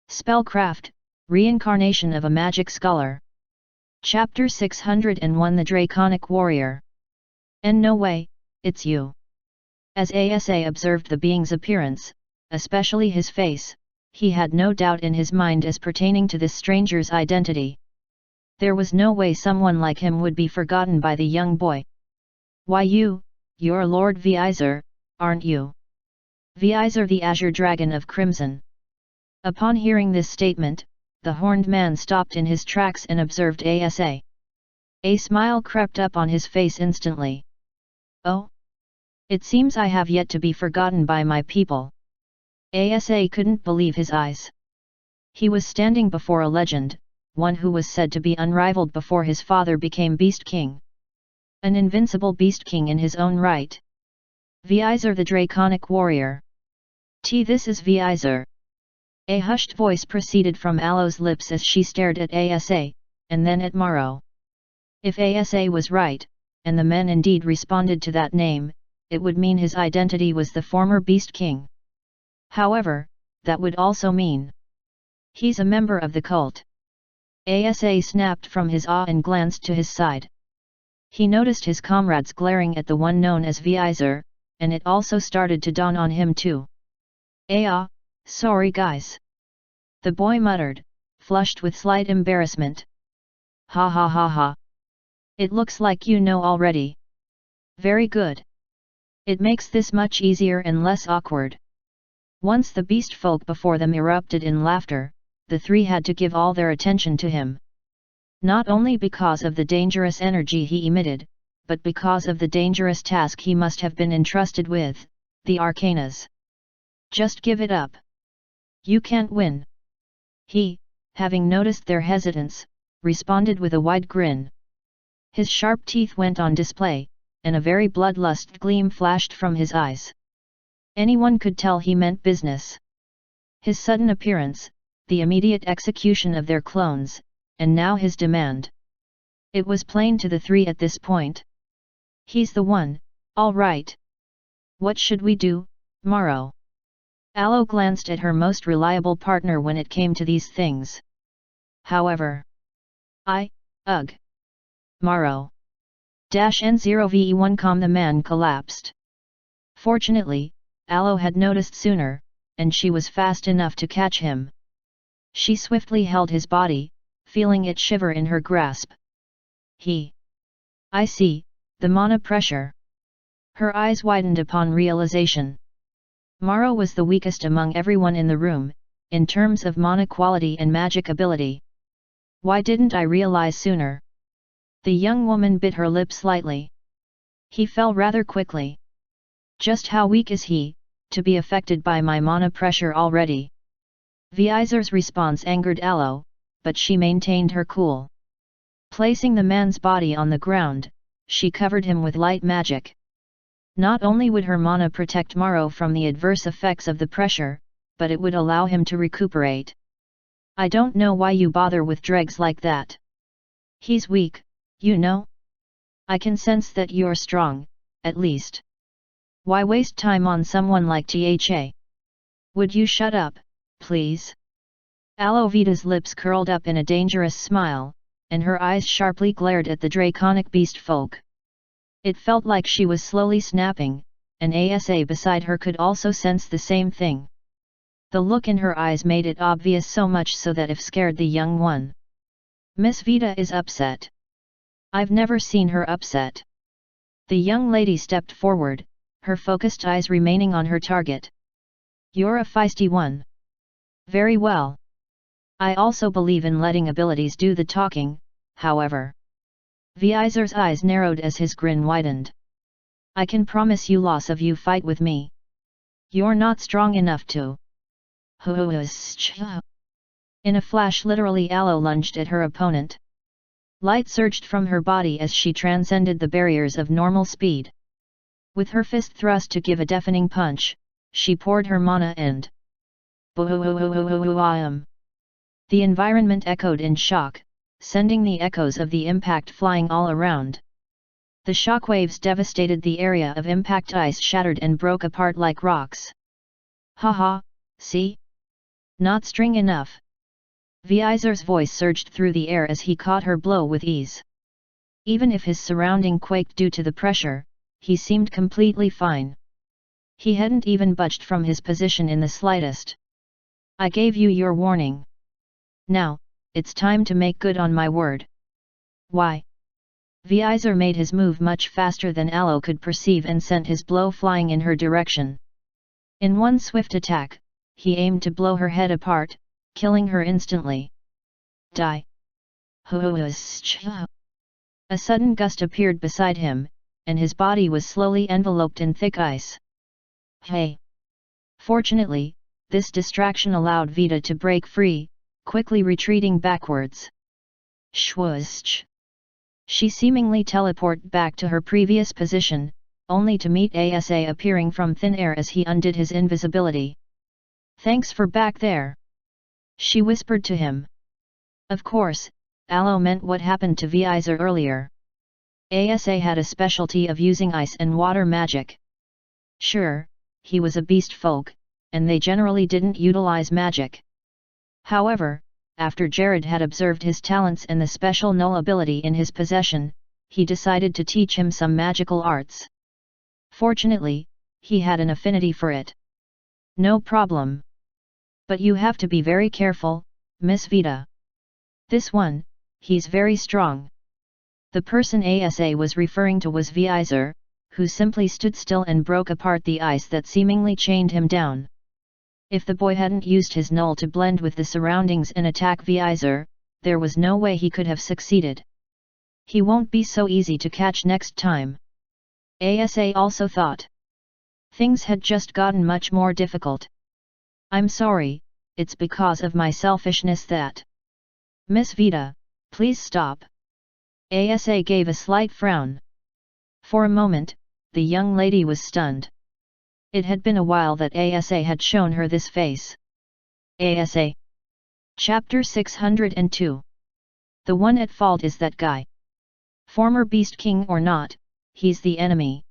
Spellcraft, Reincarnation of a Magic Scholar. Chapter 601 The Draconic Warrior. And no way, it's you. As Asa observed the being's appearance, especially his face, he had no doubt in his mind as pertaining to this stranger's identity. There was no way someone like him would be forgotten by the young boy. Why you're Lord Visor, aren't you? Visor, the Azure Dragon of Crimson. Upon hearing this statement, the horned man stopped in his tracks and observed Asa. A smile crept up on his face instantly. Oh? It seems I have yet to be forgotten by my people. Asa couldn't believe his eyes. He was standing before a legend, one who was said to be unrivaled before his father became Beast King. An invincible Beast King in his own right. Visor, the Draconic Warrior. This is Visor. A hushed voice proceeded from Alo's lips as she stared at Asa, and then at Morrow. If Asa was right, and the men indeed responded to that name, it would mean his identity was the former Beast King. However, that would also mean he's a member of the cult. Asa snapped from his awe and glanced to his side. He noticed his comrades glaring at the one known as Visor, and it also started to dawn on him too. Sorry guys. The boy muttered, flushed with slight embarrassment. Ha ha ha ha. It looks like you know already. Very good. It makes this much easier and less awkward. Once the beast folk before them erupted in laughter, the three had to give all their attention to him. Not only because of the dangerous energy he emitted, but because of the dangerous task he must have been entrusted with, the arcanas. Just give it up. You can't win. He, having noticed their hesitance, responded with a wide grin. His sharp teeth went on display, and a very bloodlust gleam flashed from his eyes. Anyone could tell he meant business. His sudden appearance, the immediate execution of their clones, and now his demand. It was plain to the three at this point. He's the one, all right. What should we do, Morrow? Alo glanced at her most reliable partner when it came to these things. However, Morrow. N0ve1 the man collapsed. Fortunately, Alo had noticed sooner, and she was fast enough to catch him. She swiftly held his body, feeling it shiver in her grasp. I see, the mana pressure. Her eyes widened upon realization. Morrow was the weakest among everyone in the room, in terms of mana quality and magic ability. Why didn't I realize sooner? The young woman bit her lip slightly. He fell rather quickly. Just how weak is he, to be affected by my mana pressure already? Visor's response angered Alo, but she maintained her cool. Placing the man's body on the ground, she covered him with light magic. Not only would her mana protect Morrow from the adverse effects of the pressure, but it would allow him to recuperate. I don't know why you bother with dregs like that. He's weak, you know? I can sense that you're strong, at least. Why waste time on someone like Tha? Would you shut up, please? Alovida's lips curled up in a dangerous smile, and her eyes sharply glared at the draconic beast folk. It felt like she was slowly snapping, and Asa beside her could also sense the same thing. The look in her eyes made it obvious, so much so that it scared the young one. Miss Vida is upset. I've never seen her upset. The young lady stepped forward, her focused eyes remaining on her target. You're a feisty one. Very well. I also believe in letting abilities do the talking, however. Visor's eyes narrowed as his grin widened. I can promise you loss of you fight with me. You're not strong enough to. In a flash, literally, Alo lunged at her opponent. Light surged from her body as she transcended the barriers of normal speed. With her fist thrust to give a deafening punch, she poured her mana and the environment echoed in shock, sending the echoes of the impact flying all around. The shockwaves devastated the area of impact, ice shattered and broke apart like rocks. See? Not string enough. Vizor's voice surged through the air as he caught her blow with ease. Even if his surrounding quaked due to the pressure, he seemed completely fine. He hadn't even budged from his position in the slightest. I gave you your warning. Now, it's time to make good on my word. Why? Vizor made his move much faster than Aloe could perceive and sent his blow flying in her direction. In one swift attack, he aimed to blow her head apart, killing her instantly. Die! A sudden gust appeared beside him, and his body was slowly enveloped in thick ice. Hey! Fortunately, this distraction allowed Vita to break free, quickly retreating backwards. Shwoosh! She seemingly teleported back to her previous position, only to meet Asa appearing from thin air as he undid his invisibility. Thanks for back there. She whispered to him. Of course, Aloe meant what happened to Vizor earlier. Asa had a specialty of using ice and water magic. Sure, he was a beast folk, and they generally didn't utilize magic. However, after Jared had observed his talents and the special null ability in his possession, he decided to teach him some magical arts. Fortunately, he had an affinity for it. No problem. But you have to be very careful, Miss Vita. This one, he's very strong. The person Asa was referring to was Vizor, who simply stood still and broke apart the ice that seemingly chained him down. If the boy hadn't used his null to blend with the surroundings and attack Vizor, there was no way he could have succeeded. He won't be so easy to catch next time. Asa also thought. Things had just gotten much more difficult. I'm sorry, it's because of my selfishness that. Miss Vita, please stop. Asa gave a slight frown. For a moment, the young lady was stunned. It had been a while that Asa had shown her this face. Asa. Chapter 602. The one at fault is that guy. Former Beast King or not, he's the enemy.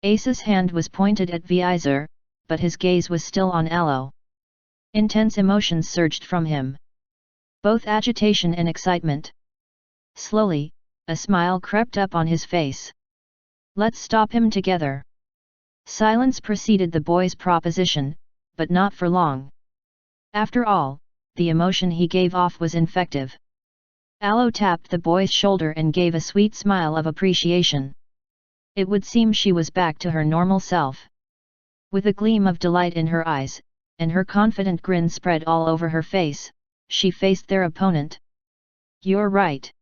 Asa's hand was pointed at Vizor, but his gaze was still on Aloe. Intense emotions surged from him. Both agitation and excitement. Slowly, a smile crept up on his face. Let's stop him together. Silence preceded the boy's proposition, but not for long. After all, the emotion he gave off was infective. Aloe tapped the boy's shoulder and gave a sweet smile of appreciation. It would seem she was back to her normal self. With a gleam of delight in her eyes, and her confident grin spread all over her face, she faced their opponent. You're right.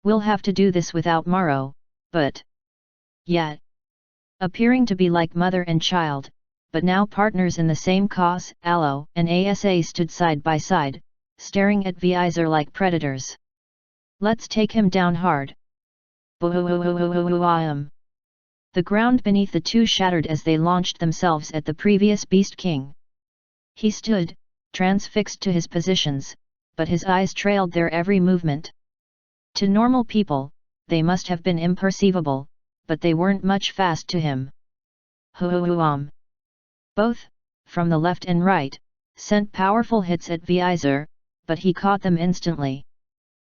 We'll have to do this without Morrow, but... Yet. Appearing to be like mother and child, but now partners in the same cause, Aloe and Asa stood side by side, staring at Vizor like predators. Let's take him down hard. The ground beneath the two shattered as they launched themselves at the previous Beast King. He stood, transfixed to his positions, but his eyes trailed their every movement. To normal people, they must have been imperceivable, but they weren't much fast to him. Both, from the left and right, sent powerful hits at Vizor, but he caught them instantly.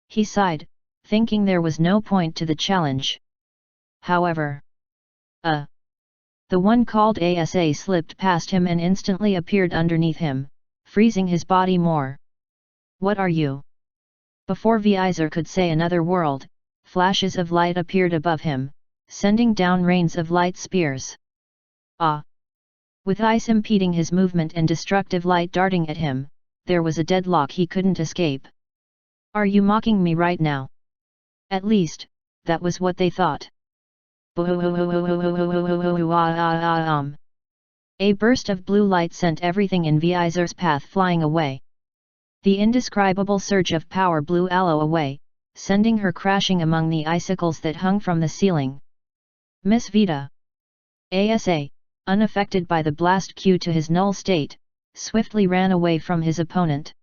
He sighed, thinking there was no point to the challenge. However, the one called Asa slipped past him and instantly appeared underneath him, freezing his body more. What are you? Before Vizor could say another word, flashes of light appeared above him, sending down rains of light spears. With ice impeding his movement and destructive light darting at him, there was a deadlock he couldn't escape. Are you mocking me right now? At least, that was what they thought. A burst of blue light sent everything in Vizor's path flying away. The indescribable surge of power blew Aloe away, sending her crashing among the icicles that hung from the ceiling. Miss Vita. Asa, unaffected by the blast due to his null state, swiftly ran away from his opponent.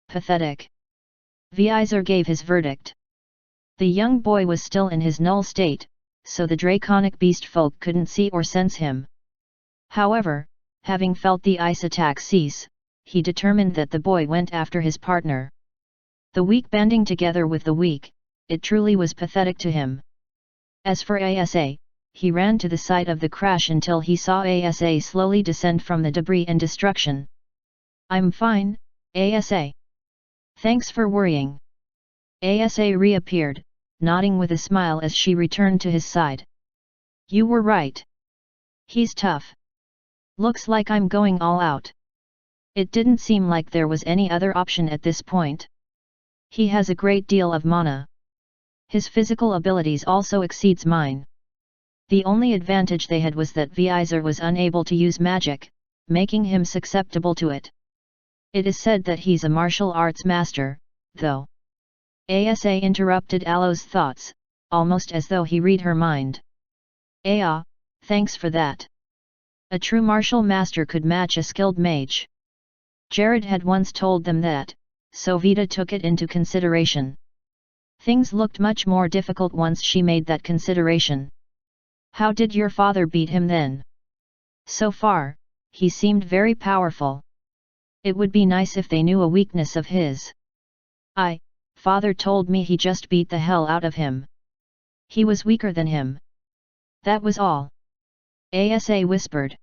Pathetic. Vizor gave his verdict. The young boy was still in his null state, so the draconic beast folk couldn't see or sense him. However, having felt the ice attack cease, he determined that the boy went after his partner. The weak banding together with the weak, it truly was pathetic to him. As for Asa, he ran to the site of the crash until he saw Asa slowly descend from the debris and destruction. "I'm fine, Asa. Thanks for worrying." Asa reappeared, nodding with a smile as she returned to his side. "You were right. He's tough. Looks like I'm going all out." It didn't seem like there was any other option at this point. He has a great deal of mana. His physical abilities also exceeds mine. The only advantage they had was that Vizer was unable to use magic, making him susceptible to it. It is said that he's a martial arts master, though. Asa interrupted Alo's thoughts, almost as though he read her mind. Thanks for that. A true martial master could match a skilled mage. Jared had once told them that, so Vita took it into consideration. Things looked much more difficult once she made that consideration. "How did your father beat him then?" "So far, he seemed very powerful. It would be nice if they knew a weakness of his." Father told me he just beat the hell out of him. He was weaker than him. That was all." Asa whispered.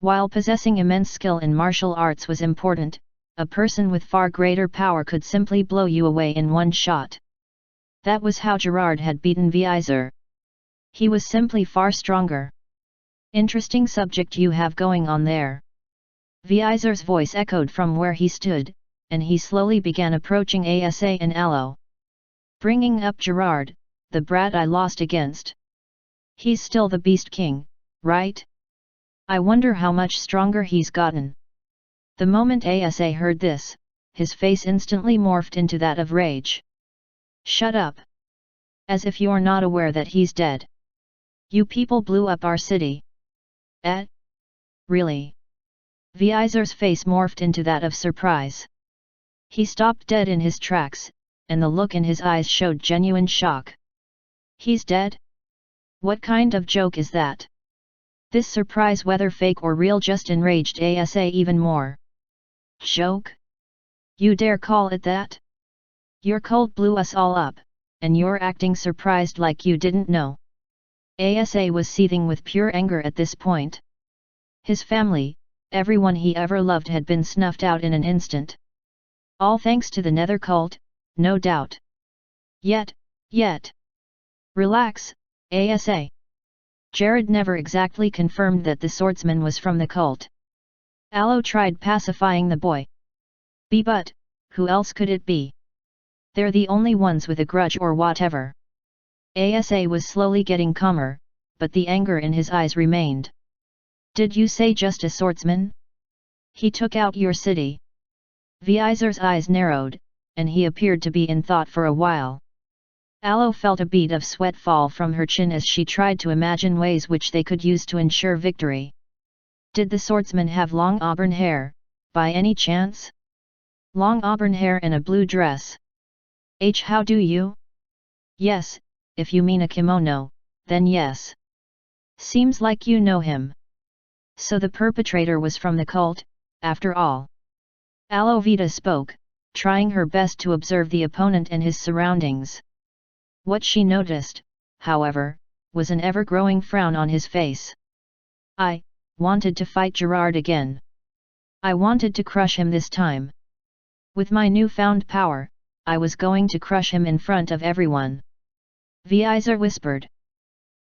While possessing immense skill in martial arts was important, a person with far greater power could simply blow you away in one shot. That was how Gerard had beaten Vizer. He was simply far stronger. "Interesting subject you have going on there." Vizer's voice echoed from where he stood, and he slowly began approaching Asa and Alo. "Bringing up Gerard, the brat I lost against. He's still the Beast King, right? I wonder how much stronger he's gotten." The moment Asa heard this, his face instantly morphed into that of rage. "Shut up! As if you're not aware that he's dead. You people blew up our city." Really?" Vizer's face morphed into that of surprise. He stopped dead in his tracks, and the look in his eyes showed genuine shock. "He's dead? What kind of joke is that?" This surprise, whether fake or real, just enraged Asa even more. "Joke? You dare call it that? Your cult blew us all up, and you're acting surprised like you didn't know." Asa was seething with pure anger at this point. His family, everyone he ever loved, had been snuffed out in an instant. All thanks to the Nether cult, no doubt. Yet. Relax, Asa. Jared never exactly confirmed that the swordsman was from the cult. Alo tried pacifying the boy. But, who else could it be? They're the only ones with a grudge or whatever." Asa was slowly getting calmer, but the anger in his eyes remained. "Did you say just a swordsman? He took out your city." Vizer's eyes narrowed, and he appeared to be in thought for a while. Alo felt a bead of sweat fall from her chin as she tried to imagine ways which they could use to ensure victory. "Did the swordsman have long auburn hair, by any chance?" "Long auburn hair and a blue dress. How do you?" "Yes, if you mean a kimono, then yes. Seems like you know him. So the perpetrator was from the cult, after all." Alo Vita spoke, trying her best to observe the opponent and his surroundings. What she noticed, however, was an ever-growing frown on his face. "I wanted to fight Gerard again. I wanted to crush him this time. With my newfound power, I was going to crush him in front of everyone." Vizer whispered.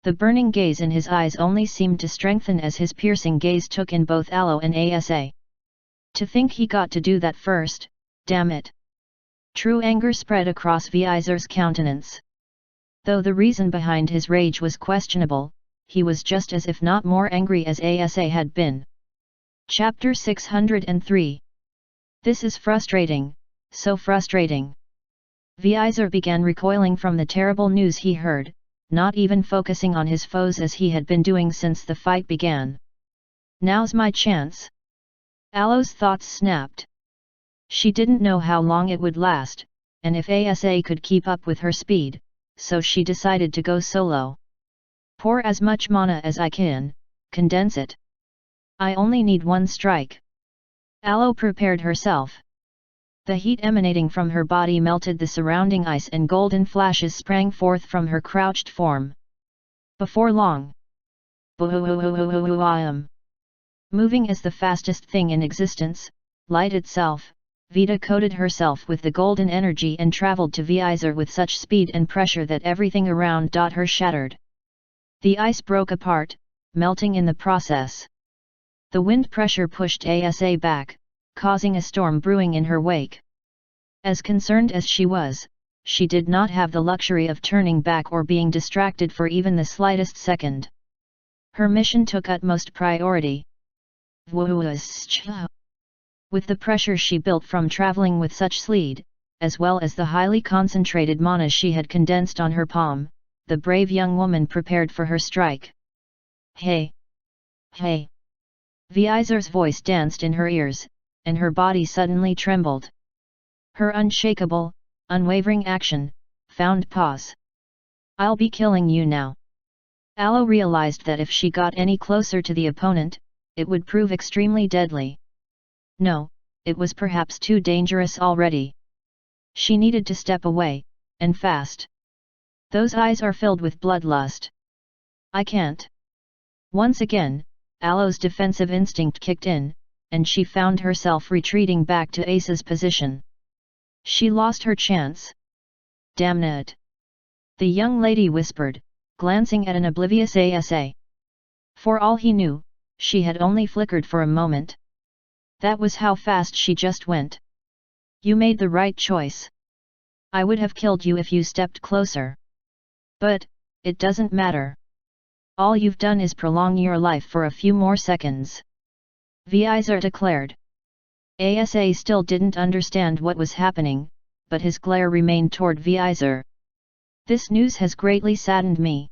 The burning gaze in his eyes only seemed to strengthen as his piercing gaze took in both Alo and Asa. To think he got to do that first, damn it! True anger spread across Vizer's countenance. Though the reason behind his rage was questionable, he was just as if not more angry as Asa had been. Chapter 603. This is frustrating, so frustrating. Vizer began recoiling from the terrible news he heard, not even focusing on his foes as he had been doing since the fight began. Now's my chance. Alo's thoughts snapped. She didn't know how long it would last, and if Asa could keep up with her speed, so she decided to go solo. Pour as much mana as I can, condense it. I only need one strike. Aloe prepared herself. The heat emanating from her body melted the surrounding ice and golden flashes sprang forth from her crouched form. Before long, moving as the fastest thing in existence, light itself, Vita coated herself with the golden energy and travelled to Vizer with such speed and pressure that everything around her shattered. The ice broke apart, melting in the process. The wind pressure pushed Asa back, causing a storm brewing in her wake. As concerned as she was, she did not have the luxury of turning back or being distracted for even the slightest second. Her mission took utmost priority. With the pressure she built from traveling with such speed, as well as the highly concentrated mana she had condensed on her palm, the brave young woman prepared for her strike. Hey! Hey! Vizer's voice danced in her ears, and her body suddenly trembled. Her unshakable, unwavering action found pause. I'll be killing you now. Aloe realized that if she got any closer to the opponent, it would prove extremely deadly. No, it was perhaps too dangerous already. She needed to step away, and fast. Those eyes are filled with bloodlust. I can't. Once again, Aloe's defensive instinct kicked in, and she found herself retreating back to Ace's position. She lost her chance. Damn it! The young lady whispered, glancing at an oblivious Asa. For all he knew, she had only flickered for a moment. That was how fast she just went. You made the right choice. I would have killed you if you stepped closer. But, it doesn't matter. All you've done is prolong your life for a few more seconds. Vizer declared. Asa still didn't understand what was happening, but his glare remained toward Vizer. This news has greatly saddened me.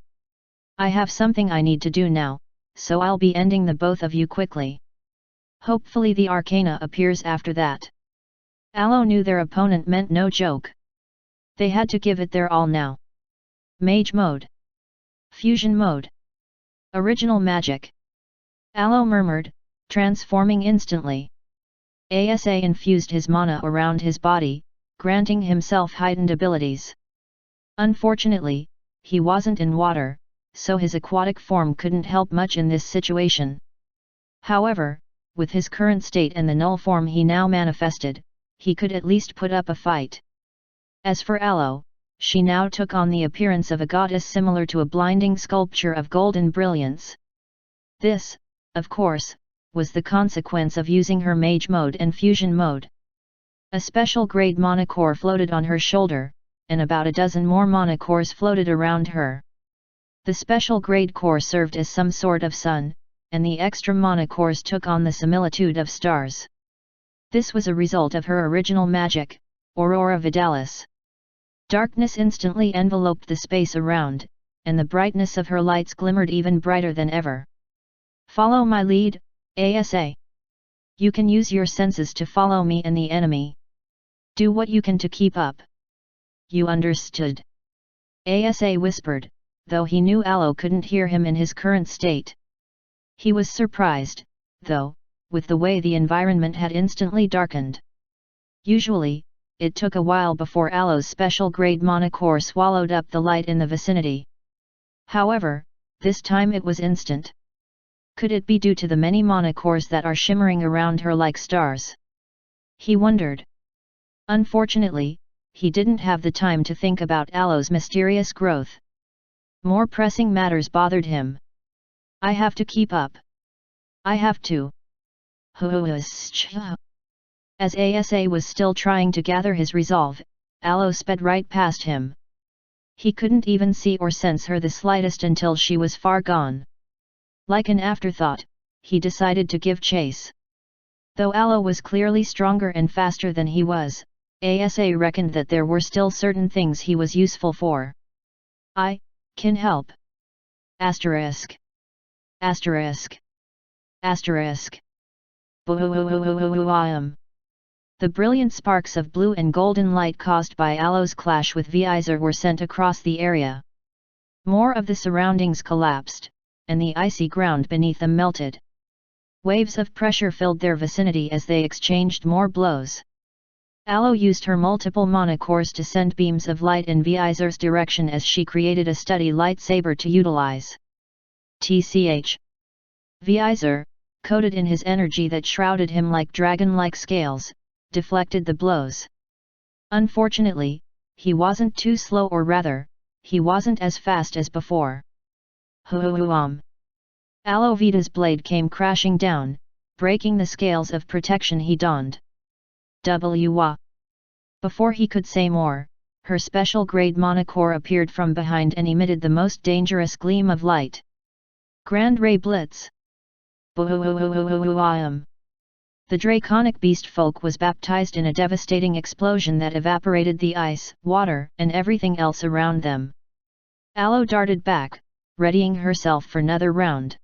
I have something I need to do now, so I'll be ending the both of you quickly. Hopefully the Arcana appears after that. Aloe knew their opponent meant no joke. They had to give it their all now. Mage mode. Fusion mode. Original magic. Aloe murmured, transforming instantly. Asa infused his mana around his body, granting himself heightened abilities. Unfortunately, he wasn't in water, so his aquatic form couldn't help much in this situation. However, with his current state and the null form he now manifested, he could at least put up a fight. As for Aloe, she now took on the appearance of a goddess similar to a blinding sculpture of golden brilliance. This, of course, was the consequence of using her mage mode and fusion mode. A special grade mana core floated on her shoulder, and about a dozen more mana cores floated around her. The special grade core served as some sort of sun, and the extra mana cores took on the similitude of stars. This was a result of her original magic, Aurora Vidalis. Darkness instantly enveloped the space around, and the brightness of her lights glimmered even brighter than ever. Follow my lead, Asa. You can use your senses to follow me and the enemy. Do what you can to keep up. You understood? Asa whispered, though he knew Aloe couldn't hear him in his current state. He was surprised, though, with the way the environment had instantly darkened. Usually, it took a while before Aloe's special grade mana core swallowed up the light in the vicinity. However, this time it was instant. Could it be due to the many mana cores that are shimmering around her like stars? He wondered. Unfortunately, he didn't have the time to think about Aloe's mysterious growth. More pressing matters bothered him. I have to keep up. I have to. As Asa was still trying to gather his resolve, Aloe sped right past him. He couldn't even see or sense her the slightest until she was far gone. Like an afterthought, he decided to give chase. Though Aloe was clearly stronger and faster than he was, Asa reckoned that there were still certain things he was useful for. I can help. Asterisk. Asterisk. Asterisk. The brilliant sparks of blue and golden light caused by Aloe's clash with Vizer were sent across the area. More of the surroundings collapsed, and the icy ground beneath them melted. Waves of pressure filled their vicinity as they exchanged more blows. Aloe used her multiple mana cores to send beams of light in Vizor's direction as she created a steady lightsaber to utilize. TCH. Vizor, coated in his energy that shrouded him like dragon-like scales, deflected the blows. Unfortunately, he wasn't too slow, or rather, he wasn't as fast as before. Hoo-hoo-hoo-om. Aloe Vita's blade came crashing down, breaking the scales of protection he donned. W-wah. Before he could say more, her special grade mana core appeared from behind and emitted the most dangerous gleam of light. Grand Ray Blitz. Boo-hoo-hoo-hoo-hoo-hoo-om. The draconic beast folk was baptized in a devastating explosion that evaporated the ice, water, and everything else around them. Aloe darted back, readying herself for another round.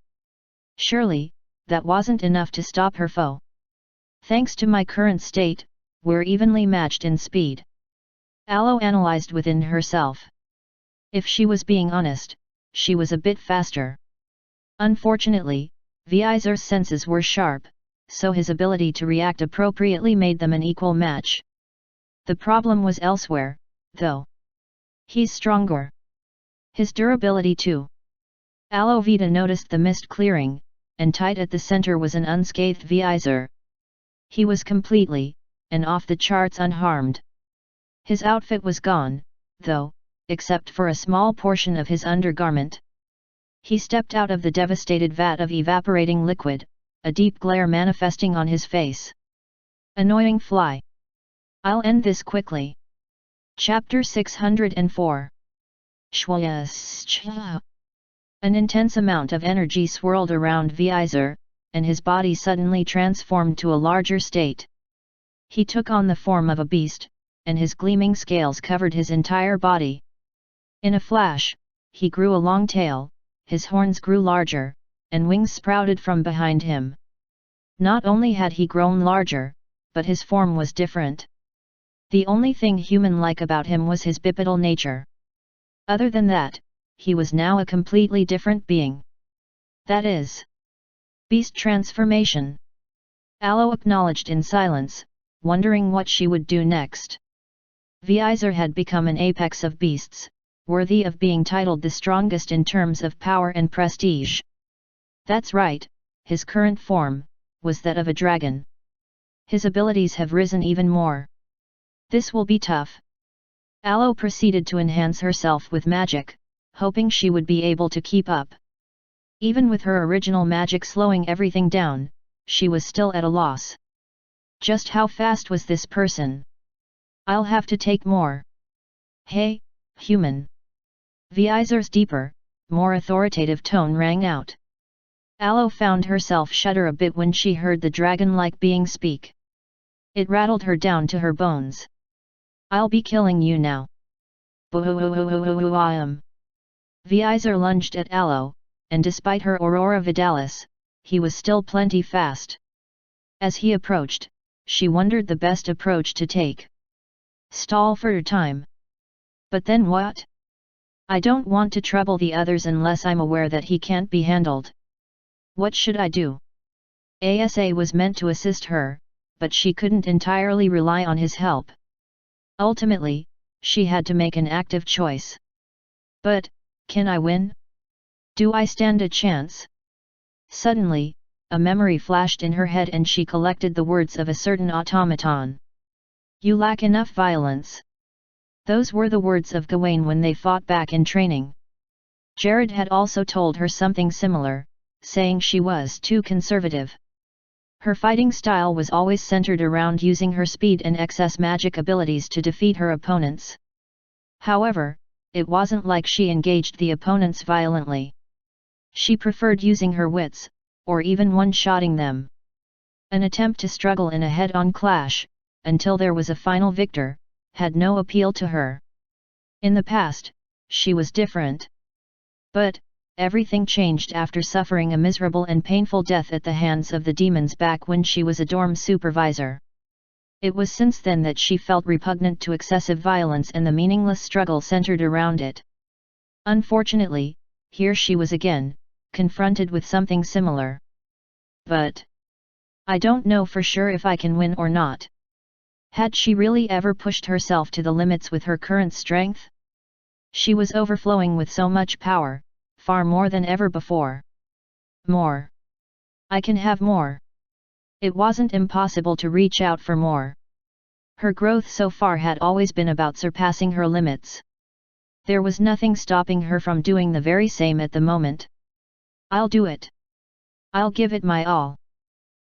Surely, that wasn't enough to stop her foe. Thanks to my current state, we're evenly matched in speed. Aloe analyzed within herself. If she was being honest, she was a bit faster. Unfortunately, Vizor's senses were sharp, so his ability to react appropriately made them an equal match. The problem was elsewhere, though. He's stronger. His durability too. Aloe Vita noticed the mist clearing, and tight at the center was an unscathed Vizor. He was completely, and off the charts unharmed. His outfit was gone, though, except for a small portion of his undergarment. He stepped out of the devastated vat of evaporating liquid, a deep glare manifesting on his face. Annoying fly. I'll end this quickly. Chapter 604. Shwaya. An intense amount of energy swirled around Vizor, and his body suddenly transformed to a larger state. He took on the form of a beast, and his gleaming scales covered his entire body. In a flash, he grew a long tail, his horns grew larger, and wings sprouted from behind him. Not only had he grown larger, but his form was different. The only thing human-like about him was his bipedal nature. Other than that, he was now a completely different being. That is, beast transformation. Aloe acknowledged in silence, wondering what she would do next. Vizor had become an apex of beasts, worthy of being titled the strongest in terms of power and prestige. That's right, his current form was that of a dragon. His abilities have risen even more. This will be tough. Aloe proceeded to enhance herself with magic, hoping she would be able to keep up. Even with her original magic slowing everything down, she was still at a loss. Just how fast was this person? I'll have to take more. Hey, human! Vizor's deeper, more authoritative tone rang out. Aloe found herself shudder a bit when she heard the dragon-like being speak. It rattled her down to her bones. I'll be killing you now. Boo-hoo-hoo-hoo-hoo-hoo-hoo-hoo-hoo-hoo-hoo. Vizor lunged at Aloe, and despite her Aurora Vidalis, he was still plenty fast. As he approached, she wondered the best approach to take. Stall for time. But then what? I don't want to trouble the others unless I'm aware that he can't be handled. What should I do? Asa was meant to assist her, but she couldn't entirely rely on his help. Ultimately, she had to make an active choice. But, can I win? Do I stand a chance? Suddenly, a memory flashed in her head and she collected the words of a certain automaton. You lack enough violence. Those were the words of Gawain when they fought back in training. Jared had also told her something similar, saying she was too conservative. Her fighting style was always centered around using her speed and excess magic abilities to defeat her opponents. However, it wasn't like she engaged the opponents violently. She preferred using her wits, or even one-shotting them. An attempt to struggle in a head-on clash, until there was a final victor, had no appeal to her. In the past, she was different. But, everything changed after suffering a miserable and painful death at the hands of the demons back when she was a dorm supervisor. It was since then that she felt repugnant to excessive violence and the meaningless struggle centered around it. Unfortunately, here she was again, confronted with something similar. But I don't know for sure if I can win or not. Had she really ever pushed herself to the limits with her current strength? She was overflowing with so much power, far more than ever before. More. I can have more. It wasn't impossible to reach out for more. Her growth so far had always been about surpassing her limits. There was nothing stopping her from doing the very same at the moment. I'll do it. I'll give it my all.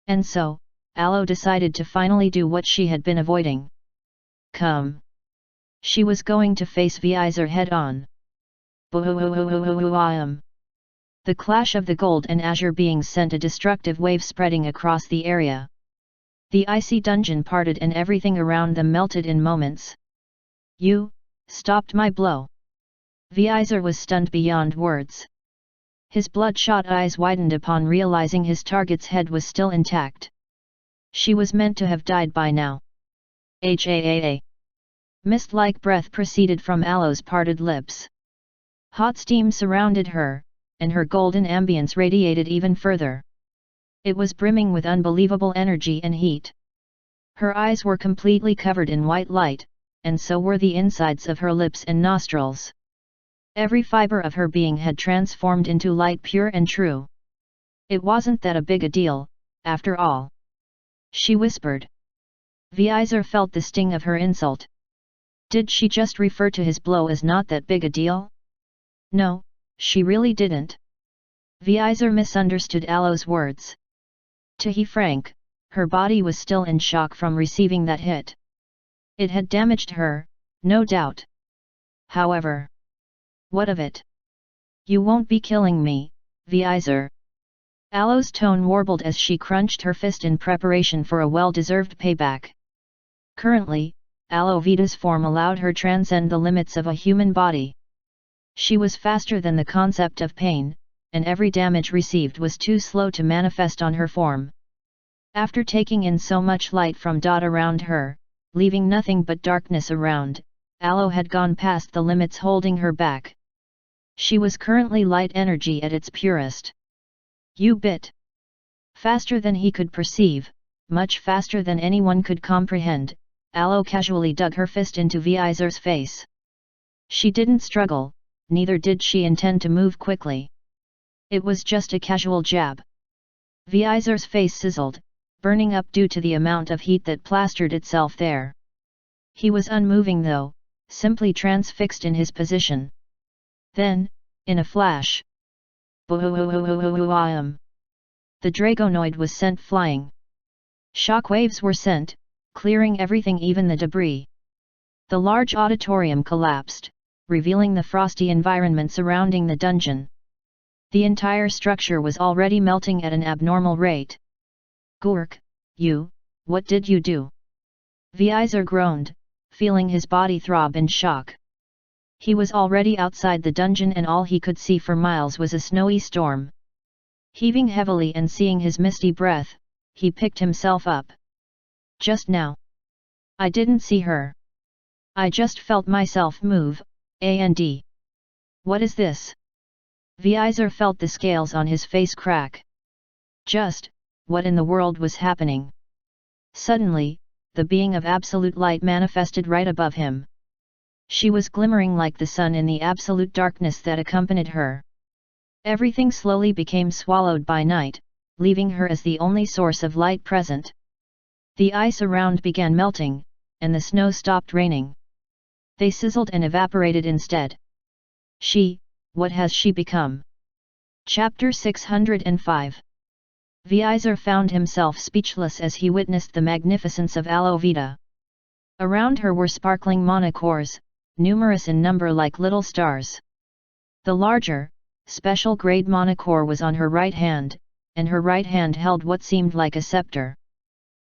And so, Aloe decided to finally do what she had been avoiding. Come. She was going to face Vizer head-on. Boom! The clash of the gold and azure beings sent a destructive wave spreading across the area. The icy dungeon parted and everything around them melted in moments. You stopped my blow. Vizer was stunned beyond words. His bloodshot eyes widened upon realizing his target's head was still intact. She was meant to have died by now. Haa. Mist-like breath proceeded from Aloe's parted lips. Hot steam surrounded her, and her golden ambience radiated even further. It was brimming with unbelievable energy and heat. Her eyes were completely covered in white light, and so were the insides of her lips and nostrils. Every fiber of her being had transformed into light pure and true. It wasn't that a big a deal, after all. She whispered. Vizer felt the sting of her insult. Did she just refer to his blow as not that big a deal? No, she really didn't. Vizer misunderstood Aloe's words. To be frank, her body was still in shock from receiving that hit. It had damaged her, no doubt. However, what of it? You won't be killing me, Vizer. Aloe's tone warbled as she crunched her fist in preparation for a well-deserved payback. Currently, Aloe Vita's form allowed her transcend the limits of a human body. She was faster than the concept of pain, and every damage received was too slow to manifest on her form. After taking in so much light from dot around her, leaving nothing but darkness around, Aloe had gone past the limits holding her back. She was currently light energy at its purest. You bit. Faster than he could perceive, much faster than anyone could comprehend, Aloe casually dug her fist into Vizer's face. She didn't struggle, neither did she intend to move quickly. It was just a casual jab. Vizer's face sizzled, burning up due to the amount of heat that plastered itself there. He was unmoving though, simply transfixed in his position. Then, in a flash, boom! The Dragonoid was sent flying. Shockwaves were sent, clearing everything, even the debris. The large auditorium collapsed, revealing the frosty environment surrounding the dungeon. The entire structure was already melting at an abnormal rate. Gurk, what did you do? Vizer groaned, feeling his body throb in shock. He was already outside the dungeon and all he could see for miles was a snowy storm. Heaving heavily and seeing his misty breath, he picked himself up. Just now. I didn't see her. I just felt myself move, and. What is this? Vizer felt the scales on his face crack. Just, what in the world was happening? Suddenly, the being of absolute light manifested right above him. She was glimmering like the sun in the absolute darkness that accompanied her. Everything slowly became swallowed by night, leaving her as the only source of light present. The ice around began melting, and the snow stopped raining. They sizzled and evaporated instead. What has she become? Chapter 605. Vizer found himself speechless as he witnessed the magnificence of Aloe Vita. Around her were sparkling monocores, numerous in number like little stars. The larger, special-grade monocore was on her right hand, and her right hand held what seemed like a scepter.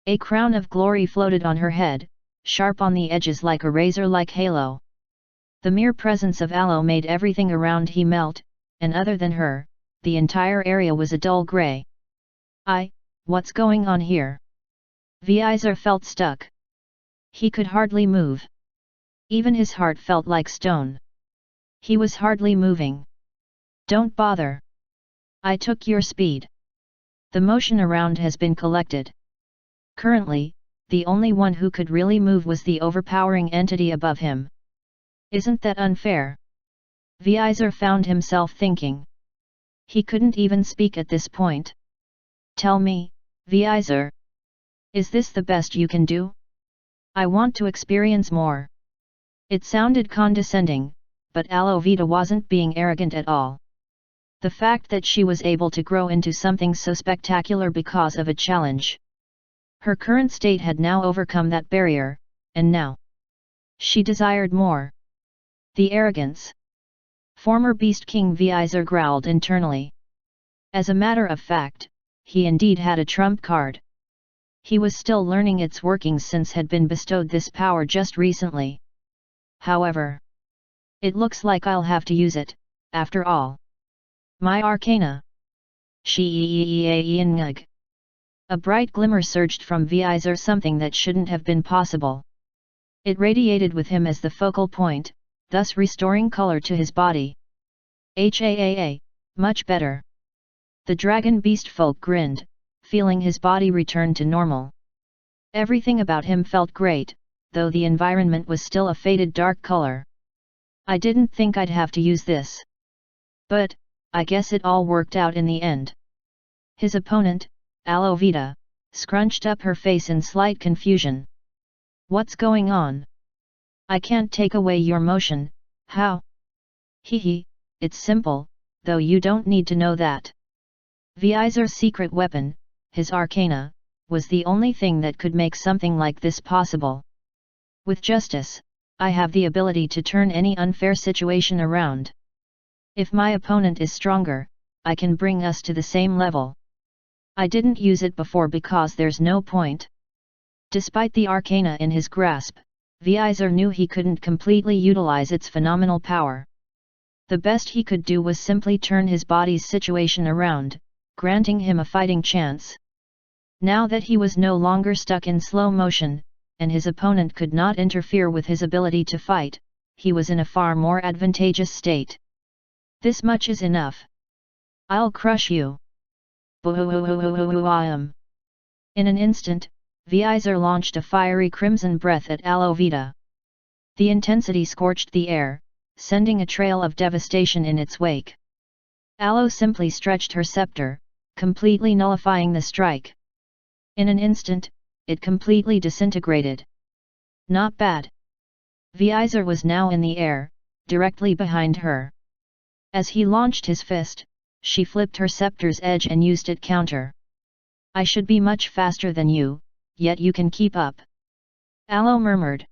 A crown of glory floated on her head, sharp on the edges like a razor-like halo. The mere presence of Aloe made everything around he melt, and other than her, the entire area was a dull grey. What's going on here? Vizer felt stuck. He could hardly move. Even his heart felt like stone. He was hardly moving. Don't bother. I took your speed. The motion around has been collected. Currently, the only one who could really move was the overpowering entity above him. Isn't that unfair? Vizer found himself thinking. He couldn't even speak at this point. Tell me, Vizer. Is this the best you can do? I want to experience more. It sounded condescending, but Alovita wasn't being arrogant at all. The fact that she was able to grow into something so spectacular because of a challenge. Her current state had now overcome that barrier, and now she desired more. The arrogance. Former Beast King Vizer growled internally. As a matter of fact, he indeed had a trump card. He was still learning its workings since had been bestowed this power just recently. However, it looks like I'll have to use it, after all. My Arcana. Shi-ee-ee-ee-ee-ng. A bright glimmer surged from Vizer, something that shouldn't have been possible. It radiated with him as the focal point, thus restoring color to his body. Haa, much better. The dragon beast folk grinned, feeling his body return to normal. Everything about him felt great, though the environment was still a faded dark color. I didn't think I'd have to use this. But, I guess it all worked out in the end. His opponent, Alovita, scrunched up her face in slight confusion. What's going on? I can't take away your motion, how? Hehe, it's simple, though you don't need to know that. Vizer's secret weapon, his Arcana, was the only thing that could make something like this possible. With justice, I have the ability to turn any unfair situation around. If my opponent is stronger, I can bring us to the same level. I didn't use it before because there's no point. Despite the Arcana in his grasp, Vizer knew he couldn't completely utilize its phenomenal power. The best he could do was simply turn his body's situation around, granting him a fighting chance. Now that he was no longer stuck in slow motion, and his opponent could not interfere with his ability to fight, he was in a far more advantageous state. This much is enough. I'll crush you. In an instant, Vizer launched a fiery crimson breath at Alovita. The intensity scorched the air, sending a trail of devastation in its wake. Alo simply stretched her scepter, completely nullifying the strike. In an instant, it completely disintegrated. Not bad. Vizer was now in the air, directly behind her. As he launched his fist, she flipped her scepter's edge and used it counter. I should be much faster than you, yet you can keep up. Alo murmured.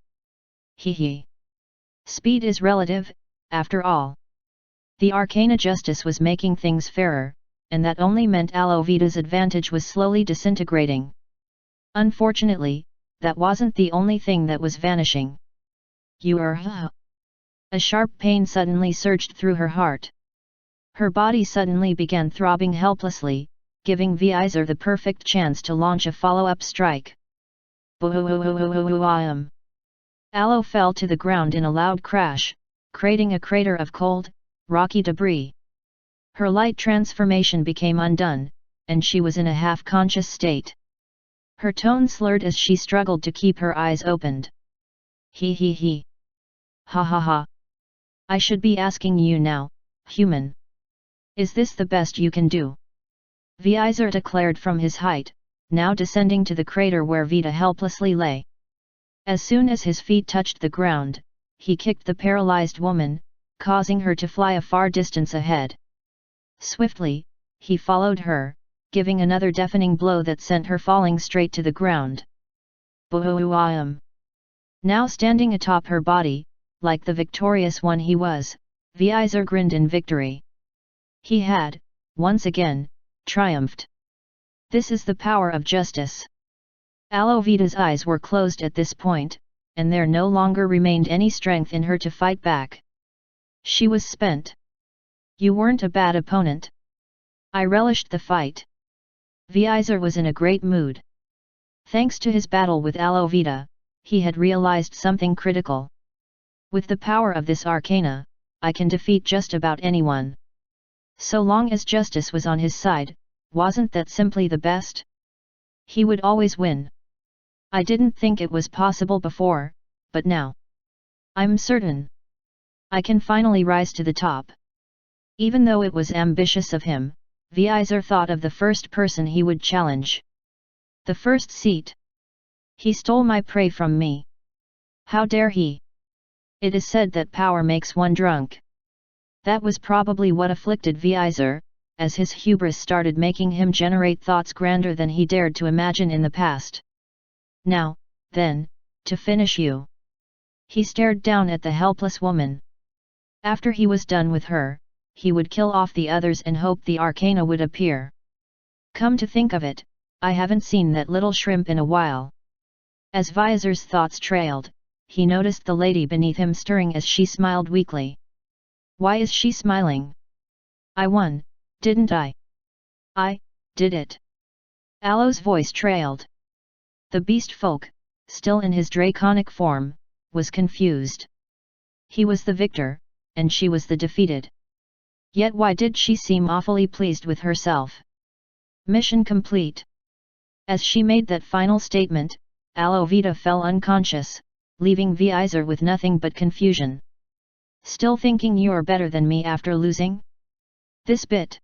Hehe. Speed is relative, after all. The Arcana Justice was making things fairer, and that only meant Alovita's advantage was slowly disintegrating. Unfortunately, that wasn't the only thing that was vanishing. You are A sharp pain suddenly surged through her heart. Her body suddenly began throbbing helplessly, giving Vizer the perfect chance to launch a follow-up strike. Alo fell to the ground in a loud crash, creating a crater of cold, rocky debris. Her light transformation became undone, and she was in a half-conscious state. Her tone slurred as she struggled to keep her eyes opened. He. Ha ha ha. I should be asking you now, human. Is this the best you can do? Vizer declared from his height, now descending to the crater where Vita helplessly lay. As soon as his feet touched the ground, he kicked the paralyzed woman, causing her to fly a far distance ahead. Swiftly, he followed her, giving another deafening blow that sent her falling straight to the ground. Now standing atop her body, like the victorious one he was, Vizer grinned in victory. He had, once again, triumphed. This is the power of justice. Alovita's eyes were closed at this point, and there no longer remained any strength in her to fight back. She was spent. You weren't a bad opponent. I relished the fight. Vizer was in a great mood. Thanks to his battle with Alovita, he had realized something critical. With the power of this Arcana, I can defeat just about anyone. So long as justice was on his side, wasn't that simply the best? He would always win. I didn't think it was possible before, but now I'm certain I can finally rise to the top. Even though it was ambitious of him, Vizer thought of the first person he would challenge. The first seat. He stole my prey from me. How dare he? It is said that power makes one drunk. That was probably what afflicted Vizer, as his hubris started making him generate thoughts grander than he dared to imagine in the past. Now, then, to finish you. He stared down at the helpless woman. After he was done with her, he would kill off the others and hope the arcana would appear. Come to think of it, I haven't seen that little shrimp in a while. As Vizer's thoughts trailed, he noticed the lady beneath him stirring as she smiled weakly. Why is she smiling? I won, didn't I? I did it. Alo's voice trailed. The beast folk, still in his draconic form, was confused. He was the victor, and she was the defeated. Yet why did she seem awfully pleased with herself? Mission complete. As she made that final statement, Alovita fell unconscious, leaving Vizer with nothing but confusion. Still thinking you're better than me after losing? This bit.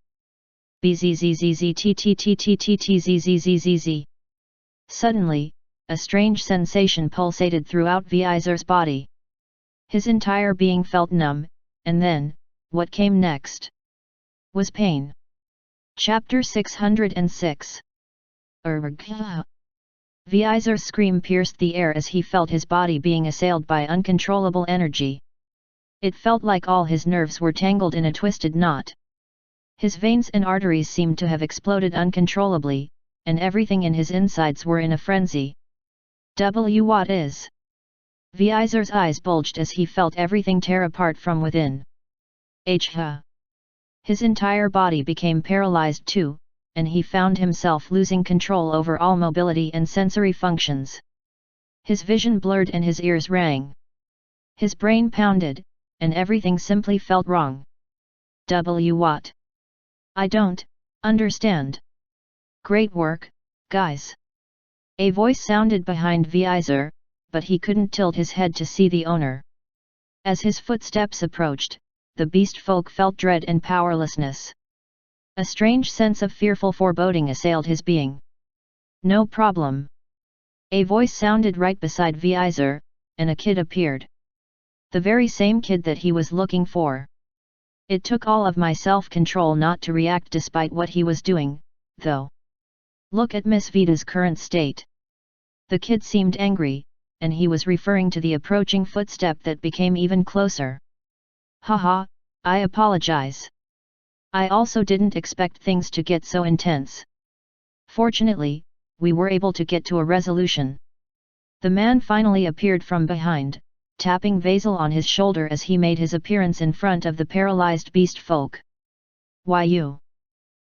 Bzzzzttttttttzzzzz. Suddenly, a strange sensation pulsated throughout Vizer's body. His entire being felt numb, and then, what came next was pain. Chapter 606. Vizer's scream pierced the air as he felt his body being assailed by uncontrollable energy. It felt like all his nerves were tangled in a twisted knot. His veins and arteries seemed to have exploded uncontrollably, and everything in his insides were in a frenzy. What is? Vizer's eyes bulged as he felt everything tear apart from within. His entire body became paralyzed too, and he found himself losing control over all mobility and sensory functions. His vision blurred and his ears rang. His brain pounded, and everything simply felt wrong. What? I don't understand. Great work, guys. A voice sounded behind Vizer, but he couldn't tilt his head to see the owner. As his footsteps approached, the beast folk felt dread and powerlessness. A strange sense of fearful foreboding assailed his being. No problem. A voice sounded right beside Vizer, and a kid appeared. The very same kid that he was looking for. It took all of my self-control not to react despite what he was doing, though. Look at Miss Vita's current state. The kid seemed angry, and he was referring to the approaching footstep that became even closer. Haha, I apologize. I also didn't expect things to get so intense. Fortunately, we were able to get to a resolution. The man finally appeared from behind, tapping Vasil on his shoulder as he made his appearance in front of the paralyzed beast folk. Why you?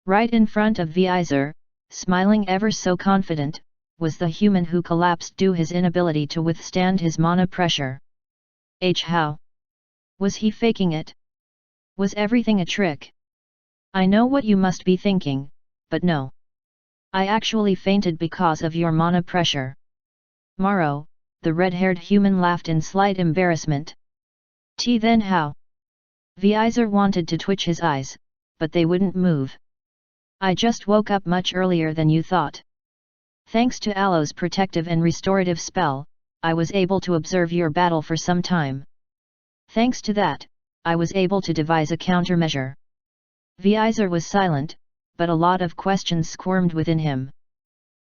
Right in front of Vizer, smiling ever so confident, was the human who collapsed due his inability to withstand his mana pressure. How? Was he faking it? Was everything a trick? I know what you must be thinking, but no. I actually fainted because of your mana pressure. Morrow, the red-haired human laughed in slight embarrassment. Then how? Vizer wanted to twitch his eyes, but they wouldn't move. I just woke up much earlier than you thought. Thanks to Alo's protective and restorative spell, I was able to observe your battle for some time. Thanks to that, I was able to devise a countermeasure. Vizer was silent, but a lot of questions squirmed within him.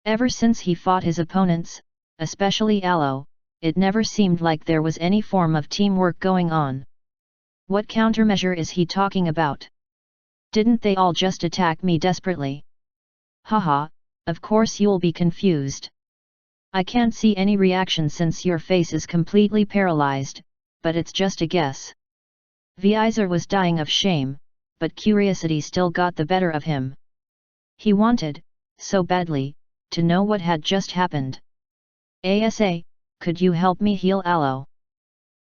Ever since he fought his opponents, especially Alo, it never seemed like there was any form of teamwork going on. What countermeasure is he talking about? Didn't they all just attack me desperately? Haha, of course you'll be confused. I can't see any reaction since your face is completely paralyzed, but it's just a guess. Vizer was dying of shame, but curiosity still got the better of him. He wanted, so badly, to know what had just happened. Asa, could you help me heal Alo?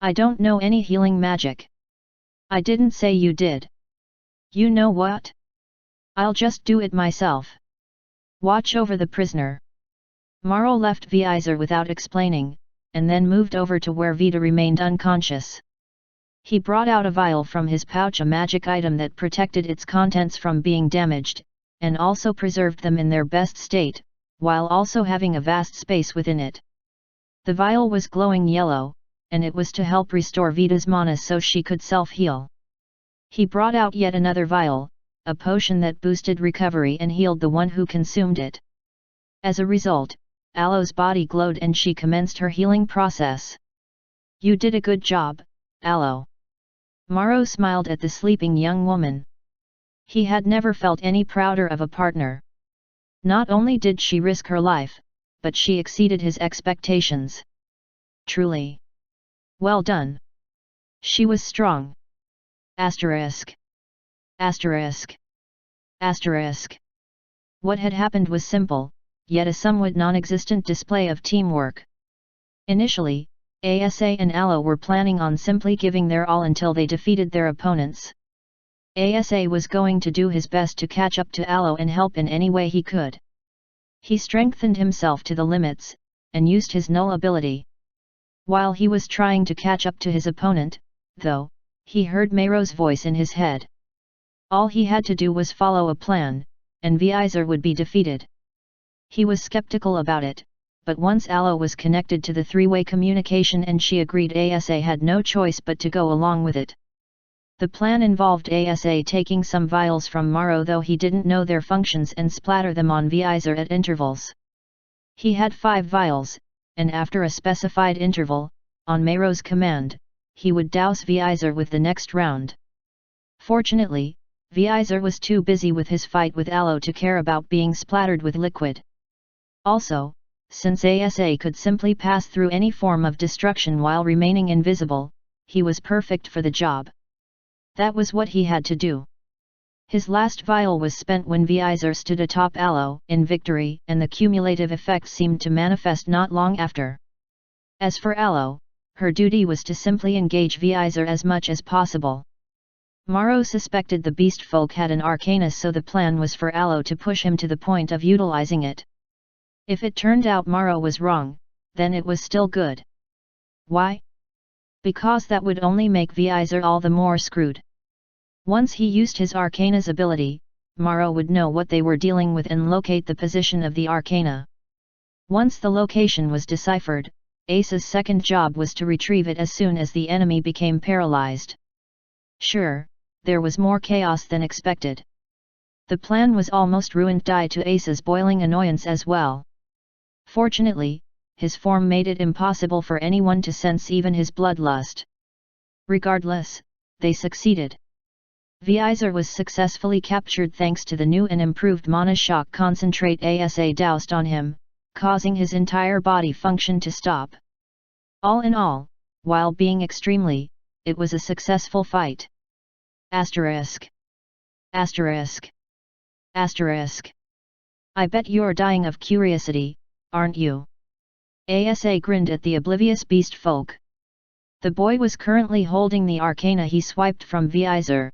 I don't know any healing magic. I didn't say you did. You know what? I'll just do it myself. Watch over the prisoner. Morrow left Vizer without explaining, and then moved over to where Vita remained unconscious. He brought out a vial from his pouch, a magic item that protected its contents from being damaged, and also preserved them in their best state, while also having a vast space within it. The vial was glowing yellow, and it was to help restore Vita's mana so she could self-heal. He brought out yet another vial, a potion that boosted recovery and healed the one who consumed it. As a result, Aloe's body glowed and she commenced her healing process. You did a good job, Aloe. Morrow smiled at the sleeping young woman. He had never felt any prouder of a partner. Not only did she risk her life, but she exceeded his expectations. Truly. Well done. She was strong. Asterisk. Asterisk. Asterisk. What had happened was simple, yet a somewhat non-existent display of teamwork. Initially, Asa and Aloe were planning on simply giving their all until they defeated their opponents. Asa was going to do his best to catch up to Aloe and help in any way he could. He strengthened himself to the limits, and used his null ability. While he was trying to catch up to his opponent, though, he heard Meiro's voice in his head. All he had to do was follow a plan, and Vizer would be defeated. He was skeptical about it, but once Aloe was connected to the three-way communication and she agreed, Asa had no choice but to go along with it. The plan involved Asa taking some vials from Morrow, though he didn't know their functions, and splatter them on Vizer at intervals. He had 5 vials, and after a specified interval, on Meiro's command, he would douse Vizer with the next round. Fortunately, Vizer was too busy with his fight with Aloe to care about being splattered with liquid. Also, since Asa could simply pass through any form of destruction while remaining invisible, he was perfect for the job. That was what he had to do. His last vial was spent when Vizer stood atop Aloe in victory, and the cumulative effect seemed to manifest not long after. As for Aloe, her duty was to simply engage Vizer as much as possible. Morrow suspected the beast folk had an arcana, so the plan was for Aloe to push him to the point of utilizing it. If it turned out Morrow was wrong, then it was still good. Why? Because that would only make Vizer all the more screwed. Once he used his arcana's ability, Morrow would know what they were dealing with and locate the position of the arcana. Once the location was deciphered, Ace's second job was to retrieve it as soon as the enemy became paralyzed. Sure, there was more chaos than expected. The plan was almost ruined due to Ace's boiling annoyance as well. Fortunately, his form made it impossible for anyone to sense even his bloodlust. Regardless, they succeeded. Vizer was successfully captured thanks to the new and improved mana shock concentrate Asa doused on him, causing his entire body function to stop. All in all, while being it was a successful fight. Asterisk. Asterisk. Asterisk. I bet you're dying of curiosity, aren't you? Asa grinned at the oblivious beast folk. The boy was currently holding the arcana he swiped from Vizer.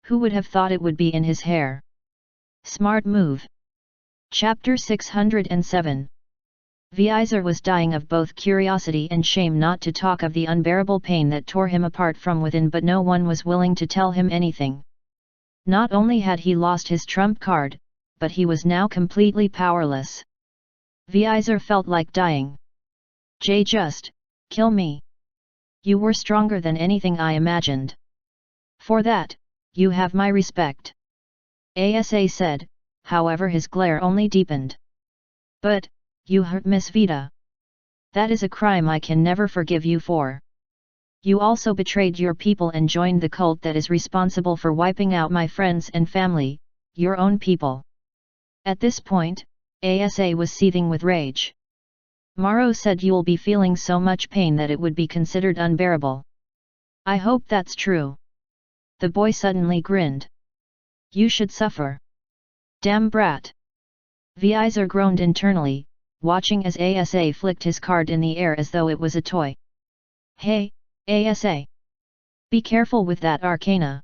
Who would have thought it would be in his hair? Smart move. Chapter 607. Vizer was dying of both curiosity and shame, not to talk of the unbearable pain that tore him apart from within, but no one was willing to tell him anything. Not only had he lost his trump card, but he was now completely powerless. Vizer felt like dying. Just kill me. You were stronger than anything I imagined. For that, you have my respect. Asa said, however his glare only deepened. But, you hurt Miss Vita. That is a crime I can never forgive you for. You also betrayed your people and joined the cult that is responsible for wiping out my friends and family, your own people. At this point, Asa was seething with rage. Morrow said you'll be feeling so much pain that it would be considered unbearable. I hope that's true. The boy suddenly grinned. You should suffer. Damn brat. Vizer groaned internally, watching as Asa flicked his card in the air as though it was a toy. Hey, Asa! Be careful with that arcana!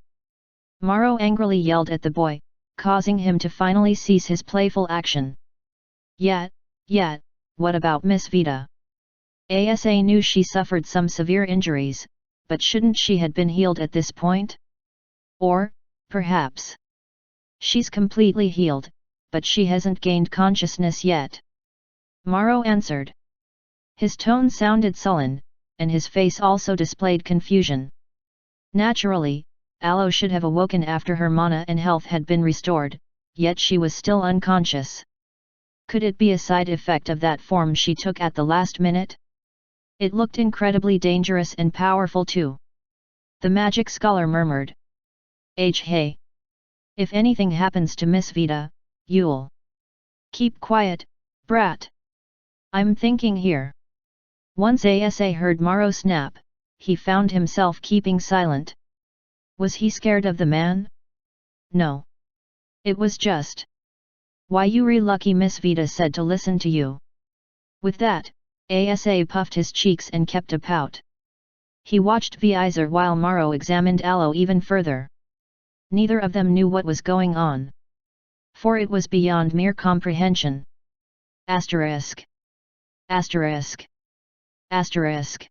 Morrow angrily yelled at the boy, causing him to finally cease his playful action. Yet, what about Miss Vita? Asa knew she suffered some severe injuries, but shouldn't she had been healed at this point? Or, perhaps, she's completely healed, but she hasn't gained consciousness yet. Morrow answered. His tone sounded sullen, and his face also displayed confusion. Naturally, Aloe should have awoken after her mana and health had been restored, yet she was still unconscious. Could it be a side effect of that form she took at the last minute? It looked incredibly dangerous and powerful too. The magic scholar murmured. Hey! If anything happens to Miss Vita, you'll keep quiet, brat. I'm thinking here. Once Asa heard Morrow snap, he found himself keeping silent. Was he scared of the man? No. It was just. Why you re lucky Miss Vita said to listen to you. With that, Asa puffed his cheeks and kept a pout. He watched Vizer while Morrow examined Aloe even further. Neither of them knew what was going on. For it was beyond mere comprehension. Asterisk. Asterisk. Asterisk.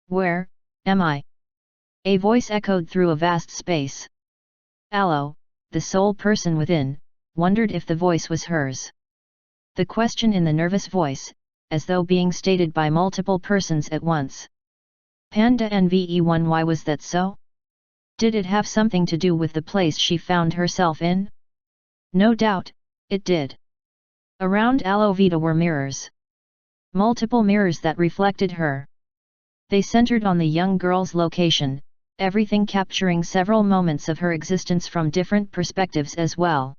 Where am I? A voice echoed through a vast space. Aloe, the sole person within, wondered if the voice was hers. The question in the nervous voice, as though being stated by multiple persons at once. Panda NVE1 why was that so? Did it have something to do with the place she found herself in? No doubt, it did. Around Aloe Vita were mirrors. Multiple mirrors that reflected her. They centered on the young girl's location, everything capturing several moments of her existence from different perspectives as well.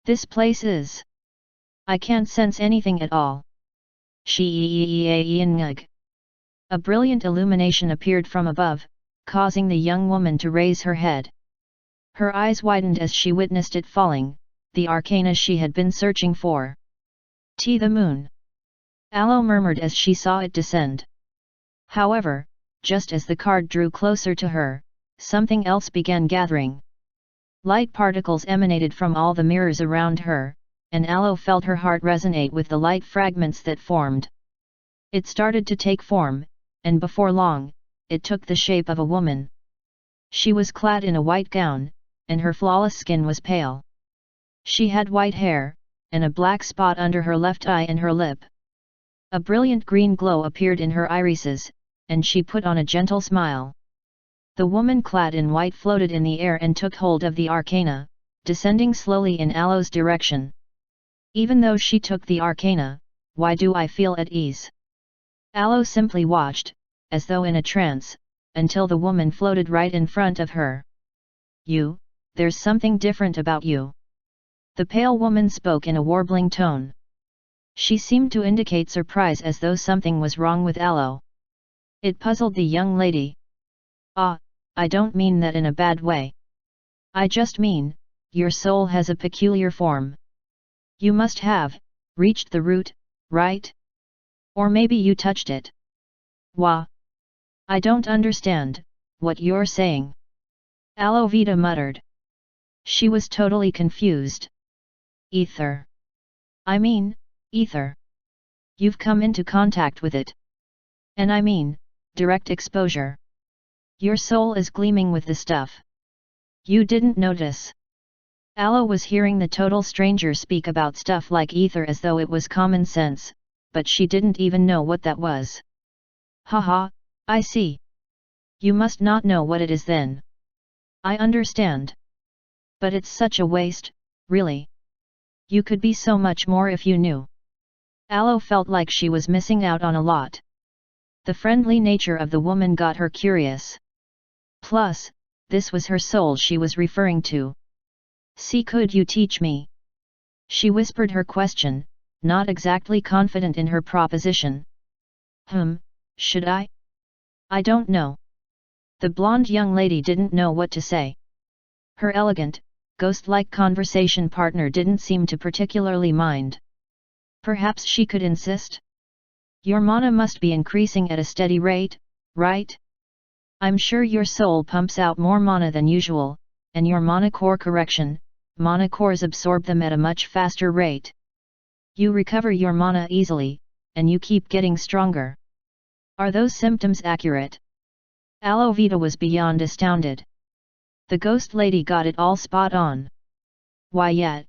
This place is. I can't sense anything at all. A brilliant illumination appeared from above, causing the young woman to raise her head. Her eyes widened as she witnessed it falling, the arcana she had been searching for. The moon. Aloe murmured as she saw it descend. However, just as the card drew closer to her, something else began gathering. Light particles emanated from all the mirrors around her, and Aloe felt her heart resonate with the light fragments that formed. It started to take form, and before long, it took the shape of a woman. She was clad in a white gown, and her flawless skin was pale. She had white hair, and a black spot under her left eye and her lip. A brilliant green glow appeared in her irises, and she put on a gentle smile. The woman clad in white floated in the air and took hold of the arcana, descending slowly in Aloe's direction. Even though she took the arcana, why do I feel at ease? Aloe simply watched, as though in a trance, until the woman floated right in front of her. There's something different about you. The pale woman spoke in a warbling tone. She seemed to indicate surprise as though something was wrong with Aloe. It puzzled the young lady. I don't mean that in a bad way. I just mean, your soul has a peculiar form. You must have reached the root, right? Or maybe you touched it. Wah! I don't understand what you're saying. Aloe Vita muttered. She was totally confused. Ether. I mean, ether. You've come into contact with it. And I mean, direct exposure. Your soul is gleaming with the stuff. You didn't notice. Aloe was hearing the total stranger speak about stuff like ether as though it was common sense, but she didn't even know what that was. Haha, I see. You must not know what it is then. I understand. But it's such a waste, really. You could be so much more if you knew. Aloe felt like she was missing out on a lot. The friendly nature of the woman got her curious. Plus, this was her soul she was referring to. See, could you teach me? She whispered her question, not exactly confident in her proposition. Should I? I don't know. The blonde young lady didn't know what to say. Her elegant, ghost-like conversation partner didn't seem to particularly mind. Perhaps she could insist? Your mana must be increasing at a steady rate, right? I'm sure your soul pumps out more mana than usual, and your mana core correction, mana cores absorb them at a much faster rate. You recover your mana easily, and you keep getting stronger. Are those symptoms accurate? Aloe Vita was beyond astounded. The ghost lady got it all spot on. Why yet?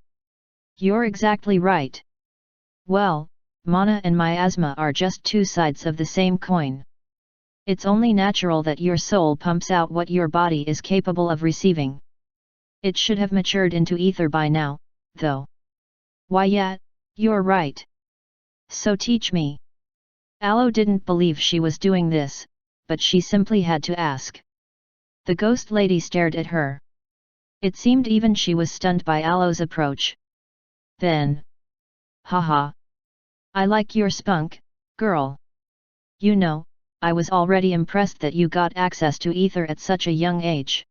You're exactly right. Well, mana and miasma are just two sides of the same coin. It's only natural that your soul pumps out what your body is capable of receiving. It should have matured into ether by now, though. Why yet, you're right. So teach me. Aloe didn't believe she was doing this, but she simply had to ask. The ghost lady stared at her. It seemed even she was stunned by Aloe's approach. Then. Haha. I like your spunk, girl. You know, I was already impressed that you got access to ether at such a young age.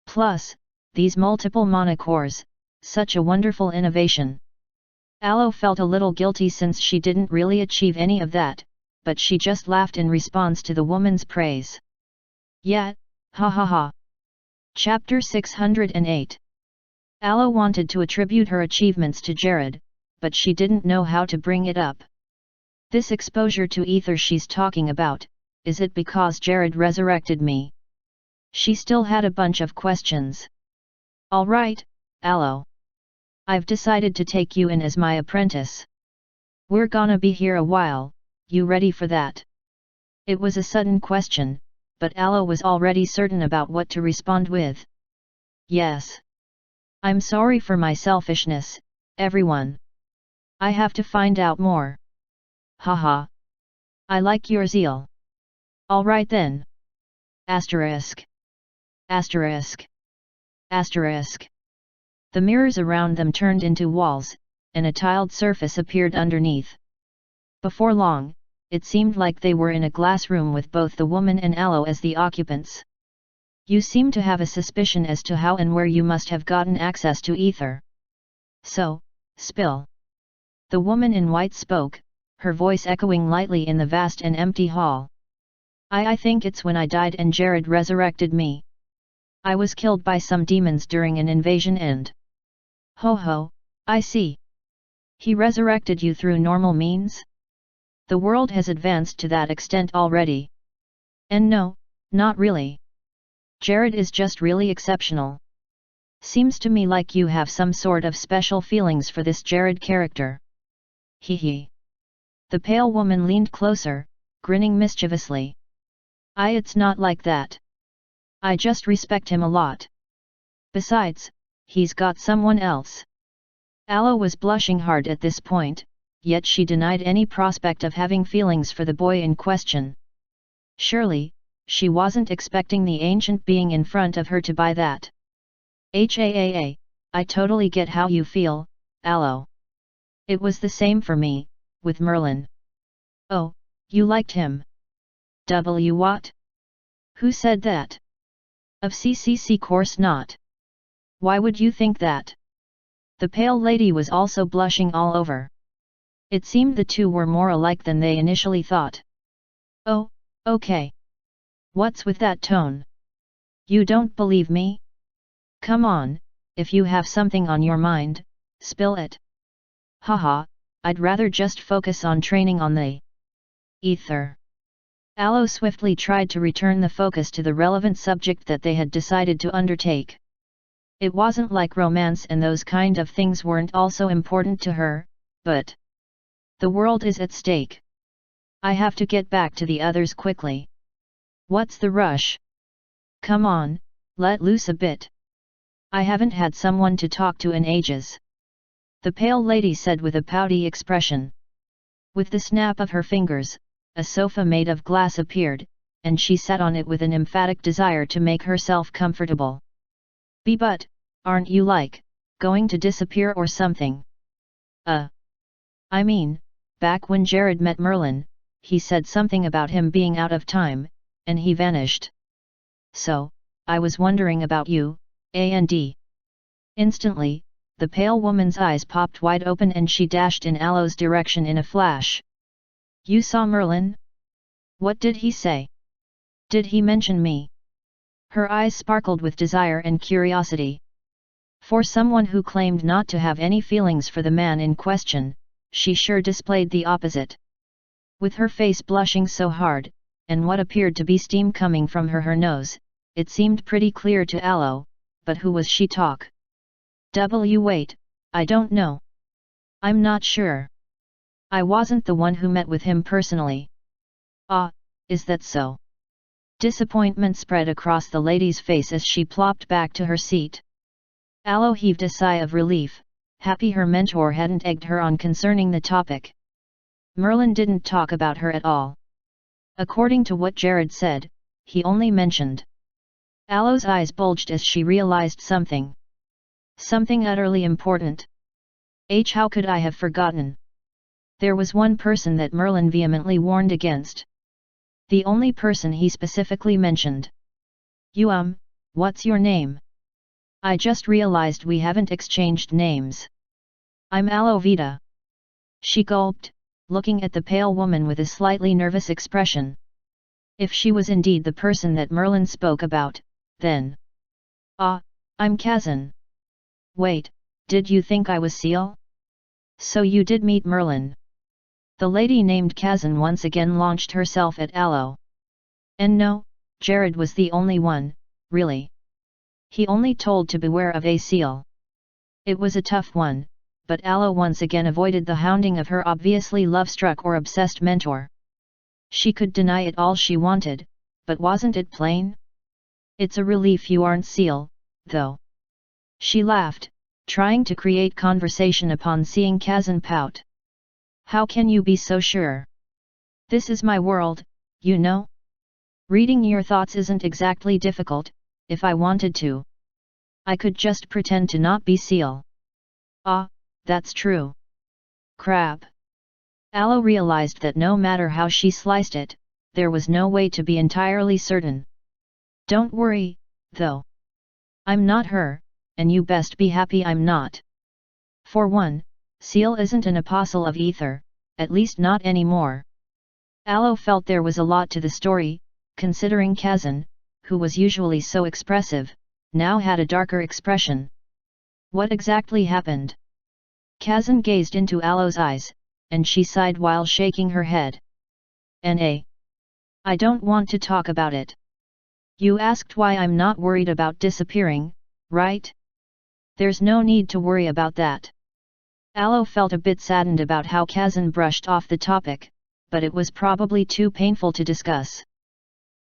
Plus, these multiple mana cores, such a wonderful innovation. Aloe felt a little guilty since she didn't really achieve any of that, but she just laughed in response to the woman's praise. Yet, ha ha ha. Chapter 608. Aloe wanted to attribute her achievements to Jared, but she didn't know how to bring it up. This exposure to ether she's talking about, is it because Jared resurrected me? She still had a bunch of questions. Alright, Aloe. I've decided to take you in as my apprentice. We're gonna be here a while, you ready for that? It was a sudden question, but Aloe was already certain about what to respond with. Yes. I'm sorry for my selfishness, everyone. I have to find out more. Haha. I like your zeal. Alright then. Asterisk. Asterisk. Asterisk. The mirrors around them turned into walls, and a tiled surface appeared underneath. Before long, it seemed like they were in a glass room with both the woman and Aloe as the occupants. You seem to have a suspicion as to how and where you must have gotten access to ether. So, spill. The woman in white spoke, her voice echoing lightly in the vast and empty hall. I think it's when I died and Jared resurrected me. I was killed by some demons during an invasion and... Ho ho, I see. He resurrected you through normal means? The world has advanced to that extent already. And no, not really. Jared is just really exceptional. Seems to me like you have some sort of special feelings for this Jared character. Hee hee. The pale woman leaned closer, grinning mischievously. It's not like that. I just respect him a lot. Besides, he's got someone else. Aloe was blushing hard at this point, yet she denied any prospect of having feelings for the boy in question. Surely, she wasn't expecting the ancient being in front of her to buy that. I totally get how you feel, Aloe. It was the same for me, with Merlin. Oh, you liked him? What? Who said that? Of course not. Why would you think that? The pale lady was also blushing all over. It seemed the two were more alike than they initially thought. Oh, okay. What's with that tone? You don't believe me? Come on, if you have something on your mind, spill it. Haha, I'd rather just focus on training on the ether. Aloe swiftly tried to return the focus to the relevant subject that they had decided to undertake. It wasn't like romance and those kind of things weren't also important to her, but the world is at stake. I have to get back to the others quickly. What's the rush? Come on, let loose a bit. I haven't had someone to talk to in ages. The pale lady said with a pouty expression. With the snap of her fingers, a sofa made of glass appeared, and she sat on it with an emphatic desire to make herself comfortable. But, aren't you going to disappear or something? I mean, back when Jared met Merlin, he said something about him being out of time, and he vanished. So, I was wondering about you, and. Instantly, the pale woman's eyes popped wide open and she dashed in Aloe's direction in a flash. You saw Merlin? What did he say? Did he mention me? Her eyes sparkled with desire and curiosity. For someone who claimed not to have any feelings for the man in question, she sure displayed the opposite. With her face blushing so hard, and what appeared to be steam coming from her nose, it seemed pretty clear to Aloe, but who was she talk? Wait, I don't know. I'm not sure. I wasn't the one who met with him personally. Ah, is that so? Disappointment spread across the lady's face as she plopped back to her seat. Aloe heaved a sigh of relief, happy her mentor hadn't egged her on concerning the topic. Merlin didn't talk about her at all. According to what Jared said, he only mentioned. Aloe's eyes bulged as she realized something. Something utterly important. How could I have forgotten? There was one person that Merlin vehemently warned against. The only person he specifically mentioned. What's your name? I just realized we haven't exchanged names. I'm Aloe Vita. She gulped, looking at the pale woman with a slightly nervous expression. If she was indeed the person that Merlin spoke about, then... I'm Kazan. Wait, did you think I was Seal? So you did meet Merlin. The lady named Kazan once again launched herself at Aloe. And no, Jared was the only one, really. He only told to beware of a Seal. It was a tough one, but Aloe once again avoided the hounding of her obviously love-struck or obsessed mentor. She could deny it all she wanted, but wasn't it plain? It's a relief you aren't Seal, though. She laughed, trying to create conversation upon seeing Kazan pout. How can you be so sure? This is my world, you know? Reading your thoughts isn't exactly difficult, if I wanted to. I could just pretend to not be Seal. That's true. Crap. Aloe realized that no matter how she sliced it, there was no way to be entirely certain. Don't worry, though. I'm not her, and you best be happy I'm not. For one, Seal isn't an apostle of ether, at least not anymore. Aloe felt there was a lot to the story, considering Kazan, who was usually so expressive, now had a darker expression. What exactly happened? Kazan gazed into Aloe's eyes, and she sighed while shaking her head. I don't want to talk about it. You asked why I'm not worried about disappearing, right? There's no need to worry about that. Aloe felt a bit saddened about how Kazan brushed off the topic, but it was probably too painful to discuss.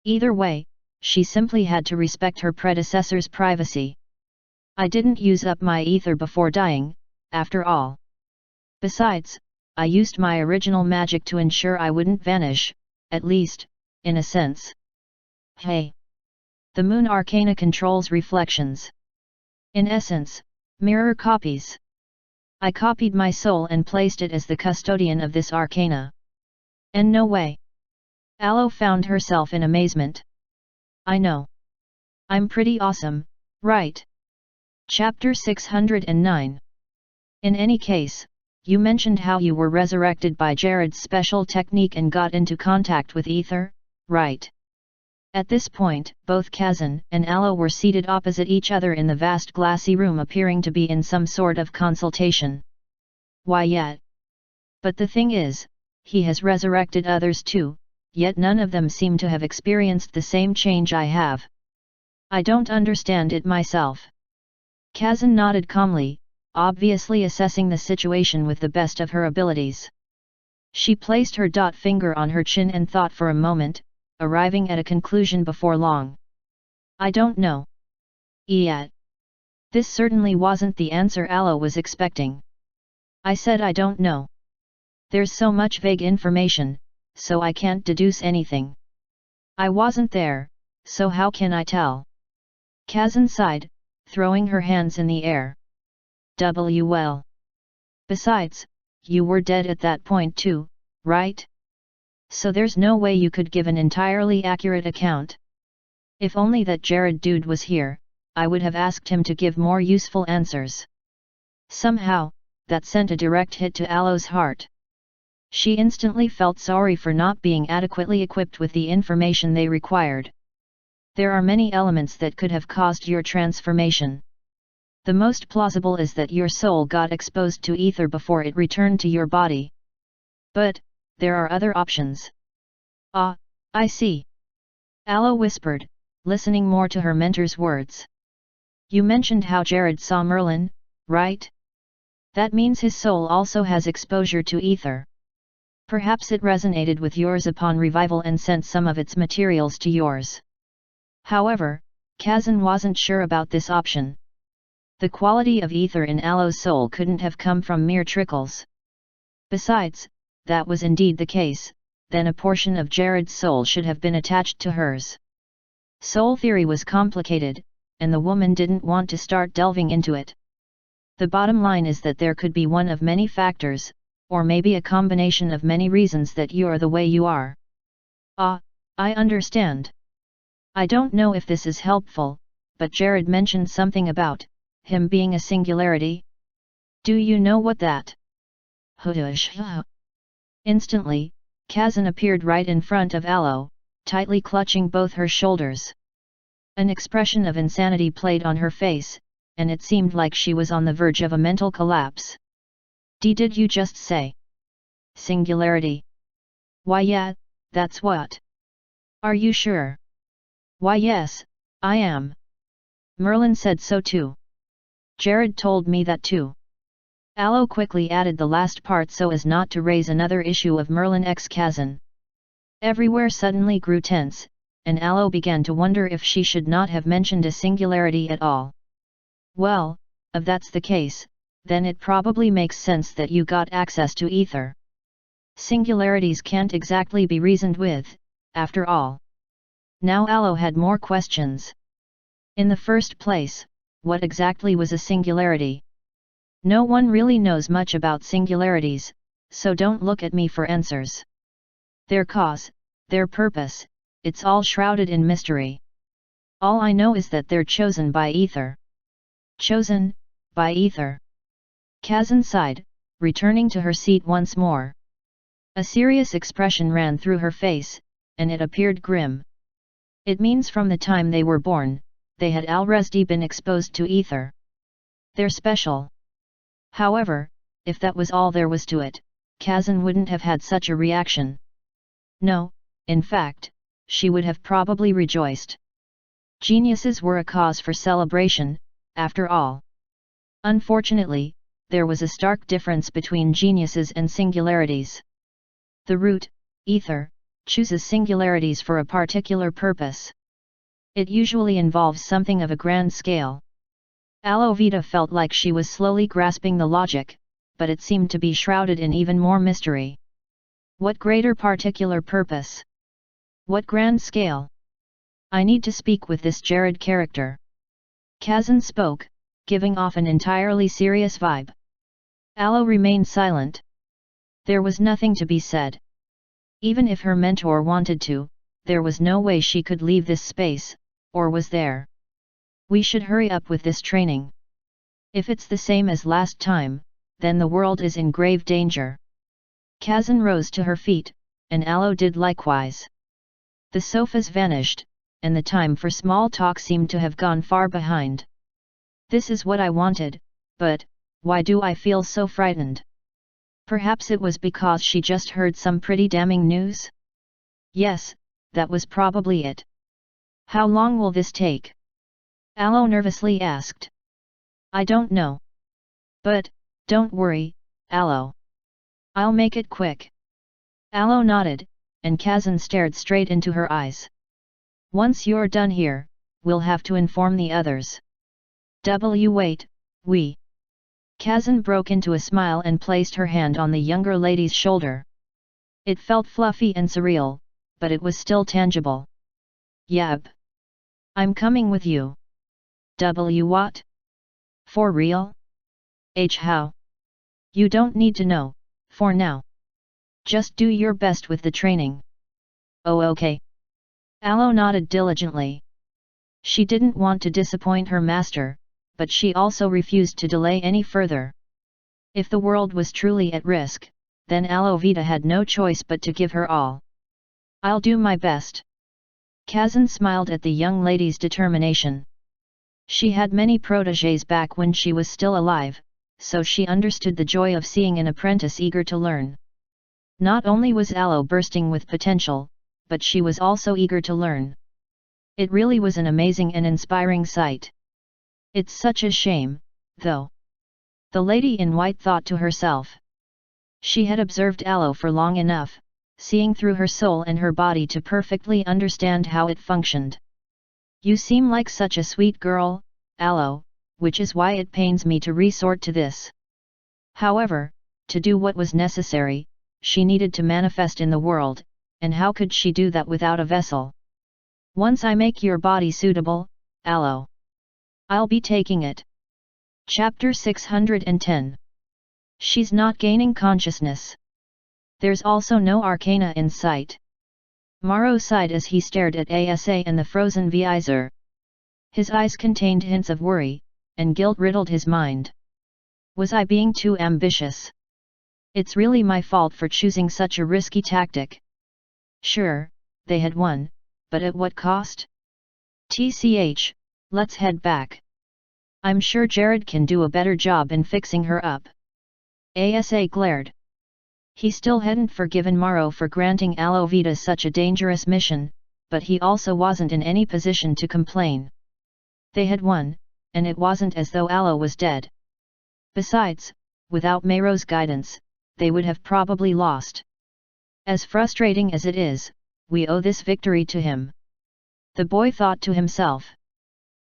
Either way, she simply had to respect her predecessor's privacy. I didn't use up my ether before dying, after all. Besides, I used my original magic to ensure I wouldn't vanish, at least, in a sense. Hey! The moon arcana controls reflections. In essence, mirror copies. I copied my soul and placed it as the custodian of this arcana. And no way. Aloe found herself in amazement. I know. I'm pretty awesome, right? Chapter 609. In any case, you mentioned how you were resurrected by Jared's special technique and got into contact with ether, right? At this point, both Kazan and Aloe were seated opposite each other in the vast glassy room, appearing to be in some sort of consultation. Why yet? But the thing is, he has resurrected others too, yet none of them seem to have experienced the same change I have. I don't understand it myself. Kazan nodded calmly, obviously assessing the situation with the best of her abilities. She placed her finger on her chin and thought for a moment, arriving at a conclusion before long. I don't know. Yet. This certainly wasn't the answer Aloe was expecting. I said I don't know. There's so much vague information, so I can't deduce anything. I wasn't there, so how can I tell? Kazan sighed, throwing her hands in the air. Well. Besides, you were dead at that point too, right? So there's no way you could give an entirely accurate account. If only that Jared dude was here, I would have asked him to give more useful answers. Somehow, that sent a direct hit to Aloe's heart. She instantly felt sorry for not being adequately equipped with the information they required. There are many elements that could have caused your transformation. The most plausible is that your soul got exposed to ether before it returned to your body. But, there are other options. Ah, I see. Aloe whispered, listening more to her mentor's words. You mentioned how Jared saw Merlin, right? That means his soul also has exposure to ether. Perhaps it resonated with yours upon revival and sent some of its materials to yours. However, Kazan wasn't sure about this option. The quality of ether in Aloe's soul couldn't have come from mere trickles. Besides, that was indeed the case, then a portion of Jared's soul should have been attached to hers. Soul theory was complicated, and the woman didn't want to start delving into it. The bottom line is that there could be one of many factors, or maybe a combination of many reasons that you are the way you are. Ah, I understand. I don't know if this is helpful, but Jared mentioned something about him being a singularity. Do you know what that? Instantly, Kazan appeared right in front of Aloe, tightly clutching both her shoulders. An expression of insanity played on her face, and it seemed like she was on the verge of a mental collapse. Did you just say singularity? Why yeah, that's what. Are you sure? Why yes, I am. Merlin said so too. Jared told me that too. Aloe quickly added the last part so as not to raise another issue of Merlin x Kazan. Everywhere suddenly grew tense, and Aloe began to wonder if she should not have mentioned a singularity at all. Well, if that's the case, then it probably makes sense that you got access to ether. Singularities can't exactly be reasoned with, after all. Now Aloe had more questions. In the first place, what exactly was a singularity? No one really knows much about singularities, so don't look at me for answers. Their cause, their purpose, it's all shrouded in mystery. All I know is that they're chosen by ether. Chosen, by ether. Kazan sighed, returning to her seat once more. A serious expression ran through her face, and it appeared grim. It means from the time they were born, they had already been exposed to ether. They're special. However, if that was all there was to it, Kazan wouldn't have had such a reaction. No, in fact, she would have probably rejoiced. Geniuses were a cause for celebration, after all. Unfortunately, there was a stark difference between geniuses and singularities. The root, ether, chooses singularities for a particular purpose. It usually involves something of a grand scale. Aloe Vita felt like she was slowly grasping the logic, but it seemed to be shrouded in even more mystery. What greater particular purpose? What grand scale? I need to speak with this Jared character. Kazan spoke, giving off an entirely serious vibe. Aloe remained silent. There was nothing to be said. Even if her mentor wanted to, there was no way she could leave this space, or was there? We should hurry up with this training. If it's the same as last time, then the world is in grave danger. Kazan rose to her feet, and Aloe did likewise. The sofas vanished, and the time for small talk seemed to have gone far behind. This is what I wanted, but why do I feel so frightened? Perhaps it was because she just heard some pretty damning news? Yes, that was probably it. How long will this take? Aloe nervously asked. I don't know. But, don't worry, Aloe. I'll make it quick. Aloe nodded, and Kazan stared straight into her eyes. Once you're done here, we'll have to inform the others. Wait, we. Kazan broke into a smile and placed her hand on the younger lady's shoulder. It felt fluffy and surreal, but it was still tangible. Yep. I'm coming with you. What? For real? How? You don't need to know, for now. Just do your best with the training. Oh okay. Aloe nodded diligently. She didn't want to disappoint her master, but she also refused to delay any further. If the world was truly at risk, then Aloe Vita had no choice but to give her all. I'll do my best. Kazan smiled at the young lady's determination. She had many protégés back when she was still alive, so she understood the joy of seeing an apprentice eager to learn. Not only was Aloe bursting with potential, but she was also eager to learn. It really was an amazing and inspiring sight. It's such a shame, though. The lady in white thought to herself. She had observed Aloe for long enough, seeing through her soul and her body to perfectly understand how it functioned. You seem like such a sweet girl, Aloe, which is why it pains me to resort to this. However, to do what was necessary, she needed to manifest in the world, and how could she do that without a vessel? Once I make your body suitable, Aloe, I'll be taking it. Chapter 610. She's not gaining consciousness. There's also no arcana in sight. Morrow sighed as he stared at Asa and the frozen visor. His eyes contained hints of worry, and guilt riddled his mind. Was I being too ambitious? It's really my fault for choosing such a risky tactic. Sure, they had won, but at what cost? TCH, let's head back. I'm sure Jared can do a better job in fixing her up. Asa glared. He still hadn't forgiven Morrow for granting Aloe Vita such a dangerous mission, but he also wasn't in any position to complain. They had won, and it wasn't as though Aloe was dead. Besides, without Morrow's guidance, they would have probably lost. As frustrating as it is, we owe this victory to him. The boy thought to himself.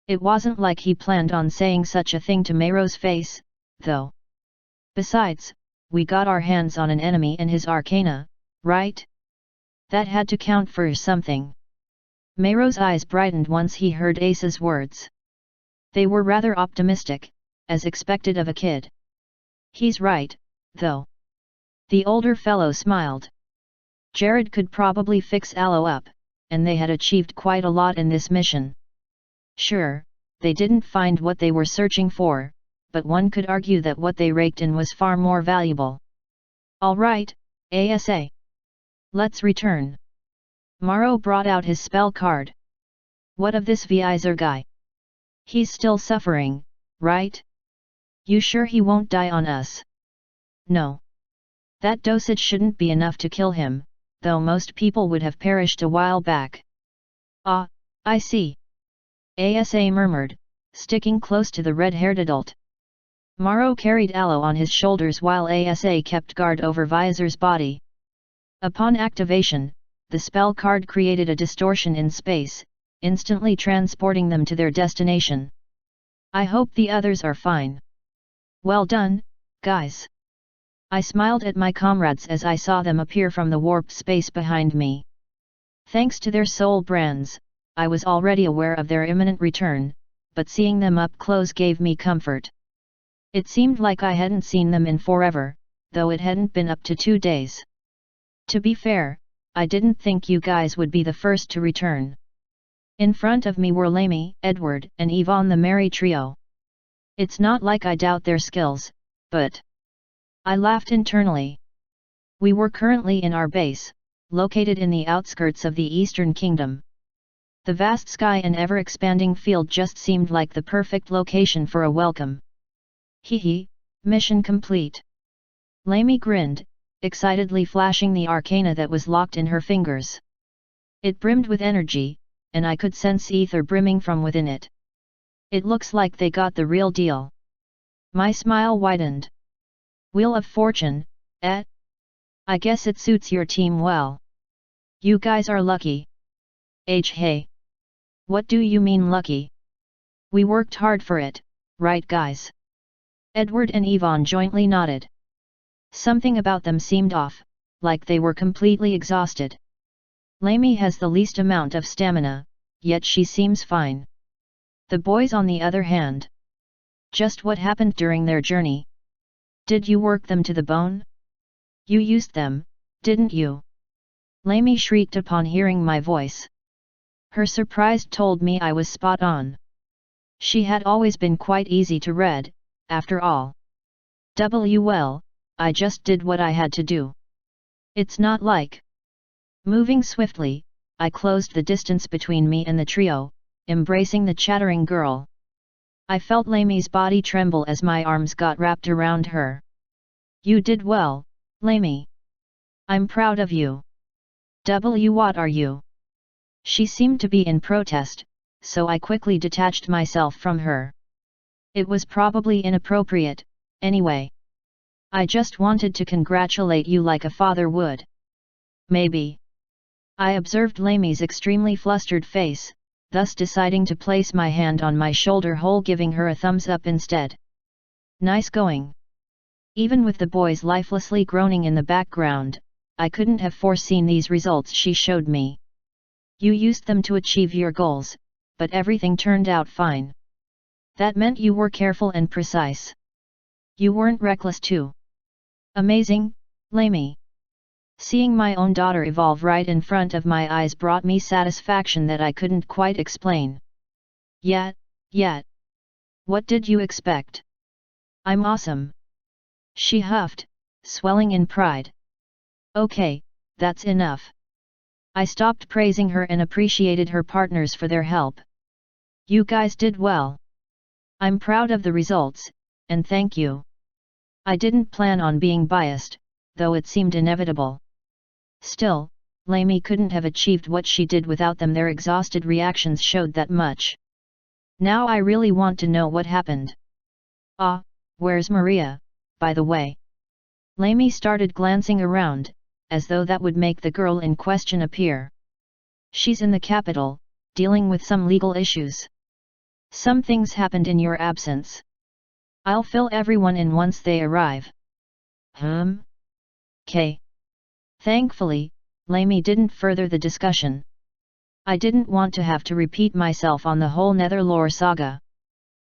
It wasn't like he planned on saying such a thing to Morrow's face, though. Besides, we got our hands on an enemy and his arcana, right? That had to count for something. Morrow's eyes brightened once he heard Ace's words. They were rather optimistic, as expected of a kid. He's right, though. The older fellow smiled. Jared could probably fix Aloe up, and they had achieved quite a lot in this mission. Sure, they didn't find what they were searching for, but one could argue that what they raked in was far more valuable. All right, Asa. Let's return. Morrow brought out his spell card. What of this visor guy? He's still suffering, right? You sure he won't die on us? No. That dosage shouldn't be enough to kill him, though most people would have perished a while back. Ah, I see. Asa murmured, sticking close to the red-haired adult. Morrow carried Aloe on his shoulders while Asa kept guard over Visor's body. Upon activation, the spell card created a distortion in space, instantly transporting them to their destination. I hope the others are fine. Well done, guys. I smiled at my comrades as I saw them appear from the warp space behind me. Thanks to their soul brands, I was already aware of their imminent return, but seeing them up close gave me comfort. It seemed like I hadn't seen them in forever, though it hadn't been up to 2 days. To be fair, I didn't think you guys would be the first to return. In front of me were Lamy, Edward, and Yvonne, the merry trio. It's not like I doubt their skills, but... I laughed internally. We were currently in our base, located in the outskirts of the Eastern Kingdom. The vast sky and ever-expanding field just seemed like the perfect location for a welcome. Hee, mission complete. Lamy grinned, excitedly flashing the arcana that was locked in her fingers. It brimmed with energy, and I could sense ether brimming from within it. It looks like they got the real deal. My smile widened. Wheel of Fortune, eh? I guess it suits your team well. You guys are lucky. Hey. What do you mean lucky? We worked hard for it, right guys? Edward and Yvonne jointly nodded. Something about them seemed off, like they were completely exhausted. Lamy has the least amount of stamina, yet she seems fine. The boys on the other hand. Just what happened during their journey? Did you work them to the bone? You used them, didn't you? Lamy shrieked upon hearing my voice. Her surprise told me I was spot on. She had always been quite easy to read, after all. Well, I just did what I had to do. It's not like... Moving swiftly, I closed the distance between me and the trio, embracing the chattering girl. I felt Lamy's body tremble as my arms got wrapped around her. You did well, Lamy. I'm proud of you. What are you? She seemed to be in protest, so I quickly detached myself from her. It was probably inappropriate, anyway. I just wanted to congratulate you like a father would. Maybe. I observed Lamy's extremely flustered face, thus deciding to place my hand on my shoulder hole, giving her a thumbs up instead. Nice going. Even with the boys lifelessly groaning in the background, I couldn't have foreseen these results she showed me. You used them to achieve your goals, but everything turned out fine. That meant you were careful and precise. You weren't reckless too. Amazing, Lamy. Seeing my own daughter evolve right in front of my eyes brought me satisfaction that I couldn't quite explain. Yet. What did you expect? I'm awesome. She huffed, swelling in pride. Okay, that's enough. I stopped praising her and appreciated her partners for their help. You guys did well. I'm proud of the results, and thank you. I didn't plan on being biased, though it seemed inevitable. Still, Lamy couldn't have achieved what she did without them. Their exhausted reactions showed that much. Now I really want to know what happened. Where's Maria, by the way? Lamy started glancing around, as though that would make the girl in question appear. She's in the capital, dealing with some legal issues. Some things happened in your absence. I'll fill everyone in once they arrive. K. Thankfully, Lamy didn't further the discussion. I didn't want to have to repeat myself on the whole Netherlore saga.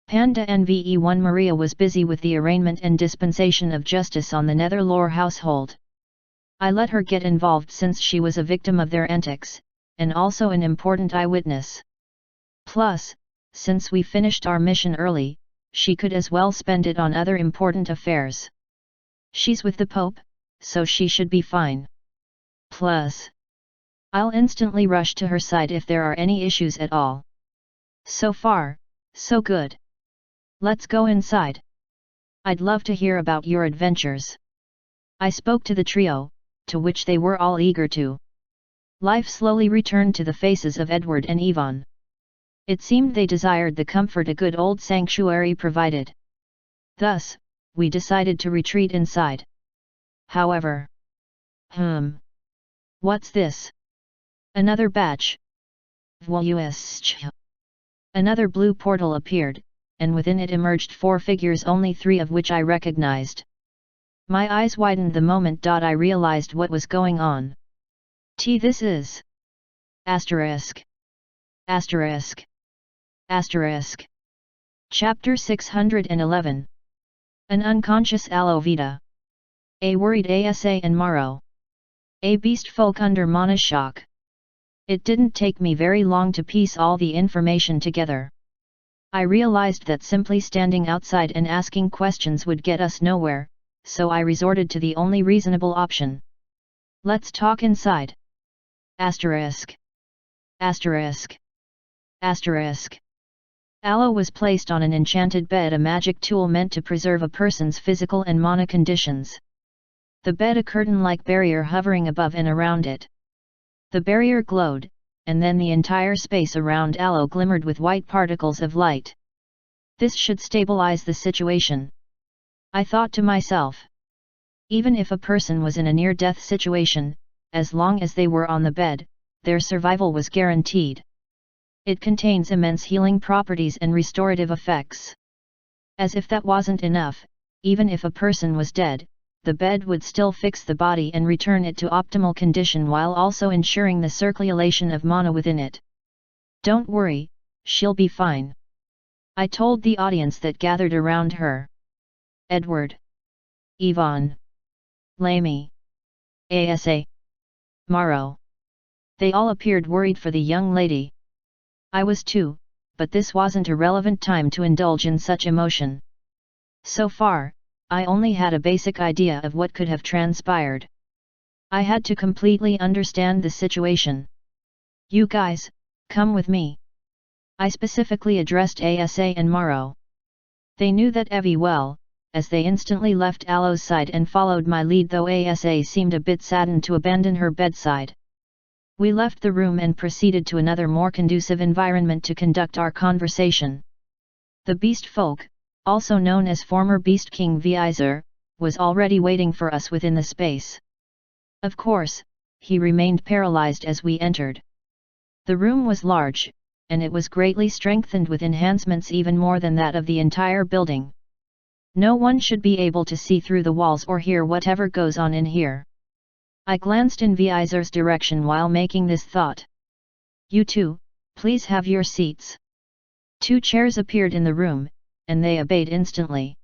Panda NVE1 Maria was busy with the arraignment and dispensation of justice on the Netherlore household. I let her get involved since she was a victim of their antics, and also an important eyewitness. Plus, since we finished our mission early, she could as well spend it on other important affairs. She's with the Pope, so she should be fine. Plus, I'll instantly rush to her side if there are any issues at all. So far, so good. Let's go inside. I'd love to hear about your adventures. I spoke to the trio, to which they were all eager to. Life slowly returned to the faces of Edward and Yvonne. It seemed they desired the comfort a good old sanctuary provided. Thus, we decided to retreat inside. However. What's this? Another batch. Another blue portal appeared, and within it emerged 4 figures, only 3 of which I recognized. My eyes widened the moment I realized what was going on. This is... Asterisk. Chapter 611. An unconscious Alovita. A worried Asa and Maro. A beast folk under mana shock. It didn't take me very long to piece all the information together. I realized that simply standing outside and asking questions would get us nowhere, so I resorted to the only reasonable option. Let's talk inside. Aloe was placed on an enchanted bed, a magic tool meant to preserve a person's physical and mana conditions. The bed a curtain-like barrier hovering above and around it. The barrier glowed, and then the entire space around Aloe glimmered with white particles of light. This should stabilize the situation. I thought to myself. Even if a person was in a near-death situation, as long as they were on the bed, their survival was guaranteed. It contains immense healing properties and restorative effects. As if that wasn't enough, even if a person was dead, the bed would still fix the body and return it to optimal condition while also ensuring the circulation of mana within it. Don't worry, she'll be fine. I told the audience that gathered around her. Edward. Yvonne. Lamy. Asa. Maro. They all appeared worried for the young lady. I was too, but this wasn't a relevant time to indulge in such emotion. So far, I only had a basic idea of what could have transpired. I had to completely understand the situation. You guys, come with me. I specifically addressed Asa and Maro. They knew that Evie well, as they instantly left Aloe's side and followed my lead, though Asa seemed a bit saddened to abandon her bedside. We left the room and proceeded to another more conducive environment to conduct our conversation. The beast folk, also known as former Beast King Vizer, was already waiting for us within the space. Of course, he remained paralyzed as we entered. The room was large, and it was greatly strengthened with enhancements even more than that of the entire building. No one should be able to see through the walls or hear whatever goes on in here. I glanced in Vizer's direction while making this thought. You two, please have your seats. 2 chairs appeared in the room, and they obeyed instantly.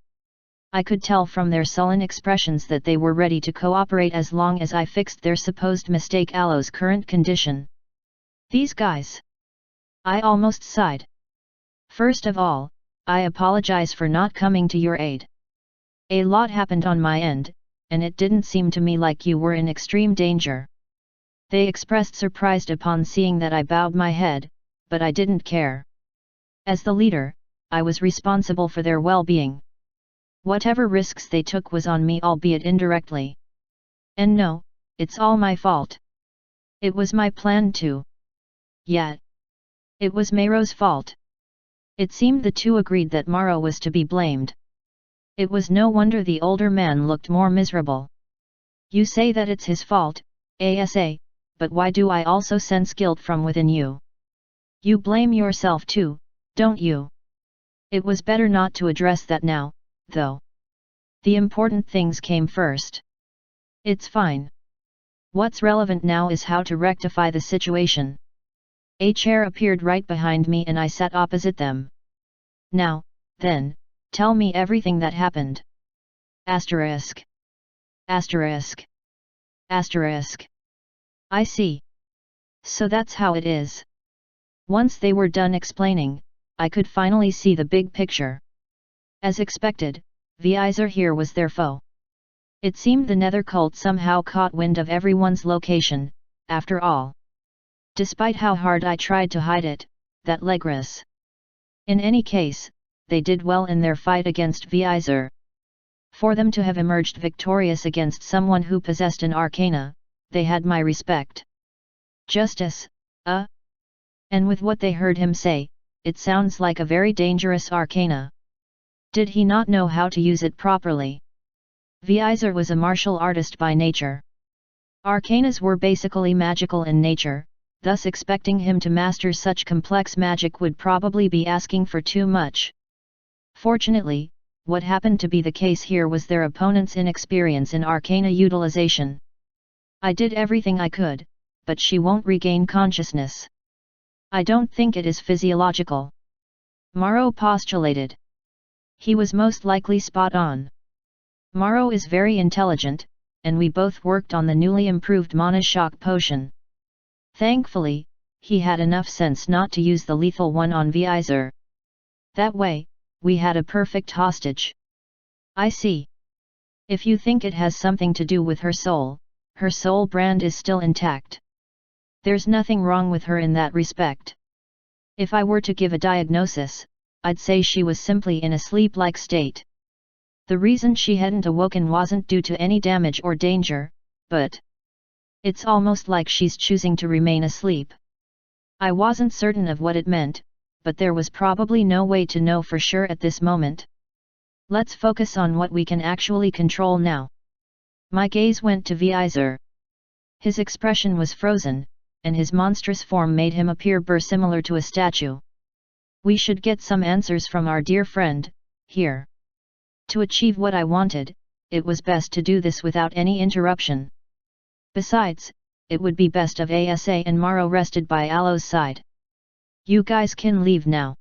I could tell from their sullen expressions that they were ready to cooperate as long as I fixed their supposed mistake, Aloe's current condition. These guys! I almost sighed. First of all, I apologize for not coming to your aid. A lot happened on my end, and it didn't seem to me like you were in extreme danger. They expressed surprise upon seeing that I bowed my head, but I didn't care. As the leader, I was responsible for their well-being. Whatever risks they took was on me, albeit indirectly. And no, it's all my fault. It was my plan too. Yet, it was Maro's fault. It seemed the two agreed that Maro was to be blamed. It was no wonder the older man looked more miserable. You say that it's his fault, Asa, but why do I also sense guilt from within you? You blame yourself too, don't you? It was better not to address that now, though. The important things came first. It's fine. What's relevant now is how to rectify the situation. A chair appeared right behind me and I sat opposite them. Now, then, tell me everything that happened. Asterisk. Asterisk. Asterisk. I see. So that's how it is. Once they were done explaining, I could finally see the big picture. As expected, Vizer here was their foe. It seemed the Nether cult somehow caught wind of everyone's location, after all. Despite how hard I tried to hide it, that Legris. In any case, they did well in their fight against Vizer. For them to have emerged victorious against someone who possessed an arcana, they had my respect. Justice, And with what they heard him say, it sounds like a very dangerous arcana. Did he not know how to use it properly? Vizer was a martial artist by nature. Arcanas were basically magical in nature, thus expecting him to master such complex magic would probably be asking for too much. Fortunately, what happened to be the case here was their opponent's inexperience in arcana utilization. I did everything I could, but she won't regain consciousness. I don't think it is physiological. Maro postulated. He was most likely spot on. Maro is very intelligent, and we both worked on the newly improved Mana Shock potion. Thankfully, he had enough sense not to use the lethal one on Vizer. That way, we had a perfect hostage. I see. If you think it has something to do with her soul brand is still intact. There's nothing wrong with her in that respect. If I were to give a diagnosis, I'd say she was simply in a sleep-like state. The reason she hadn't awoken wasn't due to any damage or danger, but it's almost like she's choosing to remain asleep. I wasn't certain of what it meant, but there was probably no way to know for sure at this moment. Let's focus on what we can actually control now. My gaze went to Vizer. His expression was frozen, and his monstrous form made him appear similar to a statue. We should get some answers from our dear friend, here. To achieve what I wanted, it was best to do this without any interruption. Besides, it would be best if Asa and Maro rested by Aloe's side. You guys can leave now.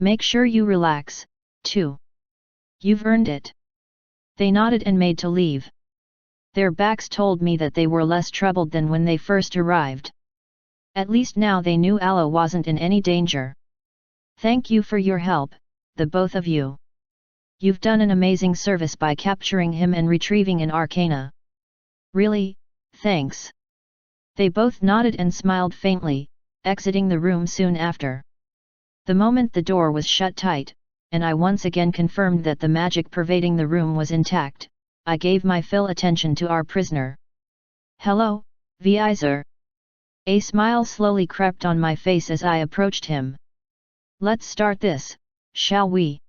Make sure you relax, too. You've earned it. They nodded and made to leave. Their backs told me that they were less troubled than when they first arrived. At least now they knew Aloe wasn't in any danger. Thank you for your help, the both of you. You've done an amazing service by capturing him and retrieving an arcana. Really, thanks. They both nodded and smiled faintly, exiting the room soon after. The moment the door was shut tight, and I once again confirmed that the magic pervading the room was intact. I gave my full attention to our prisoner. "Hello, Vizier." A smile slowly crept on my face as I approached him. "Let's start this, shall we?"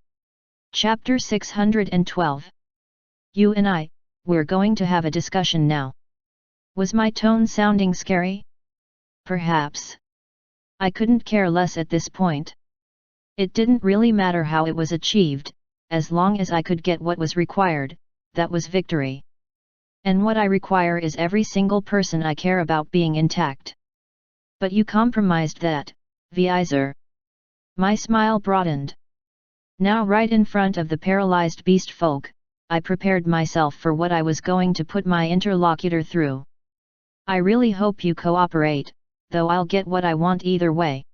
Chapter 612. "You and we're going to have a discussion now." Was my tone sounding scary? Perhaps. I couldn't care less at this point. It didn't really matter how it was achieved, as long as I could get what was required, that was victory. And what I require is every single person I care about being intact. But you compromised that, Vizier. My smile broadened. Now right in front of the paralyzed beast folk, I prepared myself for what I was going to put my interlocutor through. "I really hope you cooperate, though I'll get what I want either way."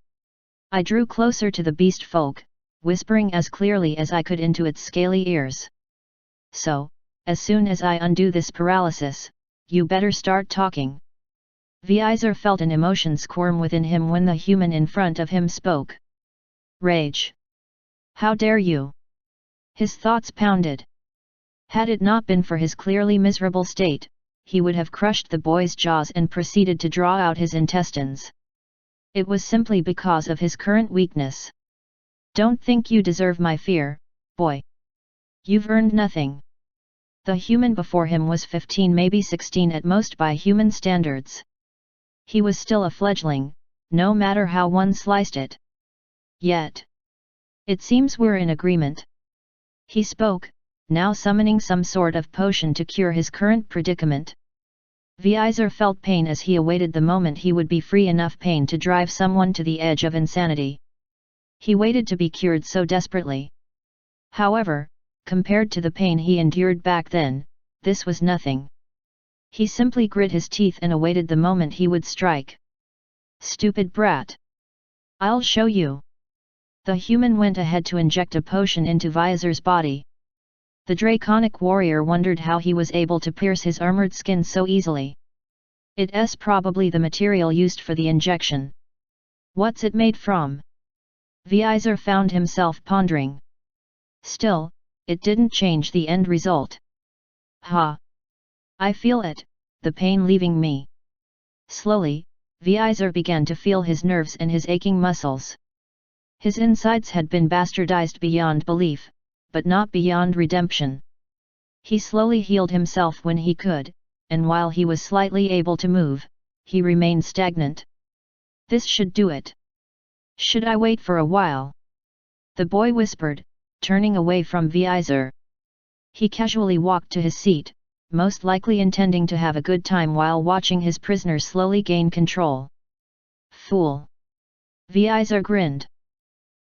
I drew closer to the beast folk, whispering as clearly as I could into its scaly ears. "So, as soon as I undo this paralysis, you better start talking." Vizier felt an emotion squirm within him when the human in front of him spoke. Rage. "How dare you?" His thoughts pounded. Had it not been for his clearly miserable state, he would have crushed the boy's jaws and proceeded to draw out his intestines. It was simply because of his current weakness. "Don't think you deserve my fear, boy. You've earned nothing." The human before him was 15, maybe 16 at most by human standards. He was still a fledgling, no matter how one sliced it. Yet. "It seems we're in agreement." He spoke, now summoning some sort of potion to cure his current predicament. Vizier felt pain as he awaited the moment he would be free enough pain to drive someone to the edge of insanity. He waited to be cured so desperately. However, compared to the pain he endured back then, this was nothing. He simply grit his teeth and awaited the moment he would strike. "Stupid brat! I'll show you." The human went ahead to inject a potion into Vizier's body. The draconic warrior wondered how he was able to pierce his armored skin so easily. It's probably the material used for the injection. "What's it made from?" Vizier found himself pondering. Still, it didn't change the end result. "Ha! I feel it, the pain leaving me." Slowly, Vizier began to feel his nerves and his aching muscles. His insides had been bastardized beyond belief, but not beyond redemption. He slowly healed himself when he could, and while he was slightly able to move, he remained stagnant. "This should do it. Should I wait for a while?" the boy whispered, turning away from Vizier. He casually walked to his seat, most likely intending to have a good time while watching his prisoner slowly gain control. "Fool!" Vizier grinned.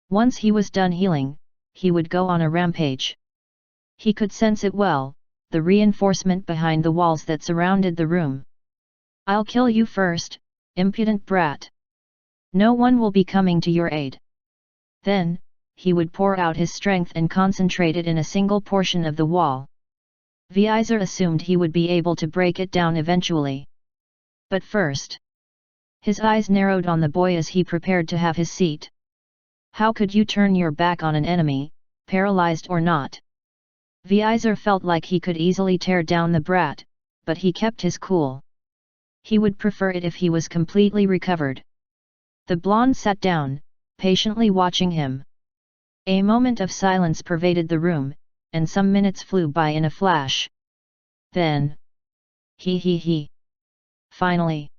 Once he was done healing, he would go on a rampage. He could sense it well, the reinforcement behind the walls that surrounded the room. "I'll kill you first, impudent brat. No one will be coming to your aid." Then, he would pour out his strength and concentrate it in a single portion of the wall. Vizier assumed he would be able to break it down eventually. But first. His eyes narrowed on the boy as he prepared to have his seat. "How could you turn your back on an enemy, paralyzed or not?" Vizier felt like he could easily tear down the brat, but he kept his cool. He would prefer it if he was completely recovered. The blonde sat down, patiently watching him. A moment of silence pervaded the room, and some minutes flew by in a flash. Then. He. Finally.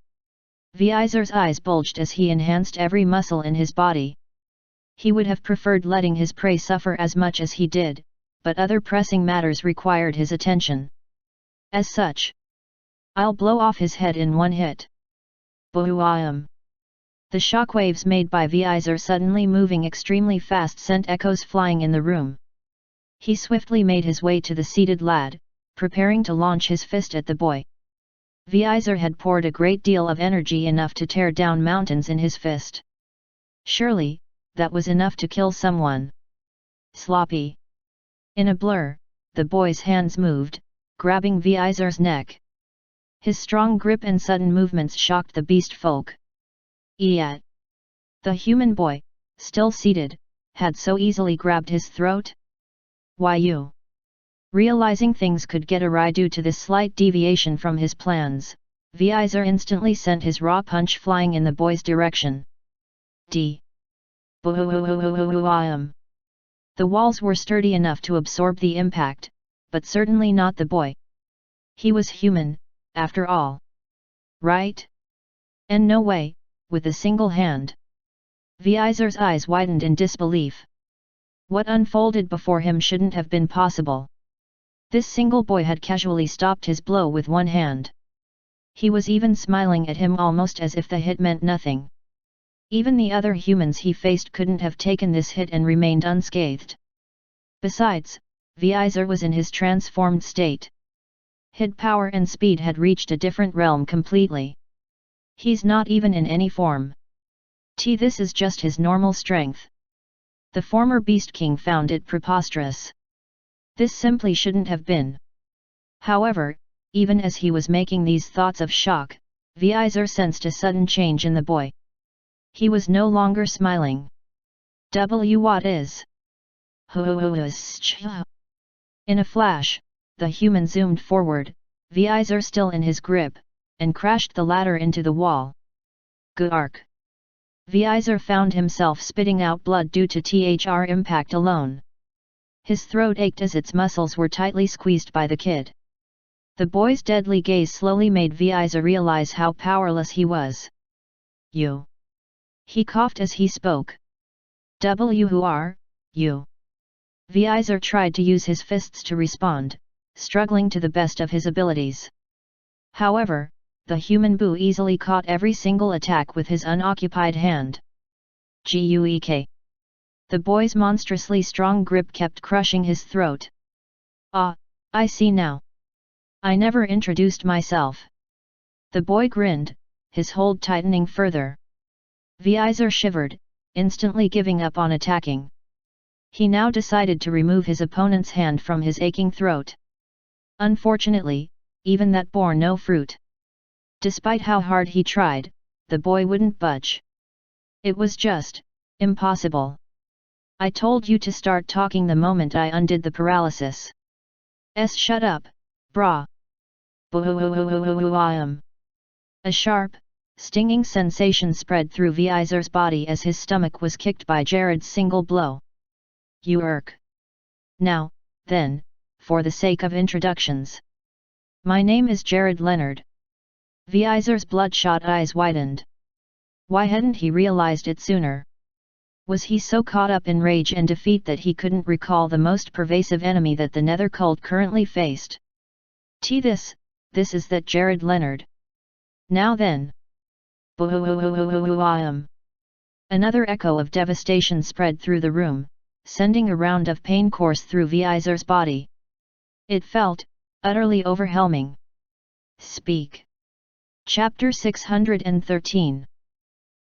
Vizier's eyes bulged as he enhanced every muscle in his body. He would have preferred letting his prey suffer as much as he did, but other pressing matters required his attention. As such, "I'll blow off his head in one hit." Boom! The shockwaves made by Vizier suddenly moving extremely fast sent echoes flying in the room. He swiftly made his way to the seated lad, preparing to launch his fist at the boy. Vizier had poured a great deal of energy enough to tear down mountains in his fist. Surely, that was enough to kill someone. Sloppy. In a blur, the boy's hands moved, grabbing Vizier's neck. His strong grip and sudden movements shocked the beast folk. Yet. The human boy, still seated, had so easily grabbed his throat? Why you? Realizing things could get awry due to this slight deviation from his plans, Vizer instantly sent his raw punch flying in the boy's direction. D. The walls were sturdy enough to absorb the impact, but certainly not the boy. He was human, after all. Right? And no way, with a single hand. Vizer's eyes widened in disbelief. What unfolded before him shouldn't have been possible. This single boy had casually stopped his blow with one hand. He was even smiling at him almost as if the hit meant nothing. Even the other humans he faced couldn't have taken this hit and remained unscathed. Besides, Vizer was in his transformed state. His power and speed had reached a different realm completely. He's not even in any form. This is just his normal strength. The former Beast King found it preposterous. This simply shouldn't have been. However, even as he was making these thoughts of shock, Vizer sensed a sudden change in the boy. He was no longer smiling. What is? In a flash, the human zoomed forward, Vizer still in his grip, and crashed the ladder into the wall. Gark! Vizer found himself spitting out blood due to THR impact alone. His throat ached as its muscles were tightly squeezed by the kid. The boy's deadly gaze slowly made Vizer realize how powerless he was. You. He coughed as he spoke. Who are you? Vizer tried to use his fists to respond, struggling to the best of his abilities. However, the human Boo easily caught every single attack with his unoccupied hand. Guek. The boy's monstrously strong grip kept crushing his throat. Ah, I see now. I never introduced myself. The boy grinned, his hold tightening further. Vizer shivered, instantly giving up on attacking. He now decided to remove his opponent's hand from his aching throat. Unfortunately, even that bore no fruit. Despite how hard he tried, the boy wouldn't budge. It was just impossible. I told you to start talking the moment I undid the paralysis. Shut up, brah. A sharp, stinging sensation spread through Vizer's body as his stomach was kicked by Jared's single blow. You irk. Now, then, for the sake of introductions. My name is Jared Leonard. Vizer's bloodshot eyes widened. Why hadn't he realized it sooner? Was he so caught up in rage and defeat that he couldn't recall the most pervasive enemy that the Nether cult currently faced? This is that Jared Leonard. Now then. Another echo of devastation spread through the room, sending a round of pain course through Vizer's body. It felt utterly overwhelming. Speak. Chapter 613.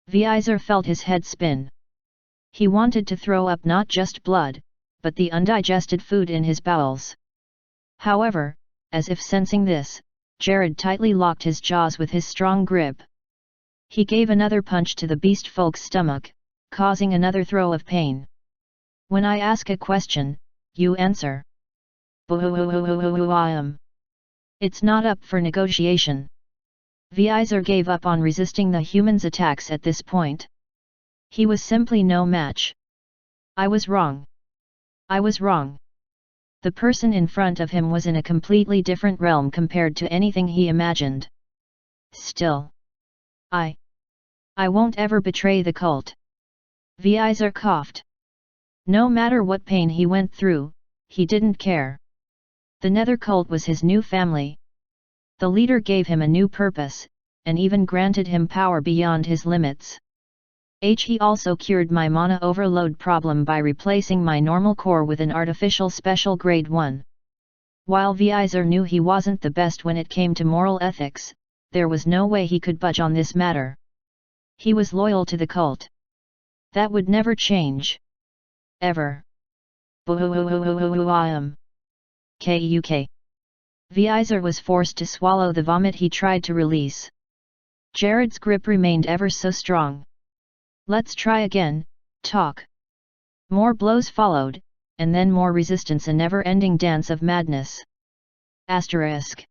Vizer felt his head spin. He wanted to throw up not just blood, but the undigested food in his bowels. However, as if sensing this, Jared tightly locked his jaws with his strong grip. He gave another punch to the beast folk's stomach, causing another throw of pain. When I ask a question, you answer. It's not up for negotiation. Vizer gave up on resisting the human's attacks at this point. He was simply no match. I was wrong. I was wrong. The person in front of him was in a completely different realm compared to anything he imagined. Still. I won't ever betray the cult. Vizer coughed. No matter what pain he went through, he didn't care. The Nether cult was his new family. The leader gave him a new purpose, and even granted him power beyond his limits. He also cured my mana overload problem by replacing my normal core with an artificial special grade 1. While Vizer knew he wasn't the best when it came to moral ethics, there was no way he could budge on this matter. He was loyal to the cult. That would never change. Ever. Kuk. Vizer was forced to swallow the vomit he tried to release. Jared's grip remained ever so strong. Let's try again, talk. More blows followed, and then more resistance, a never-ending dance of madness. Asterisk.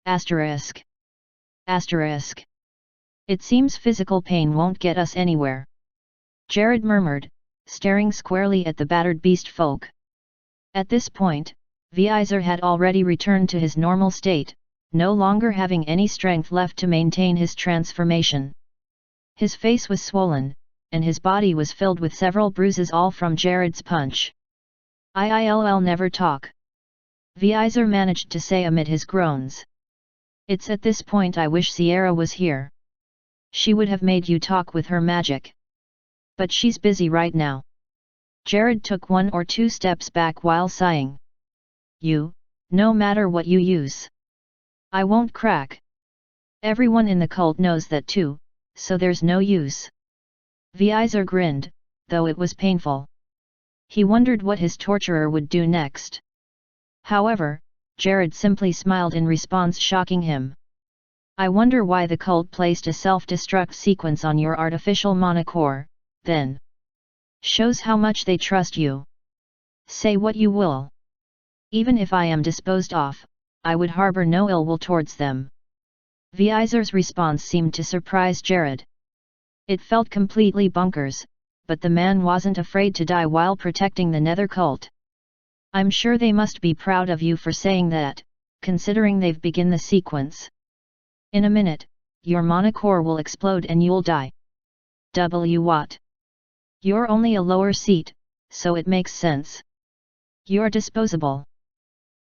Asterisk. Asterisk. It seems physical pain won't get us anywhere. Jared murmured, staring squarely at the battered beast folk. At this point, Vizer had already returned to his normal state, no longer having any strength left to maintain his transformation. His face was swollen, and his body was filled with several bruises, all from Jared's punch. "I'll never talk," Vizer managed to say amid his groans. "It's at this point I wish Sierra was here. She would have made you talk with her magic. But she's busy right now." Jared took 1 or 2 steps back while sighing. No matter what you use, I won't crack. Everyone in the cult knows that too, so there's no use." Vizer grinned, though it was painful. He wondered what his torturer would do next. However, Jared simply smiled in response, shocking him. "I wonder why the cult placed a self-destruct sequence on your artificial mana core, then. Shows how much they trust you. Say what you will. Even if I am disposed of, I would harbor no ill will towards them." Vizer's response seemed to surprise Jared. It felt completely bonkers, but the man wasn't afraid to die while protecting the Nether cult. "I'm sure they must be proud of you for saying that, considering they've begun the sequence. In a minute, your mana core will explode and you'll die." What? You're only a lower seat, so it makes sense. You're disposable.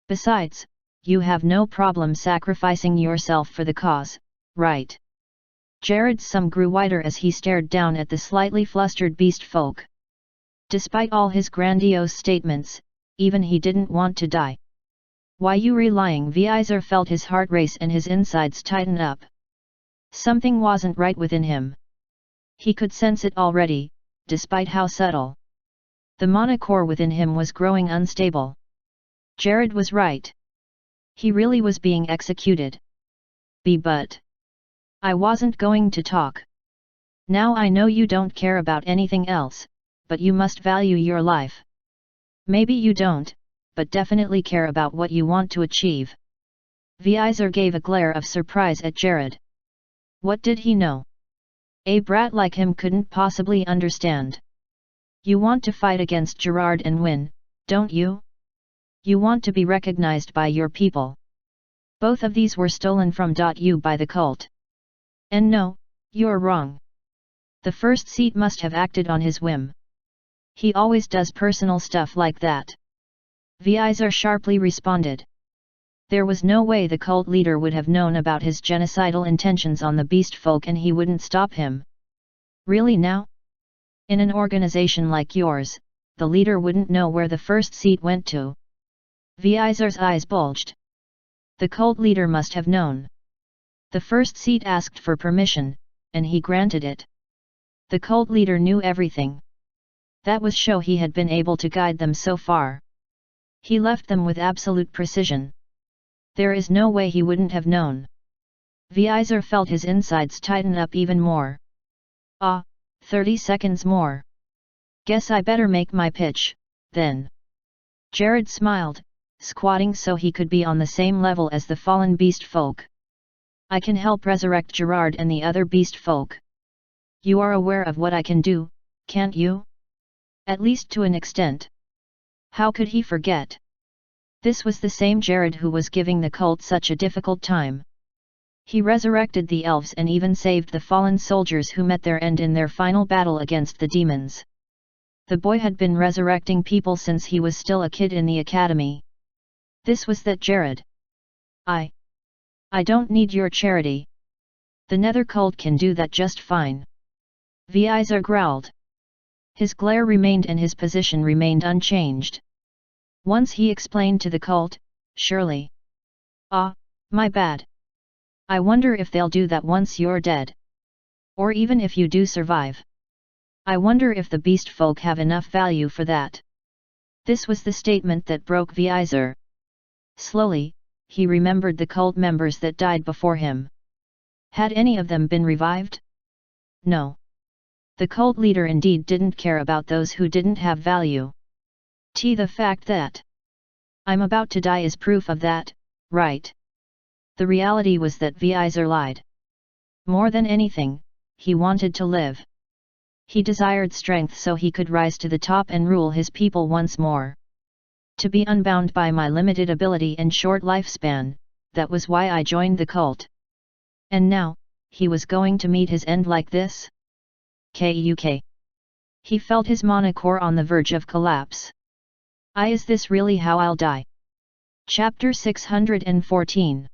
Besides, you have no problem sacrificing yourself for the cause, right? Jared's sum grew wider as he stared down at the slightly flustered beast folk. Despite all his grandiose statements, even he didn't want to die. "Why you lying?" Vizer felt his heart race and his insides tighten up. Something wasn't right within him. He could sense it already, despite how subtle. The mana core within him was growing unstable. Jared was right. He really was being executed. But I wasn't going to talk. Now I know you don't care about anything else, but you must value your life. Maybe you don't, but definitely care about what you want to achieve." Vizer gave a glare of surprise at Jared. What did he know? A brat like him couldn't possibly understand. "You want to fight against Gerard and win, don't you? You want to be recognized by your people. Both of these were stolen from you by the cult. And no, you're wrong. The first seat must have acted on his whim. He always does personal stuff like that." Vizer sharply responded. There was no way the cult leader would have known about his genocidal intentions on the beast folk and he wouldn't stop him. "Really now? In an organization like yours, the leader wouldn't know where the first seat went to?" Vizer's eyes bulged. The cult leader must have known. The first seat asked for permission, and he granted it. The cult leader knew everything. That was show he had been able to guide them so far. He left them with absolute precision. There is no way he wouldn't have known. Vizer felt his insides tighten up even more. 30 seconds more. Guess I better make my pitch, then. Jared smiled, squatting so he could be on the same level as the fallen beast folk. "I can help resurrect Gerard and the other beast folk. You are aware of what I can do, can't you? At least to an extent." How could he forget? This was the same Jared who was giving the cult such a difficult time. He resurrected the elves and even saved the fallen soldiers who met their end in their final battle against the demons. The boy had been resurrecting people since he was still a kid in the academy. This was that Jared. I don't need your charity. The Nether cult can do that just fine." Vizer growled. His glare remained and his position remained unchanged. Once he explained to the cult, "Surely. My bad. I wonder if they'll do that once you're dead. Or even if you do survive. I wonder if the beast folk have enough value for that." This was the statement that broke Vizer. Slowly, he remembered the cult members that died before him. Had any of them been revived? No. The cult leader indeed didn't care about those who didn't have value. The fact that I'm about to die is proof of that, right? The reality was that Vizer lied. More than anything, he wanted to live. He desired strength so he could rise to the top and rule his people once more. To be unbound by my limited ability and short lifespan, that was why I joined the cult. And now, he was going to meet his end like this? Kuk. He felt his mana core on the verge of collapse. Is this really how I'll die? Chapter 614.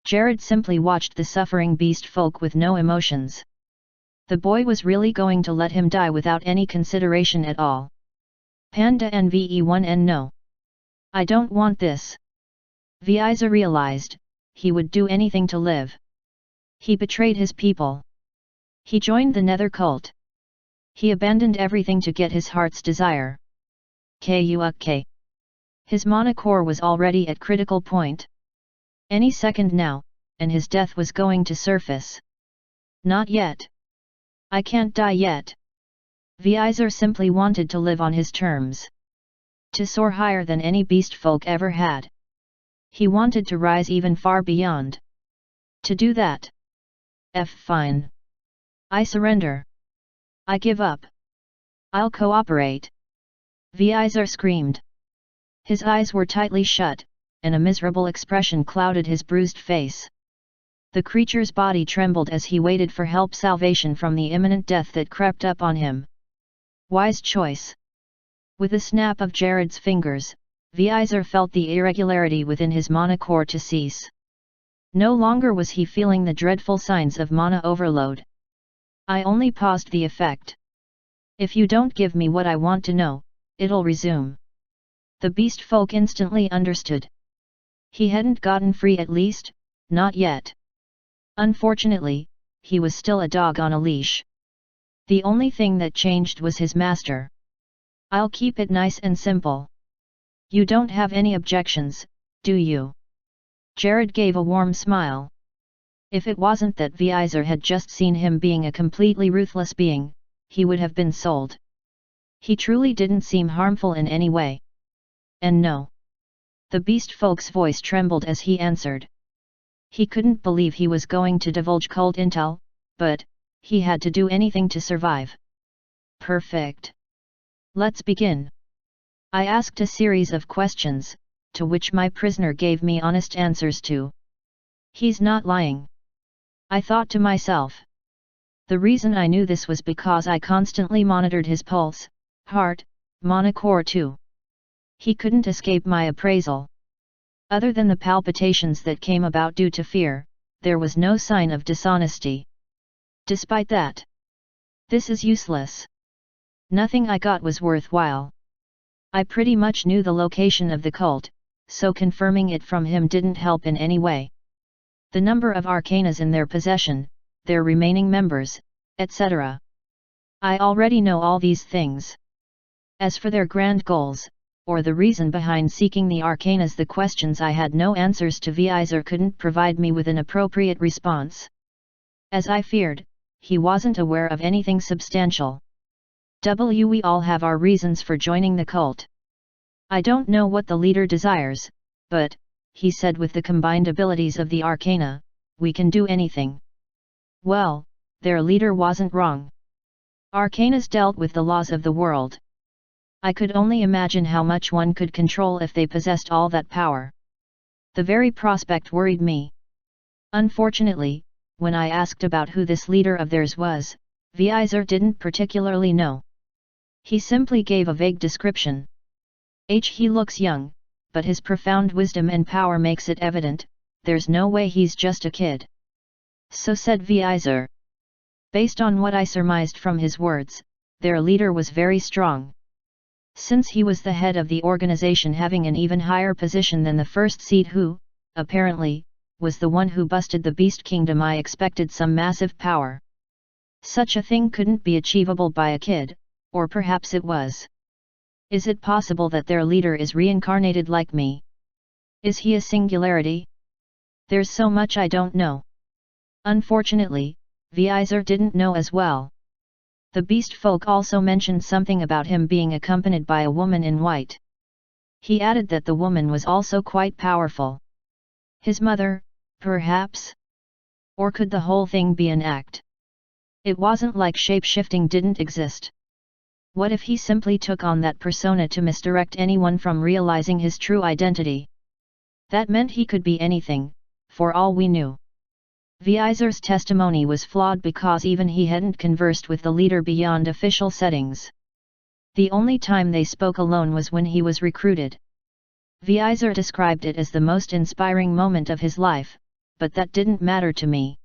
Jared simply watched the suffering beast folk with no emotions. The boy was really going to let him die without any consideration at all. Panda NVE1N no. I don't want this. Vizer realized, he would do anything to live. He betrayed his people. He joined the Nether cult. He abandoned everything to get his heart's desire. Kuk. His mana core was already at critical point. Any second now, and his death was going to surface. Not yet. I can't die yet. Vizer simply wanted to live on his terms. To soar higher than any beast folk ever had. He wanted to rise even far beyond. To do that. Fine. I surrender. I give up. I'll cooperate. Vizer screamed. His eyes were tightly shut, and a miserable expression clouded his bruised face. The creature's body trembled as he waited for help, salvation from the imminent death that crept up on him. Wise choice. With a snap of Jared's fingers, Vizer felt the irregularity within his mana core to cease. No longer was he feeling the dreadful signs of mana overload. I only paused the effect. If you don't give me what I want to know, it'll resume. The beast folk instantly understood. He hadn't gotten free, at least, not yet. Unfortunately, he was still a dog on a leash. The only thing that changed was his master. I'll keep it nice and simple. You don't have any objections, do you? Jared gave a warm smile. If it wasn't that Vizer had just seen him being a completely ruthless being, he would have been sold. He truly didn't seem harmful in any way. And no. The beast folk's voice trembled as he answered. He couldn't believe he was going to divulge cult intel, but he had to do anything to survive. Perfect. Let's begin. I asked a series of questions, to which my prisoner gave me honest answers to. He's not lying. I thought to myself. The reason I knew this was because I constantly monitored his pulse, heart, mana core too. He couldn't escape my appraisal. Other than the palpitations that came about due to fear, there was no sign of dishonesty. Despite that, this is useless. Nothing I got was worthwhile. I pretty much knew the location of the cult, so confirming it from him didn't help in any way. The number of arcanas in their possession, their remaining members, etc. I already know all these things. As for their grand goals, or the reason behind seeking the arcanas, the questions I had no answers to. Vizer couldn't provide me with an appropriate response. As I feared, he wasn't aware of anything substantial. We all have our reasons for joining the cult. I don't know what the leader desires, but, he said, with the combined abilities of the arcana, we can do anything. Well, their leader wasn't wrong. Arcanas dealt with the laws of the world. I could only imagine how much one could control if they possessed all that power. The very prospect worried me. Unfortunately, when I asked about who this leader of theirs was, Vizer didn't particularly know. He simply gave a vague description. He looks young, but his profound wisdom and power makes it evident, there's no way he's just a kid. So said Vizer. Based on what I surmised from his words, their leader was very strong. Since he was the head of the organization, having an even higher position than the first seed who, apparently, was the one who busted the Beast Kingdom, I expected some massive power. Such a thing couldn't be achievable by a kid, or perhaps it was. Is it possible that their leader is reincarnated like me? Is he a singularity? There's so much I don't know. Unfortunately, Vizer didn't know as well. The beast folk also mentioned something about him being accompanied by a woman in white. He added that the woman was also quite powerful. His mother, perhaps? Or could the whole thing be an act? It wasn't like shape-shifting didn't exist. What if he simply took on that persona to misdirect anyone from realizing his true identity? That meant he could be anything, for all we knew. Vizer's testimony was flawed because even he hadn't conversed with the leader beyond official settings. The only time they spoke alone was when he was recruited. Vizer described it as the most inspiring moment of his life, but that didn't matter to me.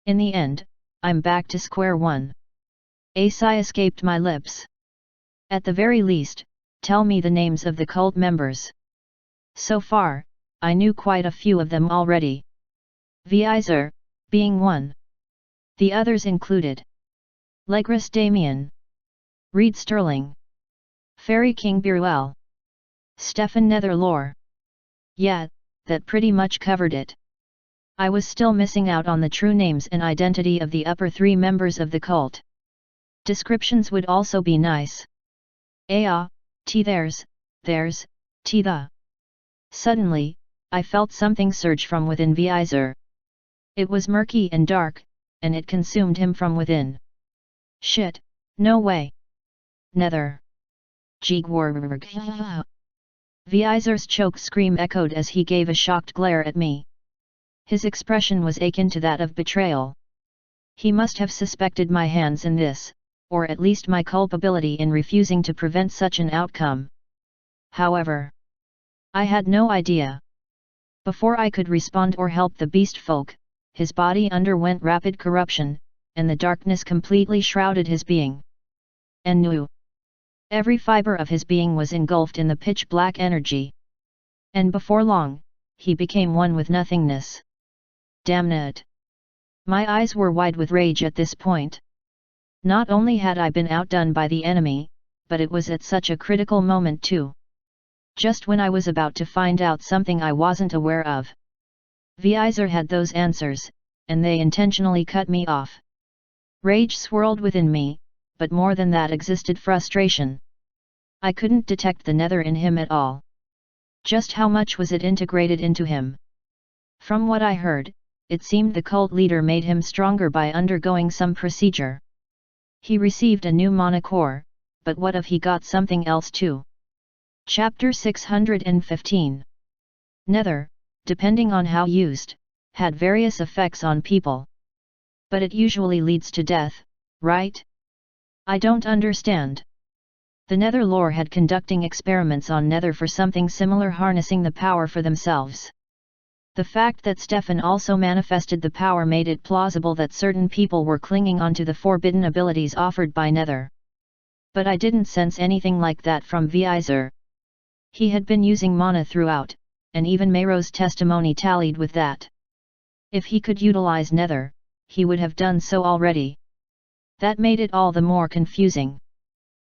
In the end, I'm back to square one. A sigh escaped my lips. At the very least, tell me the names of the cult members. So far, I knew quite a few of them already. Vizer, being one. The others included Legris Damien, Reed Sterling, Fairy King Biruel, Stefan Netherlore. Yeah, that pretty much covered it. I was still missing out on the true names and identity of the upper three members of the cult. Descriptions would also be nice. Theirs, the. Suddenly, I felt something surge from within Vizer. It was murky and dark, and it consumed him from within. Shit, no way. Nether. Jigwarg. Vizer's choke scream echoed as he gave a shocked glare at me. His expression was akin to that of betrayal. He must have suspected my hands in this, or at least my culpability in refusing to prevent such an outcome. However, I had no idea. Before I could respond or help the beast folk, his body underwent rapid corruption, and the darkness completely shrouded his being. And knew. Every fiber of his being was engulfed in the pitch-black energy. And before long, he became one with nothingness. Damn it! My eyes were wide with rage at this point. Not only had I been outdone by the enemy, but it was at such a critical moment too. Just when I was about to find out something I wasn't aware of. Vizer had those answers, and they intentionally cut me off. Rage swirled within me, but more than that existed frustration. I couldn't detect the nether in him at all. Just how much was it integrated into him? From what I heard, it seemed the cult leader made him stronger by undergoing some procedure. He received a new mana core, but what if he got something else too? Chapter 615. Nether, depending on how used, had various effects on people. But it usually leads to death, right? I don't understand. The Nether lore had conducting experiments on Nether for something similar, harnessing the power for themselves. The fact that Stefan also manifested the power made it plausible that certain people were clinging onto the forbidden abilities offered by Nether. But I didn't sense anything like that from Vizer. He had been using mana throughout, and even Mayro's testimony tallied with that. If he could utilize Nether, he would have done so already. That made it all the more confusing.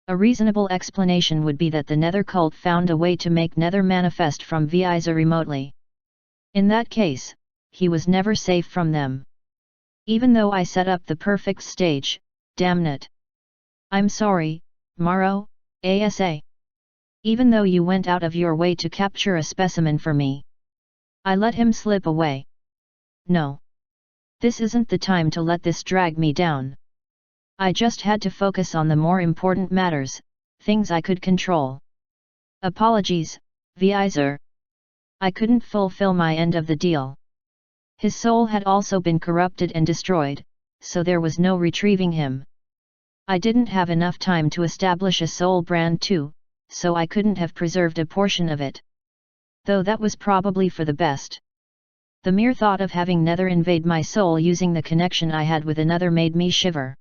A reasonable explanation would be that the Nether cult found a way to make Nether manifest from Vizer remotely. In that case, he was never safe from them. Even though I set up the perfect stage, damn it. I'm sorry, Maro, ASA. Even though you went out of your way to capture a specimen for me. I let him slip away. No. This isn't the time to let this drag me down. I just had to focus on the more important matters, things I could control. Apologies, Vizer. I couldn't fulfill my end of the deal. His soul had also been corrupted and destroyed, so there was no retrieving him. I didn't have enough time to establish a soul brand too, so I couldn't have preserved a portion of it. Though that was probably for the best. The mere thought of having Nether invade my soul using the connection I had with another made me shiver.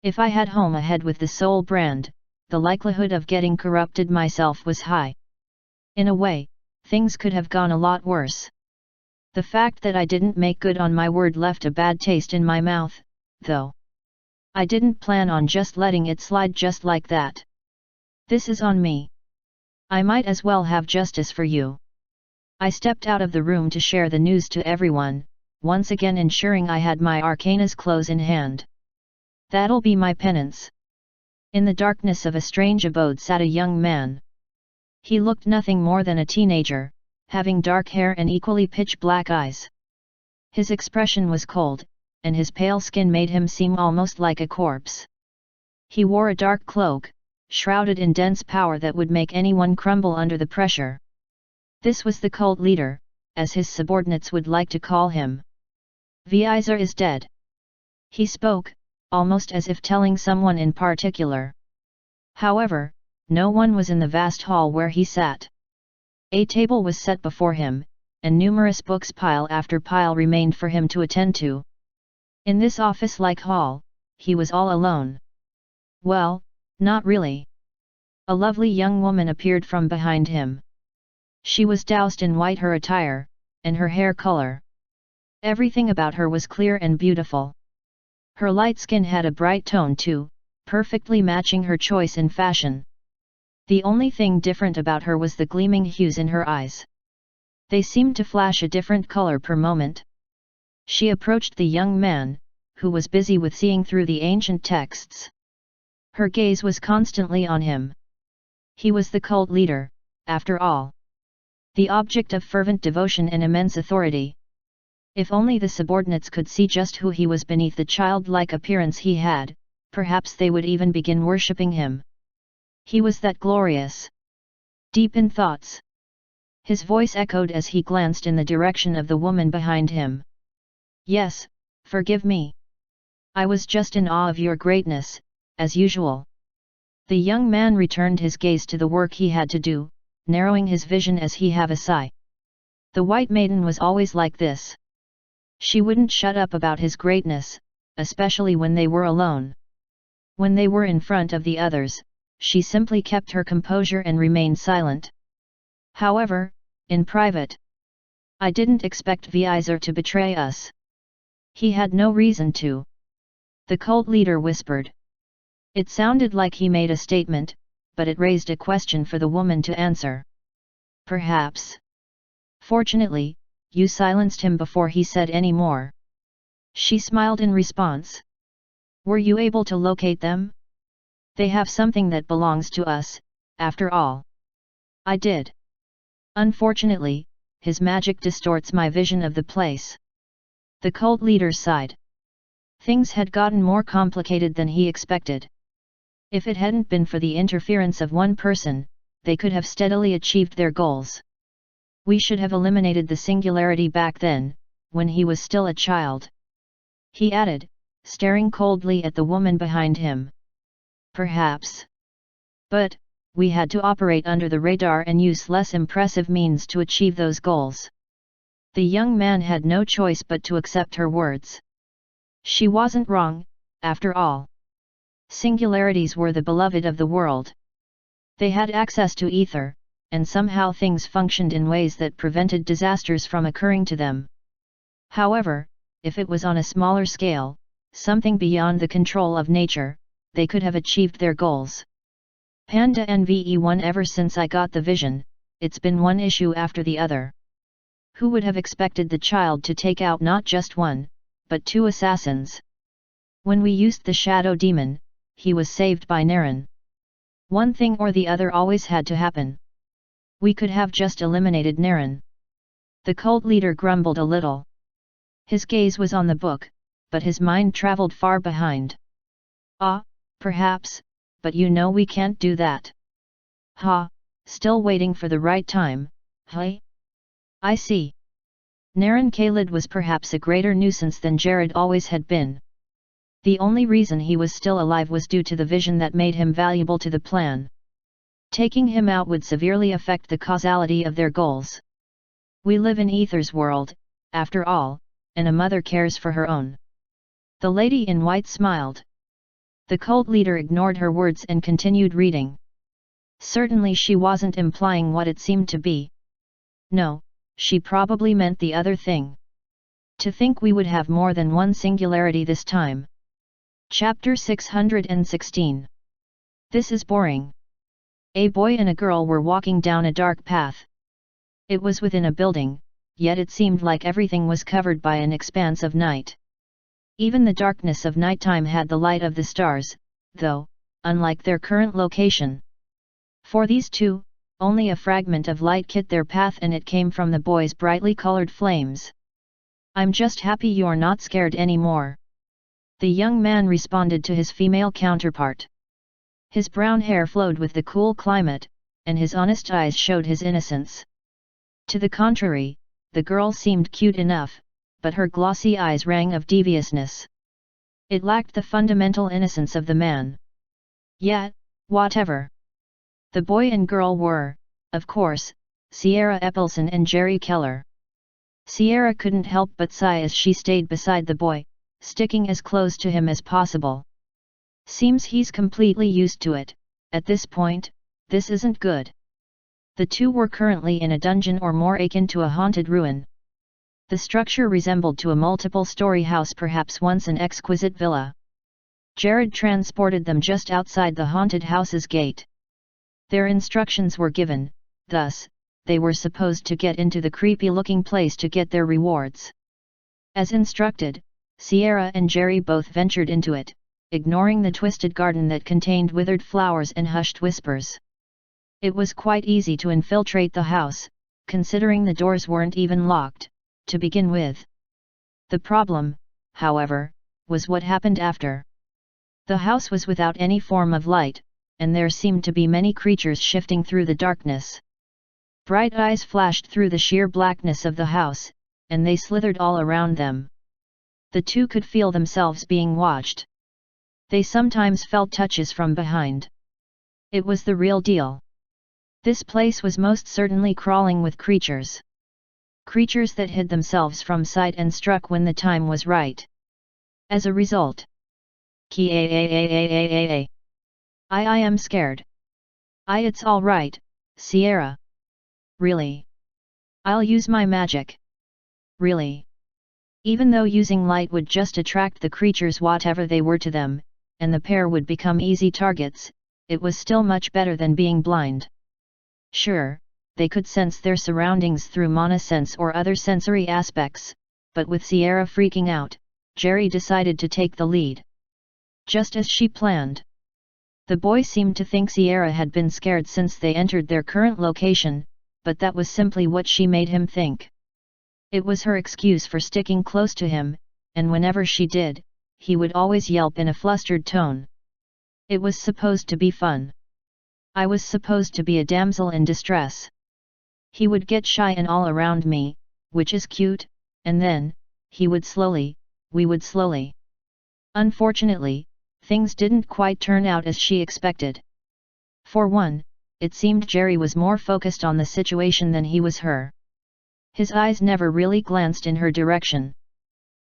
If I had home ahead with the soul brand, the likelihood of getting corrupted myself was high. In a way, things could have gone a lot worse. The fact that I didn't make good on my word left a bad taste in my mouth, though. I didn't plan on just letting it slide just like that. This is on me. I might as well have justice for you. I stepped out of the room to share the news to everyone, once again ensuring I had my Arcana's clothes in hand. That'll be my penance. In the darkness of a strange abode sat a young man. He looked nothing more than a teenager, having dark hair and equally pitch-black eyes. His expression was cold, and his pale skin made him seem almost like a corpse. He wore a dark cloak, shrouded in dense power that would make anyone crumble under the pressure. This was the cult leader, as his subordinates would like to call him. Vizer is dead. He spoke, almost as if telling someone in particular. However, no one was in the vast hall where he sat. A table was set before him, and numerous books pile after pile remained for him to attend to. In this office-like hall, he was all alone. Well, not really. A lovely young woman appeared from behind him. She was doused in white, her attire, and her hair color. Everything about her was clear and beautiful. Her light skin had a bright tone too, perfectly matching her choice in fashion. The only thing different about her was the gleaming hues in her eyes. They seemed to flash a different color per moment. She approached the young man, who was busy with seeing through the ancient texts. Her gaze was constantly on him. He was the cult leader, after all. The object of fervent devotion and immense authority. If only the subordinates could see just who he was beneath the childlike appearance he had, perhaps they would even begin worshipping him. He was that glorious. Deep in thoughts. His voice echoed as he glanced in the direction of the woman behind him. Yes, forgive me. I was just in awe of your greatness, as usual. The young man returned his gaze to the work he had to do, narrowing his vision as he have a sigh. The White Maiden was always like this. She wouldn't shut up about his greatness, especially when they were alone. When they were in front of the others, she simply kept her composure and remained silent. However, in private, I didn't expect Vizer to betray us. He had no reason to. The cult leader whispered. It sounded like he made a statement, but it raised a question for the woman to answer. Perhaps. Fortunately, you silenced him before he said any more. She smiled in response. Were you able to locate them? They have something that belongs to us, after all. I did. Unfortunately, his magic distorts my vision of the place. The cult leader sighed. Things had gotten more complicated than he expected. If it hadn't been for the interference of one person, they could have steadily achieved their goals. We should have eliminated the singularity back then, when he was still a child. He added, staring coldly at the woman behind him. Perhaps. But, we had to operate under the radar and use less impressive means to achieve those goals. The young man had no choice but to accept her words. She wasn't wrong, after all. Singularities were the beloved of the world. They had access to ether, and somehow things functioned in ways that prevented disasters from occurring to them. However, if it was on a smaller scale, something beyond the control of nature, they could have achieved their goals. Panda NVE1 Ever since I got the vision, it's been one issue after the other. Who would have expected the child to take out not just one, but two assassins? When we used the Shadow Demon, he was saved by Naren. One thing or the other always had to happen. We could have just eliminated Naren. The cult leader grumbled a little. His gaze was on the book, but his mind traveled far behind. Ah, perhaps, but you know we can't do that. Ha, still waiting for the right time, hey? I see. Naren Khalid was perhaps a greater nuisance than Jared always had been. The only reason he was still alive was due to the vision that made him valuable to the plan. Taking him out would severely affect the causality of their goals. We live in Ether's world, after all, and a mother cares for her own. The lady in white smiled. The cult leader ignored her words and continued reading. Certainly she wasn't implying what it seemed to be. No, she probably meant the other thing. To think we would have more than one singularity this time. Chapter 616. This is boring. A boy and a girl were walking down a dark path. It was within a building, yet it seemed like everything was covered by an expanse of night. Even the darkness of nighttime had the light of the stars, though, unlike their current location. For these two, only a fragment of light lit their path, and it came from the boy's brightly colored flames. "I'm just happy you're not scared anymore," the young man responded to his female counterpart. His brown hair flowed with the cool climate, and his honest eyes showed his innocence. To the contrary, the girl seemed cute enough, but her glossy eyes rang of deviousness. It lacked the fundamental innocence of the man. Yet, whatever. The boy and girl were, of course, Sierra Eppelson and Jerry Keller. Sierra couldn't help but sigh as she stayed beside the boy, sticking as close to him as possible. "Seems he's completely used to it. At this point, this isn't good." The two were currently in a dungeon, or more akin to a haunted ruin. The structure resembled to a multiple-story house, perhaps once an exquisite villa. Jared transported them just outside the haunted house's gate. Their instructions were given, thus, they were supposed to get into the creepy-looking place to get their rewards. As instructed, Sierra and Jerry both ventured into it, ignoring the twisted garden that contained withered flowers and hushed whispers. It was quite easy to infiltrate the house, considering the doors weren't even locked, to begin with. The problem, however, was what happened after. The house was without any form of light, and there seemed to be many creatures shifting through the darkness. Bright eyes flashed through the sheer blackness of the house, and they slithered all around them. The two could feel themselves being watched. They sometimes felt touches from behind. It was the real deal. This place was most certainly crawling with creatures. Creatures that hid themselves from sight and struck when the time was right. As a result, I am scared. It's all right, Sierra. Really? I'll use my magic. Really? Even though using light would just attract the creatures whatever they were to them, and the pair would become easy targets, it was still much better than being blind. Sure, they could sense their surroundings through monosense or other sensory aspects, but with Sierra freaking out, Jerry decided to take the lead. Just as she planned. The boy seemed to think Sierra had been scared since they entered their current location, but that was simply what she made him think. It was her excuse for sticking close to him, and whenever she did, he would always yelp in a flustered tone. It was supposed to be fun. I was supposed to be a damsel in distress. He would get shy and all around me, which is cute, and then, we would slowly. Unfortunately, things didn't quite turn out as she expected. For one, it seemed Jerry was more focused on the situation than he was her. His eyes never really glanced in her direction.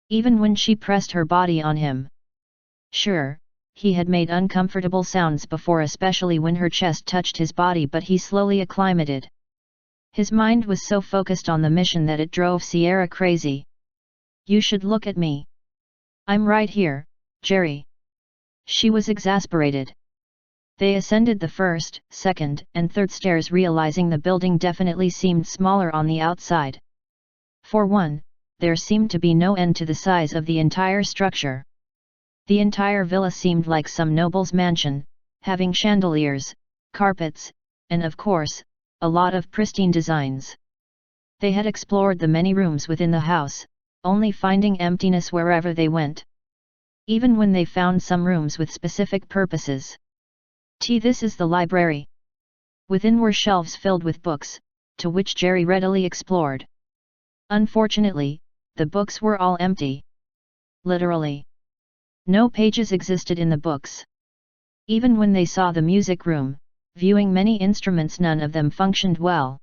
Even when she pressed her body on him. Sure, he had made uncomfortable sounds before, especially when her chest touched his body, but he slowly acclimated. His mind was so focused on the mission that it drove Sierra crazy. "You should look at me. I'm right here, Jerry." She was exasperated. They ascended the first, second, and third stairs, realizing the building definitely seemed smaller on the outside. For one, there seemed to be no end to the size of the entire structure. The entire villa seemed like some noble's mansion, having chandeliers, carpets, and of course, a lot of pristine designs. They had explored the many rooms within the house, only finding emptiness wherever they went. Even when they found some rooms with specific purposes. This is the library. Within were shelves filled with books, to which Jerry readily explored. Unfortunately, the books were all empty. Literally. No pages existed in the books. Even when they saw the music room, viewing many instruments, none of them functioned well.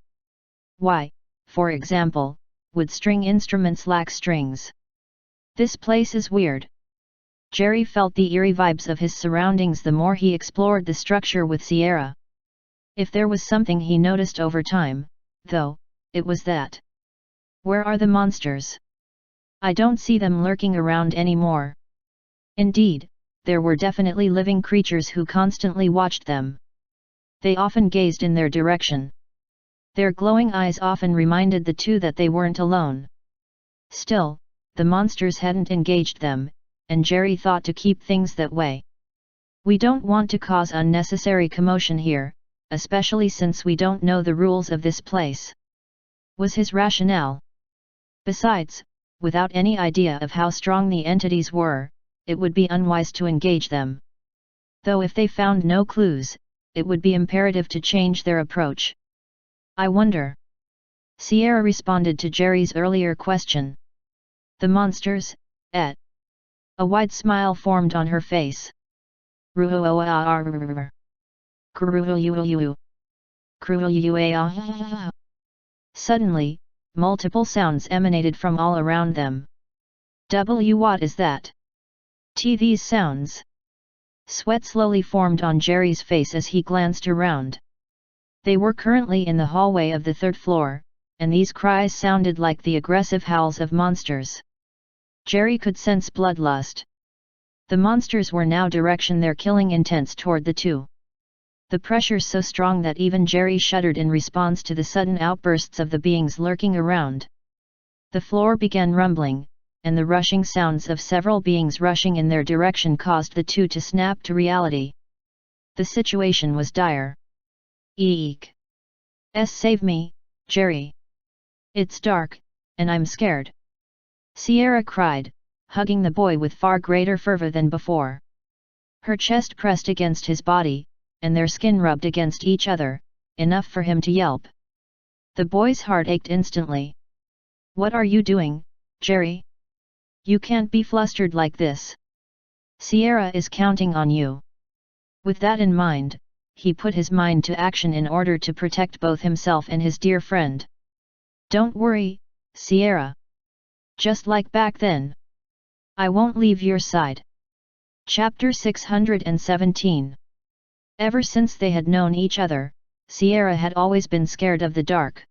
Why, for example, would string instruments lack strings? This place is weird. Jerry felt the eerie vibes of his surroundings the more he explored the structure with Sierra. If there was something he noticed over time, though, it was that. Where are the monsters? I don't see them lurking around anymore. Indeed, there were definitely living creatures who constantly watched them. They often gazed in their direction. Their glowing eyes often reminded the two that they weren't alone. Still, the monsters hadn't engaged them, and Jerry thought to keep things that way. We don't want to cause unnecessary commotion here, especially since we don't know the rules of this place, was his rationale. Besides, without any idea of how strong the entities were, it would be unwise to engage them. Though if they found no clues, it would be imperative to change their approach. I wonder. Sierra responded to Jerry's earlier question. The monsters, A wide smile formed on her face. Suddenly, multiple sounds emanated from all around them. What is that? These sounds. Sweat slowly formed on Jerry's face as he glanced around. They were currently in the hallway of the third floor, and these cries sounded like the aggressive howls of monsters. Jerry could sense bloodlust. The monsters were now directing their killing intents toward the two. The pressure so strong that even Jerry shuddered in response to the sudden outbursts of the beings lurking around. The floor began rumbling, and the rushing sounds of several beings rushing in their direction caused the two to snap to reality. The situation was dire. Eek! Save me, Jerry! It's dark, and I'm scared! Sierra cried, hugging the boy with far greater fervor than before. Her chest pressed against his body, and their skin rubbed against each other, enough for him to yelp. The boy's heart ached instantly. What are you doing, Jerry? You can't be flustered like this. Sierra is counting on you. With that in mind, he put his mind to action in order to protect both himself and his dear friend. Don't worry, Sierra. Just like back then. I won't leave your side. Chapter 617. Ever since they had known each other, Sierra had always been scared of the dark.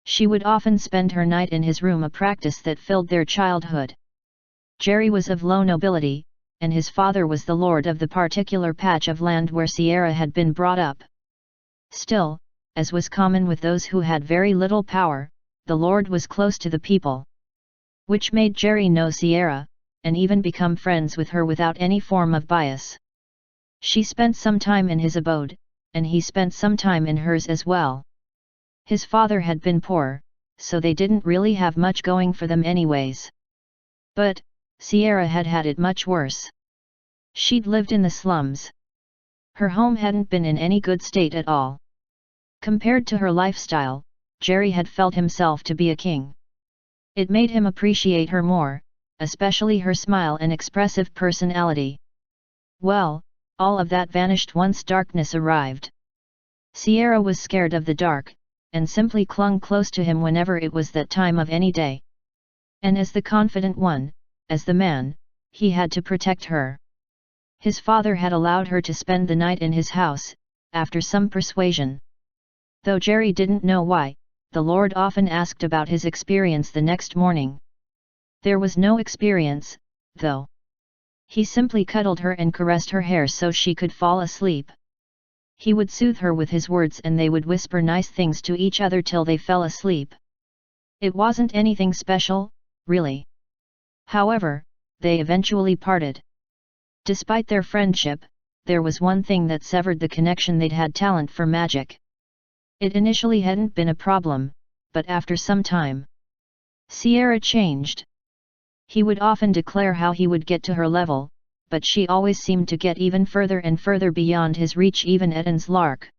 She would often spend her night in his room, a practice that filled their childhood. Jerry was of low nobility, and his father was the lord of the particular patch of land where Sierra had been brought up. Still, as was common with those who had very little power, the lord was close to the people. Which made Jerry know Sierra, and even become friends with her without any form of bias. She spent some time in his abode, and he spent some time in hers as well. His father had been poor, so they didn't really have much going for them anyways. But, Sierra had had it much worse. She'd lived in the slums. Her home hadn't been in any good state at all. Compared to her lifestyle, Jerry had felt himself to be a king. It made him appreciate her more, especially her smile and expressive personality. Well, all of that vanished once darkness arrived. Sierra was scared of the dark, and simply clung close to him whenever it was that time of any day. And as the confident one, as the man, he had to protect her. His father had allowed her to spend the night in his house, after some persuasion. Though Jerry didn't know why, the Lord often asked about his experience the next morning. There was no experience, though. He simply cuddled her and caressed her hair so she could fall asleep. He would soothe her with his words and they would whisper nice things to each other till they fell asleep. It wasn't anything special, really. However, they eventually parted. Despite their friendship, there was one thing that severed the connection: they'd had talent for magic. It initially hadn't been a problem, but after some time, Sierra changed. He would often declare how he would get to her level, but she always seemed to get even further and further beyond his reach, even at Anne's Lark.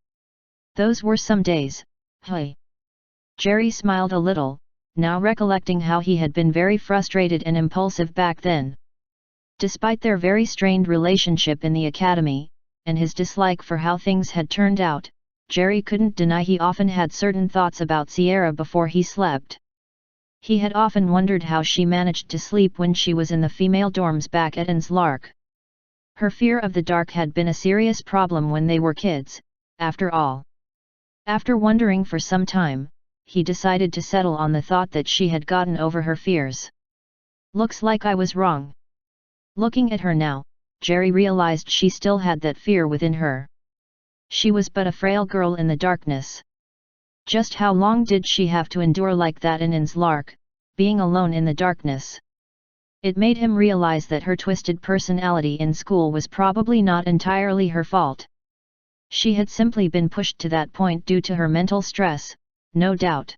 Those were some days. Hey. Jerry smiled a little, now recollecting how he had been very frustrated and impulsive back then. Despite their very strained relationship in the academy, and his dislike for how things had turned out, Jerry couldn't deny he often had certain thoughts about Sierra before he slept. He had often wondered how she managed to sleep when she was in the female dorms back at Anne's Lark. Her fear of the dark had been a serious problem when they were kids, after all. After wondering for some time, he decided to settle on the thought that she had gotten over her fears. Looks like I was wrong. Looking at her now, Jerry realized she still had that fear within her. She was but a frail girl in the darkness. Just how long did she have to endure like that in Anne's Lark, being alone in the darkness? It made him realize that her twisted personality in school was probably not entirely her fault. She had simply been pushed to that point due to her mental stress, no doubt.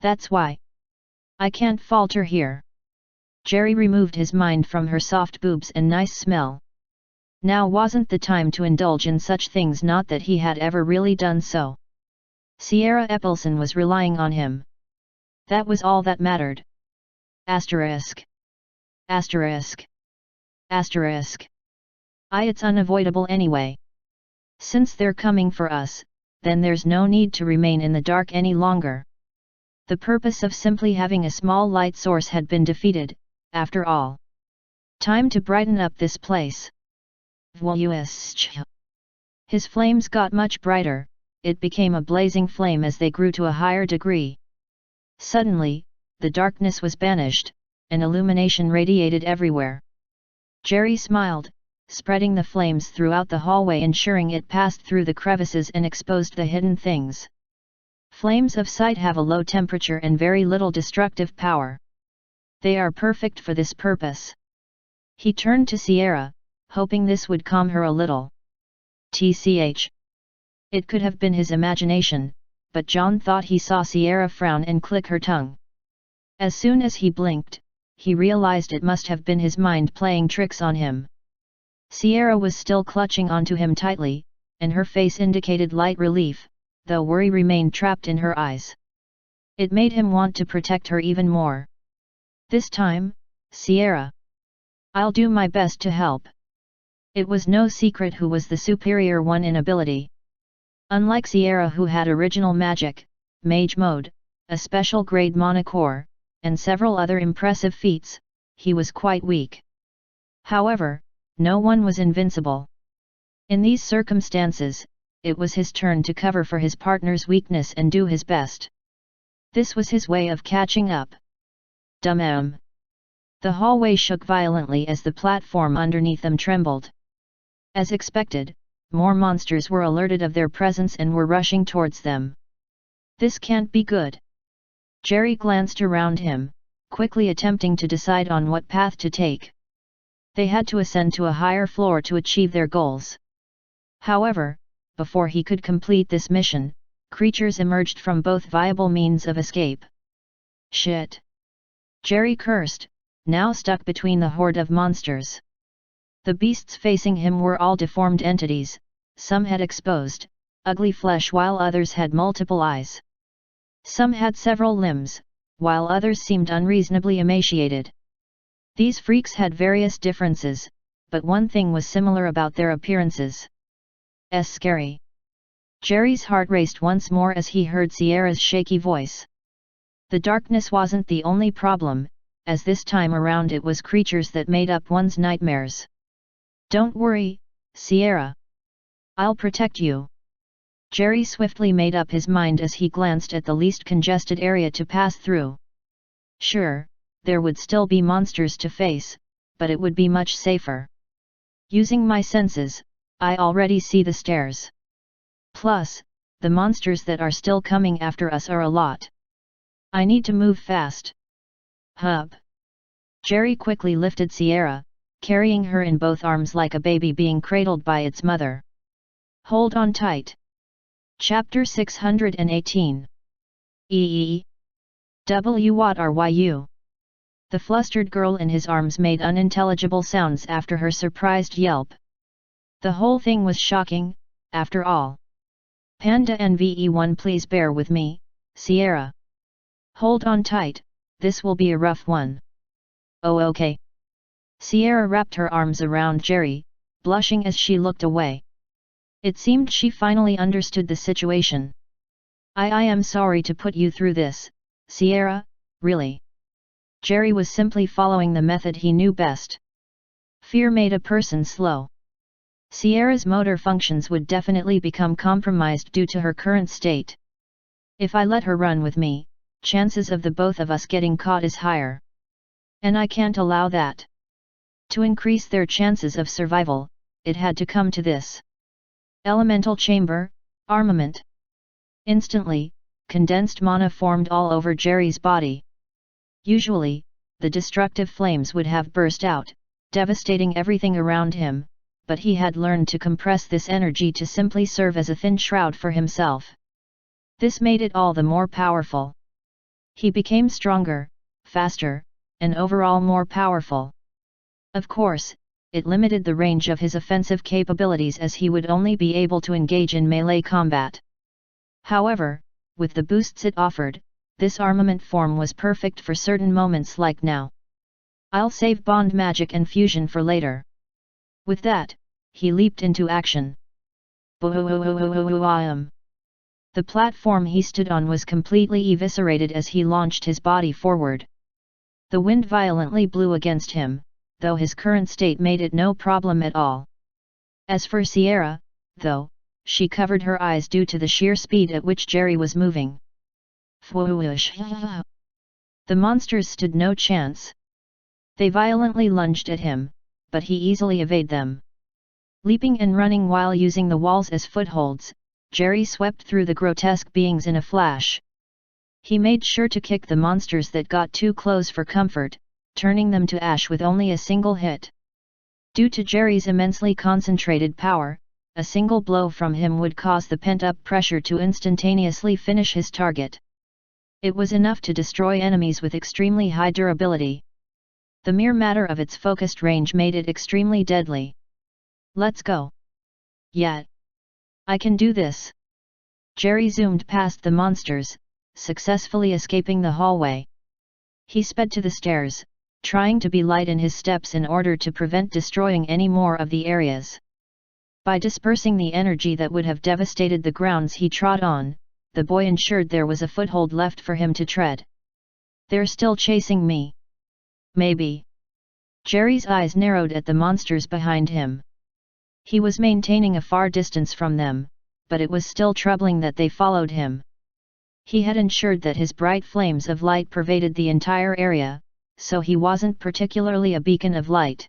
That's why I can't falter here. Jerry removed his mind from her soft boobs and nice smell. Now wasn't the time to indulge in such things, not that he had ever really done so. Sierra Eppleston was relying on him. That was all that mattered. Asterisk. Asterisk. Asterisk. It's unavoidable anyway. Since they're coming for us, then there's no need to remain in the dark any longer. The purpose of simply having a small light source had been defeated, after all. Time to brighten up this place. His flames got much brighter, it became a blazing flame as they grew to a higher degree. Suddenly, the darkness was banished, and illumination radiated everywhere. Jerry smiled, spreading the flames throughout the hallway, ensuring it passed through the crevices and exposed the hidden things. Flames of sight have a low temperature and very little destructive power. They are perfect for this purpose. He turned to Sierra, hoping this would calm her a little. Tch. It could have been his imagination, but John thought he saw Sierra frown and click her tongue. As soon as he blinked, he realized it must have been his mind playing tricks on him. Sierra was still clutching onto him tightly, and her face indicated light relief, though worry remained trapped in her eyes. It made him want to protect her even more. This time, Sierra. I'll do my best to help. It was no secret who was the superior one in ability. Unlike Sierra, who had original magic, mage mode, a special grade mana core, and several other impressive feats, he was quite weak. However, no one was invincible. In these circumstances, it was his turn to cover for his partner's weakness and do his best. This was his way of catching up. Dum-am. The hallway shook violently as the platform underneath them trembled. As expected, more monsters were alerted of their presence and were rushing towards them. This can't be good. Jerry glanced around him, quickly attempting to decide on what path to take. They had to ascend to a higher floor to achieve their goals. However, before he could complete this mission, creatures emerged from both viable means of escape. Shit! Jerry cursed, now stuck between the horde of monsters. The beasts facing him were all deformed entities, some had exposed, ugly flesh while others had multiple eyes. Some had several limbs, while others seemed unreasonably emaciated. These freaks had various differences, but one thing was similar about their appearances. Scary. Jerry's heart raced once more as he heard Sierra's shaky voice. The darkness wasn't the only problem, as this time around it was creatures that made up one's nightmares. Don't worry, Sierra. I'll protect you. Jerry swiftly made up his mind as he glanced at the least congested area to pass through. Sure, there would still be monsters to face, but it would be much safer. Using my senses, I already see the stairs. Plus, the monsters that are still coming after us are a lot. I need to move fast. Hub. Jerry quickly lifted Sierra, carrying her in both arms like a baby being cradled by its mother. Hold on tight. Chapter 618. What are you? The flustered girl in his arms made unintelligible sounds after her surprised yelp. The whole thing was shocking, after all. Panda NVE1, please bear with me, Sierra. Hold on tight, this will be a rough one. Oh okay. Sierra wrapped her arms around Jerry, blushing as she looked away. It seemed she finally understood the situation. I am sorry to put you through this, Sierra, really. Jerry was simply following the method he knew best. Fear made a person slow. Sierra's motor functions would definitely become compromised due to her current state. If I let her run with me, chances of the both of us getting caught is higher. And I can't allow that. To increase their chances of survival, it had to come to this. Elemental chamber, armament. Instantly, condensed mana formed all over Jerry's body. Usually, the destructive flames would have burst out, devastating everything around him, but he had learned to compress this energy to simply serve as a thin shroud for himself. This made it all the more powerful. He became stronger, faster, and overall more powerful. Of course, it limited the range of his offensive capabilities as he would only be able to engage in melee combat. However, with the boosts it offered, this armament form was perfect for certain moments like now. I'll save bond magic and fusion for later. With that, he leaped into action. Boom! The platform he stood on was completely eviscerated as he launched his body forward. The wind violently blew against him, though his current state made it no problem at all. As for Sierra, though, she covered her eyes due to the sheer speed at which Jerry was moving. Whoosh! The monsters stood no chance. They violently lunged at him, but he easily evaded them. Leaping and running while using the walls as footholds, Jerry swept through the grotesque beings in a flash. He made sure to kick the monsters that got too close for comfort, turning them to ash with only a single hit. Due to Jerry's immensely concentrated power, a single blow from him would cause the pent-up pressure to instantaneously finish his target. It was enough to destroy enemies with extremely high durability. The mere matter of its focused range made it extremely deadly. Let's go. Yeah. I can do this. Jerry zoomed past the monsters, successfully escaping the hallway. He sped to the stairs, trying to be light in his steps in order to prevent destroying any more of the areas. By dispersing the energy that would have devastated the grounds he trod on, the boy ensured there was a foothold left for him to tread. They're still chasing me. Maybe. Jerry's eyes narrowed at the monsters behind him. He was maintaining a far distance from them, but it was still troubling that they followed him. He had ensured that his bright flames of light pervaded the entire area, so he wasn't particularly a beacon of light.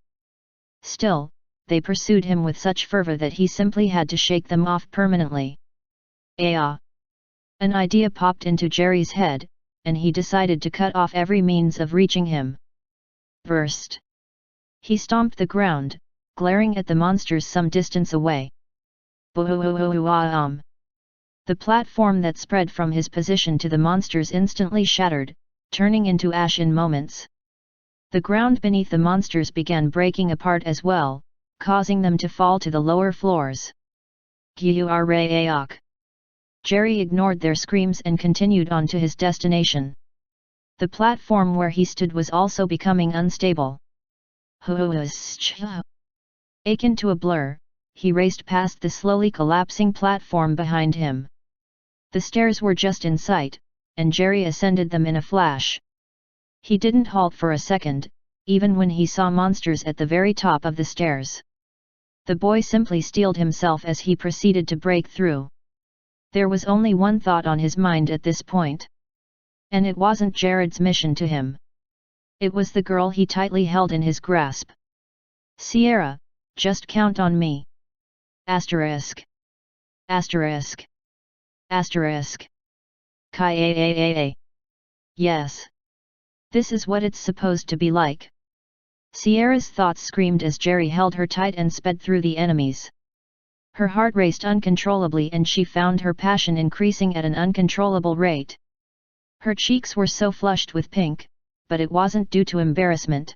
Still, they pursued him with such fervor that he simply had to shake them off permanently. An idea popped into Jerry's head, and he decided to cut off every means of reaching him. Burst! He stomped the ground, glaring at the monsters some distance away. Boom! The platform that spread from his position to the monsters instantly shattered, turning into ash in moments. The ground beneath the monsters began breaking apart as well, causing them to fall to the lower floors. Jerry ignored their screams and continued on to his destination. The platform where he stood was also becoming unstable. Akin to a blur, he raced past the slowly collapsing platform behind him. The stairs were just in sight, and Jerry ascended them in a flash. He didn't halt for a second, even when he saw monsters at the very top of the stairs. The boy simply steeled himself as he proceeded to break through. There was only one thought on his mind at this point. And it wasn't Jared's mission to him. It was the girl he tightly held in his grasp. Sierra, just count on me. Asterisk. Asterisk. Asterisk. Kai. Yes. This is what it's supposed to be like. Sierra's thoughts screamed as Jerry held her tight and sped through the enemies. Her heart raced uncontrollably and she found her passion increasing at an uncontrollable rate. Her cheeks were so flushed with pink, but it wasn't due to embarrassment.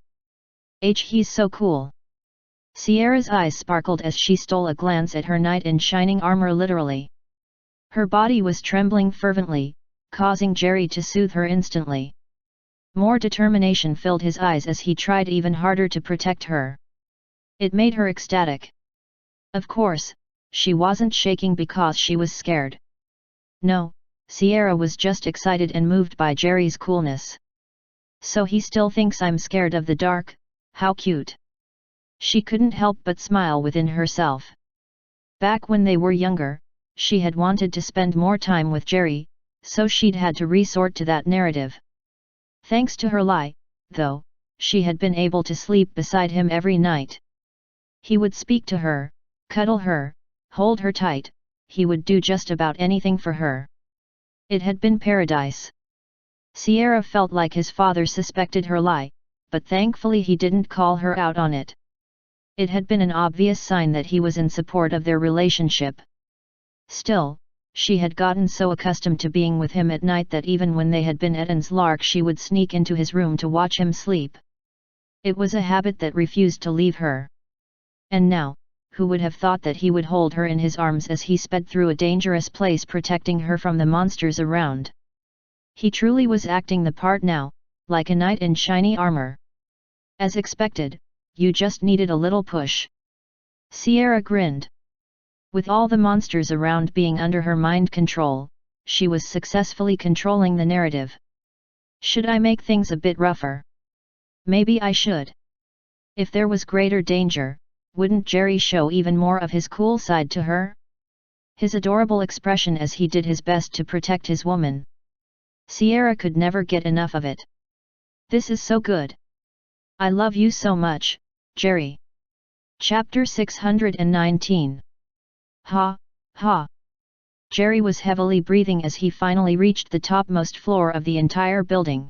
He's so cool. Sierra's eyes sparkled as she stole a glance at her knight in shining armor literally. Her body was trembling fervently, causing Jerry to soothe her instantly. More determination filled his eyes as he tried even harder to protect her. It made her ecstatic. Of course, she wasn't shaking because she was scared. No, Sierra was just excited and moved by Jerry's coolness. So he still thinks I'm scared of the dark, how cute. She couldn't help but smile within herself. Back when they were younger, she had wanted to spend more time with Jerry, so she'd had to resort to that narrative. Thanks to her lie, though, she had been able to sleep beside him every night. He would speak to her, cuddle her, hold her tight, he would do just about anything for her. It had been paradise. Sierra felt like his father suspected her lie, but thankfully he didn't call her out on it. It had been an obvious sign that he was in support of their relationship. Still, she had gotten so accustomed to being with him at night that even when they had been at Anne's Lark she would sneak into his room to watch him sleep. It was a habit that refused to leave her. And now, who would have thought that he would hold her in his arms as he sped through a dangerous place protecting her from the monsters around? He truly was acting the part now, like a knight in shiny armor. As expected, you just needed a little push. Sierra grinned. With all the monsters around being under her mind control, she was successfully controlling the narrative. Should I make things a bit rougher? Maybe I should. If there was greater danger, wouldn't Jerry show even more of his cool side to her? His adorable expression as he did his best to protect his woman. Sierra could never get enough of it. This is so good. I love you so much, Jerry. Chapter 619. Ha, ha. Jerry was heavily breathing as he finally reached the topmost floor of the entire building.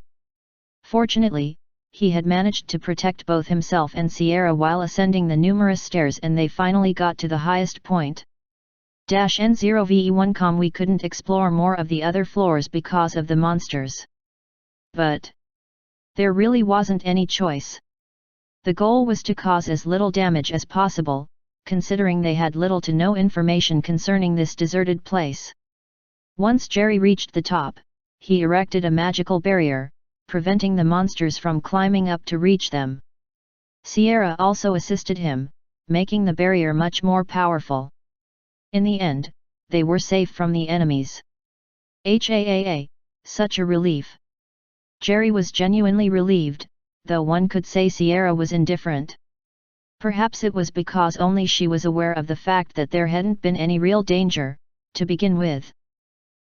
Fortunately, he had managed to protect both himself and Sierra while ascending the numerous stairs, and they finally got to the highest point. N0ve1 We couldn't explore more of the other floors because of the monsters. But there really wasn't any choice. The goal was to cause as little damage as possible, considering they had little to no information concerning this deserted place. Once Jerry reached the top, he erected a magical barrier, preventing the monsters from climbing up to reach them. Sierra also assisted him, making the barrier much more powerful. In the end, they were safe from the enemies. Such a relief. Jerry was genuinely relieved, though one could say Sierra was indifferent. Perhaps it was because only she was aware of the fact that there hadn't been any real danger, to begin with.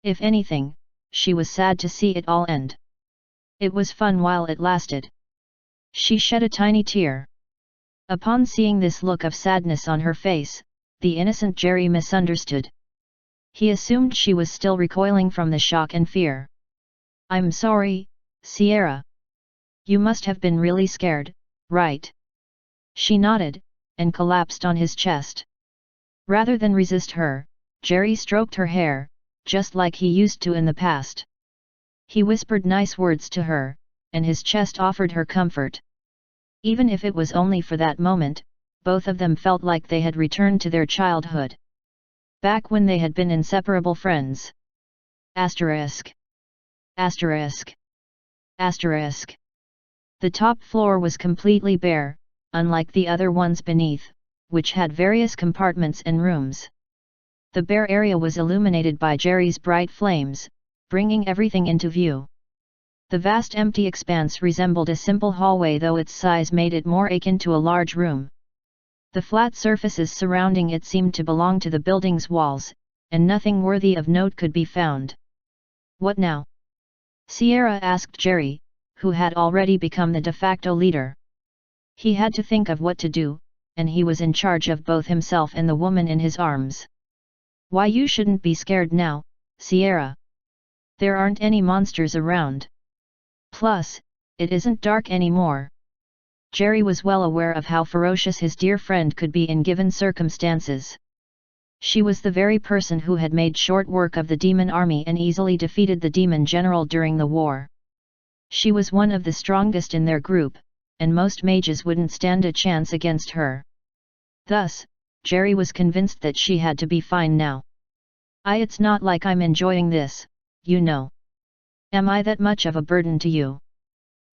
If anything, she was sad to see it all end. It was fun while it lasted. She shed a tiny tear. Upon seeing this look of sadness on her face, the innocent Jerry misunderstood. He assumed she was still recoiling from the shock and fear. I'm sorry, Sierra. You must have been really scared, right? She nodded, and collapsed on his chest. Rather than resist her, Jerry stroked her hair, just like he used to in the past. He whispered nice words to her, and his chest offered her comfort. Even if it was only for that moment, both of them felt like they had returned to their childhood. Back when they had been inseparable friends. Asterisk. Asterisk. Asterisk. The top floor was completely bare, unlike the other ones beneath, which had various compartments and rooms. The bare area was illuminated by Jerry's bright flames, bringing everything into view. The vast empty expanse resembled a simple hallway, though its size made it more akin to a large room. The flat surfaces surrounding it seemed to belong to the building's walls, and nothing worthy of note could be found. What now? Sierra asked Jerry, who had already become the de facto leader. He had to think of what to do, and he was in charge of both himself and the woman in his arms. Why, you shouldn't be scared now, Sierra. There aren't any monsters around. Plus, it isn't dark anymore. Jerry was well aware of how ferocious his dear friend could be in given circumstances. She was the very person who had made short work of the demon army and easily defeated the demon general during the war. She was one of the strongest in their group, and most mages wouldn't stand a chance against her. Thus, Jerry was convinced that she had to be fine now. It's not like I'm enjoying this, you know. Am I that much of a burden to you?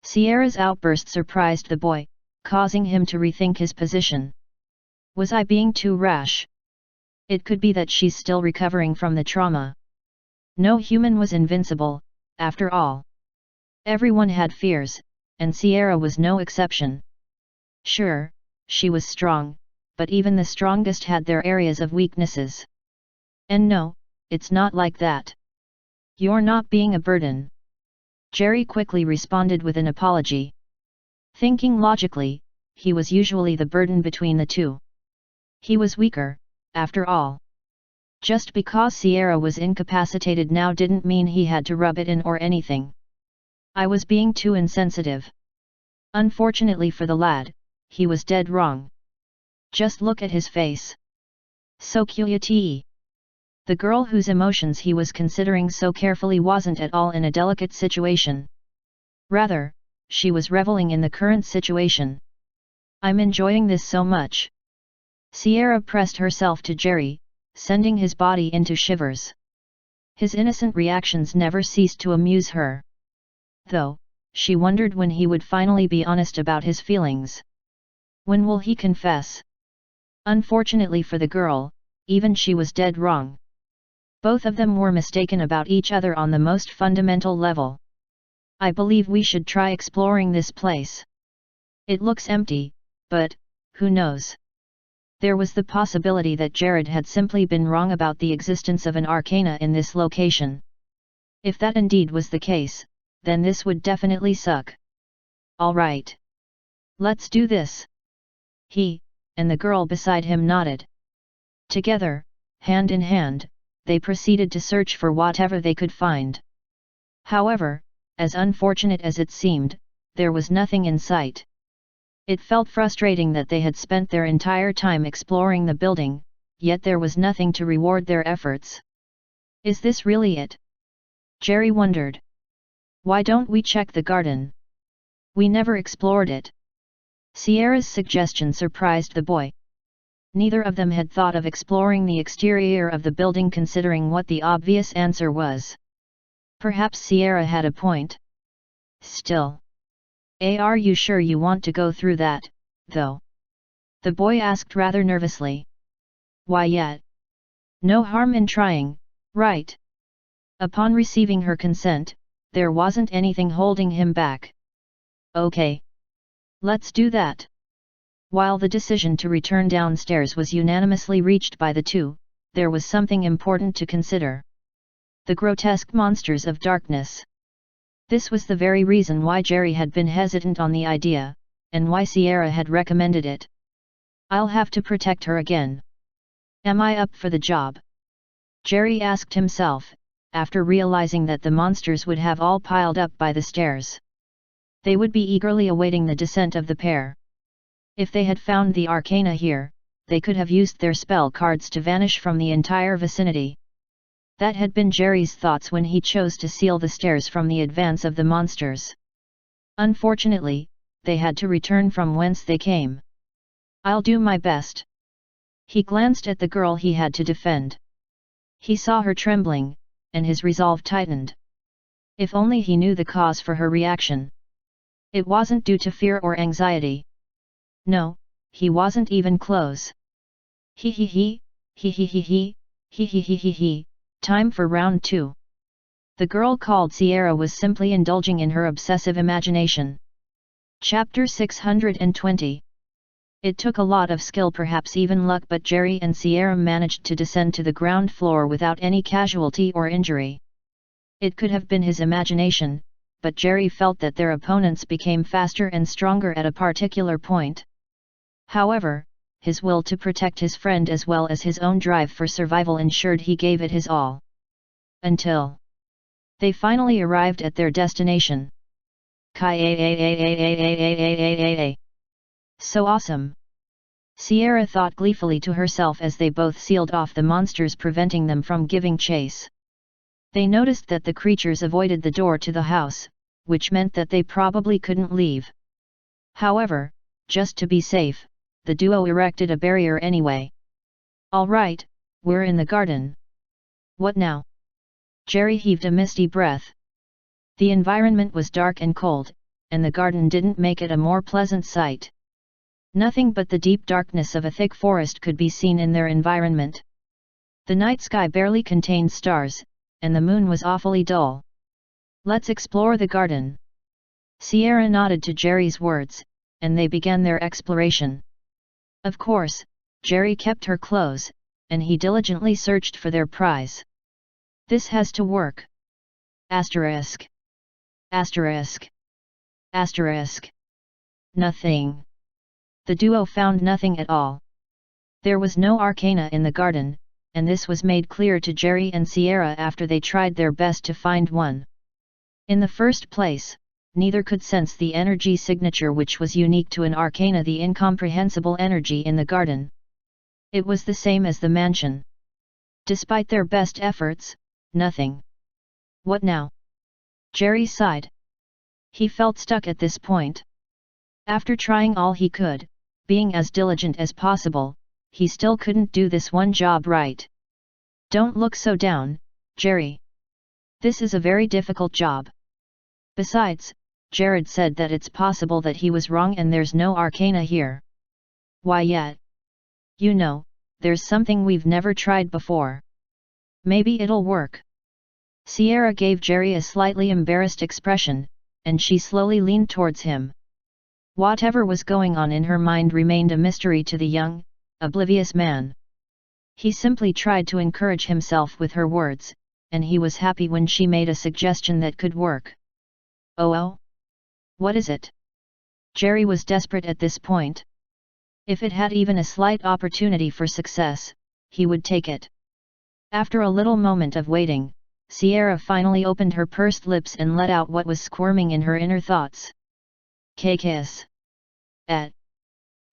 Sierra's outburst surprised the boy, causing him to rethink his position. Was I being too rash? It could be that she's still recovering from the trauma. No human was invincible, after all. Everyone had fears, and Sierra was no exception. Sure, she was strong, but even the strongest had their areas of weaknesses. And no, it's not like that. You're not being a burden. Jerry quickly responded with an apology. Thinking logically, he was usually the burden between the two. He was weaker, after all. Just because Sierra was incapacitated now didn't mean he had to rub it in or anything. I was being too insensitive. Unfortunately for the lad, he was dead wrong. Just look at his face. So cute. The girl whose emotions he was considering so carefully wasn't at all in a delicate situation. Rather, she was reveling in the current situation. I'm enjoying this so much. Sierra pressed herself to Jerry, sending his body into shivers. His innocent reactions never ceased to amuse her. Though, she wondered when he would finally be honest about his feelings. When will he confess? Unfortunately for the girl, even she was dead wrong. Both of them were mistaken about each other on the most fundamental level. I believe we should try exploring this place. It looks empty, but, who knows? There was the possibility that Jared had simply been wrong about the existence of an arcana in this location. If that indeed was the case, then this would definitely suck. All right. Let's do this. He, and the girl beside him nodded. Together, hand in hand, they proceeded to search for whatever they could find. However, as unfortunate as it seemed, there was nothing in sight. It felt frustrating that they had spent their entire time exploring the building, yet there was nothing to reward their efforts. Is this really it? Jerry wondered. Why don't we check the garden? We never explored it. Sierra's suggestion surprised the boy. Neither of them had thought of exploring the exterior of the building considering what the obvious answer was. Perhaps Sierra had a point. Still. Are you sure you want to go through that, though? The boy asked rather nervously. Why yet? No harm in trying, right? Upon receiving her consent, there wasn't anything holding him back. Okay. Let's do that. While the decision to return downstairs was unanimously reached by the two, there was something important to consider. The grotesque monsters of darkness. This was the very reason why Jerry had been hesitant on the idea, and why Sierra had recommended it. I'll have to protect her again. Am I up for the job? Jerry asked himself, after realizing that the monsters would have all piled up by the stairs. They would be eagerly awaiting the descent of the pair. If they had found the arcana here, they could have used their spell cards to vanish from the entire vicinity. That had been Jerry's thoughts when he chose to seal the stairs from the advance of the monsters. Unfortunately, they had to return from whence they came. I'll do my best. He glanced at the girl he had to defend. He saw her trembling, and his resolve tightened. If only he knew the cause for her reaction. It wasn't due to fear or anxiety. No, he wasn't even close. He, time for round 2. The girl called Sierra was simply indulging in her obsessive imagination. Chapter 620. It took a lot of skill, perhaps even luck, but Jerry and Sierra managed to descend to the ground floor without any casualty or injury. It could have been his imagination, but Jerry felt that their opponents became faster and stronger at a particular point. However, his will to protect his friend as well as his own drive for survival ensured he gave it his all. Until they finally arrived at their destination. So awesome! Sierra thought gleefully to herself as they both sealed off the monsters, preventing them from giving chase. They noticed that the creatures avoided the door to the house, which meant that they probably couldn't leave. However, just to be safe, the duo erected a barrier anyway. All right, we're in the garden. What now? Jerry heaved a misty breath. The environment was dark and cold, and the garden didn't make it a more pleasant sight. Nothing but the deep darkness of a thick forest could be seen in their environment. The night sky barely contained stars, and the moon was awfully dull. Let's explore the garden. Sierra nodded to Jerry's words, and they began their exploration. Of course, Jerry kept her close, and he diligently searched for their prize. This has to work. Asterisk. Asterisk. Asterisk. Nothing. The duo found nothing at all. There was no arcana in the garden, and this was made clear to Jerry and Sierra after they tried their best to find one. In the first place, neither could sense the energy signature which was unique to an arcana, the incomprehensible energy in the garden. It was the same as the mansion. Despite their best efforts, nothing. What now? Jerry sighed. He felt stuck at this point. After trying all he could, being as diligent as possible, he still couldn't do this one job right. Don't look so down, Jerry. This is a very difficult job. Besides, Jared said that it's possible that he was wrong and there's no arcana here. Why yet? You know, there's something we've never tried before. Maybe it'll work. Sierra gave Jerry a slightly embarrassed expression, and she slowly leaned towards him. Whatever was going on in her mind remained a mystery to the young, oblivious man. He simply tried to encourage himself with her words, and he was happy when she made a suggestion that could work. Oh? What is it? Jerry was desperate at this point. If it had even a slight opportunity for success, he would take it. After a little moment of waiting, Sierra finally opened her pursed lips and let out what was squirming in her inner thoughts. Kiss.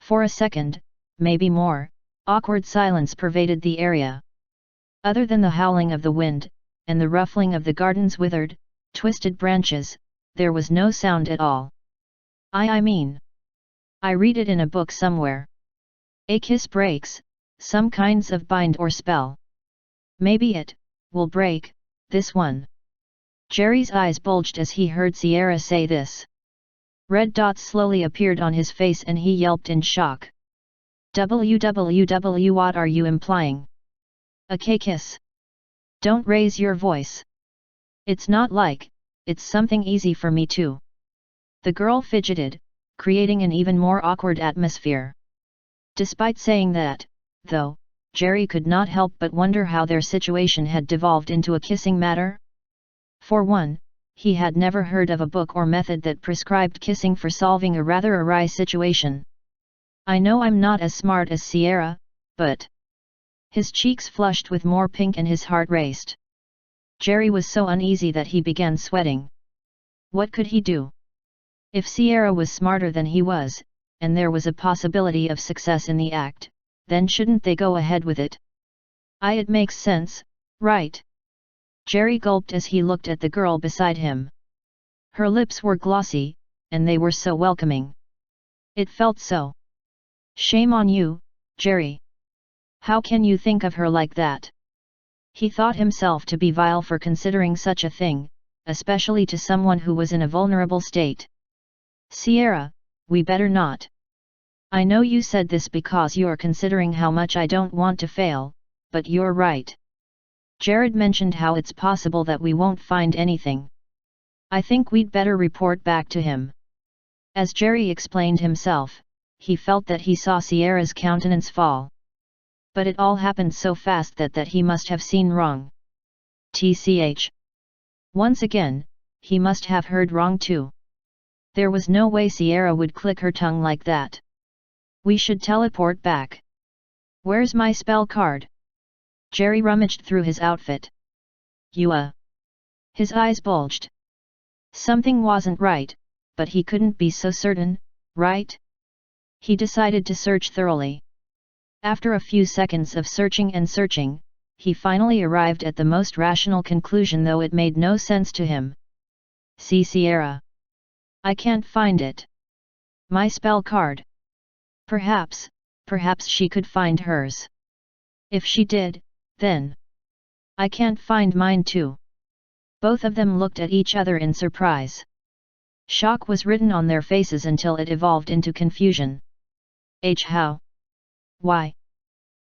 For a second, maybe more, awkward silence pervaded the area. Other than the howling of the wind, and the ruffling of the garden's withered, twisted branches, there was no sound at all. I mean. I read it in a book somewhere. A kiss breaks, some kinds of bind or spell. Maybe it will break, this one. Jerry's eyes bulged as he heard Sierra say this. Red dots slowly appeared on his face and he yelped in shock. WWW, what are you implying? A kiss? Don't raise your voice. It's not like, it's something easy for me too. The girl fidgeted, creating an even more awkward atmosphere. Despite saying that, though, Jerry could not help but wonder how their situation had devolved into a kissing matter. For one, he had never heard of a book or method that prescribed kissing for solving a rather awry situation. I know I'm not as smart as Sierra, but... His cheeks flushed with more pink and his heart raced. Jerry was so uneasy that he began sweating. What could he do? If Sierra was smarter than he was, and there was a possibility of success in the act, then shouldn't they go ahead with it? It makes sense, right? Jerry gulped as he looked at the girl beside him. Her lips were glossy, and they were so welcoming. It felt so. Shame on you, Jerry. How can you think of her like that? He thought himself to be vile for considering such a thing, especially to someone who was in a vulnerable state. Sierra, we better not. I know you said this because you're considering how much I don't want to fail, but you're right. Jared mentioned how it's possible that we won't find anything. I think we'd better report back to him. As Jerry explained himself, he felt that he saw Sierra's countenance fall. But it all happened so fast that he must have seen wrong. TCH. Once again, he must have heard wrong too. There was no way Sierra would click her tongue like that. We should teleport back. Where's my spell card? Jerry rummaged through his outfit. His eyes bulged. Something wasn't right, but he couldn't be so certain, right? He decided to search thoroughly. After a few seconds of searching and searching, he finally arrived at the most rational conclusion, though it made no sense to him. See Sierra. I can't find it. My spell card. Perhaps she could find hers. If she did, then... I can't find mine too. Both of them looked at each other in surprise. Shock was written on their faces until it evolved into confusion. How? Why?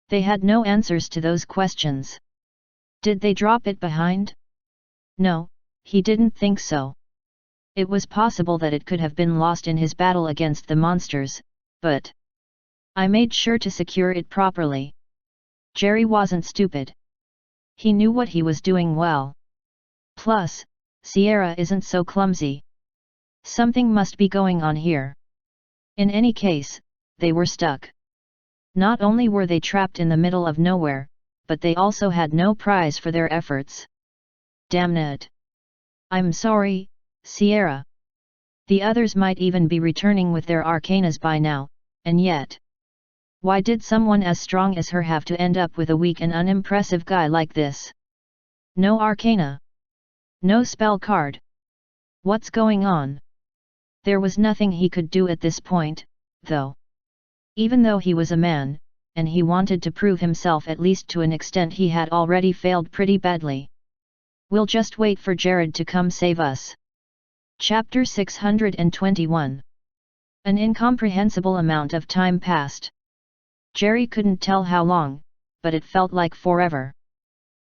They had no answers to those questions. Did they drop it behind? No, he didn't think so. It was possible that it could have been lost in his battle against the monsters, but... I made sure to secure it properly. Jerry wasn't stupid. He knew what he was doing well. Plus, Sierra isn't so clumsy. Something must be going on here. In any case, they were stuck. Not only were they trapped in the middle of nowhere, but they also had no prize for their efforts. Damn it! I'm sorry, Sierra. The others might even be returning with their arcanas by now, and yet, why did someone as strong as her have to end up with a weak and unimpressive guy like this? No arcana. No spell card. What's going on? There was nothing he could do at this point, though. Even though he was a man, and he wanted to prove himself at least to an extent, he had already failed pretty badly. We'll just wait for Jared to come save us. Chapter 621. An incomprehensible amount of time passed. Jerry couldn't tell how long, but it felt like forever.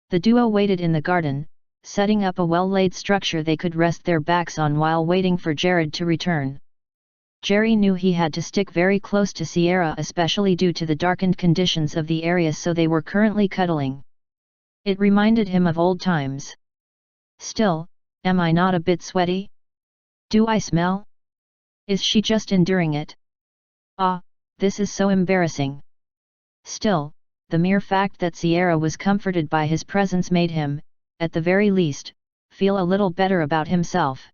The duo waited in the garden, setting up a well-laid structure they could rest their backs on while waiting for Jared to return. Jerry knew he had to stick very close to Sierra, especially due to the darkened conditions of the area, so they were currently cuddling. It reminded him of old times. Still, am I not a bit sweaty? Do I smell? Is she just enduring it? Ah, this is so embarrassing. Still, the mere fact that Sierra was comforted by his presence made him, at the very least, feel a little better about himself.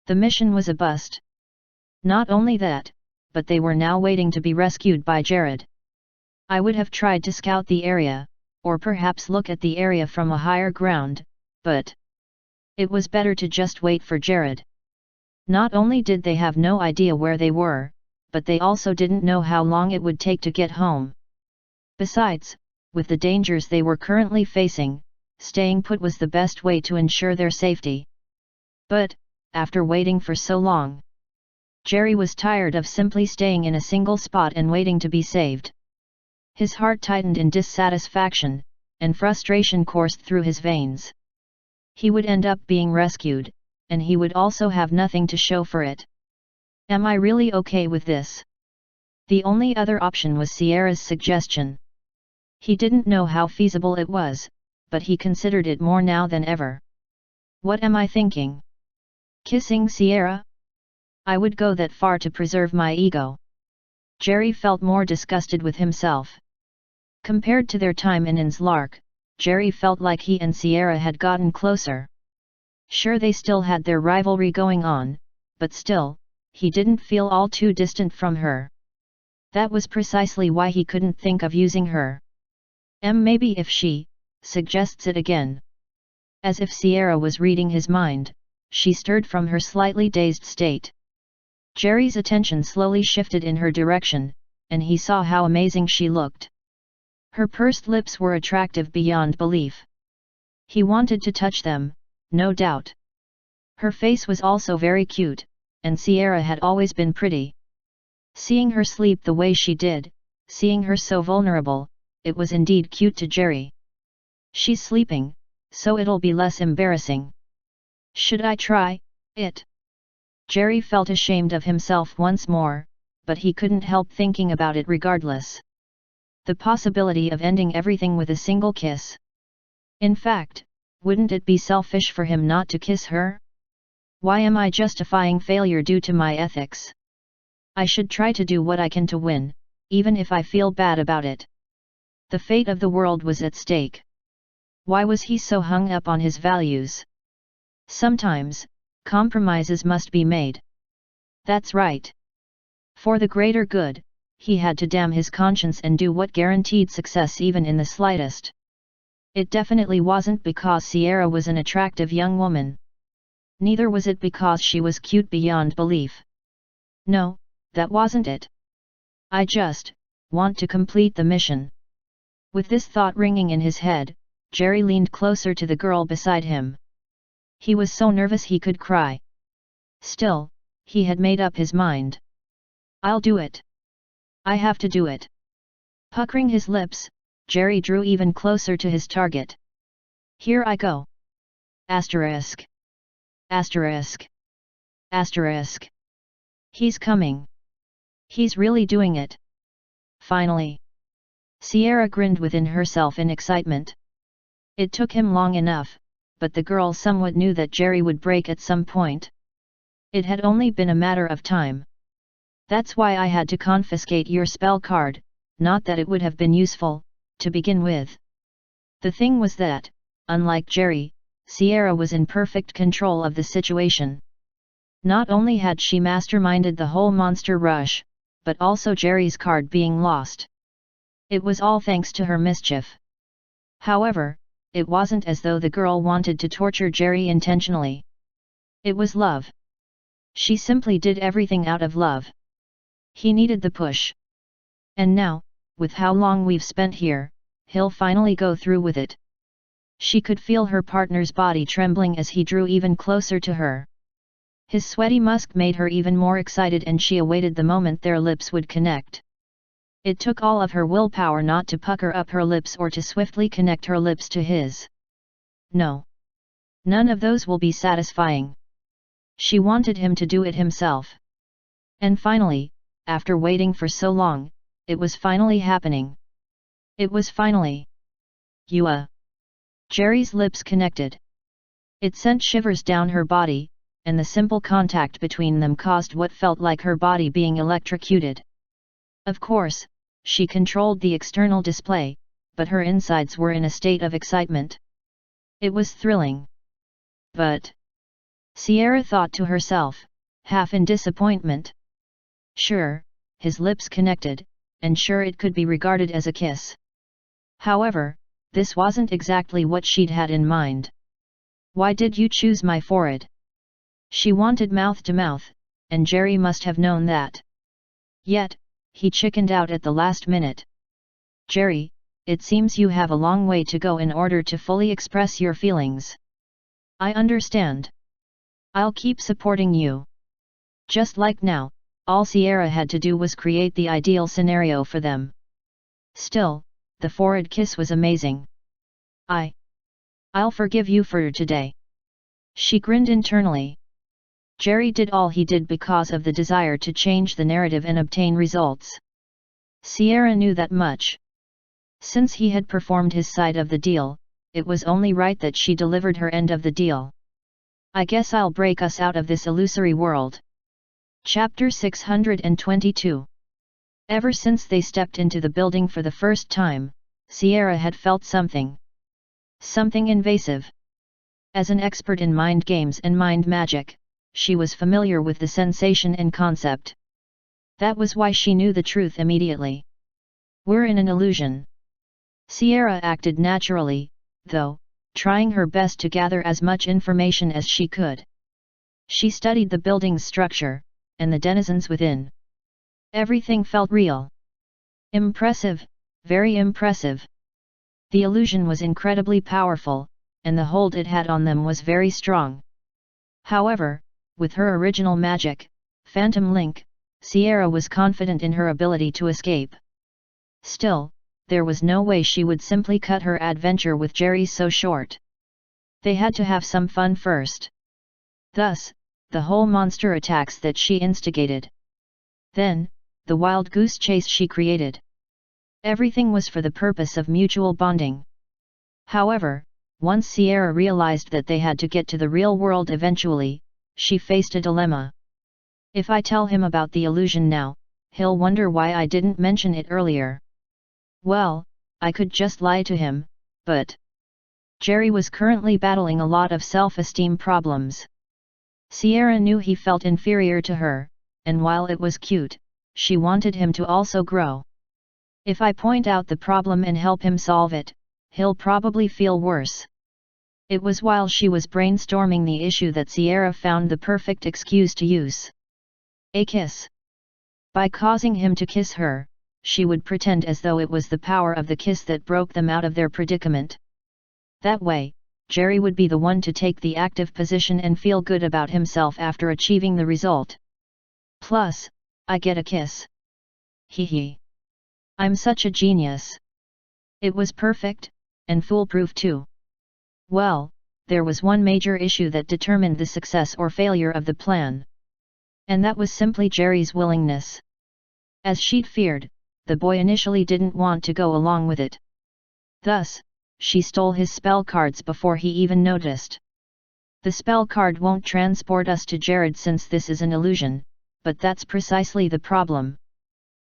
The mission was a bust. Not only that, but they were now waiting to be rescued by Jared. I would have tried to scout the area, or perhaps look at the area from a higher ground, but it was better to just wait for Jared. Not only did they have no idea where they were, but they also didn't know how long it would take to get home. Besides, with the dangers they were currently facing, staying put was the best way to ensure their safety. But, after waiting for so long, Jerry was tired of simply staying in a single spot and waiting to be saved. His heart tightened in dissatisfaction, and frustration coursed through his veins. He would end up being rescued, and he would also have nothing to show for it. Am I really okay with this? The only other option was Sierra's suggestion. He didn't know how feasible it was, but he considered it more now than ever. What am I thinking? Kissing Sierra? I would go that far to preserve my ego. Jerry felt more disgusted with himself. Compared to their time in Inslark, Jerry felt like he and Sierra had gotten closer. Sure, they still had their rivalry going on, but still, he didn't feel all too distant from her. That was precisely why he couldn't think of using her. Maybe if she suggests it again. As if Sierra was reading his mind, she stirred from her slightly dazed state. Jerry's attention slowly shifted in her direction, and he saw how amazing she looked. Her pursed lips were attractive beyond belief. He wanted to touch them, no doubt. Her face was also very cute, and Sierra had always been pretty. Seeing her sleep the way she did, seeing her so vulnerable, it was indeed cute to Jerry. She's sleeping, so it'll be less embarrassing. Should I try it? Jerry felt ashamed of himself once more, but he couldn't help thinking about it regardless. The possibility of ending everything with a single kiss. In fact, wouldn't it be selfish for him not to kiss her? Why am I justifying failure due to my ethics? I should try to do what I can to win, even if I feel bad about it. The fate of the world was at stake. Why was he so hung up on his values? Sometimes, compromises must be made. That's right. For the greater good, he had to damn his conscience and do what guaranteed success even in the slightest. It definitely wasn't because Sierra was an attractive young woman. Neither was it because she was cute beyond belief. No, that wasn't it. I just want to complete the mission. With this thought ringing in his head, Jerry leaned closer to the girl beside him. He was so nervous he could cry. Still, he had made up his mind. I'll do it. I have to do it. Puckering his lips, Jerry drew even closer to his target. Here I go. Asterisk. Asterisk. Asterisk. He's coming. He's really doing it. Finally. Sierra grinned within herself in excitement. It took him long enough, but the girl somewhat knew that Jerry would break at some point. It had only been a matter of time. That's why I had to confiscate your spell card, not that it would have been useful, to begin with. The thing was that, unlike Jerry, Sierra was in perfect control of the situation. Not only had she masterminded the whole monster rush, but also Jerry's card being lost. It was all thanks to her mischief. However, it wasn't as though the girl wanted to torture Jerry intentionally. It was love. She simply did everything out of love. He needed the push. And now, with how long we've spent here, he'll finally go through with it. She could feel her partner's body trembling as he drew even closer to her. His sweaty musk made her even more excited, and she awaited the moment their lips would connect. It took all of her willpower not to pucker up her lips or to swiftly connect her lips to his. No. None of those will be satisfying. She wanted him to do it himself. And finally, after waiting for so long, it was finally happening. It was finally. Jerry's lips connected. It sent shivers down her body, and the simple contact between them caused what felt like her body being electrocuted. Of course, she controlled the external display, but her insides were in a state of excitement. It was thrilling. But Sierra thought to herself, half in disappointment. Sure, his lips connected, and sure it could be regarded as a kiss. However, this wasn't exactly what she'd had in mind. Why did you choose my forehead? She wanted mouth to mouth, and Jerry must have known that. Yet, he chickened out at the last minute. Jerry, it seems you have a long way to go in order to fully express your feelings. I understand. I'll keep supporting you. Just like now, all Sierra had to do was create the ideal scenario for them. Still, the forehead kiss was amazing. I'll forgive you for today. She grinned internally. Jerry did all he did because of the desire to change the narrative and obtain results. Sierra knew that much. Since he had performed his side of the deal, it was only right that she delivered her end of the deal. I guess I'll break us out of this illusory world. Chapter 622. Ever since they stepped into the building for the first time, Sierra had felt something. Something invasive. As an expert in mind games and mind magic, she was familiar with the sensation and concept. That was why she knew the truth immediately. We're in an illusion. Sierra acted naturally, though, trying her best to gather as much information as she could. She studied the building's structure, and the denizens within. Everything felt real. Impressive, very impressive. The illusion was incredibly powerful, and the hold it had on them was very strong. However, with her original magic, Phantom Link, Sierra was confident in her ability to escape. Still, there was no way she would simply cut her adventure with Jerry so short. They had to have some fun first. Thus, the whole monster attacks that she instigated. Then, the wild goose chase she created. Everything was for the purpose of mutual bonding. However, once Sierra realized that they had to get to the real world eventually, she faced a dilemma. If I tell him about the illusion now, he'll wonder why I didn't mention it earlier. Well, I could just lie to him, but Jerry was currently battling a lot of self-esteem problems. Sierra knew he felt inferior to her, and while it was cute, she wanted him to also grow. If I point out the problem and help him solve it, he'll probably feel worse. It was while she was brainstorming the issue that Sierra found the perfect excuse to use. A kiss. By causing him to kiss her, she would pretend as though it was the power of the kiss that broke them out of their predicament. That way, Jerry would be the one to take the active position and feel good about himself after achieving the result. Plus, I get a kiss. Hee. I'm such a genius. It was perfect, and foolproof too. Well, there was one major issue that determined the success or failure of the plan. And that was simply Jerry's willingness. As she'd feared, the boy initially didn't want to go along with it. Thus, she stole his spell cards before he even noticed. The spell card won't transport us to Jared since this is an illusion, but that's precisely the problem.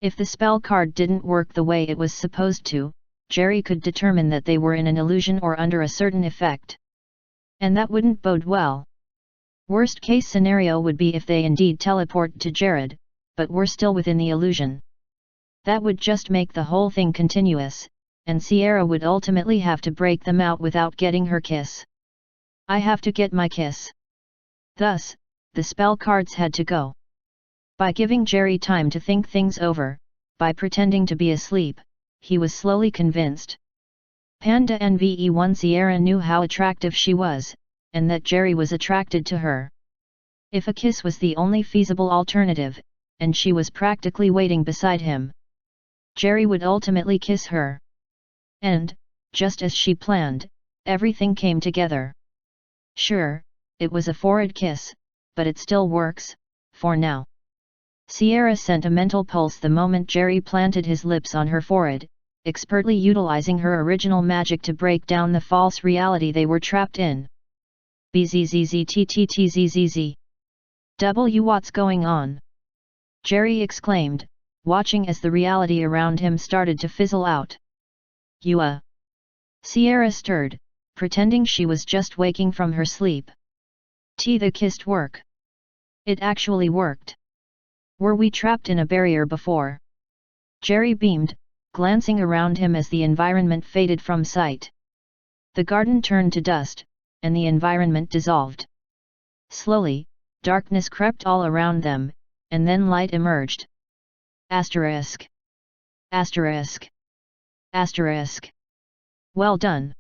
If the spell card didn't work the way it was supposed to, Jerry could determine that they were in an illusion or under a certain effect. And that wouldn't bode well. Worst case scenario would be if they indeed teleport to Jared, but were still within the illusion. That would just make the whole thing continuous, and Sierra would ultimately have to break them out without getting her kiss. I have to get my kiss. Thus, the spell cards had to go. By giving Jerry time to think things over, by pretending to be asleep, he was slowly convinced. Panda NVE1 Sierra knew how attractive she was, and that Jerry was attracted to her. If a kiss was the only feasible alternative, and she was practically waiting beside him, Jerry would ultimately kiss her. And, just as she planned, everything came together. Sure, it was a forehead kiss, but it still works, for now. Sierra sent a mental pulse the moment Jerry planted his lips on her forehead, expertly utilizing her original magic to break down the false reality they were trapped in. Bzzzzttttzzz. What's going on? Jerry exclaimed, watching as the reality around him started to fizzle out. Sierra stirred, pretending she was just waking from her sleep. The kissed work. It actually worked. Were we trapped in a barrier before? Jerry beamed, glancing around him as the environment faded from sight. The garden turned to dust, and the environment dissolved. Slowly, darkness crept all around them, and then light emerged. Asterisk. Asterisk. Asterisk. Well done.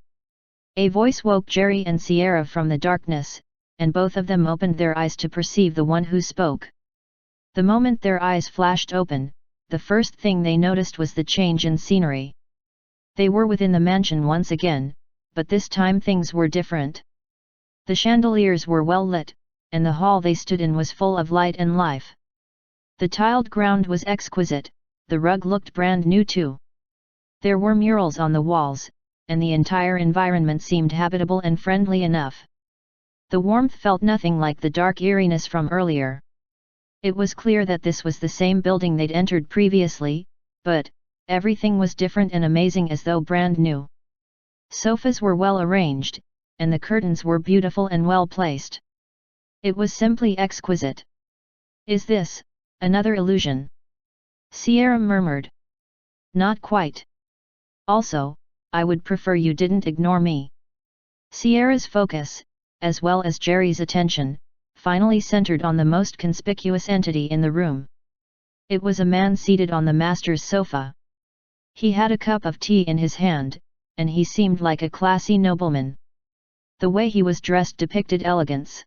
A voice woke Jerry and Sierra from the darkness, and both of them opened their eyes to perceive the one who spoke. The moment their eyes flashed open, the first thing they noticed was the change in scenery. They were within the mansion once again, but this time things were different. The chandeliers were well lit, and the hall they stood in was full of light and life. The tiled ground was exquisite, the rug looked brand new too. There were murals on the walls, and the entire environment seemed habitable and friendly enough. The warmth felt nothing like the dark eeriness from earlier. It was clear that this was the same building they'd entered previously, but everything was different and amazing as though brand new. Sofas were well arranged, and the curtains were beautiful and well placed. It was simply exquisite. Is this another illusion? Sierra murmured. Not quite. Also, I would prefer you didn't ignore me. Sierra's focus, as well as Jerry's attention, finally centered on the most conspicuous entity in the room. It was a man seated on the master's sofa. He had a cup of tea in his hand, and he seemed like a classy nobleman. The way he was dressed depicted elegance.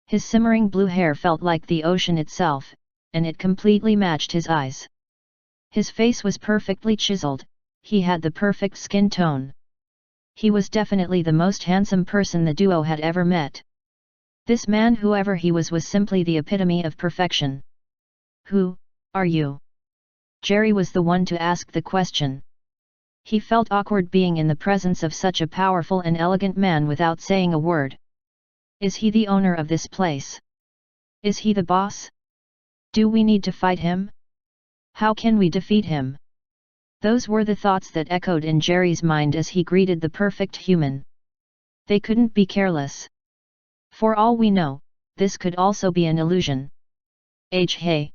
His simmering blue hair felt like the ocean itself, and it completely matched his eyes. His face was perfectly chiseled, he had the perfect skin tone. He was definitely the most handsome person the duo had ever met. This man, whoever he was simply the epitome of perfection. Who are you? Jerry was the one to ask the question. He felt awkward being in the presence of such a powerful and elegant man without saying a word. Is he the owner of this place? Is he the boss? Do we need to fight him? How can we defeat him? Those were the thoughts that echoed in Jerry's mind as he greeted the perfect human. They couldn't be careless. For all we know, this could also be an illusion. Hey.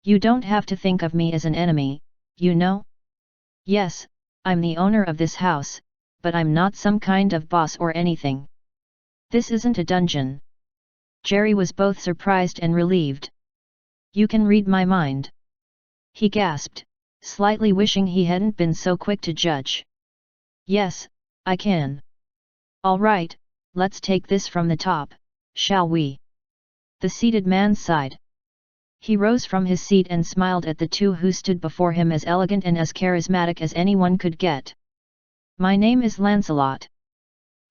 You don't have to think of me as an enemy, you know? Yes, I'm the owner of this house, but I'm not some kind of boss or anything. This isn't a dungeon. Jerry was both surprised and relieved. You can read my mind. He gasped, slightly wishing he hadn't been so quick to judge. Yes, I can. All right, let's take this from the top, shall we? The seated man sighed. He rose from his seat and smiled at the two who stood before him, as elegant and as charismatic as anyone could get. My name is Lancelot.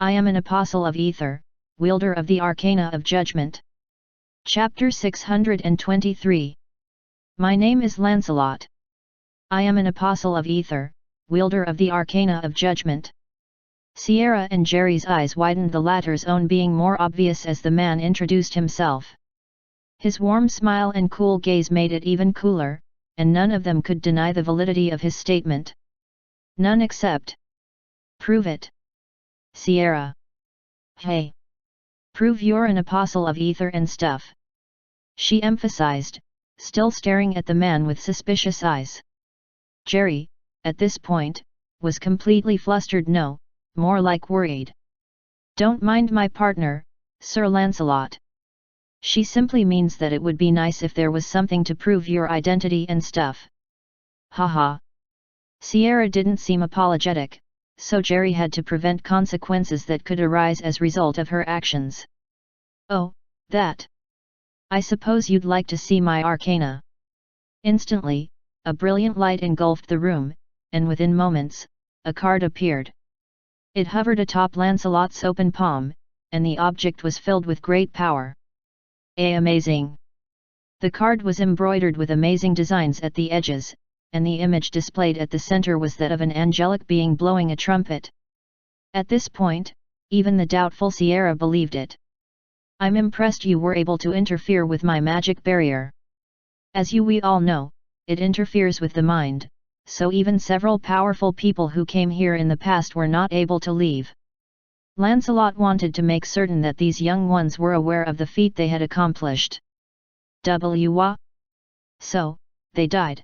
I am an apostle of ether, wielder of the arcana of judgment. Chapter 623. My name is Lancelot. I am an apostle of ether, wielder of the arcana of judgment. Sierra and Jerry's eyes widened, the latter's own being more obvious as the man introduced himself. His warm smile and cool gaze made it even cooler, and none of them could deny the validity of his statement. None except. Prove it. Sierra. Hey. Prove you're an apostle of ether and stuff. She emphasized, still staring at the man with suspicious eyes. Jerry, at this point, was completely flustered. No, more like worried. Don't mind my partner, Sir Lancelot. She simply means that it would be nice if there was something to prove your identity and stuff. Haha. Sierra didn't seem apologetic, so Jerry had to prevent consequences that could arise as result of her actions. Oh, that. I suppose you'd like to see my arcana. Instantly, a brilliant light engulfed the room, and within moments, a card appeared. It hovered atop Lancelot's open palm, and the object was filled with great power. Amazing! The card was embroidered with amazing designs at the edges, and the image displayed at the center was that of an angelic being blowing a trumpet. At this point, even the doubtful Sierra believed it. I'm impressed you were able to interfere with my magic barrier. As we all know, it interferes with the mind, so even several powerful people who came here in the past were not able to leave. Lancelot wanted to make certain that these young ones were aware of the feat they had accomplished. So, they died.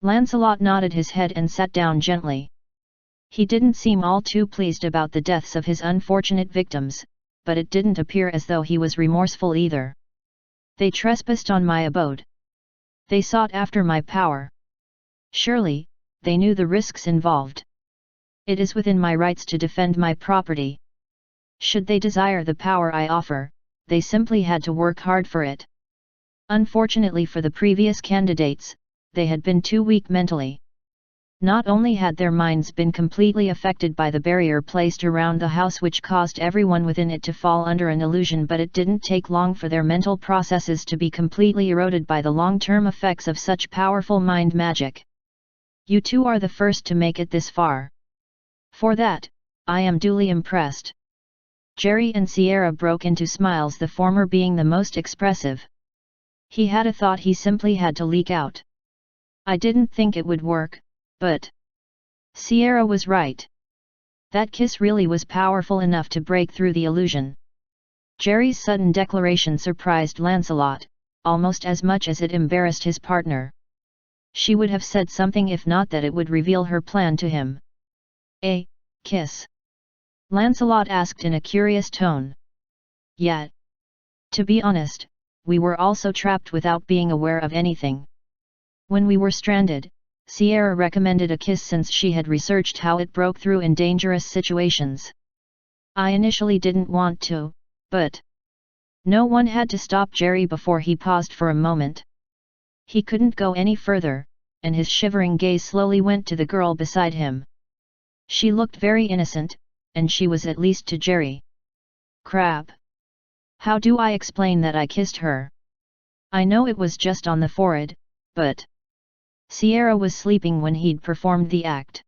Lancelot nodded his head and sat down gently. He didn't seem all too pleased about the deaths of his unfortunate victims, but it didn't appear as though he was remorseful either. They trespassed on my abode. They sought after my power. Surely, they knew the risks involved. It is within my rights to defend my property. Should they desire the power I offer, they simply had to work hard for it. Unfortunately for the previous candidates, they had been too weak mentally. Not only had their minds been completely affected by the barrier placed around the house which caused everyone within it to fall under an illusion, but it didn't take long for their mental processes to be completely eroded by the long-term effects of such powerful mind magic. You two are the first to make it this far. For that, I am duly impressed. Jerry and Sierra broke into smiles, the former being the most expressive. He had a thought he simply had to leak out. I didn't think it would work, but... Sierra was right. That kiss really was powerful enough to break through the illusion. Jerry's sudden declaration surprised Lancelot, almost as much as it embarrassed his partner. She would have said something if not that it would reveal her plan to him. A kiss? Lancelot asked in a curious tone. Yet. To be honest, we were also trapped without being aware of anything. When we were stranded, Sierra recommended a kiss since she had researched how it broke through in dangerous situations. I initially didn't want to, but... No one had to stop Jerry before he paused for a moment. He couldn't go any further, and his shivering gaze slowly went to the girl beside him. She looked very innocent, and she was at least to Jerry. Crap! How do I explain that I kissed her? I know it was just on the forehead, but... Sierra was sleeping when he'd performed the act.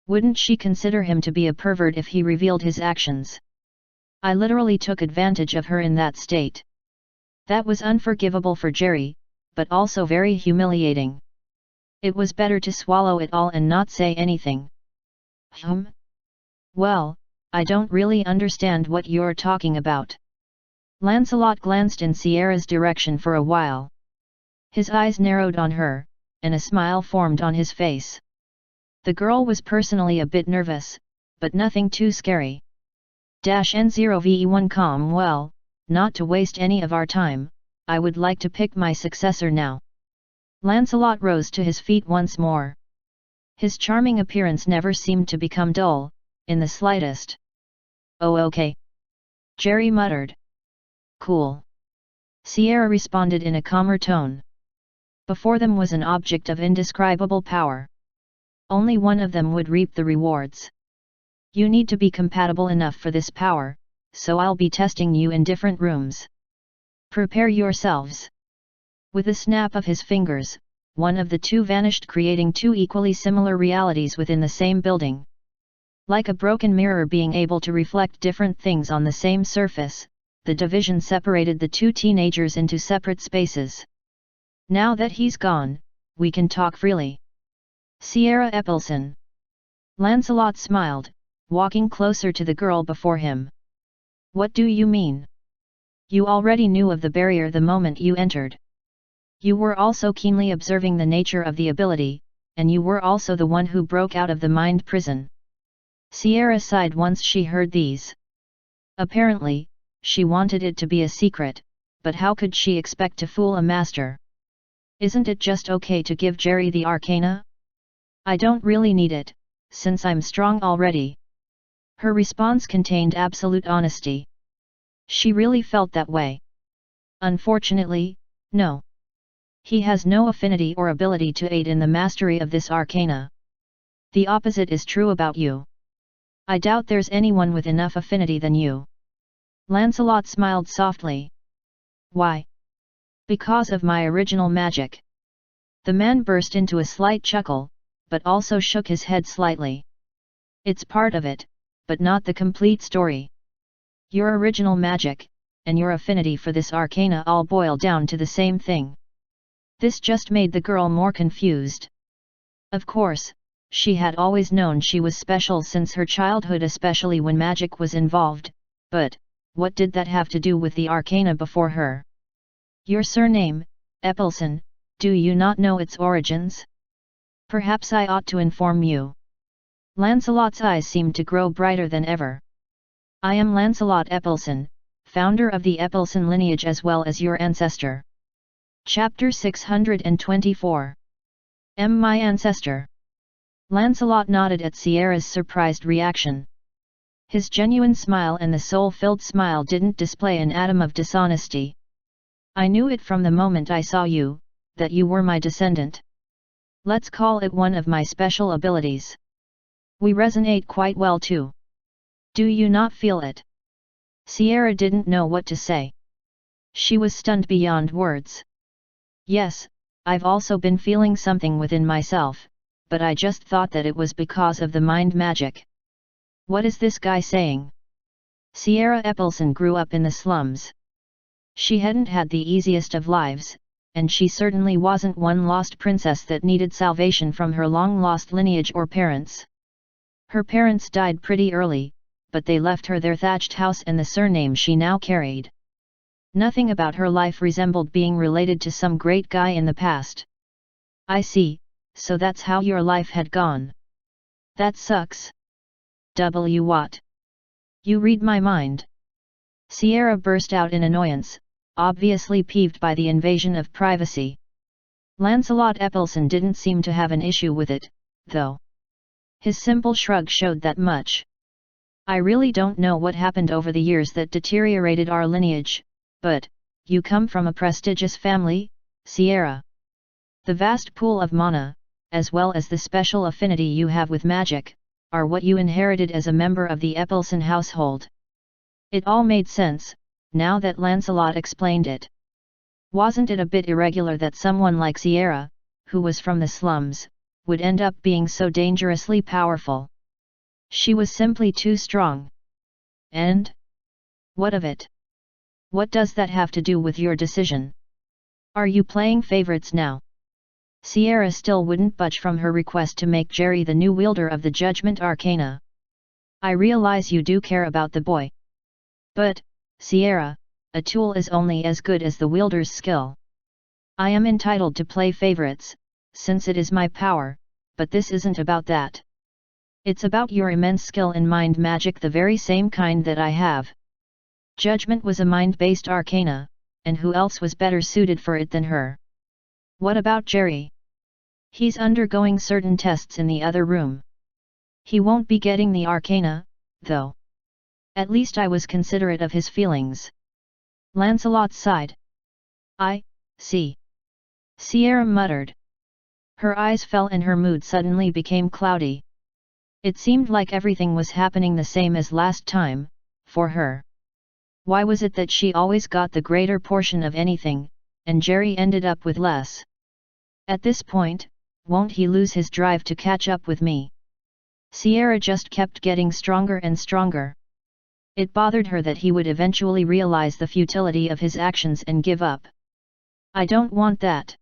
Wouldn't she consider him to be a pervert if he revealed his actions? I literally took advantage of her in that state. That was unforgivable for Jerry, but also very humiliating. It was better to swallow it all and not say anything. Well, I don't really understand what you're talking about. Lancelot glanced in Sierra's direction for a while. His eyes narrowed on her, and a smile formed on his face. The girl was personally a bit nervous, but nothing too scary. N0ve1 well, not to waste any of our time, I would like to pick my successor now. Lancelot rose to his feet once more. His charming appearance never seemed to become dull, in the slightest. Oh okay. Jerry muttered. Cool. Sierra responded in a calmer tone. Before them was an object of indescribable power. Only one of them would reap the rewards. You need to be compatible enough for this power, so I'll be testing you in different rooms. Prepare yourselves. With a snap of his fingers, one of the two vanished, creating two equally similar realities within the same building. Like a broken mirror being able to reflect different things on the same surface, the division separated the two teenagers into separate spaces. Now that he's gone, we can talk freely. Sierra Epelson. Lancelot smiled, walking closer to the girl before him. What do you mean? You already knew of the barrier the moment you entered. You were also keenly observing the nature of the ability, and you were also the one who broke out of the mind prison. Sierra sighed once she heard these. Apparently, she wanted it to be a secret, but how could she expect to fool a master? Isn't it just okay to give Jerry the arcana? I don't really need it, since I'm strong already. Her response contained absolute honesty. She really felt that way. Unfortunately, no. He has no affinity or ability to aid in the mastery of this arcana. The opposite is true about you. I doubt there's anyone with enough affinity than you. Lancelot smiled softly. Why? Because of my original magic. The man burst into a slight chuckle, but also shook his head slightly. It's part of it, but not the complete story. Your original magic, and your affinity for this arcana all boil down to the same thing. This just made the girl more confused. Of course, she had always known she was special since her childhood, especially when magic was involved, but what did that have to do with the arcana before her? Your surname, Epelson, do you not know its origins? Perhaps I ought to inform you. Lancelot's eyes seemed to grow brighter than ever. I am Lancelot Epelson, founder of the Epelson lineage as well as your ancestor. Chapter 624. My ancestor. Lancelot nodded at Sierra's surprised reaction. His genuine smile and the soul-filled smile didn't display an atom of dishonesty. I knew it from the moment I saw you, that you were my descendant. Let's call it one of my special abilities. We resonate quite well too. Do you not feel it? Sierra didn't know what to say. She was stunned beyond words. Yes, I've also been feeling something within myself, but I just thought that it was because of the mind magic. What is this guy saying? Sierra Epelson grew up in the slums. She hadn't had the easiest of lives, and she certainly wasn't one lost princess that needed salvation from her long-lost lineage or parents. Her parents died pretty early, but they left her their thatched house and the surname she now carried. Nothing about her life resembled being related to some great guy in the past. I see, so that's how your life had gone. That sucks. What? You read my mind. Sierra burst out in annoyance, obviously peeved by the invasion of privacy. Lancelot Epelson didn't seem to have an issue with it, though. His simple shrug showed that much. I really don't know what happened over the years that deteriorated our lineage, but, you come from a prestigious family, Sierra. The vast pool of mana, as well as the special affinity you have with magic, are what you inherited as a member of the Epelson household. It all made sense, now that Lancelot explained it. Wasn't it a bit irregular that someone like Sierra, who was from the slums, would end up being so dangerously powerful? She was simply too strong. And? What of it? What does that have to do with your decision? Are you playing favorites now? Sierra still wouldn't budge from her request to make Jerry the new wielder of the Judgment Arcana. I realize you do care about the boy. But, Sierra, a tool is only as good as the wielder's skill. I am entitled to play favorites, since it is my power, but this isn't about that. It's about your immense skill in mind magic, the very same kind that I have. Judgment was a mind-based arcana, and who else was better suited for it than her? What about Jerry? He's undergoing certain tests in the other room. He won't be getting the arcana, though. At least I was considerate of his feelings. Lancelot sighed. I see. Sierra muttered. Her eyes fell and her mood suddenly became cloudy. It seemed like everything was happening the same as last time, for her. Why was it that she always got the greater portion of anything, and Jerry ended up with less? At this point, won't he lose his drive to catch up with me? Sierra just kept getting stronger and stronger. It bothered her that he would eventually realize the futility of his actions and give up. I don't want that.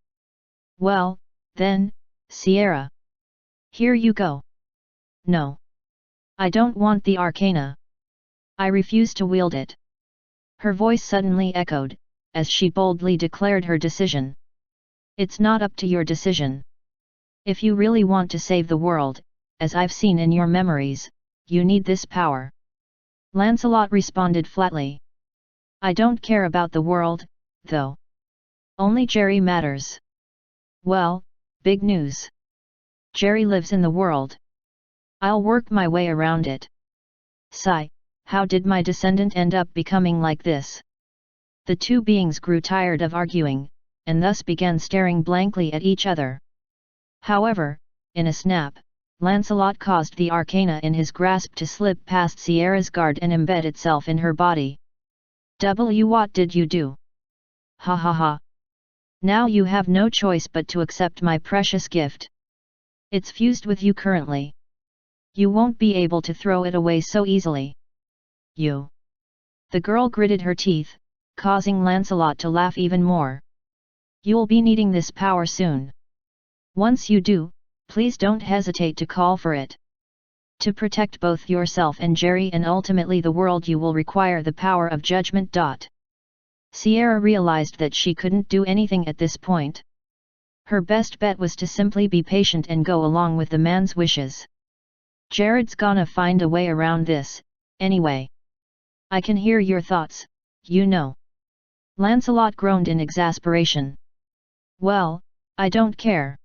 Well, then, Sierra. Here you go. No. I don't want the arcana. I refuse to wield it. Her voice suddenly echoed, as she boldly declared her decision. It's not up to your decision. If you really want to save the world, as I've seen in your memories, you need this power. Lancelot responded flatly. I don't care about the world, though. Only Jerry matters. Well, big news. Jerry lives in the world. I'll work my way around it. Sigh, how did my descendant end up becoming like this? The two beings grew tired of arguing, and thus began staring blankly at each other. However, in a snap, Lancelot caused the arcana in his grasp to slip past Sierra's guard and embed itself in her body. What did you do? Ha ha ha. Now you have no choice but to accept my precious gift. It's fused with you currently. You won't be able to throw it away so easily. You. The girl gritted her teeth, causing Lancelot to laugh even more. You'll be needing this power soon. Once you do, please don't hesitate to call for it. To protect both yourself and Jerry and ultimately the world, you will require the power of judgment. Sierra realized that she couldn't do anything at this point. Her best bet was to simply be patient and go along with the man's wishes. Jared's gonna find a way around this, anyway. I can hear your thoughts, you know. Lancelot groaned in exasperation. Well, I don't care.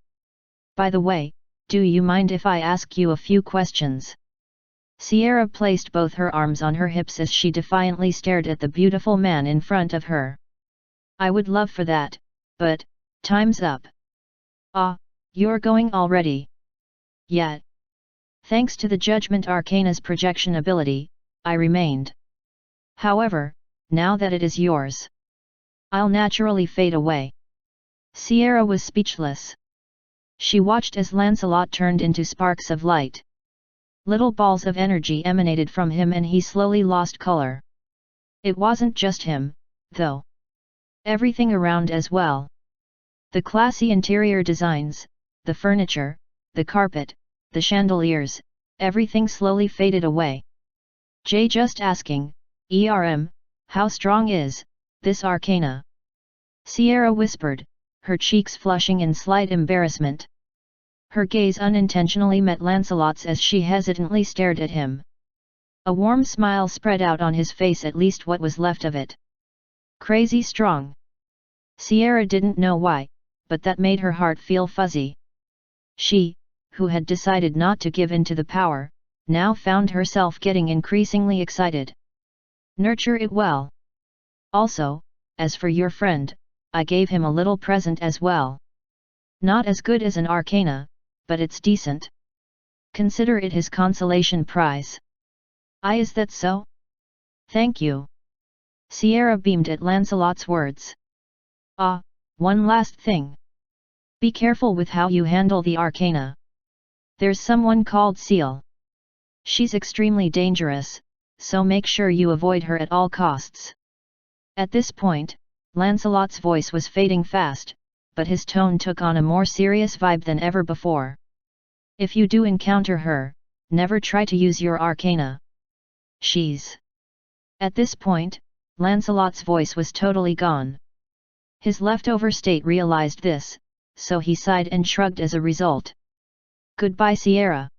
By the way, do you mind if I ask you a few questions? Sierra placed both her arms on her hips as she defiantly stared at the beautiful man in front of her. I would love for that, but, time's up. Ah, you're going already. Yet. Thanks to the Judgment Arcana's projection ability, I remained. However, now that it is yours, I'll naturally fade away. Sierra was speechless. She watched as Lancelot turned into sparks of light. Little balls of energy emanated from him and he slowly lost color. It wasn't just him, though. Everything around as well. The classy interior designs, the furniture, the carpet, the chandeliers, everything slowly faded away. Just asking, how strong is this arcana? Sierra whispered, her cheeks flushing in slight embarrassment. Her gaze unintentionally met Lancelot's as she hesitantly stared at him. A warm smile spread out on his face, at least what was left of it. Crazy strong. Sierra didn't know why, but that made her heart feel fuzzy. She, who had decided not to give in to the power, now found herself getting increasingly excited. Nurture it well. Also, as for your friend, I gave him a little present as well. Not as good as an arcana, but it's decent. Consider it his consolation prize. Is that so? Thank you. Sierra beamed at Lancelot's words. One last thing. Be careful with how you handle the arcana. There's someone called Seal. She's extremely dangerous, so make sure you avoid her at all costs. At this point, Lancelot's voice was fading fast, but his tone took on a more serious vibe than ever before. If you do encounter her, never try to use your arcana. She's... At this point, Lancelot's voice was totally gone. His leftover state realized this, so he sighed and shrugged as a result. Goodbye, Sierra.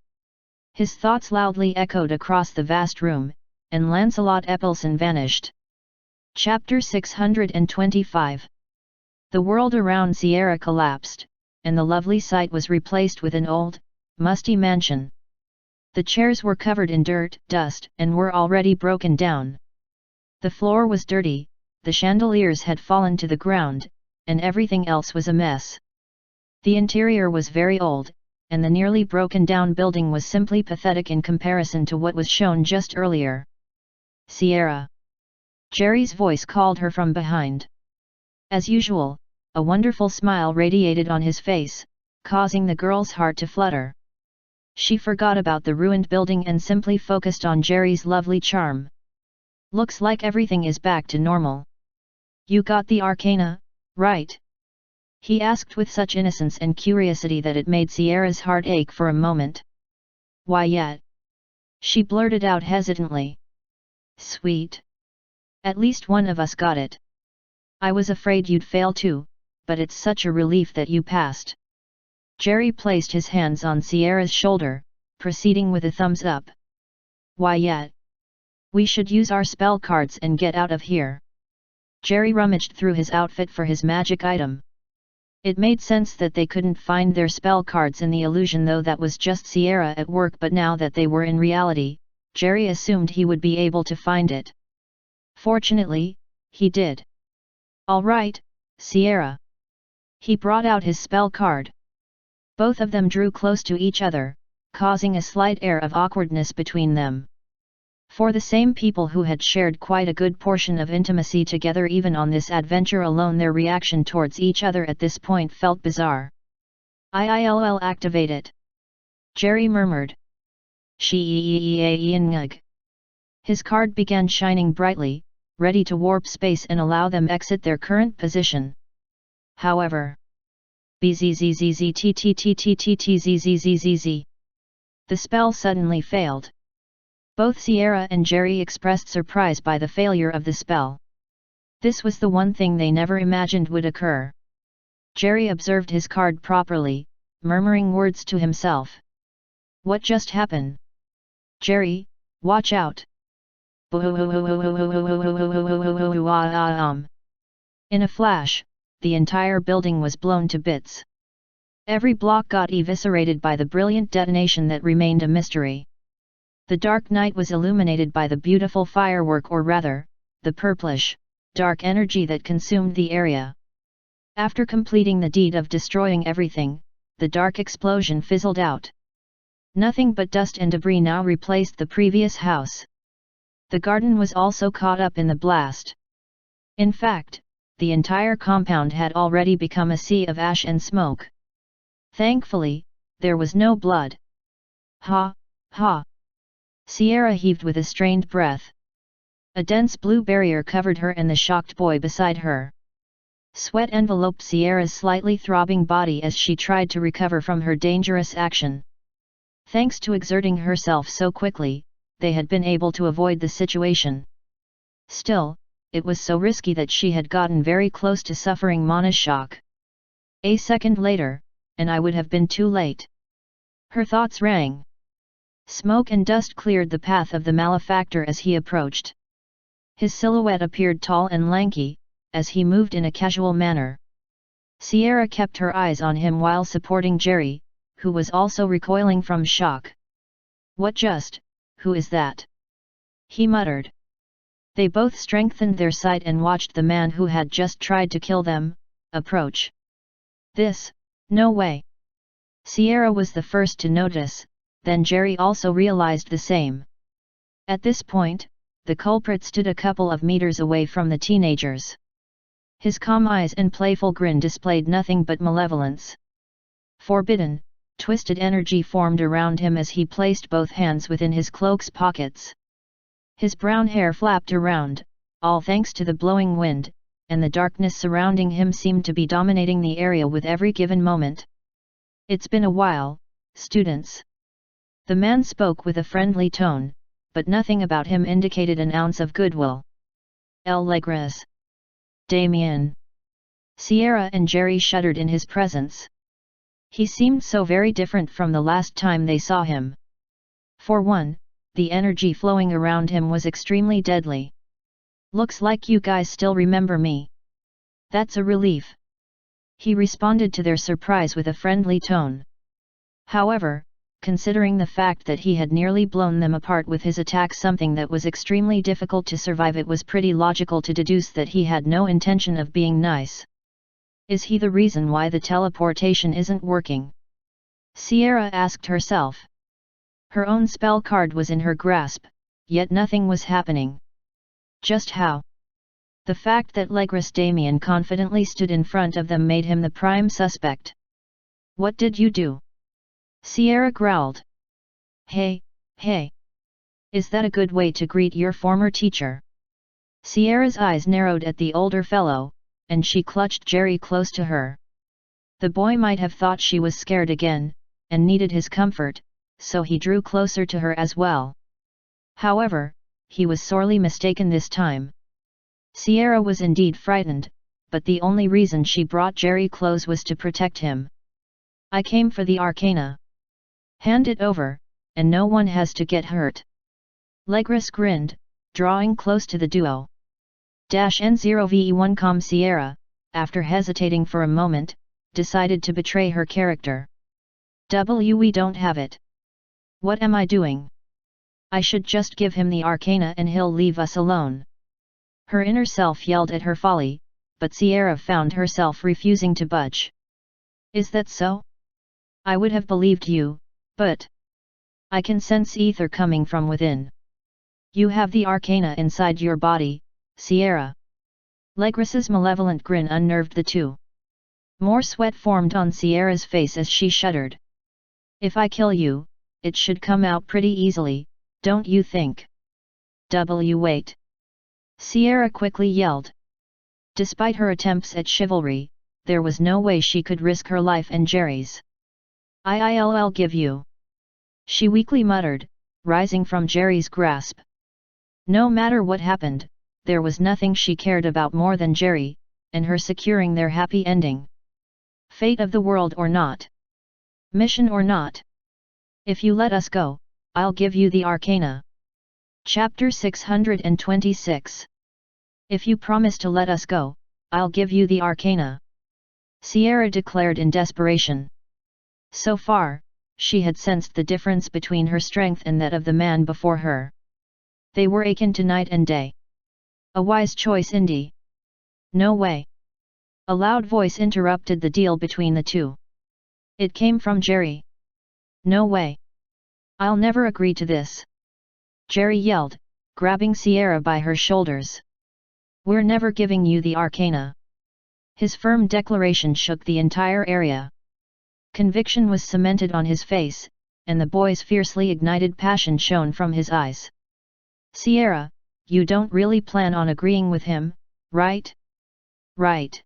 His thoughts loudly echoed across the vast room, and Lancelot Epilson vanished. Chapter 625. The world around Sierra collapsed, and the lovely sight was replaced with an old, musty mansion. The chairs were covered in dirt, dust, and were already broken down. The floor was dirty, the chandeliers had fallen to the ground, and everything else was a mess. The interior was very old, and the nearly broken down building was simply pathetic in comparison to what was shown just earlier. Sierra. Jerry's voice called her from behind. As usual, a wonderful smile radiated on his face, causing the girl's heart to flutter. She forgot about the ruined building and simply focused on Jerry's lovely charm. Looks like everything is back to normal. You got the arcana, right? He asked with such innocence and curiosity that it made Sierra's heart ache for a moment. Why yet? She blurted out hesitantly. Sweet. At least one of us got it. I was afraid you'd fail too, but it's such a relief that you passed. Jerry placed his hands on Sierra's shoulder, proceeding with a thumbs up. Why yet? We should use our spell cards and get out of here. Jerry rummaged through his outfit for his magic item. It made sense that they couldn't find their spell cards in the illusion, though that was just Sierra at work, but now that they were in reality, Jerry assumed he would be able to find it. Fortunately, he did. All right, Sierra. He brought out his spell card. Both of them drew close to each other, causing a slight air of awkwardness between them. For the same people who had shared quite a good portion of intimacy together even on this adventure alone, their reaction towards each other at this point felt bizarre. "I'll activate it," Jerry murmured. "She-ee-ee-ee-ee-ngug." His card began shining brightly, ready to warp space and allow them exit their current position. However, bzzzzttttttttzzzzz. The spell suddenly failed. Both Sierra and Jerry expressed surprise by the failure of the spell. This was the one thing they never imagined would occur. Jerry observed his card properly, murmuring words to himself. What just happened? Jerry, watch out! In a flash, the entire building was blown to bits. Every block got eviscerated by the brilliant detonation that remained a mystery. The dark night was illuminated by the beautiful firework, or rather, the purplish, dark energy that consumed the area. After completing the deed of destroying everything, the dark explosion fizzled out. Nothing but dust and debris now replaced the previous house. The garden was also caught up in the blast. In fact, the entire compound had already become a sea of ash and smoke. Thankfully, there was no blood. Ha, ha! Sierra heaved with a strained breath. A dense blue barrier covered her and the shocked boy beside her. Sweat enveloped Sierra's slightly throbbing body as she tried to recover from her dangerous action. Thanks to exerting herself so quickly, they had been able to avoid the situation. Still, it was so risky that she had gotten very close to suffering mana shock. A second later, and I would have been too late. Her thoughts rang. Smoke and dust cleared the path of the malefactor as he approached. His silhouette appeared tall and lanky, as he moved in a casual manner. Sierra kept her eyes on him while supporting Jerry, who was also recoiling from shock. Who is that? He muttered. They both strengthened their sight and watched the man who had just tried to kill them, approach. No way. Sierra was the first to notice, then Jerry also realized the same. At this point, the culprit stood a couple of meters away from the teenagers. His calm eyes and playful grin displayed nothing but malevolence. Forbidden, twisted energy formed around him as he placed both hands within his cloak's pockets. His brown hair flapped around, all thanks to the blowing wind, and the darkness surrounding him seemed to be dominating the area with every given moment. It's been a while, students. The man spoke with a friendly tone, but nothing about him indicated an ounce of goodwill. El Legres. Damien. Sierra and Jerry shuddered in his presence. He seemed so very different from the last time they saw him. For one, the energy flowing around him was extremely deadly. Looks like you guys still remember me. That's a relief. He responded to their surprise with a friendly tone. However, considering the fact that he had nearly blown them apart with his attack, something that was extremely difficult to survive, it was pretty logical to deduce that he had no intention of being nice. Is he the reason why the teleportation isn't working? Sierra asked herself. Her own spell card was in her grasp, yet nothing was happening. Just how? The fact that Legris Damien confidently stood in front of them made him the prime suspect. What did you do? Sierra growled. Hey. Is that a good way to greet your former teacher? Sierra's eyes narrowed at the older fellow, and she clutched Jerry close to her. The boy might have thought she was scared again, and needed his comfort, so he drew closer to her as well. However, he was sorely mistaken this time. Sierra was indeed frightened, but the only reason she brought Jerry close was to protect him. I came for the arcana. Hand it over, and no one has to get hurt. Legris grinned, drawing close to the duo. N0ve1 Sierra, after hesitating for a moment, decided to betray her character. We don't have it. What am I doing? I should just give him the arcana and he'll leave us alone. Her inner self yelled at her folly, but Sierra found herself refusing to budge. Is that so? I would have believed you, but I can sense ether coming from within. You have the arcana inside your body, Sierra. Legris's malevolent grin unnerved the two. More sweat formed on Sierra's face as she shuddered. If I kill you, it should come out pretty easily, don't you think? Wait. Sierra quickly yelled. Despite her attempts at chivalry, there was no way she could risk her life and Jerry's. I'll give you. She weakly muttered, rising from Jerry's grasp. No matter what happened, there was nothing she cared about more than Jerry, and her securing their happy ending. Fate of the world or not. Mission or not. If you let us go, I'll give you the arcana. Chapter 626. If you promise to let us go, I'll give you the arcana. Sierra declared in desperation. So far, she had sensed the difference between her strength and that of the man before her. They were akin to night and day. A wise choice, Indy. No way. A loud voice interrupted the deal between the two. It came from Jerry. No way. I'll never agree to this. Jerry yelled, grabbing Sierra by her shoulders. We're never giving you the arcana. His firm declaration shook the entire area. Conviction was cemented on his face, and the boy's fiercely ignited passion shone from his eyes. Sierra, you don't really plan on agreeing with him, right? Right.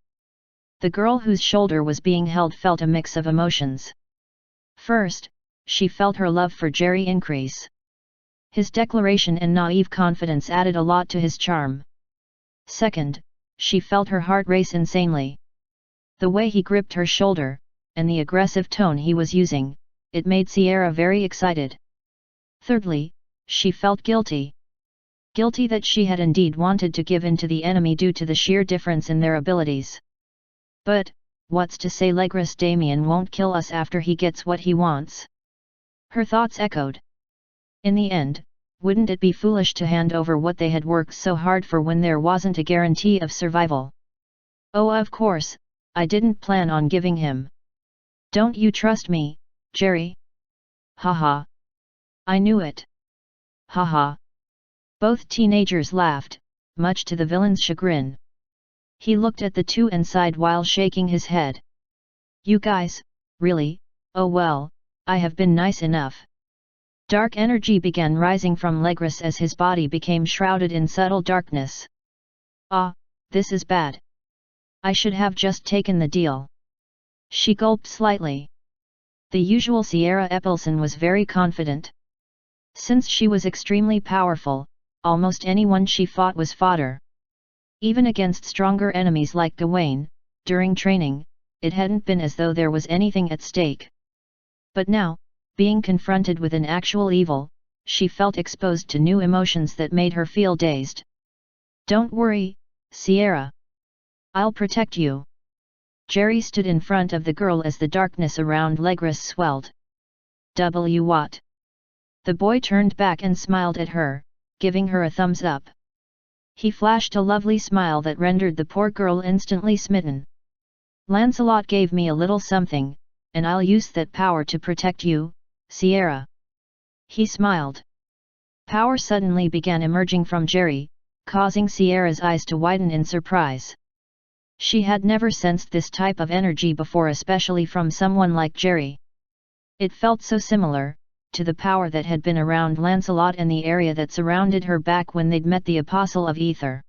The girl whose shoulder was being held felt a mix of emotions. First, she felt her love for Jerry increase. His declaration and naive confidence added a lot to his charm. Second, she felt her heart race insanely. The way he gripped her shoulder, and the aggressive tone he was using, it made Sierra very excited. Thirdly, she felt guilty. Guilty that she had indeed wanted to give in to the enemy due to the sheer difference in their abilities. But, what's to say Legris Damien won't kill us after he gets what he wants? Her thoughts echoed. In the end, wouldn't it be foolish to hand over what they had worked so hard for when there wasn't a guarantee of survival? Oh, of course, I didn't plan on giving him. Don't you trust me, Jerry? Haha. I knew it. Haha. Both teenagers laughed, much to the villain's chagrin. He looked at the two and sighed while shaking his head. You guys, really? Oh well, I have been nice enough. Dark energy began rising from Legris as his body became shrouded in subtle darkness. Ah, this is bad. I should have just taken the deal. She gulped slightly. The usual Sierra Epelson was very confident. Since she was extremely powerful, almost anyone she fought was fodder. Even against stronger enemies like Gawain, during training, it hadn't been as though there was anything at stake. But now, being confronted with an actual evil, she felt exposed to new emotions that made her feel dazed. Don't worry, Sierra. I'll protect you. Jerry stood in front of the girl as the darkness around Legris swelled. What? The boy turned back and smiled at her, giving her a thumbs up. He flashed a lovely smile that rendered the poor girl instantly smitten. Lancelot gave me a little something, and I'll use that power to protect you, Sierra. He smiled. Power suddenly began emerging from Jerry, causing Sierra's eyes to widen in surprise. She had never sensed this type of energy before, especially from someone like Jerry. It felt so similar to the power that had been around Lancelot and the area that surrounded her back when they'd met the Apostle of Ether.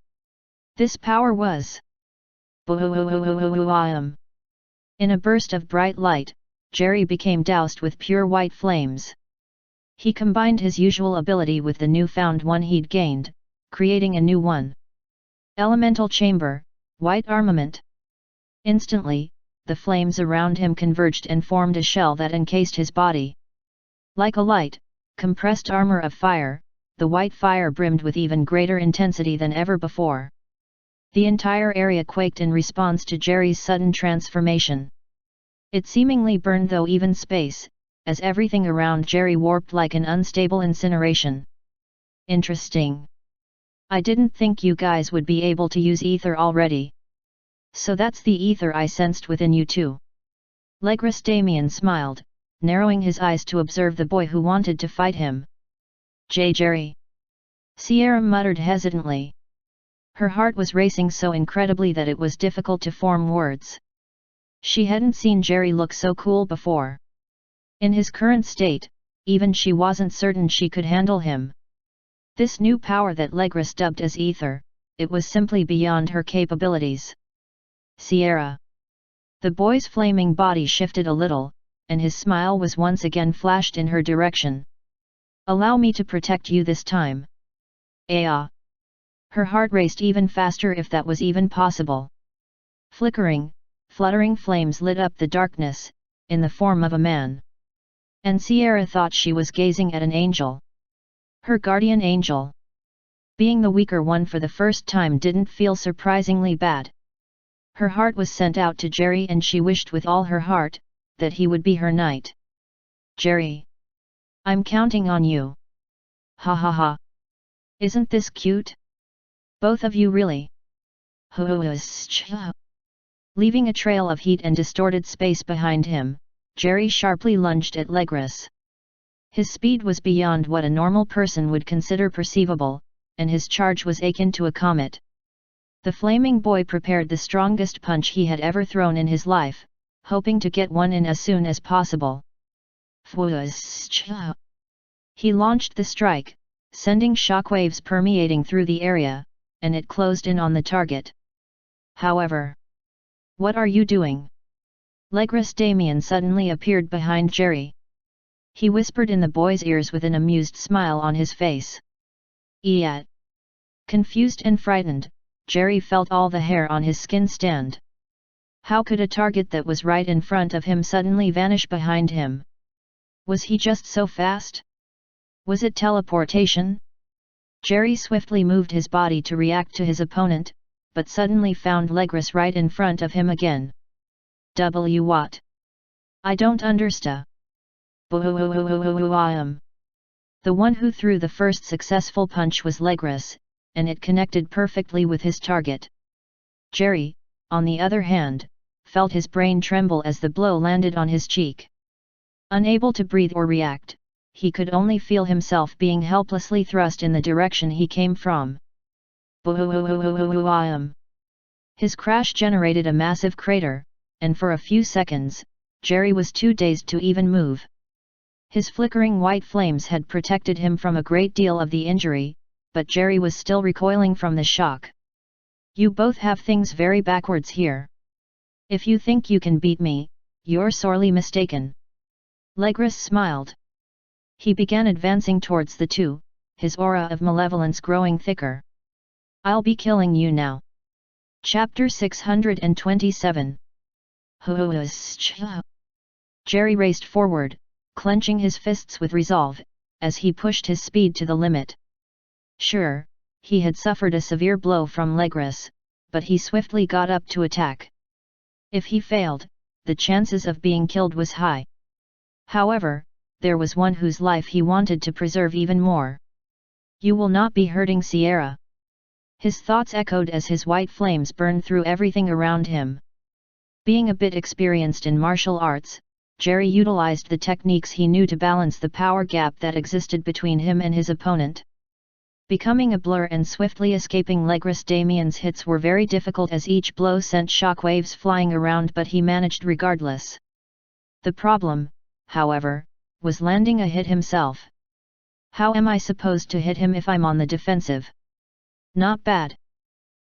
This power was Boom. In a burst of bright light, Jerry became doused with pure white flames. He combined his usual ability with the newfound one he'd gained, creating a new one. Elemental chamber, white armament. Instantly, the flames around him converged and formed a shell that encased his body. Like a light, compressed armor of fire, the white fire brimmed with even greater intensity than ever before. The entire area quaked in response to Jerry's sudden transformation. It seemingly burned though even space, as everything around Jerry warped like an unstable incineration. Interesting. I didn't think you guys would be able to use ether already. So that's the ether I sensed within you too. Legris Damien smiled, narrowing his eyes to observe the boy who wanted to fight him. Jerry. Sierra muttered hesitantly. Her heart was racing so incredibly that it was difficult to form words. She hadn't seen Jerry look so cool before. In his current state, even she wasn't certain she could handle him. This new power that Legris dubbed as ether, it was simply beyond her capabilities. Sierra. The boy's flaming body shifted a little, and his smile was once again flashed in her direction. Allow me to protect you this time. Ah! Her heart raced even faster if that was even possible. Flickering, fluttering flames lit up the darkness, in the form of a man. And Sierra thought she was gazing at an angel. Her guardian angel. Being the weaker one for the first time didn't feel surprisingly bad. Her heart was sent out to Jerry and she wished with all her heart, that he would be her knight. Jerry. I'm counting on you. Ha ha ha. Isn't this cute? Both of you really. Leaving a trail of heat and distorted space behind him, Jerry sharply lunged at Legris. His speed was beyond what a normal person would consider perceivable, and his charge was akin to a comet. The flaming boy prepared the strongest punch he had ever thrown in his life, hoping to get one in as soon as possible. He launched the strike, sending shockwaves permeating through the area, and it closed in on the target. However, what are you doing? Legris Damien suddenly appeared behind Jerry. He whispered in the boy's ears with an amused smile on his face. Yet. Confused and frightened, Jerry felt all the hair on his skin stand. How could a target that was right in front of him suddenly vanish behind him? Was he just so fast? Was it teleportation? Jerry swiftly moved his body to react to his opponent, but suddenly found Legris right in front of him again. What? I don't understand. The one who threw the first successful punch was Legris, and it connected perfectly with his target. Jerry, on the other hand, felt his brain tremble as the blow landed on his cheek. Unable to breathe or react, he could only feel himself being helplessly thrust in the direction he came from. His crash generated a massive crater, and for a few seconds, Jerry was too dazed to even move. His flickering white flames had protected him from a great deal of the injury, but Jerry was still recoiling from the shock. You both have things very backwards here. If you think you can beat me, you're sorely mistaken. Legris smiled. He began advancing towards the two, his aura of malevolence growing thicker. I'll be killing you now. Chapter 627. Jerry raced forward, clenching his fists with resolve, as he pushed his speed to the limit. Sure, he had suffered a severe blow from Legris, but he swiftly got up to attack. If he failed, the chances of being killed was high. However, there was one whose life he wanted to preserve even more. You will not be hurting Sierra. His thoughts echoed as his white flames burned through everything around him. Being a bit experienced in martial arts, Jerry utilized the techniques he knew to balance the power gap that existed between him and his opponent. Becoming a blur and swiftly escaping Legris Damien's hits were very difficult as each blow sent shockwaves flying around, but he managed regardless. The problem, however, was landing a hit himself. How am I supposed to hit him if I'm on the defensive? Not bad.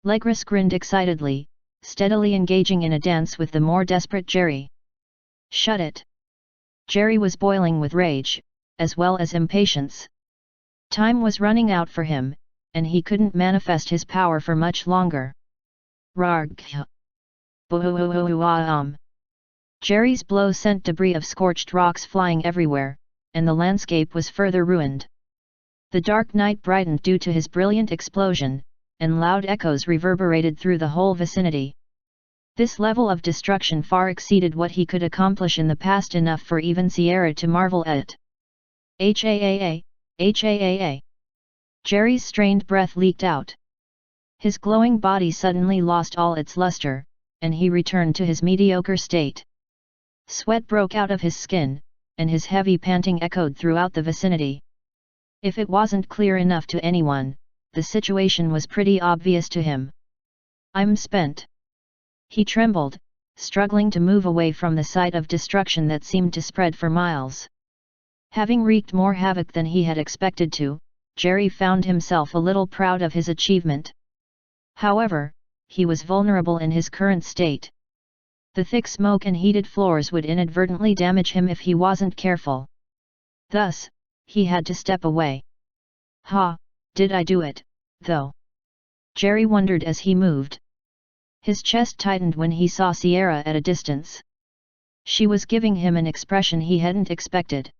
Legris grinned excitedly, steadily engaging in a dance with the more desperate Jerry. Shut it! Jerry was boiling with rage, as well as impatience. Time was running out for him, and he couldn't manifest his power for much longer. Rargh. Jerry's blow sent debris of scorched rocks flying everywhere, and the landscape was further ruined. The dark night brightened due to his brilliant explosion, and loud echoes reverberated through the whole vicinity. This level of destruction far exceeded what he could accomplish in the past, enough for even Sierra to marvel at. H-A-A-A, H-A-A-A. Jerry's strained breath leaked out. His glowing body suddenly lost all its luster, and he returned to his mediocre state. Sweat broke out of his skin, and his heavy panting echoed throughout the vicinity. If it wasn't clear enough to anyone, the situation was pretty obvious to him. "I'm spent." He trembled, struggling to move away from the sight of destruction that seemed to spread for miles. Having wreaked more havoc than he had expected to, Jerry found himself a little proud of his achievement. However, he was vulnerable in his current state. The thick smoke and heated floors would inadvertently damage him if he wasn't careful. Thus, he had to step away. "Ha, did I do it, though?" Jerry wondered as he moved. His chest tightened when he saw Sierra at a distance. She was giving him an expression he hadn't expected.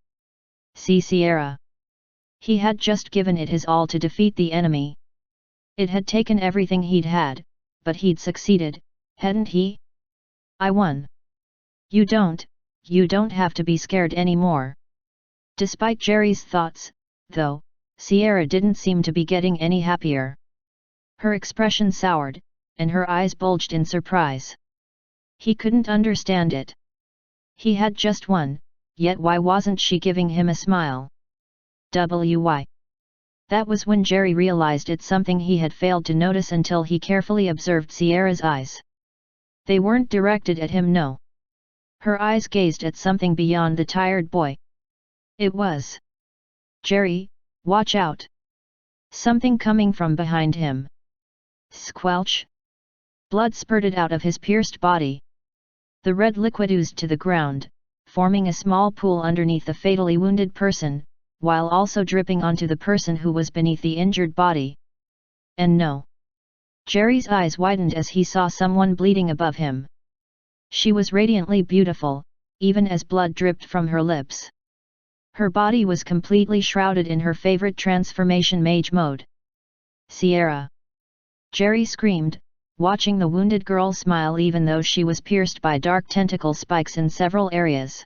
See Sierra. He had just given it his all to defeat the enemy. It had taken everything he'd had, but he'd succeeded, hadn't he? "I won." You don't have to be scared anymore." Despite Jerry's thoughts, though, Sierra didn't seem to be getting any happier. Her expression soured, and her eyes bulged in surprise. He couldn't understand it. He had just won, yet why wasn't she giving him a smile? Why? That was when Jerry realized it's something he had failed to notice until he carefully observed Sierra's eyes. They weren't directed at him, no. Her eyes gazed at something beyond the tired boy. It was... "Jerry, watch out!" Something coming from behind him. Squelch! Blood spurted out of his pierced body. The red liquid oozed to the ground, forming a small pool underneath the fatally wounded person, while also dripping onto the person who was beneath the injured body. And no! Jerry's eyes widened as he saw someone bleeding above him. She was radiantly beautiful, even as blood dripped from her lips. Her body was completely shrouded in her favorite transformation mage mode. "Sierra!" Jerry screamed, watching the wounded girl smile even though she was pierced by dark tentacle spikes in several areas.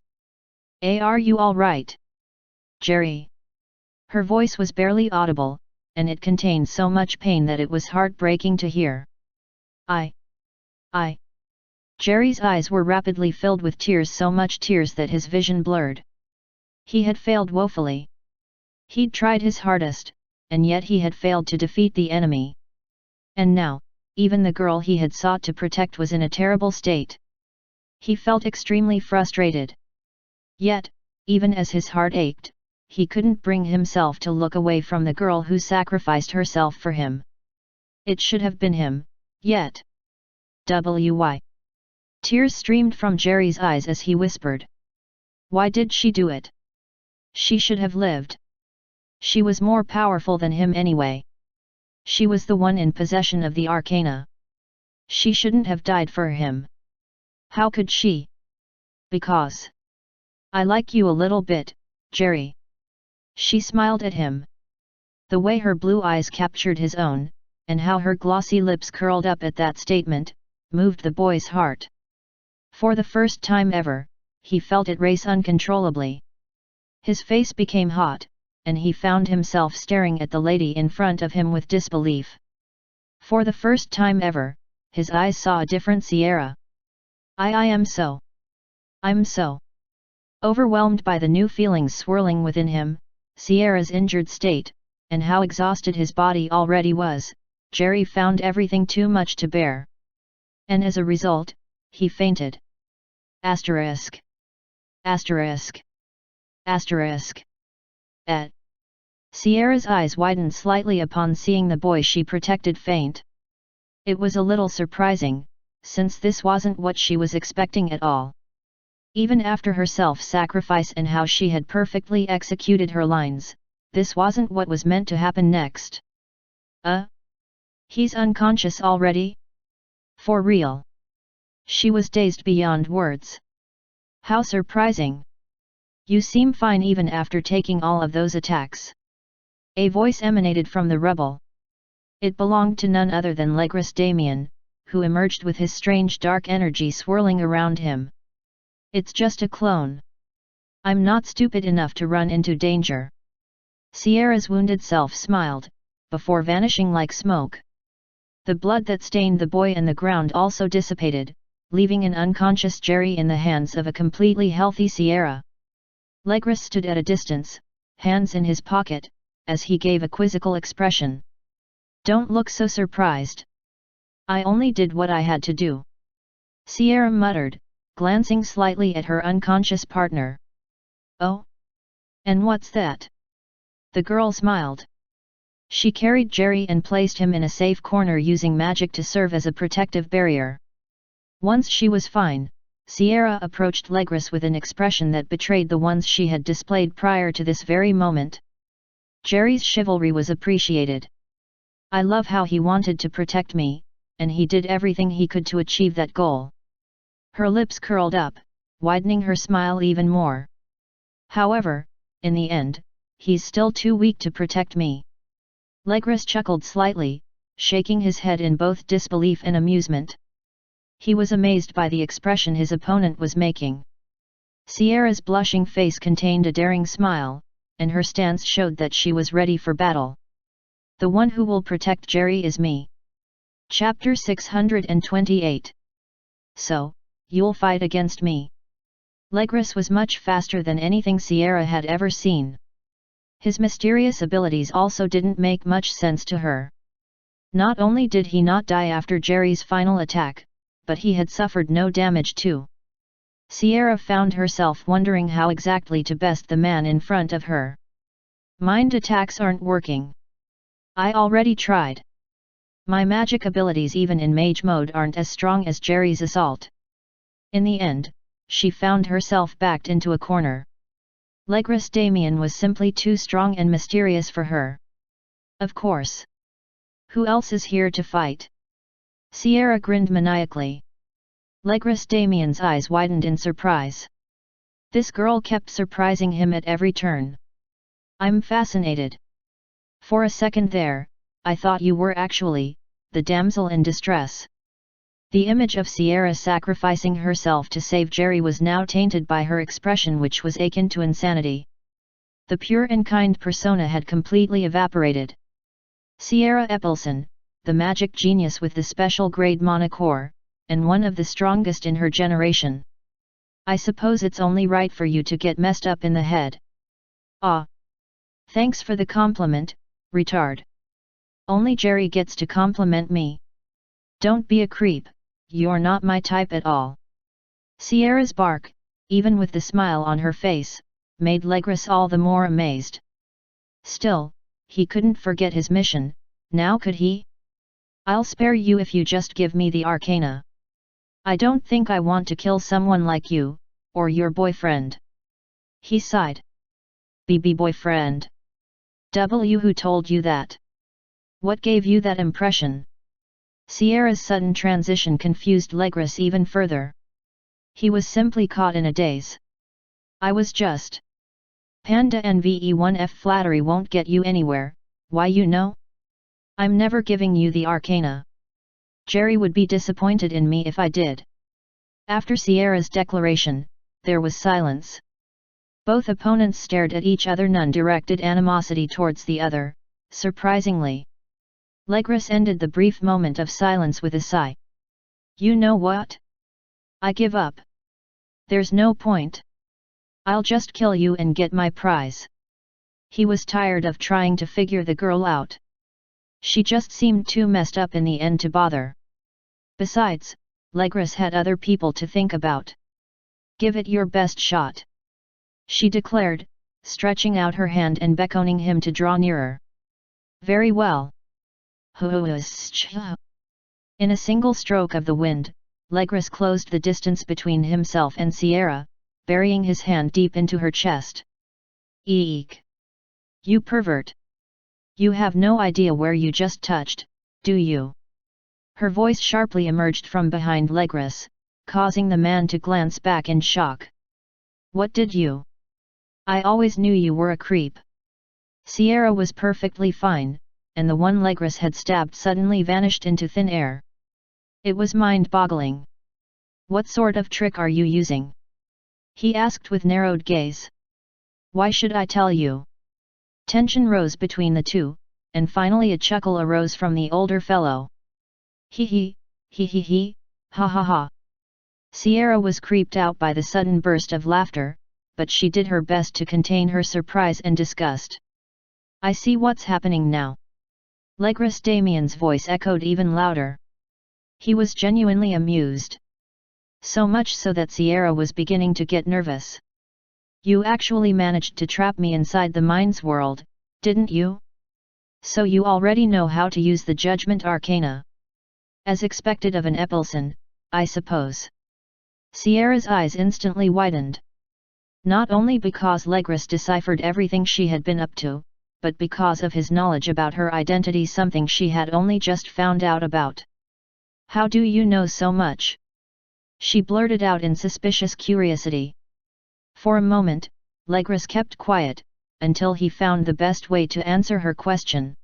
"Are you all right, Jerry?" Her voice was barely audible, and it contained so much pain that it was heartbreaking to hear. I. Jerry's eyes were rapidly filled with tears, so much tears that his vision blurred. He had failed woefully. He'd tried his hardest, and yet he had failed to defeat the enemy. And now, even the girl he had sought to protect was in a terrible state. He felt extremely frustrated. Yet, even as his heart ached, he couldn't bring himself to look away from the girl who sacrificed herself for him. It should have been him, yet. Why? Tears streamed from Jerry's eyes as he whispered. Why did she do it? She should have lived. She was more powerful than him anyway. She was the one in possession of the arcana. She shouldn't have died for him. How could she? Because I like you a little bit, Jerry. She smiled at him. The way her blue eyes captured his own, and how her glossy lips curled up at that statement, moved the boy's heart. For the first time ever, he felt it race uncontrollably. His face became hot, and he found himself staring at the lady in front of him with disbelief. For the first time ever, his eyes saw a different Sierra. I'm so overwhelmed by the new feelings swirling within him, Sierra's injured state, and how exhausted his body already was. Jerry found everything too much to bear. And as a result, he fainted. Asterisk. Asterisk. Asterisk. Sierra's eyes widened slightly upon seeing the boy she protected faint. It was a little surprising, since this wasn't what she was expecting at all. Even after her self-sacrifice and how she had perfectly executed her lines, this wasn't what was meant to happen next. He's unconscious already? For real? She was dazed beyond words. How surprising! You seem fine even after taking all of those attacks. A voice emanated from the rubble. It belonged to none other than Legris Damien, who emerged with his strange dark energy swirling around him. It's just a clone. I'm not stupid enough to run into danger. Sierra's wounded self smiled, before vanishing like smoke. The blood that stained the boy and the ground also dissipated, leaving an unconscious Jerry in the hands of a completely healthy Sierra. Legris stood at a distance, hands in his pocket, as he gave a quizzical expression. Don't look so surprised. I only did what I had to do. Sierra muttered, glancing slightly at her unconscious partner. Oh? And what's that? The girl smiled. She carried Jerry and placed him in a safe corner using magic to serve as a protective barrier. Once she was fine, Sierra approached Legris with an expression that betrayed the ones she had displayed prior to this very moment. Jerry's chivalry was appreciated. I love how he wanted to protect me, and he did everything he could to achieve that goal. Her lips curled up, widening her smile even more. However, in the end, he's still too weak to protect me. Legris chuckled slightly, shaking his head in both disbelief and amusement. He was amazed by the expression his opponent was making. Sierra's blushing face contained a daring smile, and her stance showed that she was ready for battle. The one who will protect Jerry is me. Chapter 628. So, you'll fight against me. Legris was much faster than anything Sierra had ever seen. His mysterious abilities also didn't make much sense to her. Not only did he not die after Jerry's final attack, but he had suffered no damage too. Sierra found herself wondering how exactly to best the man in front of her. Mind attacks aren't working. I already tried. My magic abilities even in mage mode aren't as strong as Jerry's assault. In the end, she found herself backed into a corner. Legris Damien was simply too strong and mysterious for her. Of course. Who else is here to fight? Sierra grinned maniacally. Legris Damien's eyes widened in surprise. This girl kept surprising him at every turn. I'm fascinated. For a second there, I thought you were actually the damsel in distress. The image of Sierra sacrificing herself to save Jerry was now tainted by her expression, which was akin to insanity. The pure and kind persona had completely evaporated. Sierra Epelson, the magic genius with the special grade monocore, and one of the strongest in her generation. I suppose it's only right for you to get messed up in the head. Ah! Thanks for the compliment, retard. Only Jerry gets to compliment me. Don't be a creep, you're not my type at all. Sierra's bark, even with the smile on her face, made Legris all the more amazed. Still, he couldn't forget his mission, now could he? I'll spare you if you just give me the arcana. I don't think I want to kill someone like you, or your boyfriend. He sighed. BB boyfriend. Who told you that? What gave you that impression? Sierra's sudden transition confused Legris even further. He was simply caught in a daze. I was just. Panda NVE1F flattery won't get you anywhere, why you know? I'm never giving you the arcana. Jerry would be disappointed in me if I did. After Sierra's declaration, there was silence. Both opponents stared at each other, none directed animosity towards the other, surprisingly. Legris ended the brief moment of silence with a sigh. You know what? I give up. There's no point. I'll just kill you and get my prize. He was tired of trying to figure the girl out. She just seemed too messed up in the end to bother. Besides, Legris had other people to think about. Give it your best shot, she declared, stretching out her hand and beckoning him to draw nearer. Very well. In a single stroke of the wind, Legris closed the distance between himself and Sierra, burying his hand deep into her chest. Eek! You pervert! You have no idea where you just touched, do you? Her voice sharply emerged from behind Legris, causing the man to glance back in shock. What did you? I always knew you were a creep. Sierra was perfectly fine, and the one Legris had stabbed suddenly vanished into thin air. It was mind-boggling. What sort of trick are you using? He asked with narrowed gaze. Why should I tell you? Tension rose between the two, and finally a chuckle arose from the older fellow. He, ha ha ha. Sierra was creeped out by the sudden burst of laughter, but she did her best to contain her surprise and disgust. I see what's happening now. Legris Damien's voice echoed even louder. He was genuinely amused. So much so that Sierra was beginning to get nervous. You actually managed to trap me inside the mind's world, didn't you? So you already know how to use the Judgment Arcana. As expected of an Epilson, I suppose. Sierra's eyes instantly widened. Not only because Legris deciphered everything she had been up to, but because of his knowledge about her identity, something she had only just found out about. How do you know so much? She blurted out in suspicious curiosity. For a moment, Legris kept quiet, until he found the best way to answer her question.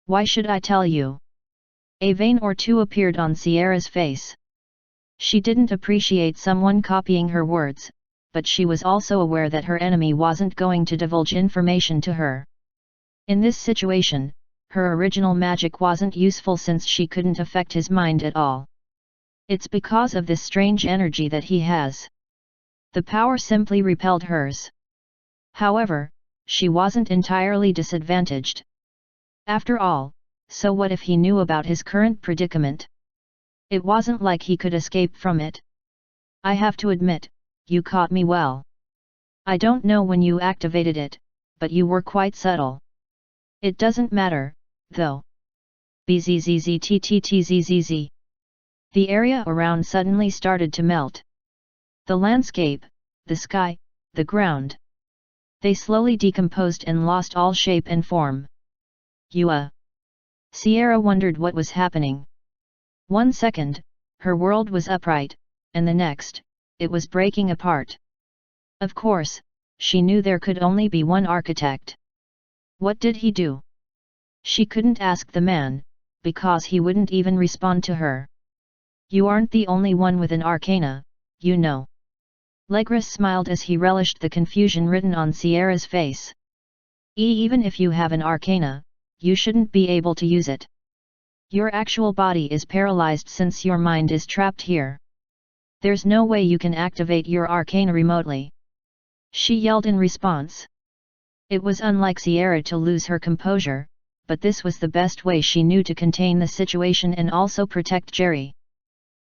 Why should I tell you? A vein or two appeared on Sierra's face. She didn't appreciate someone copying her words, but she was also aware that her enemy wasn't going to divulge information to her. In this situation, her original magic wasn't useful since she couldn't affect his mind at all. It's because of this strange energy that he has. The power simply repelled hers. However, she wasn't entirely disadvantaged. After all, so what if he knew about his current predicament? It wasn't like he could escape from it. I have to admit, you caught me well. I don't know when you activated it, but you were quite subtle. It doesn't matter, though. Bzzzzttzzz. The area around suddenly started to melt. The landscape, the sky, the ground. They slowly decomposed and lost all shape and form. Sierra wondered what was happening. 1 second, her world was upright, and the next, it was breaking apart. Of course, she knew there could only be one architect. What did he do? She couldn't ask the man, because he wouldn't even respond to her. You aren't the only one with an arcana, you know. Legris smiled as he relished the confusion written on Sierra's face. Even if you have an arcana, you shouldn't be able to use it. Your actual body is paralyzed since your mind is trapped here. There's no way you can activate your arcana remotely. She yelled in response. It was unlike Sierra to lose her composure, but this was the best way she knew to contain the situation and also protect Jerry.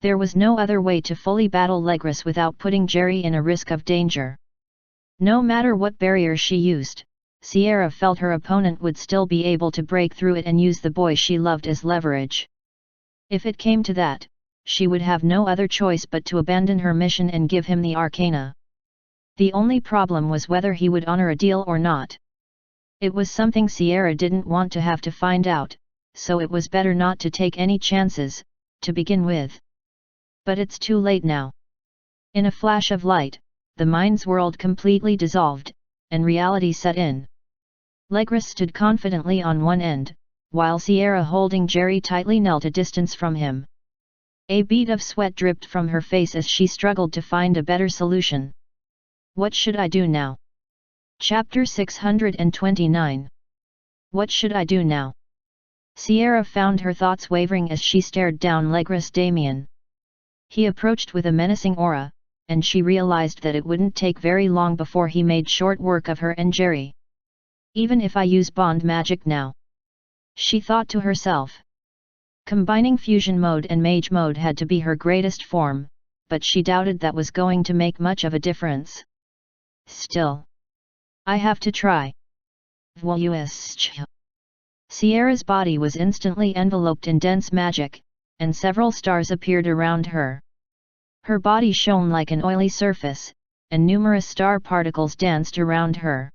There was no other way to fully battle Legris without putting Jerry in a risk of danger. No matter what barrier she used, Sierra felt her opponent would still be able to break through it and use the boy she loved as leverage. If it came to that, she would have no other choice but to abandon her mission and give him the arcana. The only problem was whether he would honor a deal or not. It was something Sierra didn't want to have to find out, so it was better not to take any chances, to begin with. But it's too late now. In a flash of light, the mind's world completely dissolved, and reality set in. Legris stood confidently on one end, while Sierra holding Jerry tightly knelt a distance from him. A bead of sweat dripped from her face as she struggled to find a better solution. What should I do now? Chapter 629. What should I do now? Sierra found her thoughts wavering as she stared down Legris Damien. He approached with a menacing aura, and she realized that it wouldn't take very long before he made short work of her and Jerry. Even if I use bond magic now? She thought to herself. Combining fusion mode and mage mode had to be her greatest form, but she doubted that was going to make much of a difference. Still, I have to try. Sierra's body was instantly enveloped in dense magic, and several stars appeared around her. Her body shone like an oily surface, and numerous star particles danced around her.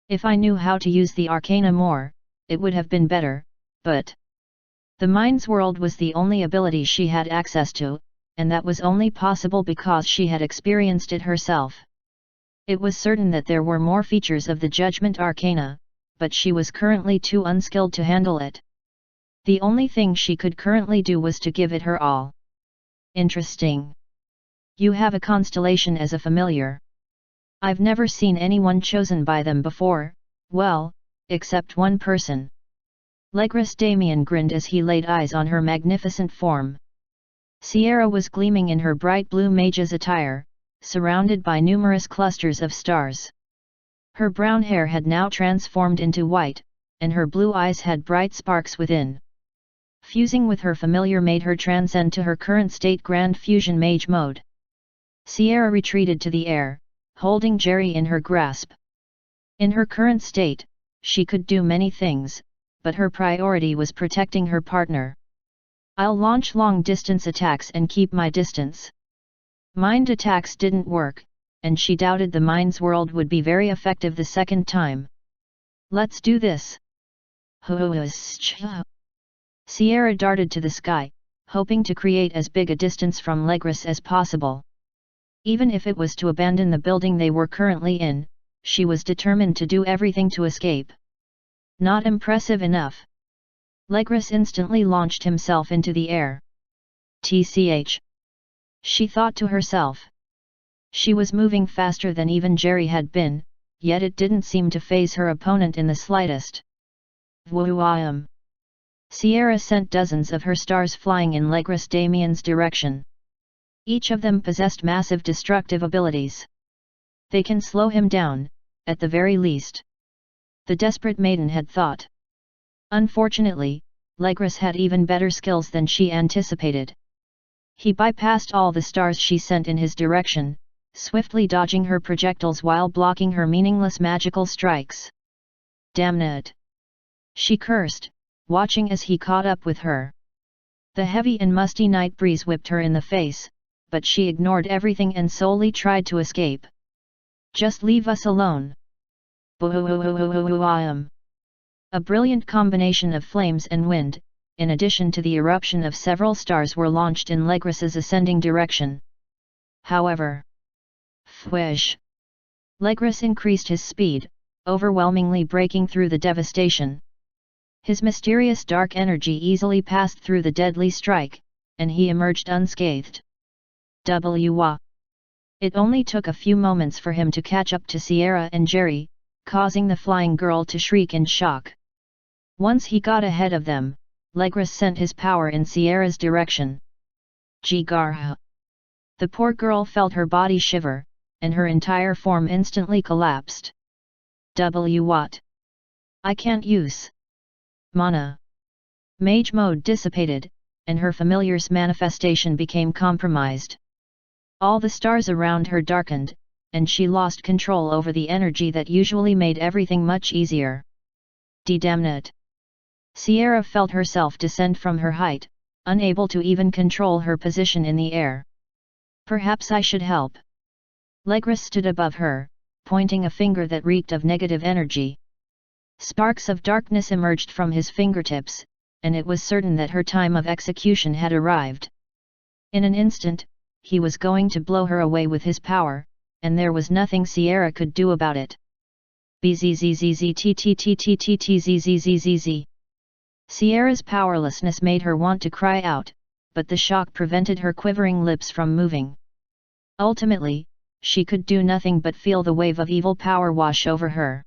If I knew how to use the arcana more, it would have been better, but the mind's world was the only ability she had access to, and that was only possible because she had experienced it herself. It was certain that there were more features of the Judgment Arcana, but she was currently too unskilled to handle it. The only thing she could currently do was to give it her all. Interesting. You have a constellation as a familiar. I've never seen anyone chosen by them before, well, except one person. Legris Damien grinned as he laid eyes on her magnificent form. Sierra was gleaming in her bright blue mage's attire, surrounded by numerous clusters of stars. Her brown hair had now transformed into white, and her blue eyes had bright sparks within. Fusing with her familiar made her transcend to her current state Grand Fusion Mage mode. Sierra retreated to the air, holding Jerry in her grasp. In her current state, she could do many things, but her priority was protecting her partner. I'll launch long-distance attacks and keep my distance. Mind attacks didn't work, and she doubted the mind's world would be very effective the second time. Let's do this. Sierra darted to the sky, hoping to create as big a distance from Legris as possible. Even if it was to abandon the building they were currently in, she was determined to do everything to escape. Not impressive enough. Legris instantly launched himself into the air. TCH. She thought to herself. She was moving faster than even Jerry had been, yet it didn't seem to faze her opponent in the slightest. Woo-wah-um. Sierra sent dozens of her stars flying in Legris Damien's direction. Each of them possessed massive destructive abilities. They can slow him down, at the very least. The desperate maiden had thought. Unfortunately, Legris had even better skills than she anticipated. He bypassed all the stars she sent in his direction, swiftly dodging her projectiles while blocking her meaningless magical strikes. Damn it! She cursed, watching as he caught up with her. The heavy and musty night breeze whipped her in the face, but she ignored everything and solely tried to escape. Just leave us alone. Boom! A brilliant combination of flames and wind, in addition to the eruption of several stars, were launched in Legris's ascending direction. However, Fwish! Legris increased his speed, overwhelmingly breaking through the devastation. His mysterious dark energy easily passed through the deadly strike, and he emerged unscathed. It only took a few moments for him to catch up to Sierra and Jerry, causing the flying girl to shriek in shock. Once he got ahead of them, Legris sent his power in Sierra's direction. Jigarha! The poor girl felt her body shiver, and her entire form instantly collapsed. What? I can't use mana. Mage mode dissipated, and her familiar's manifestation became compromised. All the stars around her darkened, and she lost control over the energy that usually made everything much easier. Damnit! Sierra felt herself descend from her height, unable to even control her position in the air. Perhaps I should help. Legris stood above her, pointing a finger that reeked of negative energy. Sparks of darkness emerged from his fingertips, and it was certain that her time of execution had arrived. In an instant, he was going to blow her away with his power, and there was nothing Sierra could do about it. Bzzzzzzttttttttzzzzz. Sierra's powerlessness made her want to cry out, but the shock prevented her quivering lips from moving. Ultimately, she could do nothing but feel the wave of evil power wash over her.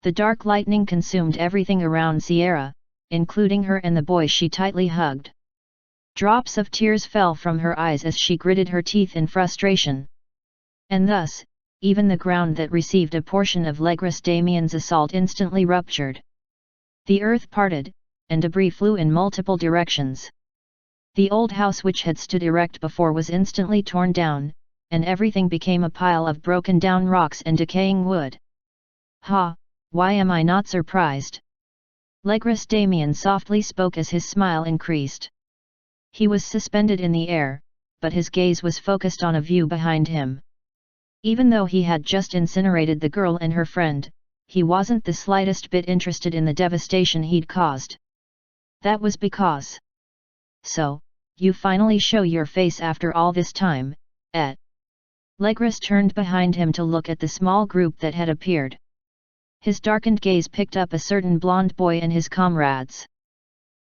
The dark lightning consumed everything around Sierra, including her and the boy she tightly hugged. Drops of tears fell from her eyes as she gritted her teeth in frustration. And thus, even the ground that received a portion of Legris Damien's assault instantly ruptured. The earth parted, and debris flew in multiple directions. The old house which had stood erect before was instantly torn down, and everything became a pile of broken down rocks and decaying wood. Ha, why am I not surprised? Legris Damien softly spoke as his smile increased. He was suspended in the air, but his gaze was focused on a view behind him. Even though he had just incinerated the girl and her friend, he wasn't the slightest bit interested in the devastation he'd caused. That was because. So, you finally show your face after all this time, eh? Legris turned behind him to look at the small group that had appeared. His darkened gaze picked up a certain blonde boy and his comrades.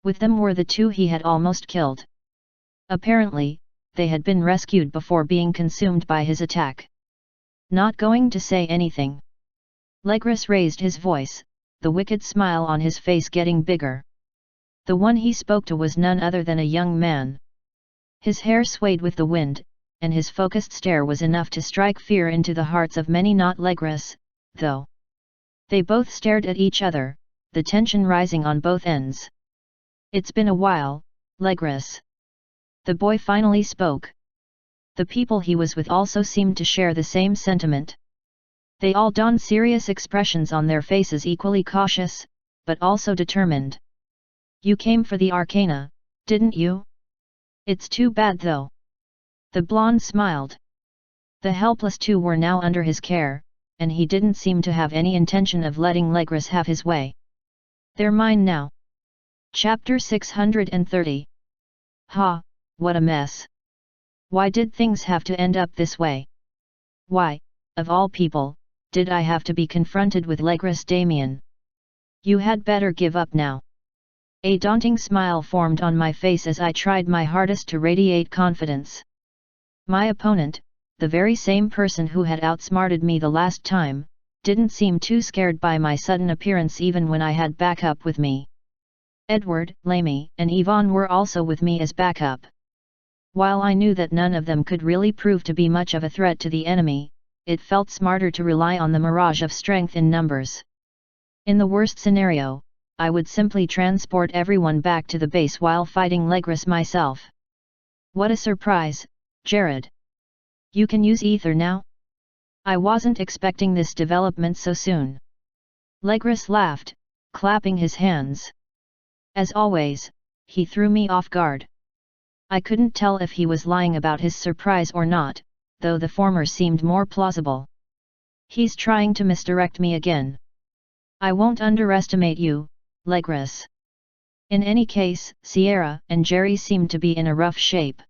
With them were the two he had almost killed. Apparently, they had been rescued before being consumed by his attack. Not going to say anything. Legris raised his voice, the wicked smile on his face getting bigger. The one he spoke to was none other than a young man. His hair swayed with the wind, and his focused stare was enough to strike fear into the hearts of many, not Legris, though. They both stared at each other, the tension rising on both ends. It's been a while, Legris. The boy finally spoke. The people he was with also seemed to share the same sentiment. They all donned serious expressions on their faces, equally cautious, but also determined. You came for the Arcana, didn't you? It's too bad though. The blonde smiled. The helpless two were now under his care, and he didn't seem to have any intention of letting Legris have his way. They're mine now. Chapter 630. Ha, what a mess. Why did things have to end up this way? Why, of all people, did I have to be confronted with Legris Damien? You had better give up now. A daunting smile formed on my face as I tried my hardest to radiate confidence. My opponent, the very same person who had outsmarted me the last time, didn't seem too scared by my sudden appearance even when I had backup with me. Edward, Lamy, and Yvonne were also with me as backup. While I knew that none of them could really prove to be much of a threat to the enemy, it felt smarter to rely on the mirage of strength in numbers. In the worst scenario, I would simply transport everyone back to the base while fighting Legris myself. What a surprise, Jared. You can use ether now? I wasn't expecting this development so soon. Legris laughed, clapping his hands. As always, he threw me off guard. I couldn't tell if he was lying about his surprise or not, though the former seemed more plausible. He's trying to misdirect me again. I won't underestimate you, Legris. In any case, Sierra and Jerry seemed to be in a rough shape.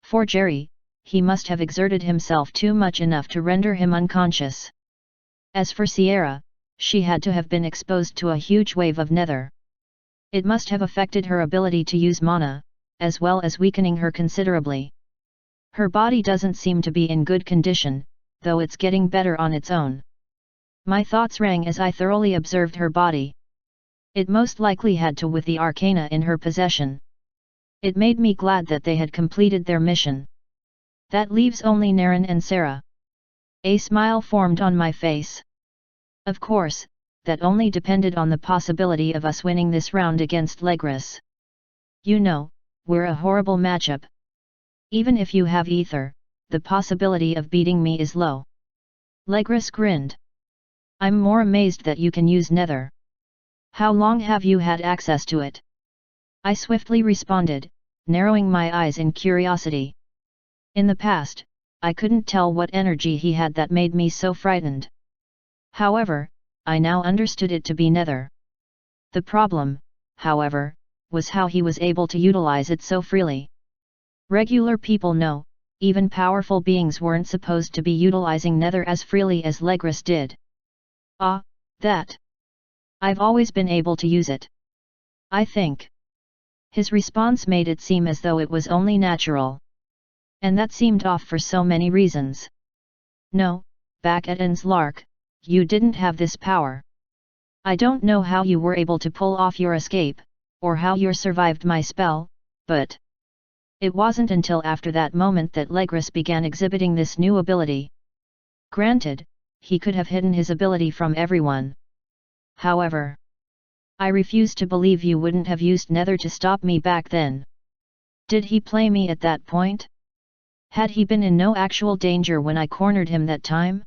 For Jerry, he must have exerted himself too much enough to render him unconscious. As for Sierra, she had to have been exposed to a huge wave of nether. It must have affected her ability to use mana, as well as weakening her considerably. Her body doesn't seem to be in good condition, though it's getting better on its own. My thoughts rang as I thoroughly observed her body. It most likely had to with the Arcana in her possession. It made me glad that they had completed their mission. That leaves only Naren and Sarah. A smile formed on my face. Of course, that only depended on the possibility of us winning this round against Legris. You know, we're a horrible matchup. Even if you have ether, the possibility of beating me is low. Legris grinned. I'm more amazed that you can use nether. How long have you had access to it? I swiftly responded, narrowing my eyes in curiosity. In the past, I couldn't tell what energy he had that made me so frightened. However, I now understood it to be nether. The problem, however, was how he was able to utilize it so freely. Regular people know, even powerful beings weren't supposed to be utilizing nether as freely as Legris did. Ah, that. I've always been able to use it. I think. His response made it seem as though it was only natural. And that seemed off for so many reasons. No, back at Enslark, you didn't have this power. I don't know how you were able to pull off your escape, or how you survived my spell, but it wasn't until after that moment that Legris began exhibiting this new ability. Granted, he could have hidden his ability from everyone. However, I refuse to believe you wouldn't have used nether to stop me back then. Did he play me at that point? Had he been in no actual danger when I cornered him that time?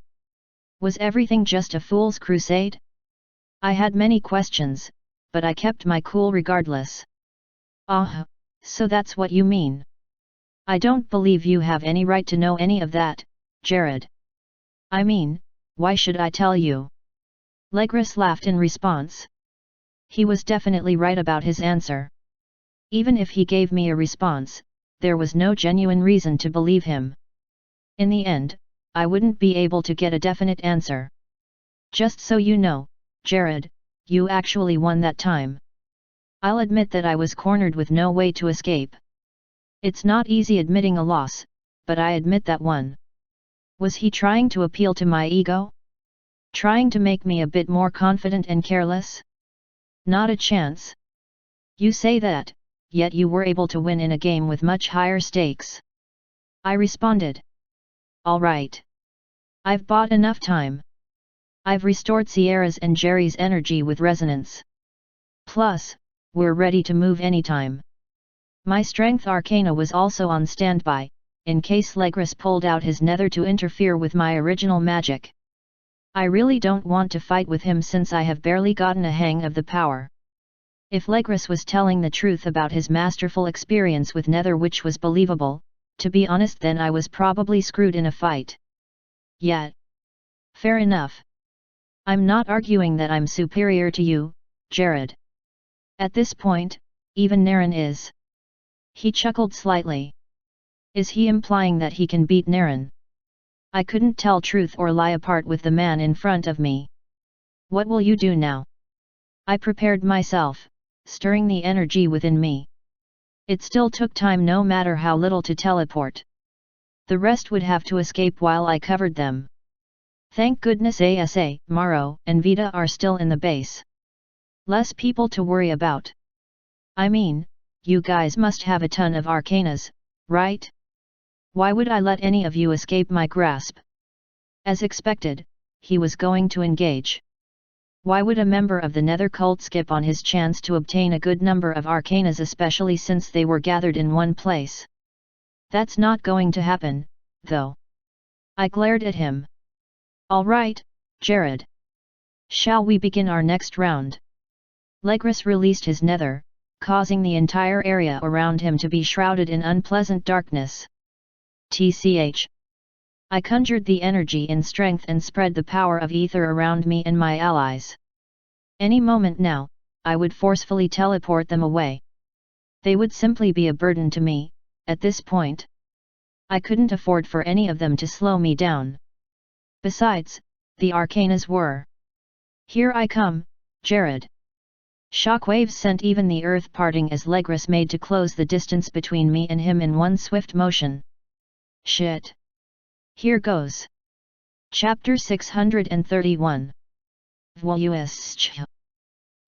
Was everything just a fool's crusade? I had many questions, but I kept my cool regardless. So that's what you mean. I don't believe you have any right to know any of that, Jared. I mean, why should I tell you? Legris laughed in response. He was definitely right about his answer. Even if he gave me a response, there was no genuine reason to believe him. In the end, I wouldn't be able to get a definite answer. Just so you know, Jared, you actually won that time. I'll admit that I was cornered with no way to escape. It's not easy admitting a loss, but I admit that one. Was he trying to appeal to my ego? Trying to make me a bit more confident and careless? Not a chance. You say that, yet you were able to win in a game with much higher stakes. I responded. All right. I've bought enough time. I've restored Sierra's and Jerry's energy with resonance. Plus, we're ready to move anytime. My strength arcana was also on standby, in case Legris pulled out his nether to interfere with my original magic. I really don't want to fight with him since I have barely gotten a hang of the power. If Legris was telling the truth about his masterful experience with nether, which was believable, to be honest, then I was probably screwed in a fight. Yet. Fair enough. I'm not arguing that I'm superior to you, Jared. At this point, even Naren is. He chuckled slightly. Is he implying that he can beat Naren? I couldn't tell truth or lie apart with the man in front of me. What will you do now? I prepared myself, stirring the energy within me. It still took time, no matter how little, to teleport. The rest would have to escape while I covered them. Thank goodness Asa, Maro, and Vita are still in the base. Less people to worry about. I mean, you guys must have a ton of arcanas, right? Why would I let any of you escape my grasp? As expected, he was going to engage. Why would a member of the Nether cult skip on his chance to obtain a good number of arcanas, especially since they were gathered in one place? That's not going to happen, though. I glared at him. All right, Jared. Shall we begin our next round? Legris released his nether, causing the entire area around him to be shrouded in unpleasant darkness. TCH. I conjured the energy in strength and spread the power of ether around me and my allies. Any moment now, I would forcefully teleport them away. They would simply be a burden to me, at this point. I couldn't afford for any of them to slow me down. Besides, the arcanas were. Here I come, Jared. Shockwaves sent even the earth parting as Legris made to close the distance between me and him in one swift motion. Shit. Here goes. Chapter 631.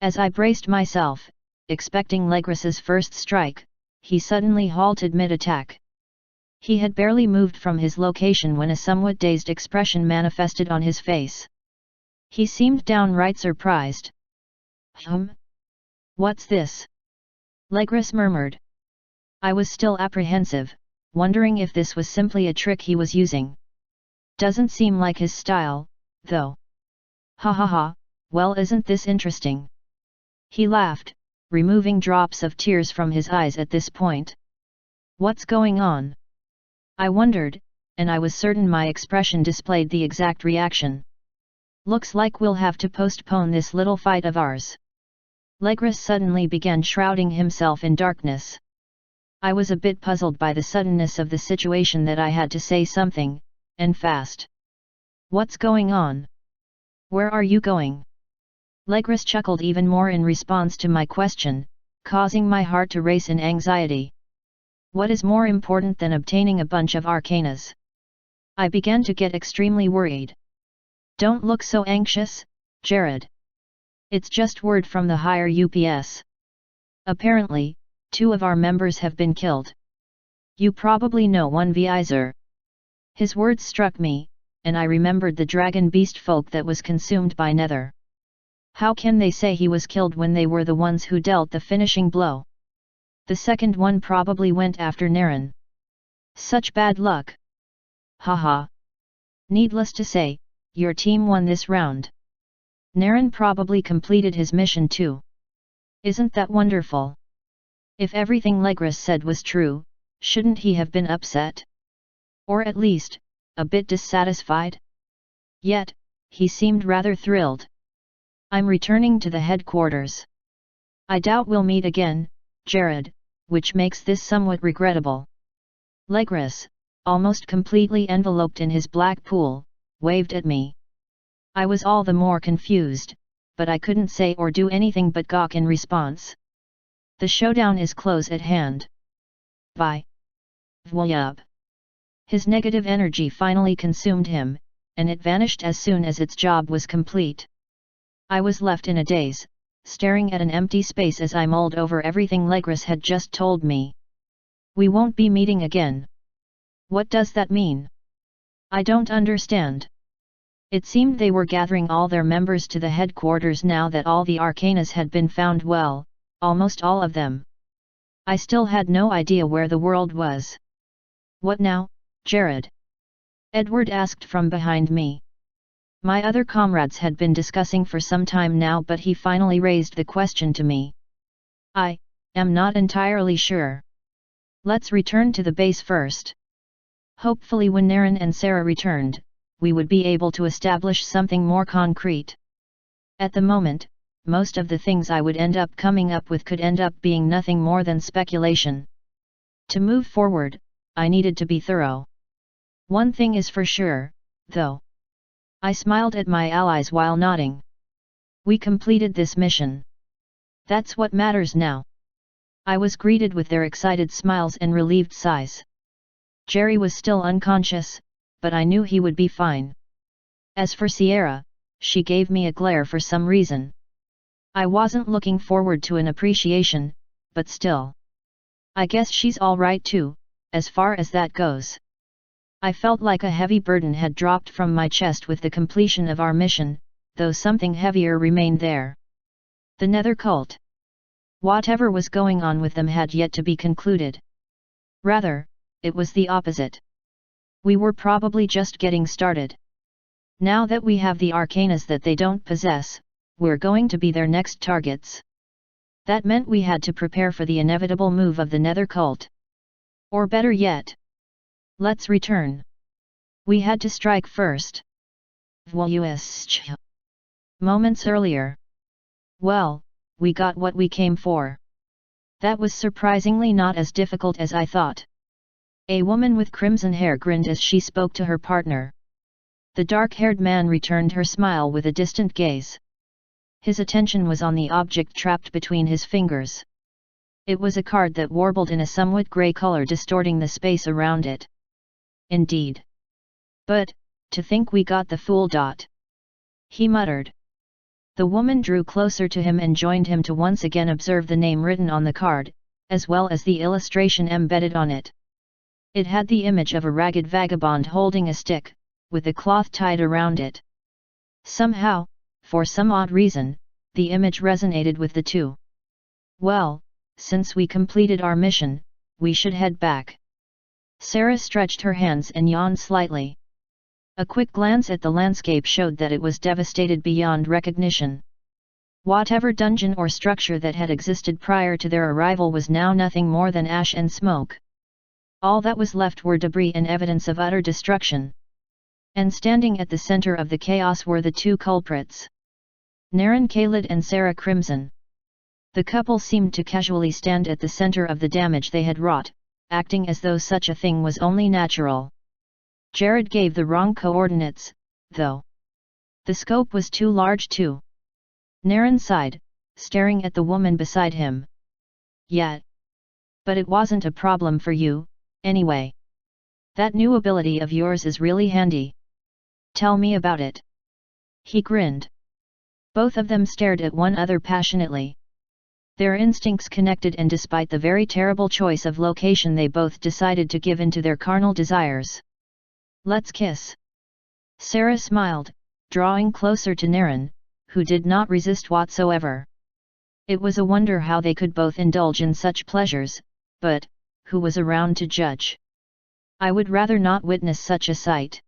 As I braced myself, expecting Legris's first strike, he suddenly halted mid-attack. He had barely moved from his location when a somewhat dazed expression manifested on his face. He seemed downright surprised. What's this? Legris murmured. I was still apprehensive, wondering if this was simply a trick he was using. Doesn't seem like his style, though. Ha ha ha, well, isn't this interesting? He laughed, removing drops of tears from his eyes at this point. What's going on? I wondered, and I was certain my expression displayed the exact reaction. Looks like we'll have to postpone this little fight of ours. Legris suddenly began shrouding himself in darkness. I was a bit puzzled by the suddenness of the situation that I had to say something, and fast. What's going on? Where are you going? Legris chuckled even more in response to my question, causing my heart to race in anxiety. What is more important than obtaining a bunch of arcanas? I began to get extremely worried. Don't look so anxious, Jared. It's just word from the higher UPS. Apparently, 2 of our members have been killed. You probably know one Vizer. His words struck me, and I remembered the dragon beast folk that was consumed by Nether. How can they say he was killed when they were the ones who dealt the finishing blow? The second one probably went after Naren. Such bad luck. Haha. Needless to say, your team won this round. Naren probably completed his mission too. Isn't that wonderful? If everything Legris said was true, shouldn't he have been upset? Or at least, a bit dissatisfied? Yet, he seemed rather thrilled. I'm returning to the headquarters. I doubt we'll meet again, Jared, which makes this somewhat regrettable. Legris, almost completely enveloped in his black pool, waved at me. I was all the more confused, but I couldn't say or do anything but gawk in response. The showdown is close at hand. Bye. Vwayub. His negative energy finally consumed him, and it vanished as soon as its job was complete. I was left in a daze, staring at an empty space as I mulled over everything Legris had just told me. We won't be meeting again. What does that mean? I don't understand. It seemed they were gathering all their members to the headquarters now that all the arcanas had been found, well, almost all of them. I still had no idea where the world was. What now, Jared? Edward asked from behind me. My other comrades had been discussing for some time now, but he finally raised the question to me. I am not entirely sure. Let's return to the base first. Hopefully when Naren and Sarah returned, we would be able to establish something more concrete. At the moment, most of the things I would end up coming up with could end up being nothing more than speculation. To move forward, I needed to be thorough. One thing is for sure, though. I smiled at my allies while nodding. We completed this mission. That's what matters now. I was greeted with their excited smiles and relieved sighs. Jerry was still unconscious, but I knew he would be fine. As for Sierra, she gave me a glare for some reason. I wasn't looking forward to an appreciation, but still. I guess she's all right too, as far as that goes. I felt like a heavy burden had dropped from my chest with the completion of our mission, though something heavier remained there. The Nether cult. Whatever was going on with them had yet to be concluded. Rather, it was the opposite. We were probably just getting started. Now that we have the arcanas that they don't possess, we're going to be their next targets. That meant we had to prepare for the inevitable move of the Nether cult. Or better yet, let's return. We had to strike first. Moments earlier. Well, we got what we came for. That was surprisingly not as difficult as I thought. A woman with crimson hair grinned as she spoke to her partner. The dark-haired man returned her smile with a distant gaze. His attention was on the object trapped between his fingers. It was a card that warbled in a somewhat grey color, distorting the space around it. Indeed. But, to think we got the fool. He muttered. The woman drew closer to him and joined him to once again observe the name written on the card, as well as the illustration embedded on it. It had the image of a ragged vagabond holding a stick, with a cloth tied around it. Somehow, for some odd reason, the image resonated with the two. Well, since we completed our mission, we should head back. Sarah stretched her hands and yawned slightly. A quick glance at the landscape showed that it was devastated beyond recognition. Whatever dungeon or structure that had existed prior to their arrival was now nothing more than ash and smoke. All that was left were debris and evidence of utter destruction. And standing at the center of the chaos were the two culprits. Naren Khalid and Sarah Crimson. The couple seemed to casually stand at the center of the damage they had wrought, acting as though such a thing was only natural. Jared gave the wrong coordinates, though. The scope was too large too. Naren sighed, staring at the woman beside him. Yeah. But it wasn't a problem for you, anyway. That new ability of yours is really handy. Tell me about it. He grinned. Both of them stared at one another passionately. Their instincts connected, and despite the very terrible choice of location, they both decided to give in to their carnal desires. Let's kiss. Sarah smiled, drawing closer to Naren, who did not resist whatsoever. It was a wonder how they could both indulge in such pleasures, but, who was around to judge? I would rather not witness such a sight.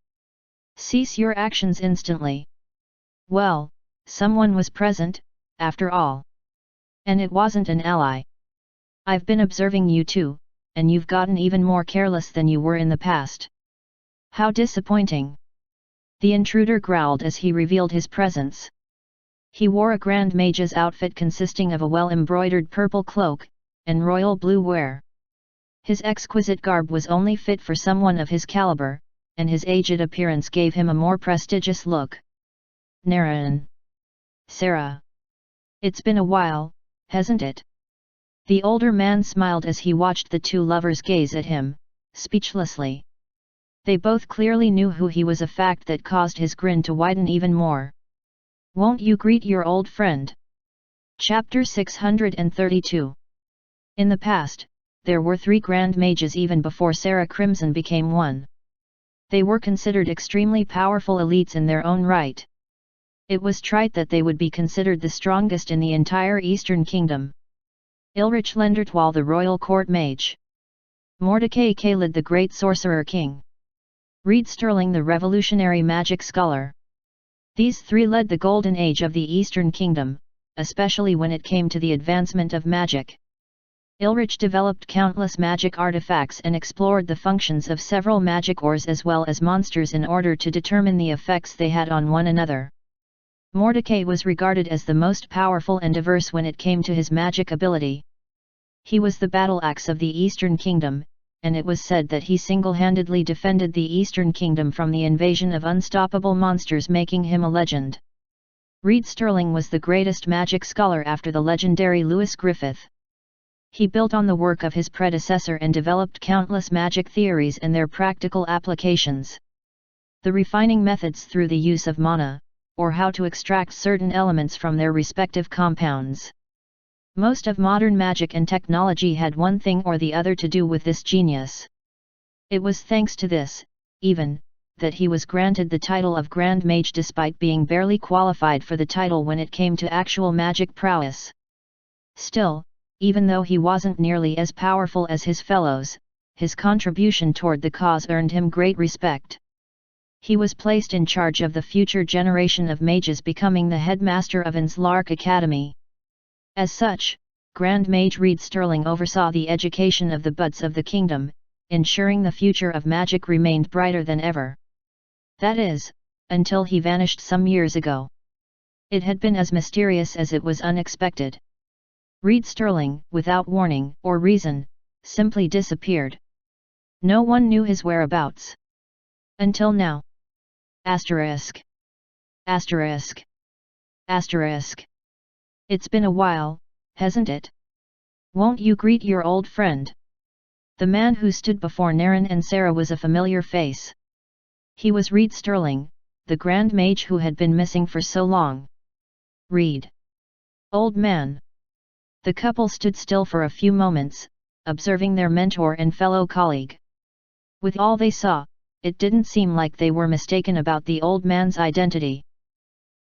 Cease your actions instantly. Well, someone was present, after all. And it wasn't an ally. I've been observing you too, and you've gotten even more careless than you were in the past. How disappointing. The intruder growled as he revealed his presence. He wore a Grand Mage's outfit consisting of a well-embroidered purple cloak, and royal blue wear. His exquisite garb was only fit for someone of his caliber, and his aged appearance gave him a more prestigious look. Naren. Sarah. It's been a while, hasn't it? The older man smiled as he watched the two lovers gaze at him, speechlessly. They both clearly knew who he was, a fact that caused his grin to widen even more. Won't you greet your old friend? Chapter 632. In the past, there were 3 Grand Mages even before Sarah Crimson became one. They were considered extremely powerful elites in their own right. It was trite that they would be considered the strongest in the entire Eastern Kingdom. Ilrich Lendertwal, the Royal Court Mage. Mordecai Kaled, the Great Sorcerer King. Reed Sterling, the Revolutionary Magic Scholar. These 3 led the Golden Age of the Eastern Kingdom, especially when it came to the advancement of magic. Ilrich developed countless magic artifacts and explored the functions of several magic ores as well as monsters in order to determine the effects they had on one another. Mordecai was regarded as the most powerful and diverse when it came to his magic ability. He was the battle axe of the Eastern Kingdom, and it was said that he single-handedly defended the Eastern Kingdom from the invasion of unstoppable monsters, making him a legend. Reed Sterling was the greatest magic scholar after the legendary Lewis Griffith. He built on the work of his predecessor and developed countless magic theories and their practical applications. The refining methods through the use of mana, or how to extract certain elements from their respective compounds. Most of modern magic and technology had one thing or the other to do with this genius. It was thanks to this, even, that he was granted the title of Grand Mage despite being barely qualified for the title when it came to actual magic prowess. Still, even though he wasn't nearly as powerful as his fellows, his contribution toward the cause earned him great respect. He was placed in charge of the future generation of mages, becoming the headmaster of Enslark Academy. As such, Grand Mage Reed Sterling oversaw the education of the buds of the kingdom, ensuring the future of magic remained brighter than ever. That is, until he vanished some years ago. It had been as mysterious as it was unexpected. Reed Sterling, without warning or reason, simply disappeared. No one knew his whereabouts. Until now. Asterisk. Asterisk. Asterisk. It's been a while, hasn't it? Won't you greet your old friend? The man who stood before Naren and Sarah was a familiar face. He was Reed Sterling, the Grand Mage who had been missing for so long. Reed. Old man. The couple stood still for a few moments, observing their mentor and fellow colleague. With all they saw, it didn't seem like they were mistaken about the old man's identity.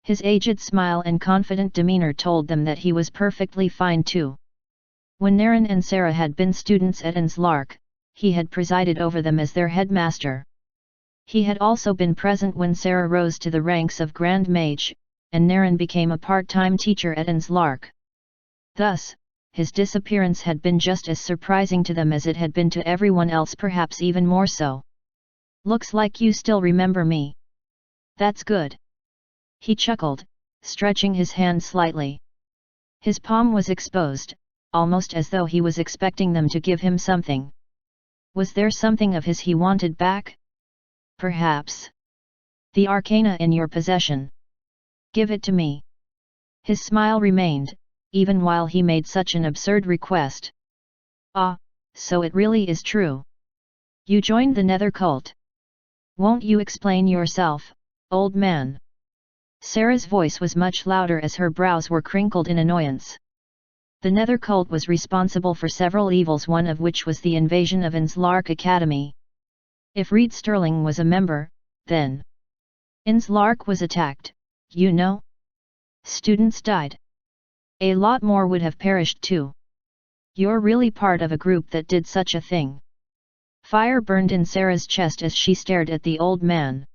His aged smile and confident demeanor told them that he was perfectly fine too. When Naren and Sarah had been students at Enslark, he had presided over them as their headmaster. He had also been present when Sarah rose to the ranks of Grand Mage, and Naren became a part-time teacher at Enslark. Thus, his disappearance had been just as surprising to them as it had been to everyone else, perhaps even more so. Looks like you still remember me. That's good. He chuckled, stretching his hand slightly. His palm was exposed, almost as though he was expecting them to give him something. Was there something of his he wanted back? Perhaps. The arcana in your possession. Give it to me. His smile remained, even while he made such an absurd request. Ah, so it really is true. You joined the Nether cult. Won't you explain yourself, old man? Sarah's voice was much louder as her brows were crinkled in annoyance. The Nether cult was responsible for several evils, one of which was the invasion of Enslark Academy. If Reed Sterling was a member, then Enslark was attacked, you know? Students died. A lot more would have perished too. You're really part of a group that did such a thing. Fire burned in Sarah's chest as she stared at the old man.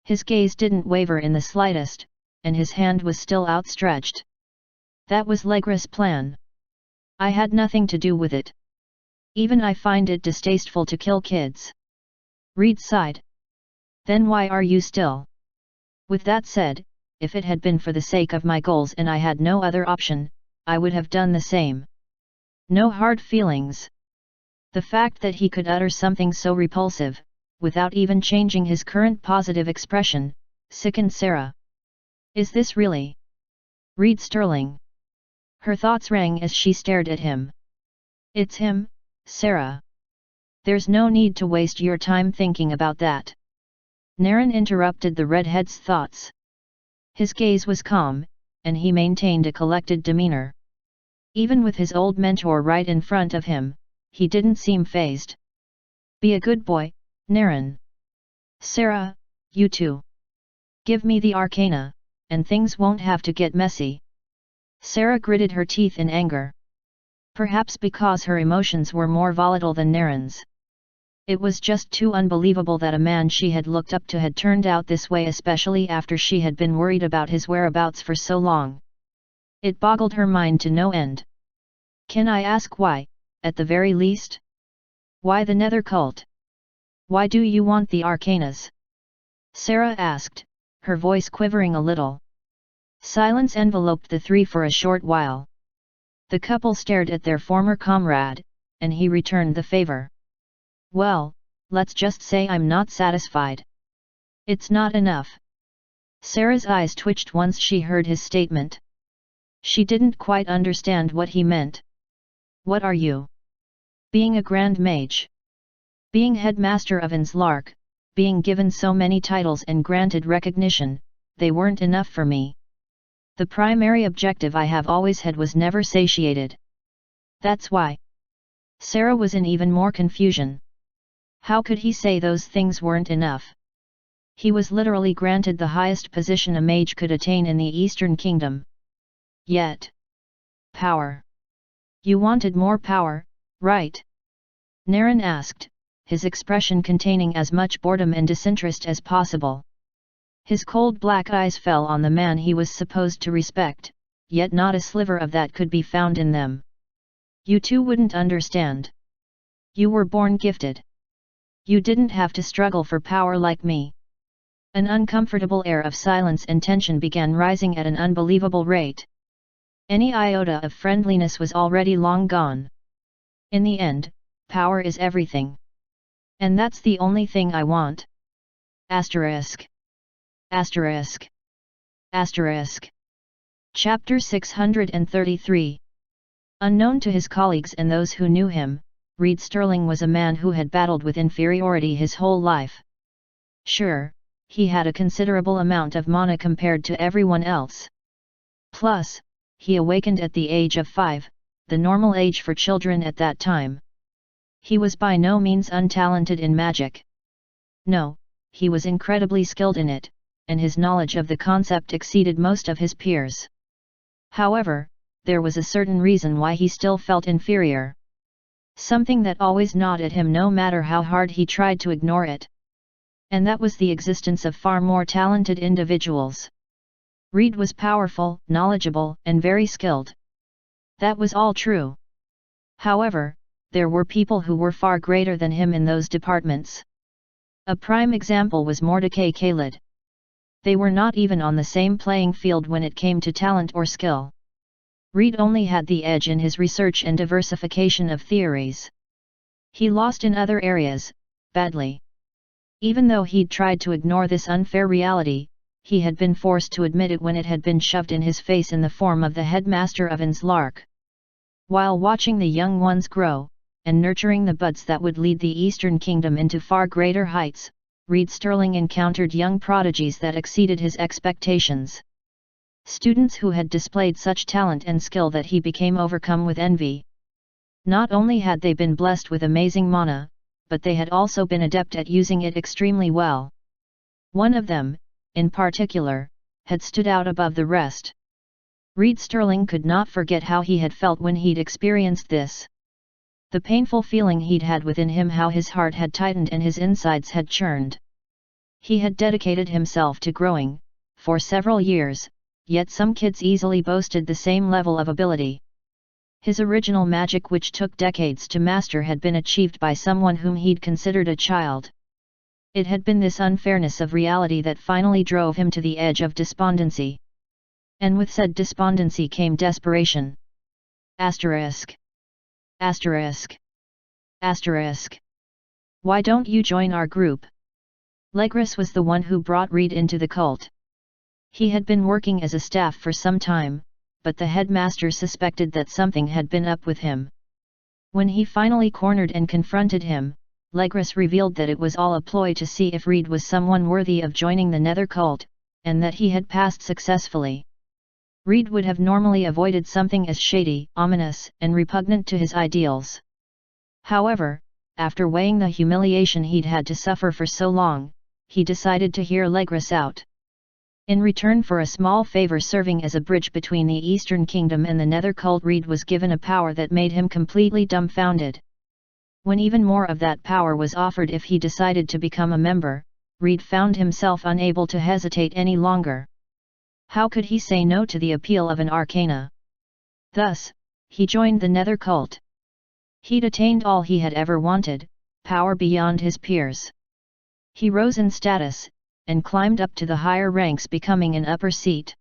His gaze didn't waver in the slightest, and his hand was still outstretched. That was Legra's plan. I had nothing to do with it. Even I find it distasteful to kill kids. Reed sighed. Then why are you still? With that said, if it had been for the sake of my goals and I had no other option, I would have done the same. No hard feelings. The fact that he could utter something so repulsive, without even changing his current positive expression, sickened Sarah. Is this really Reed Sterling? Her thoughts rang as she stared at him. It's him, Sarah. There's no need to waste your time thinking about that. Naren interrupted the redhead's thoughts. His gaze was calm, and he maintained a collected demeanor. Even with his old mentor right in front of him, he didn't seem fazed. Be a good boy, Naren. Sarah, you too. Give me the arcana, and things won't have to get messy. Sarah gritted her teeth in anger. Perhaps because her emotions were more volatile than Naren's. It was just too unbelievable that a man she had looked up to had turned out this way, especially after she had been worried about his whereabouts for so long. It boggled her mind to no end. Can I ask why, at the very least? Why the Nether cult? Why do you want the arcanas? Sarah asked, her voice quivering a little. Silence enveloped the three for a short while. The couple stared at their former comrade, and he returned the favor. Well, let's just say I'm not satisfied. It's not enough. Sarah's eyes twitched once she heard his statement. She didn't quite understand what he meant. What are you? Being a grand mage? Being headmaster of Enslark, being given so many titles and granted recognition, they weren't enough for me. The primary objective I have always had was never satiated. That's why. Sarah was in even more confusion. How could he say those things weren't enough? He was literally granted the highest position a mage could attain in the Eastern Kingdom. Yet. Power. You wanted more power, right? Naren asked, his expression containing as much boredom and disinterest as possible. His cold black eyes fell on the man he was supposed to respect, yet not a sliver of that could be found in them. You two wouldn't understand. You were born gifted. You didn't have to struggle for power like me. An uncomfortable air of silence and tension began rising at an unbelievable rate. Any iota of friendliness was already long gone. In the end, power is everything. And that's the only thing I want. Asterisk. Asterisk. Asterisk. Chapter 633. Unknown to his colleagues and those who knew him, Reed Sterling was a man who had battled with inferiority his whole life. Sure, he had a considerable amount of mana compared to everyone else. Plus, he awakened at the age of 5, the normal age for children at that time. He was by no means untalented in magic. No, he was incredibly skilled in it, and his knowledge of the concept exceeded most of his peers. However, there was a certain reason why he still felt inferior. Something that always gnawed at him no matter how hard he tried to ignore it. And that was the existence of far more talented individuals. Reed was powerful, knowledgeable, and very skilled. That was all true. However, there were people who were far greater than him in those departments. A prime example was Mordecai Khalid. They were not even on the same playing field when it came to talent or skill. Reed only had the edge in his research and diversification of theories. He lost in other areas, badly. Even though he'd tried to ignore this unfair reality, he had been forced to admit it when it had been shoved in his face in the form of the headmaster of Enslark. While watching the young ones grow, and nurturing the buds that would lead the Eastern Kingdom into far greater heights, Reed Sterling encountered young prodigies that exceeded his expectations. Students who had displayed such talent and skill that he became overcome with envy. Not only had they been blessed with amazing mana, but they had also been adept at using it extremely well. One of them, in particular, had stood out above the rest. Reed Sterling could not forget how he had felt when he'd experienced this. The painful feeling he'd had within him, how his heart had tightened and his insides had churned. He had dedicated himself to growing, for several years, yet some kids easily boasted the same level of ability. His original magic, which took decades to master, had been achieved by someone whom he'd considered a child. It had been this unfairness of reality that finally drove him to the edge of despondency. And with said despondency came desperation. Asterisk. Asterisk. Asterisk. Why don't you join our group? Legris was the one who brought Reed into the cult. He had been working as a staff for some time, but the headmaster suspected that something had been up with him. When he finally cornered and confronted him, Legris revealed that it was all a ploy to see if Reed was someone worthy of joining the Nether cult, and that he had passed successfully. Reed would have normally avoided something as shady, ominous, and repugnant to his ideals. However, after weighing the humiliation he'd had to suffer for so long, he decided to hear Legris out. In return for a small favor serving as a bridge between the Eastern Kingdom and the Nether cult, Reed was given a power that made him completely dumbfounded. When even more of that power was offered if he decided to become a member, Reed found himself unable to hesitate any longer. How could he say no to the appeal of an arcana? Thus, he joined the Nether cult. He'd attained all he had ever wanted, power beyond his peers. He rose in status, and climbed up to the higher ranks, becoming an upper seat.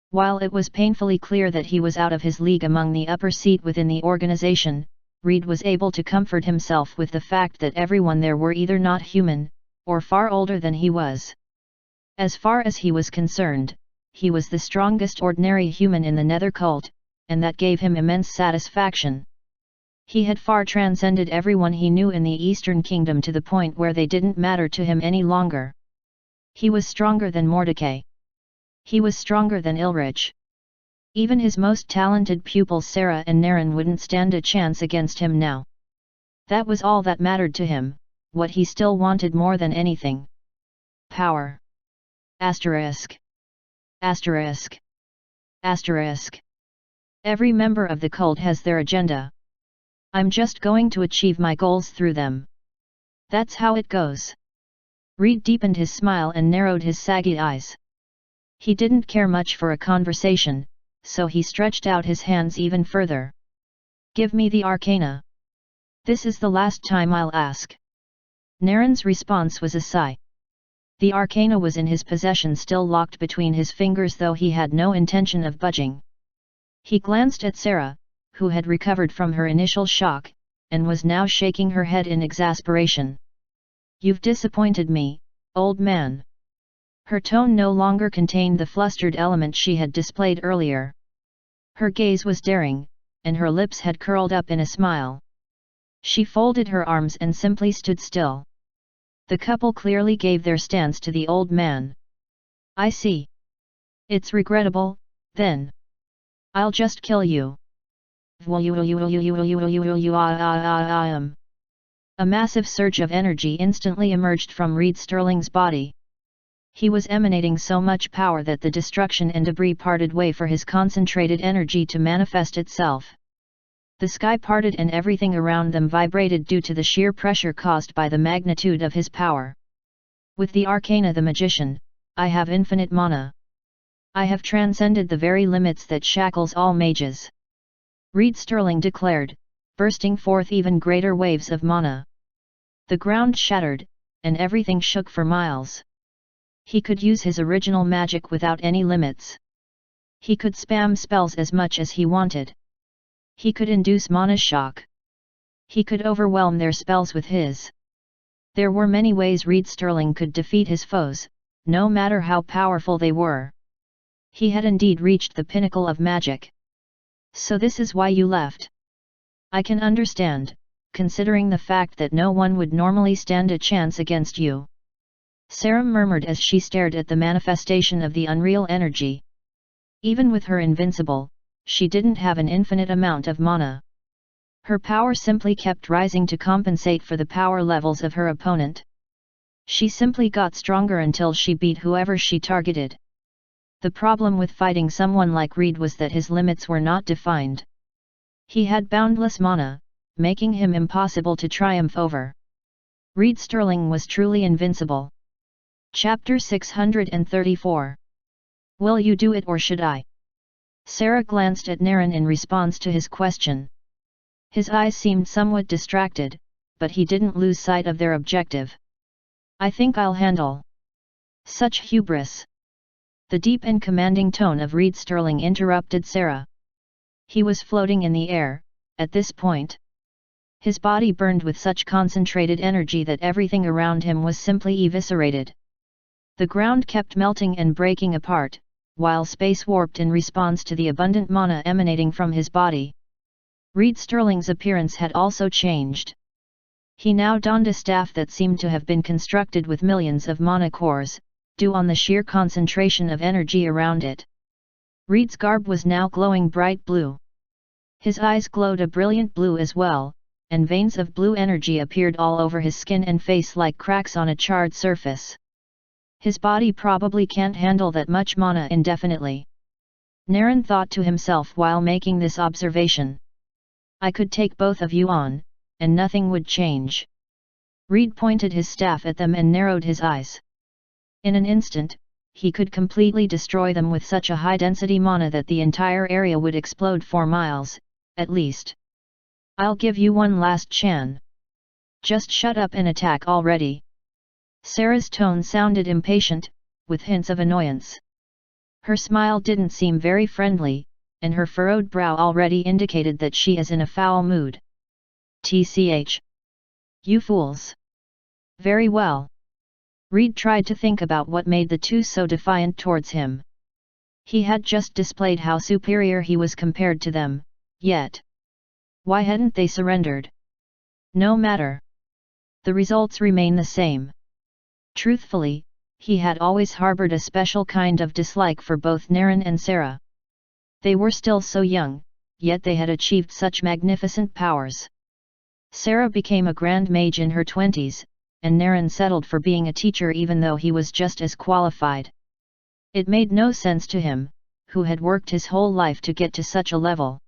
While it was painfully clear that he was out of his league among the upper seat within the organization, Reed was able to comfort himself with the fact that everyone there were either not human, or far older than he was. As far as he was concerned, he was the strongest ordinary human in the Nether cult, and that gave him immense satisfaction. He had far transcended everyone he knew in the Eastern Kingdom to the point where they didn't matter to him any longer. He was stronger than Mordecai. He was stronger than Ilrich. Even his most talented pupils Sarah and Naren wouldn't stand a chance against him now. That was all that mattered to him, what he still wanted more than anything. Power. Asterisk. Asterisk. Asterisk. Every member of the cult has their agenda. I'm just going to achieve my goals through them. That's how it goes. Reed deepened his smile and narrowed his saggy eyes. He didn't care much for a conversation, so he stretched out his hands even further. Give me the arcana. This is the last time I'll ask. Naren's response was a sigh. The arcana was in his possession, still locked between his fingers, though he had no intention of budging. He glanced at Sarah, who had recovered from her initial shock, and was now shaking her head in exasperation. You've disappointed me, old man. Her tone no longer contained the flustered element she had displayed earlier. Her gaze was daring, and her lips had curled up in a smile. She folded her arms and simply stood still. The couple clearly gave their stance to the old man. I see. It's regrettable, then. I'll just kill you. A massive surge of energy instantly emerged from Reed Sterling's body. He was emanating so much power that the destruction and debris parted way for his concentrated energy to manifest itself. The sky parted and everything around them vibrated due to the sheer pressure caused by the magnitude of his power. With the arcana the magician, I have infinite mana. I have transcended the very limits that shackles all mages. Reed Sterling declared, bursting forth even greater waves of mana. The ground shattered, and everything shook for miles. He could use his original magic without any limits. He could spam spells as much as he wanted. He could induce mana shock. He could overwhelm their spells with his. There were many ways Reed Sterling could defeat his foes, no matter how powerful they were. He had indeed reached the pinnacle of magic. So this is why you left. I can understand, considering the fact that no one would normally stand a chance against you. Sarah murmured as she stared at the manifestation of the unreal energy. Even with her invincible, she didn't have an infinite amount of mana. Her power simply kept rising to compensate for the power levels of her opponent. She simply got stronger until she beat whoever she targeted. The problem with fighting someone like Reed was that his limits were not defined. He had boundless mana, making him impossible to triumph over. Reed Sterling was truly invincible. Chapter 634. Will you do it or should I? Sarah glanced at Naren in response to his question. His eyes seemed somewhat distracted, but he didn't lose sight of their objective. I think I'll handle. Such hubris. The deep and commanding tone of Reed Sterling interrupted Sarah. He was floating in the air, at this point. His body burned with such concentrated energy that everything around him was simply eviscerated. The ground kept melting and breaking apart, while space warped in response to the abundant mana emanating from his body. Reed Sterling's appearance had also changed. He now donned a staff that seemed to have been constructed with millions of mana cores, due on the sheer concentration of energy around it. Reed's garb was now glowing bright blue. His eyes glowed a brilliant blue as well, and veins of blue energy appeared all over his skin and face like cracks on a charred surface. His body probably can't handle that much mana indefinitely. Naren thought to himself while making this observation. I could take both of you on, and nothing would change. Reed pointed his staff at them and narrowed his eyes. In an instant, he could completely destroy them with such a high-density mana that the entire area would explode for miles, at least. I'll give you one last chance. Just shut up and attack already. Sarah's tone sounded impatient, with hints of annoyance. Her smile didn't seem very friendly, and her furrowed brow already indicated that she is in a foul mood. TCH. You fools. Very well. Reed tried to think about what made the two so defiant towards him. He had just displayed how superior he was compared to them, yet. Why hadn't they surrendered? No matter. The results remain the same. Truthfully, he had always harbored a special kind of dislike for both Naren and Sarah. They were still so young, yet they had achieved such magnificent powers. Sarah became a grand mage in her 20s, and Naren settled for being a teacher even though he was just as qualified. It made no sense to him, who had worked his whole life to get to such a level.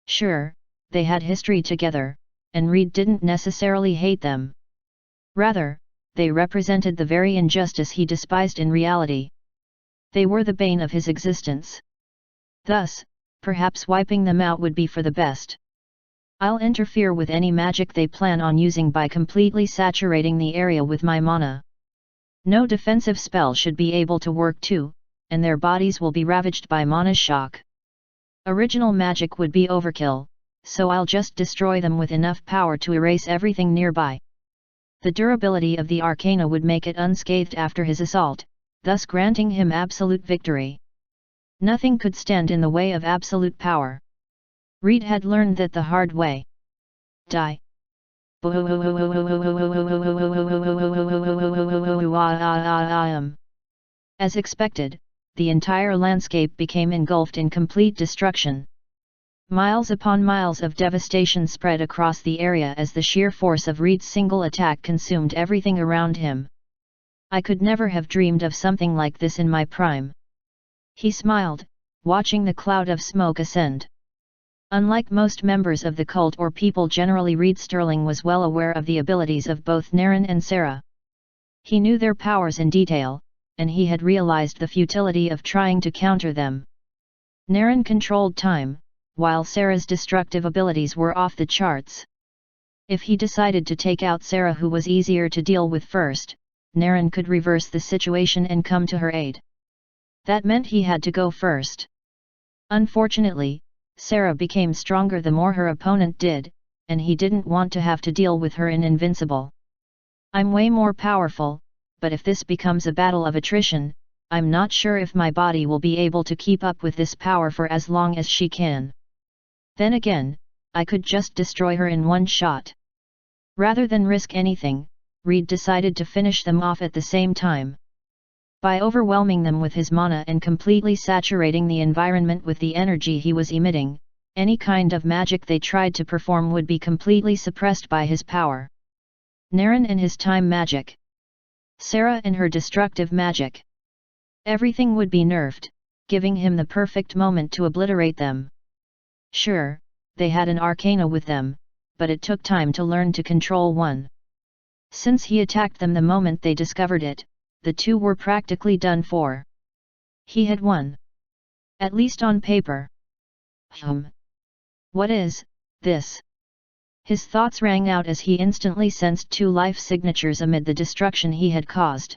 Sure, they had history together, and Reed didn't necessarily hate them. Rather, they represented the very injustice he despised in reality. They were the bane of his existence. Thus, perhaps wiping them out would be for the best. I'll interfere with any magic they plan on using by completely saturating the area with my mana. No defensive spell should be able to work too, and their bodies will be ravaged by mana shock. Original magic would be overkill, so I'll just destroy them with enough power to erase everything nearby. The durability of the arcana would make it unscathed after his assault, thus granting him absolute victory. Nothing could stand in the way of absolute power. Reed had learned that the hard way. Die. As expected, the entire landscape became engulfed in complete destruction. Miles upon miles of devastation spread across the area as the sheer force of Reed's single attack consumed everything around him. I could never have dreamed of something like this in my prime. He smiled, watching the cloud of smoke ascend. Unlike most members of the cult or people generally, Reed Sterling was well aware of the abilities of both Naren and Sarah. He knew their powers in detail, and he had realized the futility of trying to counter them. Naren controlled time, while Sarah's destructive abilities were off the charts. If he decided to take out Sarah, who was easier to deal with first, Naren could reverse the situation and come to her aid. That meant he had to go first. Unfortunately, Sarah became stronger the more her opponent did, and he didn't want to have to deal with her in invincible. I'm way more powerful, but if this becomes a battle of attrition, I'm not sure if my body will be able to keep up with this power for as long as she can. Then again, I could just destroy her in one shot. Rather than risk anything, Reed decided to finish them off at the same time. By overwhelming them with his mana and completely saturating the environment with the energy he was emitting, any kind of magic they tried to perform would be completely suppressed by his power. Naren and his time magic. Sarah and her destructive magic. Everything would be nerfed, giving him the perfect moment to obliterate them. Sure, they had an arcana with them, but it took time to learn to control one. Since he attacked them the moment they discovered it, the two were practically done for. He had won. At least on paper. What is this? His thoughts rang out as he instantly sensed 2 life signatures amid the destruction he had caused.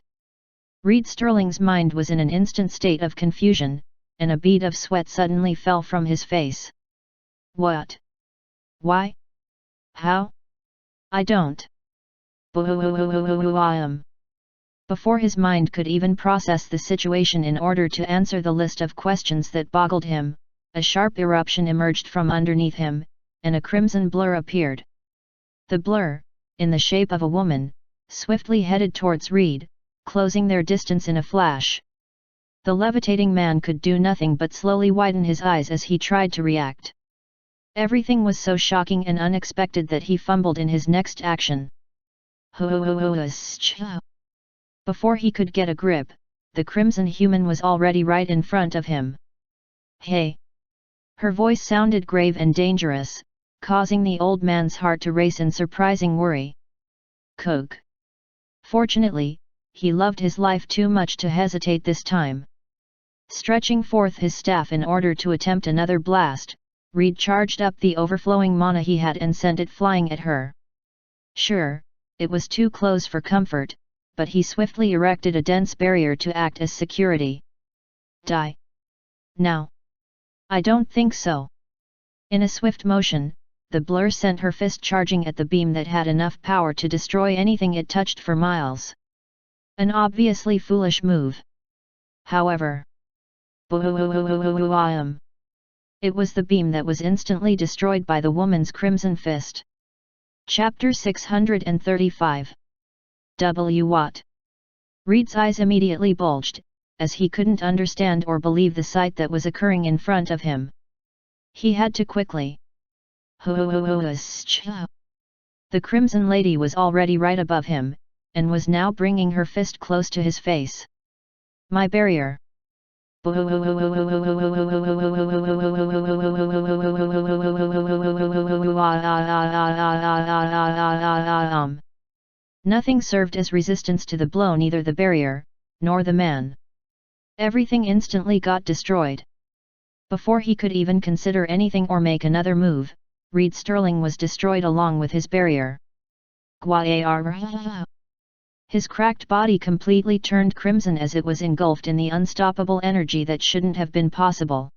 Reed Sterling's mind was in an instant state of confusion, and a bead of sweat suddenly fell from his face. What? Why? How? I don't. Before his mind could even process the situation in order to answer the list of questions that boggled him, a sharp eruption emerged from underneath him, and a crimson blur appeared. The blur, in the shape of a woman, swiftly headed towards Reed, closing their distance in a flash. The levitating man could do nothing but slowly widen his eyes as he tried to react. Everything was so shocking and unexpected that he fumbled in his next action. Before he could get a grip, the crimson human was already right in front of him. Hey! Her voice sounded grave and dangerous, causing the old man's heart to race in surprising worry. Coke. Fortunately, he loved his life too much to hesitate this time. Stretching forth his staff in order to attempt another blast, Reed charged up the overflowing mana he had and sent it flying at her. Sure, it was too close for comfort, but he swiftly erected a dense barrier to act as security. Die. Now. I don't think so. In a swift motion, the blur sent her fist charging at the beam that had enough power to destroy anything it touched for miles. An obviously foolish move. However, it was the beam that was instantly destroyed by the woman's crimson fist. Chapter 635. What? Reed's eyes immediately bulged, as he couldn't understand or believe the sight that was occurring in front of him. He had to quickly. The crimson lady was already right above him, and was now bringing her fist close to his face. My barrier. Nothing served as resistance to the blow, neither the barrier, nor the man. Everything instantly got destroyed. Before he could even consider anything or make another move, Reed Sterling was destroyed along with his barrier. His cracked body completely turned crimson as it was engulfed in the unstoppable energy that shouldn't have been possible.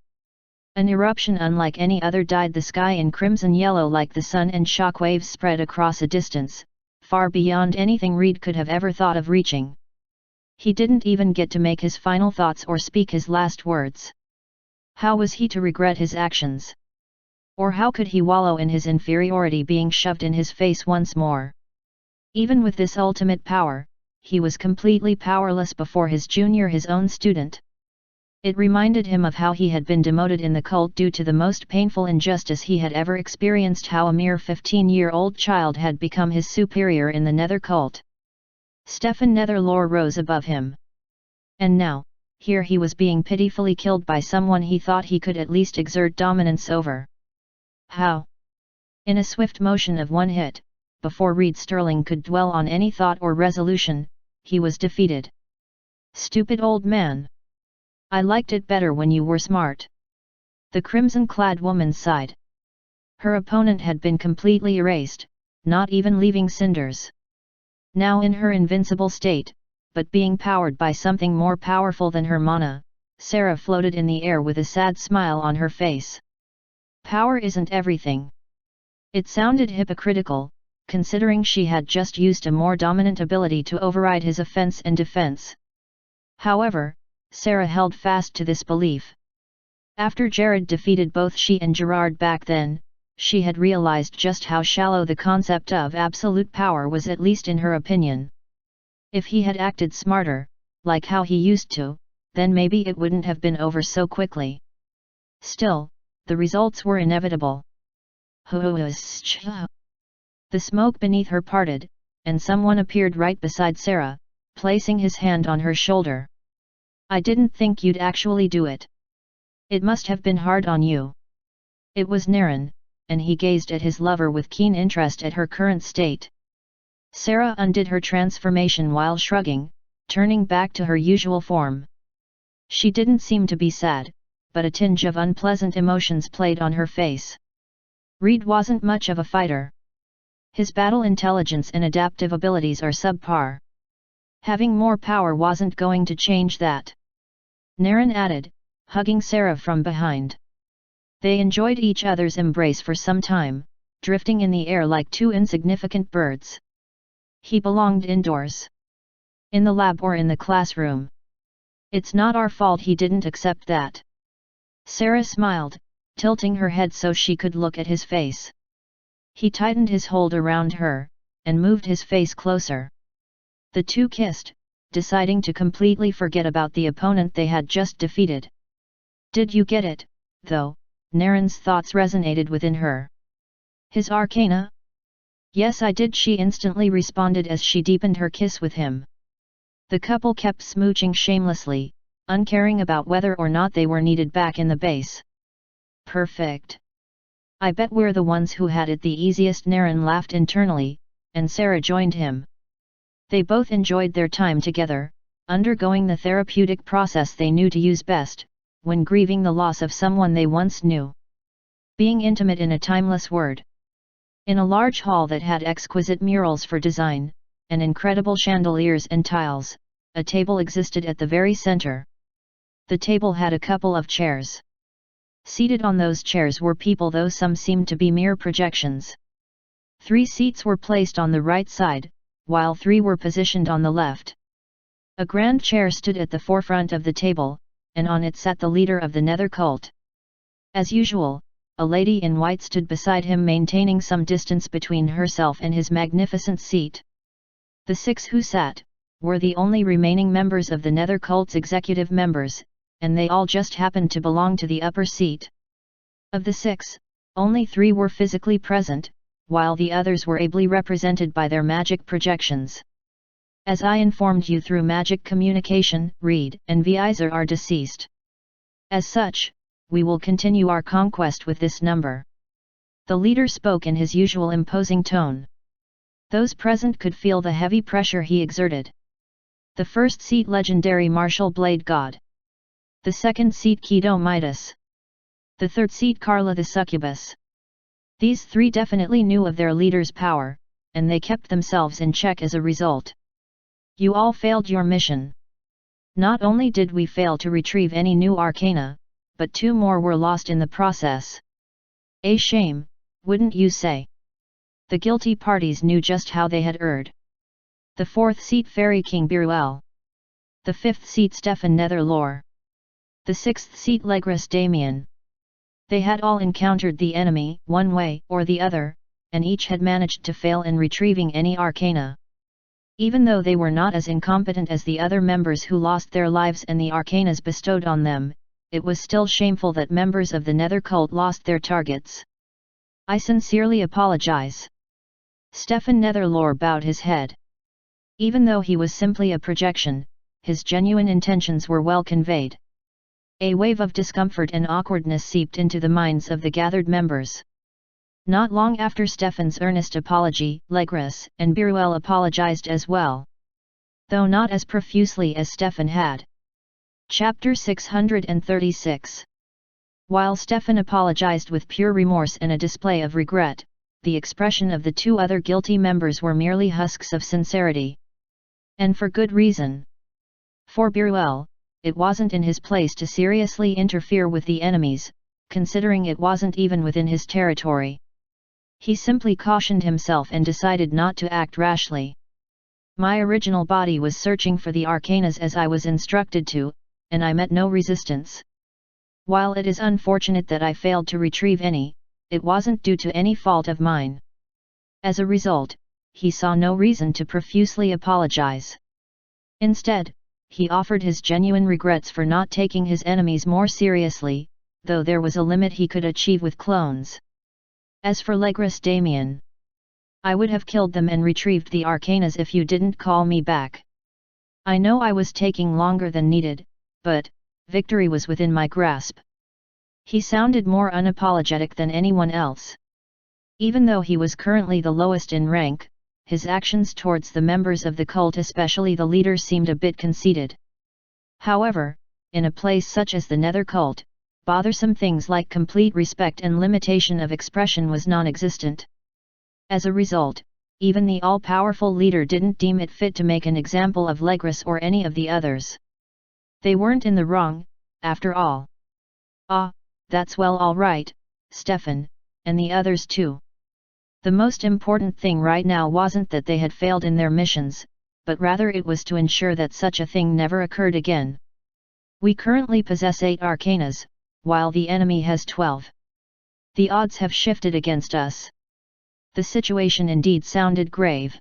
An eruption unlike any other dyed the sky in crimson yellow like the sun, and shockwaves spread across a distance, far beyond anything Reed could have ever thought of reaching. He didn't even get to make his final thoughts or speak his last words. How was he to regret his actions? Or how could he wallow in his inferiority being shoved in his face once more? Even with this ultimate power, he was completely powerless before his junior, his own student. It reminded him of how he had been demoted in the cult due to the most painful injustice he had ever experienced, how a mere 15-year-old child had become his superior in the Nether cult. Stefan Netherlore rose above him. And now, here he was being pitifully killed by someone he thought he could at least exert dominance over. How? In a swift motion of one hit, before Reed Sterling could dwell on any thought or resolution, he was defeated. Stupid old man! I liked it better when you were smart. The crimson-clad woman sighed. Her opponent had been completely erased, not even leaving cinders. Now in her invincible state, but being powered by something more powerful than her mana, Sarah floated in the air with a sad smile on her face. Power isn't everything. It sounded hypocritical, considering she had just used a more dominant ability to override his offense and defense. However, Sarah held fast to this belief. After Jared defeated both she and Gerard back then, she had realized just how shallow the concept of absolute power was, at least in her opinion. If he had acted smarter, like how he used to, then maybe it wouldn't have been over so quickly. Still, the results were inevitable. The smoke beneath her parted, and someone appeared right beside Sarah, placing his hand on her shoulder. I didn't think you'd actually do it. It must have been hard on you. It was Naren, and he gazed at his lover with keen interest at her current state. Sarah undid her transformation while shrugging, turning back to her usual form. She didn't seem to be sad, but a tinge of unpleasant emotions played on her face. Reed wasn't much of a fighter. His battle intelligence and adaptive abilities are subpar. Having more power wasn't going to change that. Naren added, hugging Sarah from behind. They enjoyed each other's embrace for some time, drifting in the air like two insignificant birds. He belonged indoors. In the lab or in the classroom. It's not our fault he didn't accept that. Sarah smiled, tilting her head so she could look at his face. He tightened his hold around her, and moved his face closer. The two kissed, deciding to completely forget about the opponent they had just defeated. Did you get it, though? Naren's thoughts resonated within her. His arcana? Yes, I did, she instantly responded as she deepened her kiss with him. The couple kept smooching shamelessly, uncaring about whether or not they were needed back in the base. Perfect. I bet we're the ones who had it the easiest, Naren laughed internally, and Sarah joined him. They both enjoyed their time together, undergoing the therapeutic process they knew to use best, when grieving the loss of someone they once knew. Being intimate in a timeless word. In a large hall that had exquisite murals for design, and incredible chandeliers and tiles, a table existed at the very center. The table had a couple of chairs. Seated on those chairs were people, though some seemed to be mere projections. 3 seats were placed on the right side, while 3 were positioned on the left. A grand chair stood at the forefront of the table, and on it sat the leader of the Nether cult. As usual, a lady in white stood beside him, maintaining some distance between herself and his magnificent seat. The 6 who sat were the only remaining members of the Nether cult's executive members, and they all just happened to belong to the upper seat. Of the 6, only 3 were physically present, while the others were ably represented by their magic projections. As I informed you through magic communication, Reed and Vizer are deceased. As such, we will continue our conquest with this number. The leader spoke in his usual imposing tone. Those present could feel the heavy pressure he exerted. The first seat, legendary martial blade god. The second seat, Keto Midas. The third seat, Carla the succubus. These 3 definitely knew of their leader's power, and they kept themselves in check as a result. You all failed your mission. Not only did we fail to retrieve any new arcana, but 2 more were lost in the process. A shame, wouldn't you say? The guilty parties knew just how they had erred. The 4th seat, Fairy King Biruel. The 5th seat, Stefan Netherlore. The 6th seat, Legris Damien. They had all encountered the enemy, one way or the other, and each had managed to fail in retrieving any arcana. Even though they were not as incompetent as the other members who lost their lives and the arcanas bestowed on them, it was still shameful that members of the Nether cult lost their targets. I sincerely apologize. Stefan Netherlore bowed his head. Even though he was simply a projection, his genuine intentions were well conveyed. A wave of discomfort and awkwardness seeped into the minds of the gathered members. Not long after Stefan's earnest apology, Legris and Biruel apologized as well. Though not as profusely as Stefan had. Chapter 636. While Stefan apologized with pure remorse and a display of regret, the expression of the 2 other guilty members were merely husks of sincerity. And for good reason. For Biruel, it wasn't in his place to seriously interfere with the enemies, considering it wasn't even within his territory. He simply cautioned himself and decided not to act rashly. My original body was searching for the arcanas as I was instructed to, and I met no resistance. While it is unfortunate that I failed to retrieve any, it wasn't due to any fault of mine. As a result, he saw no reason to profusely apologize. Instead, he offered his genuine regrets for not taking his enemies more seriously, though there was a limit he could achieve with clones. As for Legris Damien, I would have killed them and retrieved the arcanas if you didn't call me back. I know I was taking longer than needed, but victory was within my grasp. He sounded more unapologetic than anyone else. Even though he was currently the lowest in rank, his actions towards the members of the cult, especially the leader, seemed a bit conceited. However, in a place such as the Nether cult, bothersome things like complete respect and limitation of expression was non-existent. As a result, even the all-powerful leader didn't deem it fit to make an example of Legris or any of the others. They weren't in the wrong, after all. Ah, that's well all right, Stefan, and the others too. The most important thing right now wasn't that they had failed in their missions, but rather it was to ensure that such a thing never occurred again. We currently possess 8 arcanas, while the enemy has 12. The odds have shifted against us. The situation indeed sounded grave.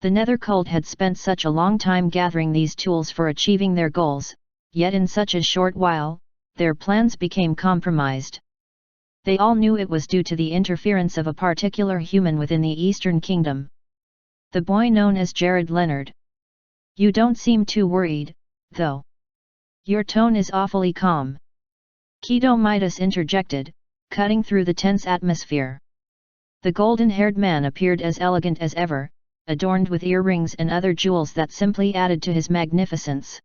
The Nether cult had spent such a long time gathering these tools for achieving their goals, yet in such a short while, their plans became compromised. They all knew it was due to the interference of a particular human within the Eastern Kingdom. The boy known as Jared Leonard. You don't seem too worried, though. Your tone is awfully calm. Keto Midas interjected, cutting through the tense atmosphere. The golden-haired man appeared as elegant as ever, adorned with earrings and other jewels that simply added to his magnificence.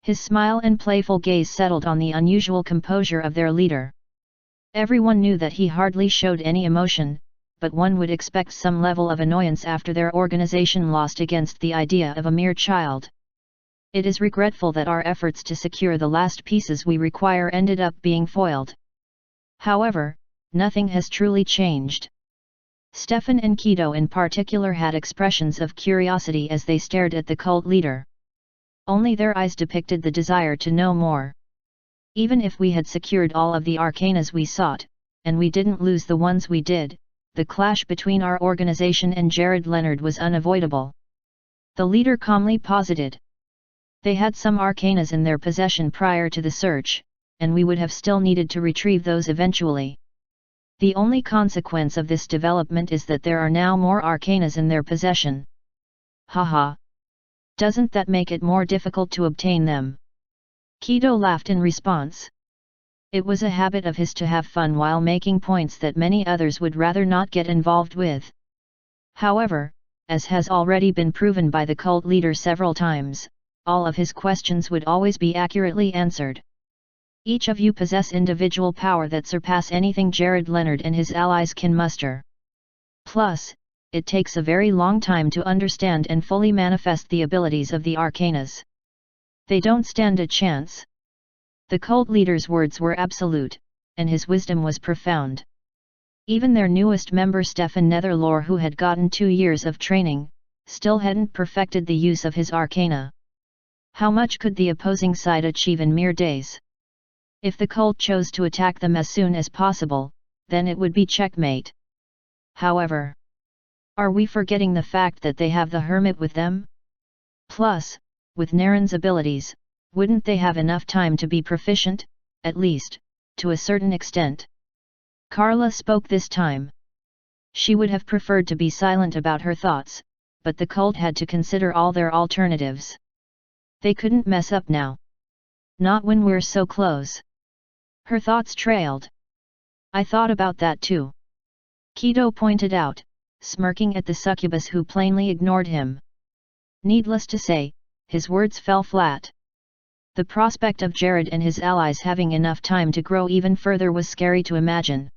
His smile and playful gaze settled on the unusual composure of their leader. Everyone knew that he hardly showed any emotion, but one would expect some level of annoyance after their organization lost against the idea of a mere child. It is regretful that our efforts to secure the last pieces we require ended up being foiled. However, nothing has truly changed. Stefan and Keto in particular had expressions of curiosity as they stared at the cult leader. Only their eyes depicted the desire to know more. Even if we had secured all of the arcanas we sought, and we didn't lose the ones we did, the clash between our organization and Jared Leonard was unavoidable. The leader calmly posited. They had some arcanas in their possession prior to the search, and we would have still needed to retrieve those eventually. The only consequence of this development is that there are now more arcanas in their possession. Haha. Doesn't that make it more difficult to obtain them? Keto laughed in response. It was a habit of his to have fun while making points that many others would rather not get involved with. However, as has already been proven by the cult leader several times, all of his questions would always be accurately answered. Each of you possess individual power that surpass anything Jared Leonard and his allies can muster. Plus, it takes a very long time to understand and fully manifest the abilities of the arcanas. They don't stand a chance. The cult leader's words were absolute, and his wisdom was profound. Even their newest member Stefan Netherlore, who had gotten 2 years of training, still hadn't perfected the use of his arcana. How much could the opposing side achieve in mere days? If the cult chose to attack them as soon as possible, then it would be checkmate. However, are we forgetting the fact that they have the Hermit with them? Plus, with Naren's abilities, wouldn't they have enough time to be proficient, at least, to a certain extent? Carla spoke this time. She would have preferred to be silent about her thoughts, but the cult had to consider all their alternatives. They couldn't mess up now. Not when we're so close. Her thoughts trailed. I thought about that too. Keto pointed out, smirking at the succubus who plainly ignored him. Needless to say, his words fell flat. The prospect of Jared and his allies having enough time to grow even further was scary to imagine.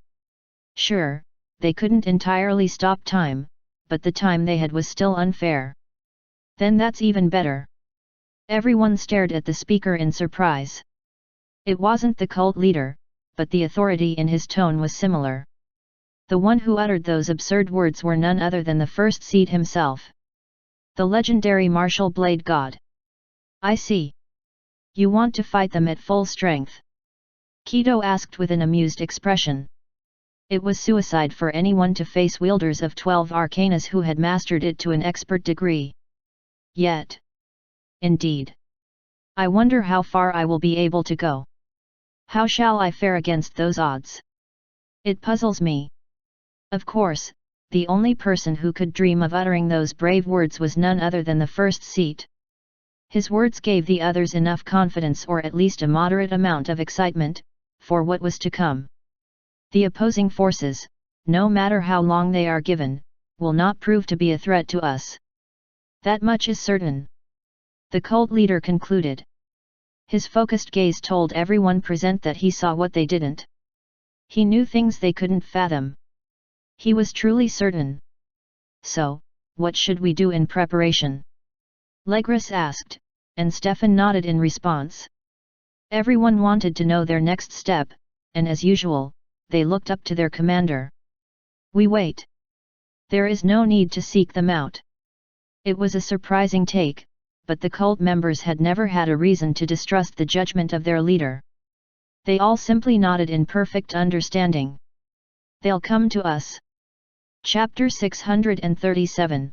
Sure, they couldn't entirely stop time, but the time they had was still unfair. Then that's even better. Everyone stared at the speaker in surprise. It wasn't the cult leader, but the authority in his tone was similar. The one who uttered those absurd words were none other than the first seed himself. The legendary martial blade god. I see. You want to fight them at full strength? Keto asked with an amused expression. It was suicide for anyone to face wielders of 12 arcanas who had mastered it to an expert degree. Yet. Indeed. I wonder how far I will be able to go. How shall I fare against those odds? It puzzles me. Of course, the only person who could dream of uttering those brave words was none other than the first seat. His words gave the others enough confidence, or at least a moderate amount of excitement, for what was to come. The opposing forces, no matter how long they are given, will not prove to be a threat to us. That much is certain. The cult leader concluded. His focused gaze told everyone present that he saw what they didn't. He knew things they couldn't fathom. He was truly certain. So, what should we do in preparation? Legris asked, and Stefan nodded in response. Everyone wanted to know their next step, and as usual, they looked up to their commander. We wait. There is no need to seek them out. It was a surprising take, but the cult members had never had a reason to distrust the judgment of their leader. They all simply nodded in perfect understanding. They'll come to us. Chapter 637.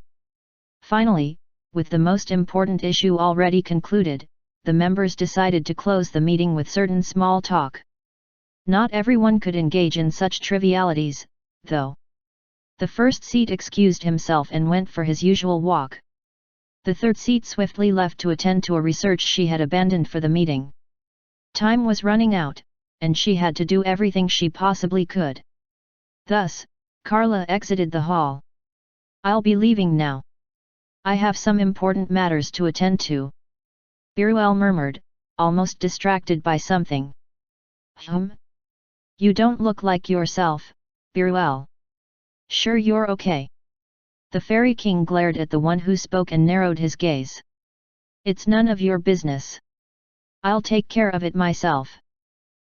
Finally, with the most important issue already concluded, the members decided to close the meeting with certain small talk. Not everyone could engage in such trivialities, though. The first seat excused himself and went for his usual walk. The third seat swiftly left to attend to a research she had abandoned for the meeting. Time was running out, and she had to do everything she possibly could. Thus, Carla exited the hall. I'll be leaving now. I have some important matters to attend to. Biruel murmured, almost distracted by something. You don't look like yourself, Biruel. Sure you're okay? The Fairy King glared at the one who spoke and narrowed his gaze. It's none of your business. I'll take care of it myself.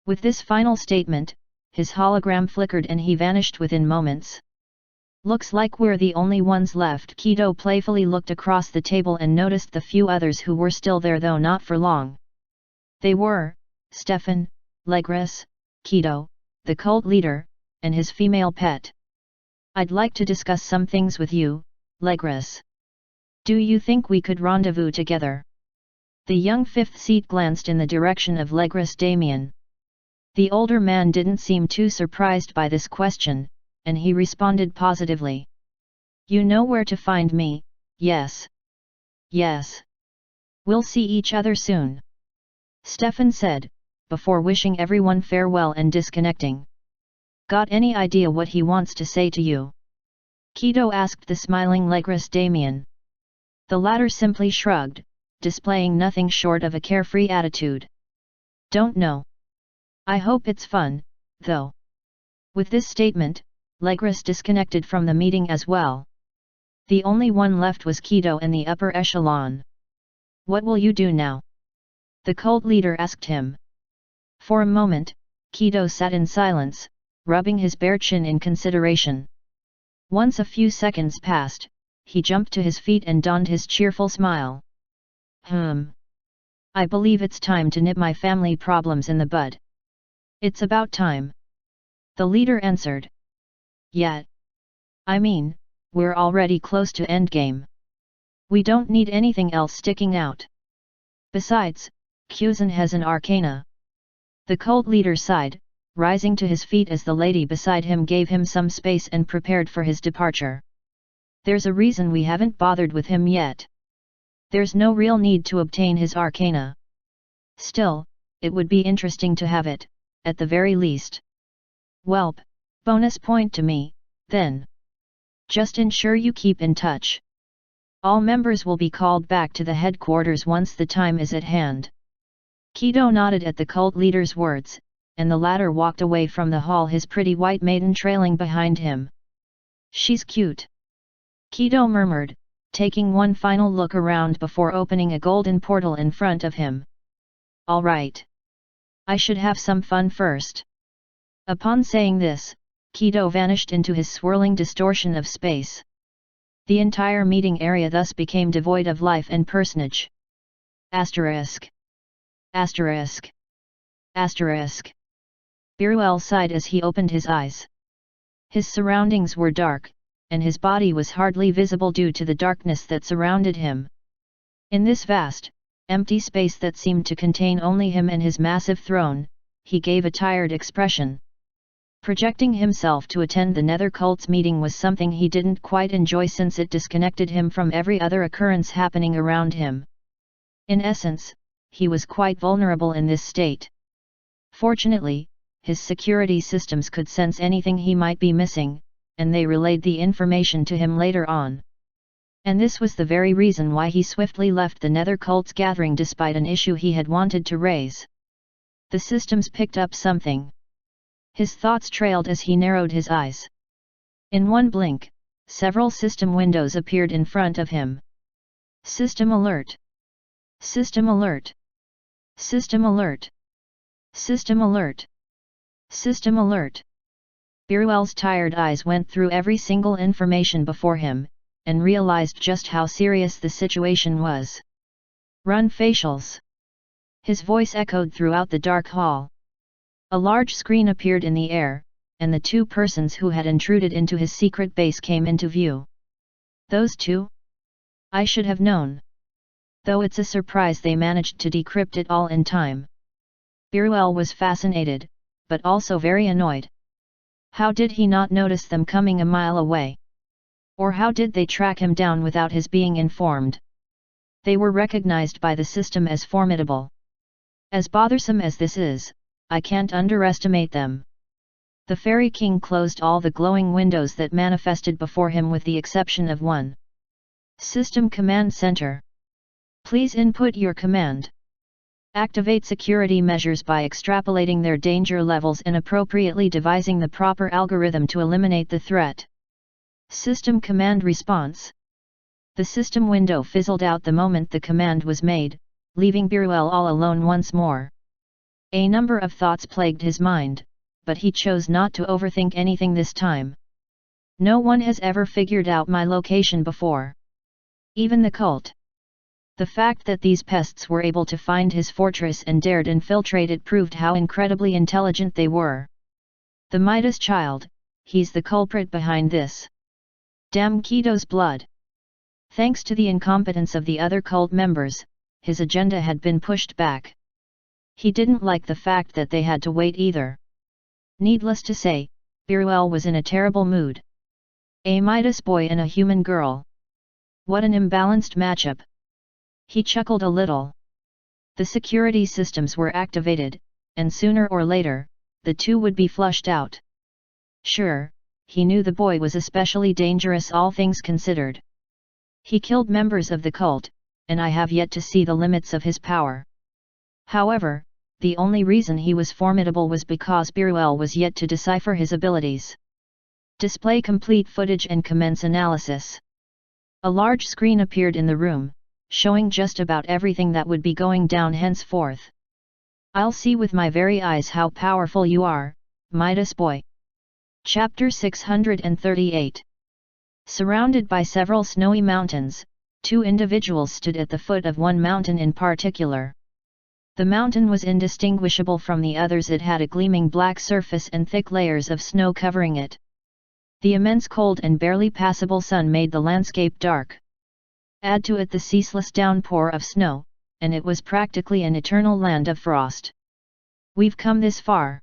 With this final statement, his hologram flickered and he vanished within moments. Looks like we're the only ones left. Kido playfully looked across the table and noticed the few others who were still there, though not for long. They were Stefan, Legris, Kido, the cult leader, and his female pet. I'd like to discuss some things with you, Legris. Do you think we could rendezvous together? The young fifth seat glanced in the direction of Legris Damien. The older man didn't seem too surprised by this question, and he responded positively. You know where to find me, yes. Yes. We'll see each other soon. Stefan said, before wishing everyone farewell and disconnecting. Got any idea what he wants to say to you? Kido asked the smiling Legris Damien. The latter simply shrugged, displaying nothing short of a carefree attitude. Don't know. I hope it's fun, though. With this statement, Legris disconnected from the meeting as well. The only one left was Kido and the upper echelon. What will you do now? The cult leader asked him. For a moment, Kido sat in silence, rubbing his bare chin in consideration. Once a few seconds passed, he jumped to his feet and donned his cheerful smile. I believe it's time to nip my family problems in the bud. It's about time. The leader answered. Yeah. I mean, we're already close to endgame. We don't need anything else sticking out. Besides, Kuzan has an arcana. The cult leader sighed, rising to his feet as the lady beside him gave him some space and prepared for his departure. There's a reason we haven't bothered with him yet. There's no real need to obtain his arcana. Still, it would be interesting to have it, at the very least. Welp, bonus point to me, then. Just ensure you keep in touch. All members will be called back to the headquarters once the time is at hand. Kido nodded at the cult leader's words, and the latter walked away from the hall, his pretty white maiden trailing behind him. She's cute. Kido murmured, taking one final look around before opening a golden portal in front of him. All right. I should have some fun first. Upon saying this, Kido vanished into his swirling distortion of space. The entire meeting area thus became devoid of life and personage. Asterisk. Asterisk. Asterisk. Biruel sighed as he opened his eyes. His surroundings were dark, and his body was hardly visible due to the darkness that surrounded him. In this vast, empty space that seemed to contain only him and his massive throne, he gave a tired expression. Projecting himself to attend the Nether Cult's meeting was something he didn't quite enjoy since it disconnected him from every other occurrence happening around him. In essence, he was quite vulnerable in this state. Fortunately, his security systems could sense anything he might be missing, and they relayed the information to him later on. And this was the very reason why he swiftly left the Nether Cult's gathering despite an issue he had wanted to raise. The systems picked up something. His thoughts trailed as he narrowed his eyes. In one blink, several system windows appeared in front of him. System alert! System alert! System alert! System alert! System alert! Biruel's tired eyes went through every single information before him, and realized just how serious the situation was. Run facials! His voice echoed throughout the dark hall. A large screen appeared in the air, and the two persons who had intruded into his secret base came into view. Those two? I should have known. Though it's a surprise they managed to decrypt it all in time. Biruel was fascinated, but also very annoyed. How did he not notice them coming a mile away? Or how did they track him down without his being informed? They were recognized by the system as formidable. As bothersome as this is, I can't underestimate them. The Fairy King closed all the glowing windows that manifested before him with the exception of one. System Command Center. Please input your command. Activate security measures by extrapolating their danger levels and appropriately devising the proper algorithm to eliminate the threat. System Command Response. The system window fizzled out the moment the command was made, leaving Biruel all alone once more. A number of thoughts plagued his mind, but he chose not to overthink anything this time. No one has ever figured out my location before. Even the cult. The fact that these pests were able to find his fortress and dared infiltrate it proved how incredibly intelligent they were. The Midas child, he's the culprit behind this. Damn Keto's blood! Thanks to the incompetence of the other cult members, his agenda had been pushed back. He didn't like the fact that they had to wait either. Needless to say, Biruel was in a terrible mood. A Midas boy and a human girl. What an imbalanced matchup. He chuckled a little. The security systems were activated, and sooner or later, the two would be flushed out. Sure, he knew the boy was especially dangerous all things considered. He killed members of the cult, and I have yet to see the limits of his power. However, the only reason he was formidable was because Biruel was yet to decipher his abilities. Display complete footage and commence analysis. A large screen appeared in the room, showing just about everything that would be going down henceforth. I'll see with my very eyes how powerful you are, Midas boy. Chapter 638. Surrounded by several snowy mountains, two individuals stood at the foot of one mountain in particular. The mountain was indistinguishable from the others. It had a gleaming black surface and thick layers of snow covering it. The immense cold and barely passable sun made the landscape dark. Add to it the ceaseless downpour of snow, and it was practically an eternal land of frost. We've come this far.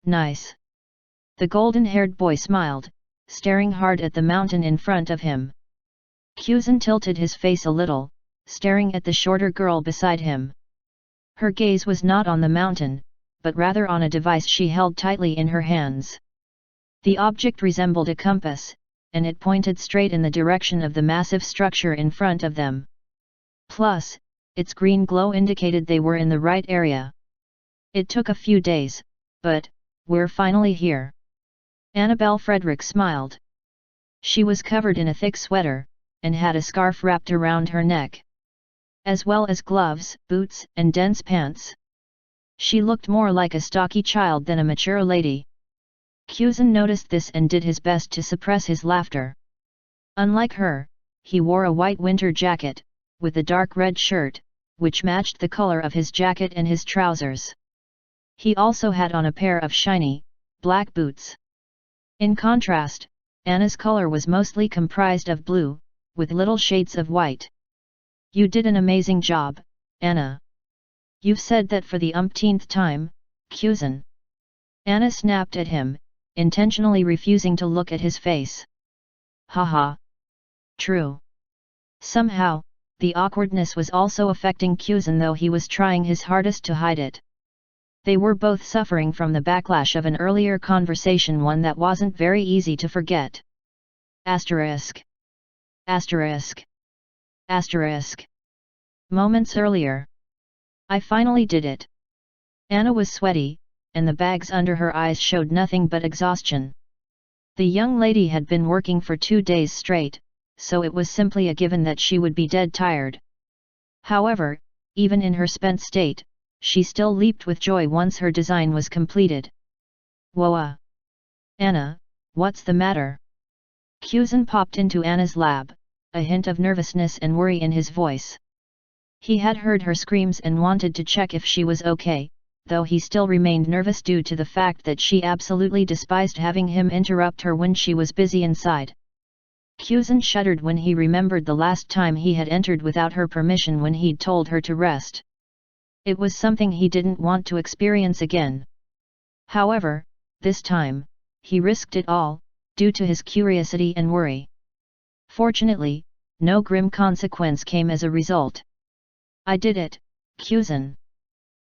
Nice. The golden-haired boy smiled, staring hard at the mountain in front of him. Kuzan tilted his face a little, staring at the shorter girl beside him. Her gaze was not on the mountain, but rather on a device she held tightly in her hands. The object resembled a compass, and it pointed straight in the direction of the massive structure in front of them. Plus, its green glow indicated they were in the right area. It took a few days, but we're finally here. Annabelle Frederick smiled. She was covered in a thick sweater, and had a scarf wrapped around her neck, as well as gloves, boots, and dense pants. She looked more like a stocky child than a mature lady. Kuzan noticed this and did his best to suppress his laughter. Unlike her, he wore a white winter jacket, with a dark red shirt, which matched the color of his jacket and his trousers. He also had on a pair of shiny, black boots. In contrast, Anna's color was mostly comprised of blue, with little shades of white. You did an amazing job, Anna. You've said that for the umpteenth time, Kuzan. Anna snapped at him, intentionally refusing to look at his face. Haha. True. Somehow, the awkwardness was also affecting Kuzan, though he was trying his hardest to hide it. They were both suffering from the backlash of an earlier conversation, one that wasn't very easy to forget. Asterisk. Asterisk. Asterisk. Moments earlier. I finally did it. Anna was sweaty, and the bags under her eyes showed nothing but exhaustion. The young lady had been working for 2 days straight, so it was simply a given that she would be dead tired. However, even in her spent state, she still leaped with joy once her design was completed. Whoa! Anna, what's the matter? Kuzan popped into Anna's lab, a hint of nervousness and worry in his voice. He had heard her screams and wanted to check if she was okay, though he still remained nervous due to the fact that she absolutely despised having him interrupt her when she was busy inside. Kuzan shuddered when he remembered the last time he had entered without her permission when he'd told her to rest. It was something he didn't want to experience again. However, this time, he risked it all, due to his curiosity and worry. Fortunately, no grim consequence came as a result. I did it, Kuzan.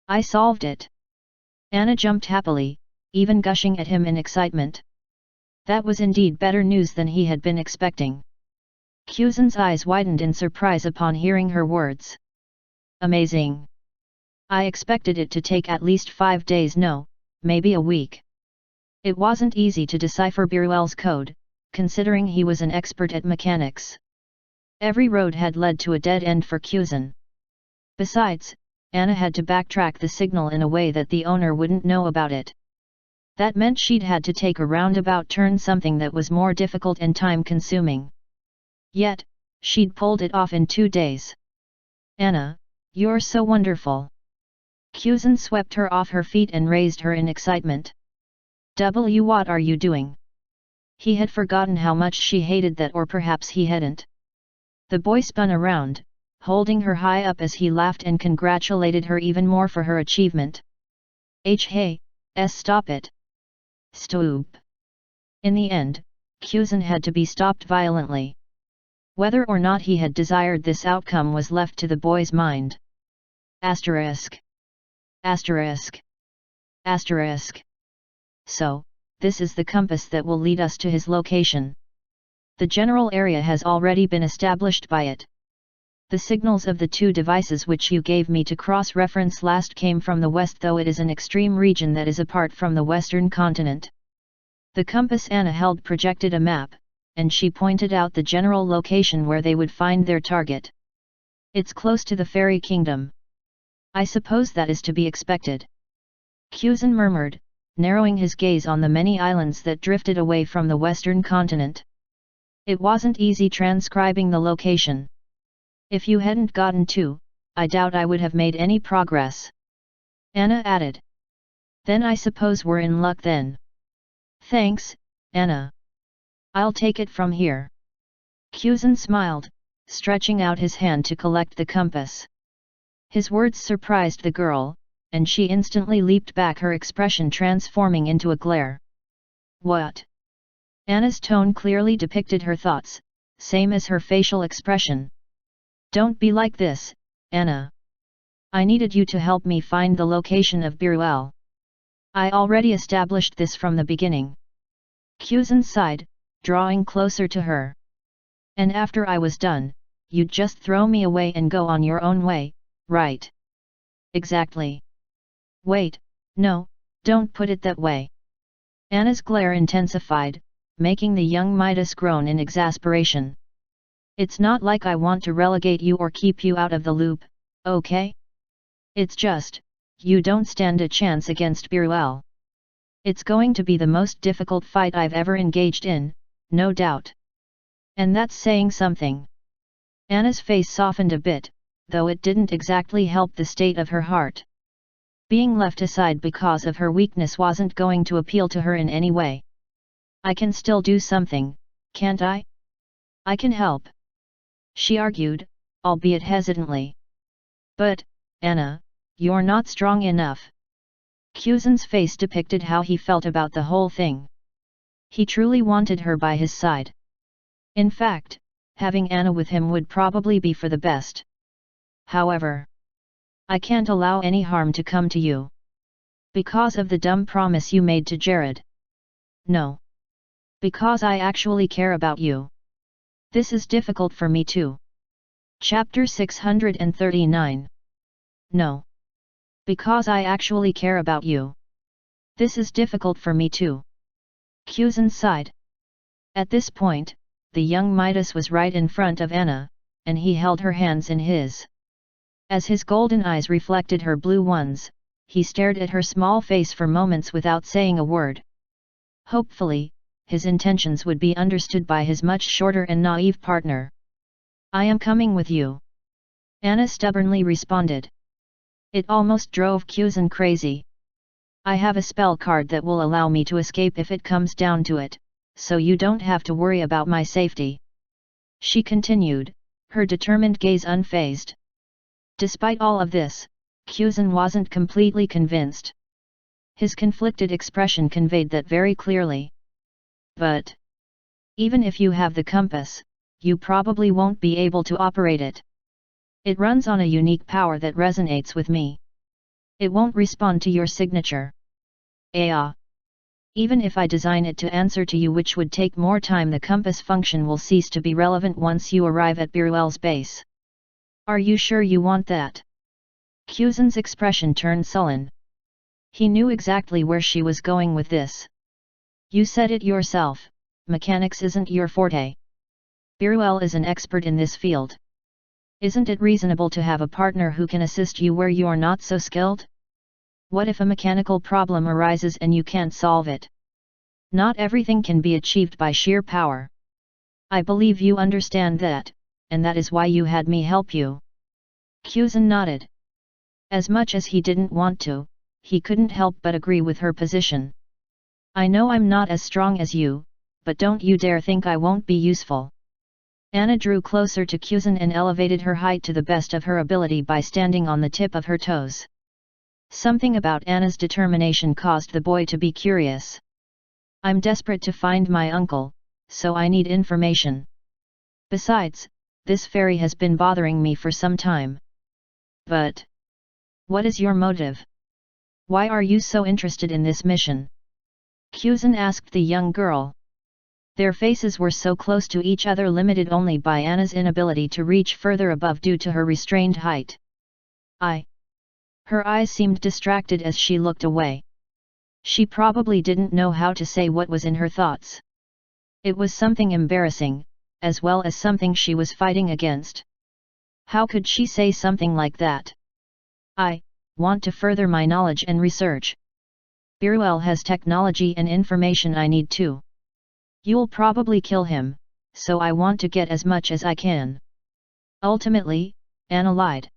I solved it. Anna jumped happily, even gushing at him in excitement. That was indeed better news than he had been expecting. Kuzan's eyes widened in surprise upon hearing her words. Amazing. I expected it to take at least 5 days, no, maybe a week. It wasn't easy to decipher Biruel's code, considering he was an expert at mechanics. Every road had led to a dead end for Kuzan. Besides, Anna had to backtrack the signal in a way that the owner wouldn't know about it. That meant she'd had to take a roundabout turn, something that was more difficult and time-consuming. Yet, she'd pulled it off in 2 days. Anna, you're so wonderful. Kuzan swept her off her feet and raised her in excitement. What are you doing? He had forgotten how much she hated that, or perhaps he hadn't. The boy spun around, holding her high up as he laughed and congratulated her even more for her achievement. Hey, stop it. Stop. In the end, Kuzan had to be stopped violently. Whether or not he had desired this outcome was left to the boy's mind. Asterisk. Asterisk. Asterisk. So, this is the compass that will lead us to his location. The general area has already been established by it. The signals of the 2 devices which you gave me to cross-reference last came from the west, though it is an extreme region that is apart from the western continent. The compass Anna held projected a map, and she pointed out the general location where they would find their target. It's close to the fairy kingdom. I suppose that is to be expected. Kuzan murmured, narrowing his gaze on the many islands that drifted away from the western continent. It wasn't easy transcribing the location. If you hadn't gotten to, I doubt I would have made any progress. Anna added. Then I suppose we're in luck then. Thanks, Anna. I'll take it from here. Kuzan smiled, stretching out his hand to collect the compass. His words surprised the girl, and she instantly leaped back, her expression transforming into a glare. What? Anna's tone clearly depicted her thoughts, same as her facial expression. Don't be like this, Anna. I needed you to help me find the location of Biruel. I already established this from the beginning. Kuzan sighed, drawing closer to her. And after I was done, you'd just throw me away and go on your own way, right? Exactly. Wait, no, don't put it that way. Anna's glare intensified, making the young Midas groan in exasperation. It's not like I want to relegate you or keep you out of the loop, okay? It's just, you don't stand a chance against Biruel. It's going to be the most difficult fight I've ever engaged in, no doubt. And that's saying something. Anna's face softened a bit, though it didn't exactly help the state of her heart. Being left aside because of her weakness wasn't going to appeal to her in any way. I can still do something, can't I? I can help. She argued, albeit hesitantly. But, Anna, you're not strong enough. Kuzan's face depicted how he felt about the whole thing. He truly wanted her by his side. In fact, having Anna with him would probably be for the best. However, I can't allow any harm to come to you. Because of the dumb promise you made to Jared. No. Because I actually care about you. This is difficult for me too. Chapter 639. No. Because I actually care about you. This is difficult for me too. Kuzan sighed. At this point, the young Midas was right in front of Anna, and he held her hands in his. As his golden eyes reflected her blue ones, he stared at her small face for moments without saying a word. Hopefully, his intentions would be understood by his much shorter and naive partner. "I am coming with you," Anna stubbornly responded. It almost drove Kuzan crazy. "I have a spell card that will allow me to escape if it comes down to it, so you don't have to worry about my safety," she continued, her determined gaze unfazed. Despite all of this, Kuzan wasn't completely convinced. His conflicted expression conveyed that very clearly. "But even if you have the compass, you probably won't be able to operate it. It runs on a unique power that resonates with me. It won't respond to your signature. Even if I design it to answer to you, which would take more time, the compass function will cease to be relevant once you arrive at Biruel's base. Are you sure you want that?" Kuzan's expression turned sullen. He knew exactly where she was going with this. "You said it yourself, mechanics isn't your forte. Biruel is an expert in this field. Isn't it reasonable to have a partner who can assist you where you're not so skilled? What if a mechanical problem arises and you can't solve it? Not everything can be achieved by sheer power. I believe you understand that, and that is why you had me help you." Kuzan nodded. As much as he didn't want to, he couldn't help but agree with her position. "I know I'm not as strong as you, but don't you dare think I won't be useful." Anna drew closer to Kuzan and elevated her height to the best of her ability by standing on the tip of her toes. Something about Anna's determination caused the boy to be curious. "I'm desperate to find my uncle, so I need information. Besides, this fairy has been bothering me for some time." "But what is your motive? Why are you so interested in this mission?" Kuzan asked the young girl. Their faces were so close to each other, limited only by Anna's inability to reach further above due to her restrained height. Her eyes seemed distracted as she looked away. She probably didn't know how to say what was in her thoughts. It was something embarrassing, as well as something she was fighting against. How could she say something like that? "I want to further my knowledge and research. Biruel has technology and information I need too. You'll probably kill him, so I want to get as much as I can." Ultimately, Anna lied.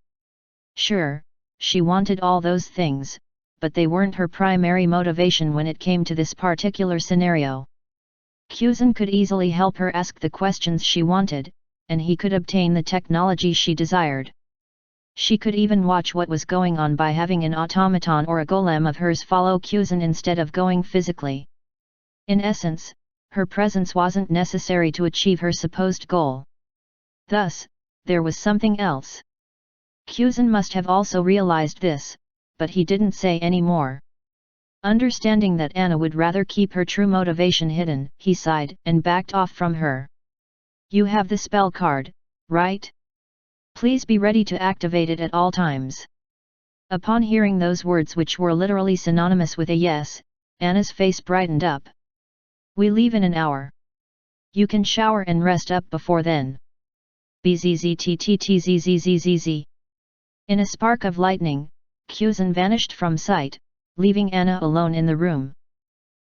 Sure, she wanted all those things, but they weren't her primary motivation when it came to this particular scenario. Kuzan could easily help her ask the questions she wanted, and he could obtain the technology she desired. She could even watch what was going on by having an automaton or a golem of hers follow Kuzan instead of going physically. In essence, her presence wasn't necessary to achieve her supposed goal. Thus, there was something else. Kuzan must have also realized this, but he didn't say any more. Understanding that Anna would rather keep her true motivation hidden, he sighed and backed off from her. "You have the spell card, right? Please be ready to activate it at all times." Upon hearing those words, which were literally synonymous with a yes, Anna's face brightened up. "We leave in an hour. You can shower and rest up before then." Bzzttttzzzzzzz. In a spark of lightning, Kuzan vanished from sight, leaving Anna alone in the room.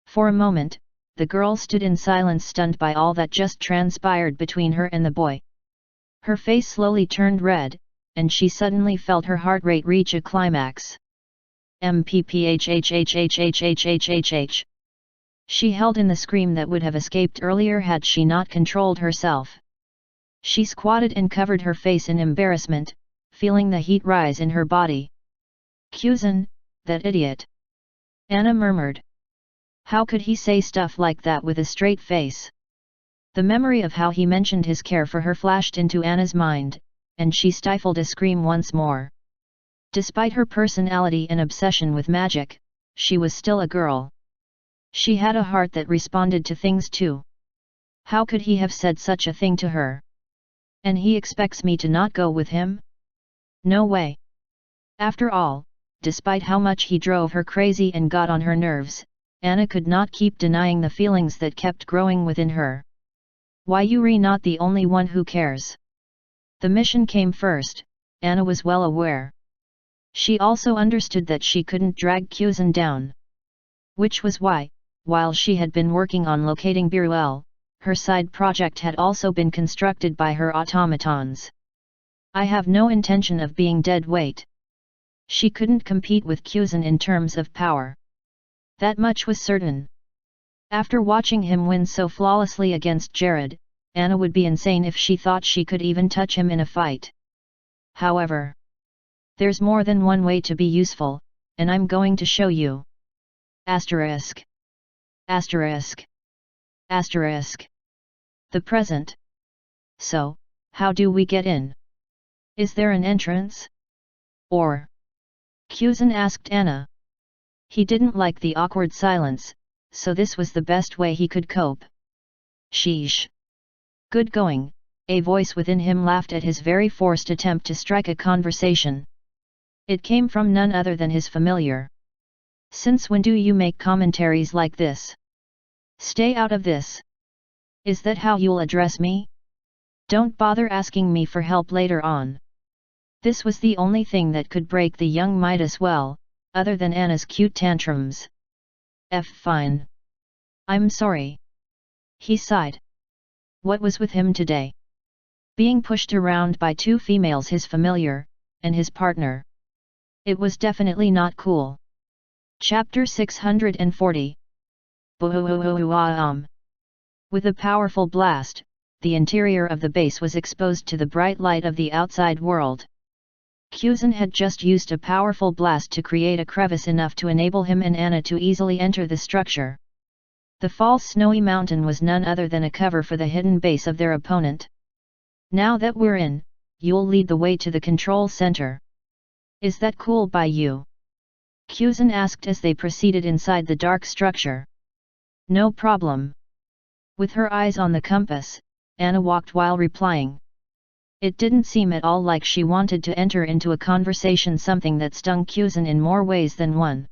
For a moment, the girl stood in silence, stunned by all that just transpired between her and the boy. Her face slowly turned red, and she suddenly felt her heart rate reach a climax. MPPHHHHHHHHH. She held in the scream that would have escaped earlier had she not controlled herself. She squatted and covered her face in embarrassment, feeling the heat rise in her body. "Kuzan, that idiot!" Anna murmured. How could he say stuff like that with a straight face? The memory of how he mentioned his care for her flashed into Anna's mind, and she stifled a scream once more. Despite her personality and obsession with magic, she was still a girl. She had a heart that responded to things too. How could he have said such a thing to her? And he expects me to not go with him? No way. After all, despite how much he drove her crazy and got on her nerves, Anna could not keep denying the feelings that kept growing within her. Why you're not the only one who cares. The mission came first, Anna was well aware. She also understood that she couldn't drag Kuzan down. Which was why, while she had been working on locating Biruel, her side project had also been constructed by her automatons. I have no intention of being dead weight. She couldn't compete with Kuzan in terms of power. That much was certain. After watching him win so flawlessly against Jared, Anna would be insane if she thought she could even touch him in a fight. However, there's more than one way to be useful, and I'm going to show you. Asterisk. Asterisk. Asterisk. The present. So, how do we get in? Is there an entrance? Or? Kuzan asked Anna. He didn't like the awkward silence, so this was the best way he could cope. Sheesh. Good going, a voice within him laughed at his very forced attempt to strike a conversation. It came from none other than his familiar. Since when do you make commentaries like this? Stay out of this. Is that how you'll address me? Don't bother asking me for help later on. This was the only thing that could break the young Midas well, other than Anna's cute tantrums. Fine. I'm sorry. He sighed. What was with him today? Being pushed around by two females, his familiar, and his partner. It was definitely not cool. Chapter 640. With a powerful blast, the interior of the base was exposed to the bright light of the outside world. Kuzan had just used a powerful blast to create a crevice enough to enable him and Anna to easily enter the structure. The false snowy mountain was none other than a cover for the hidden base of their opponent. Now that we're in, you'll lead the way to the control center. Is that cool by you? Kuzan asked as they proceeded inside the dark structure. No problem. With her eyes on the compass, Anna walked while replying. It didn't seem at all like she wanted to enter into a conversation, something that stung Kuzan in more ways than one.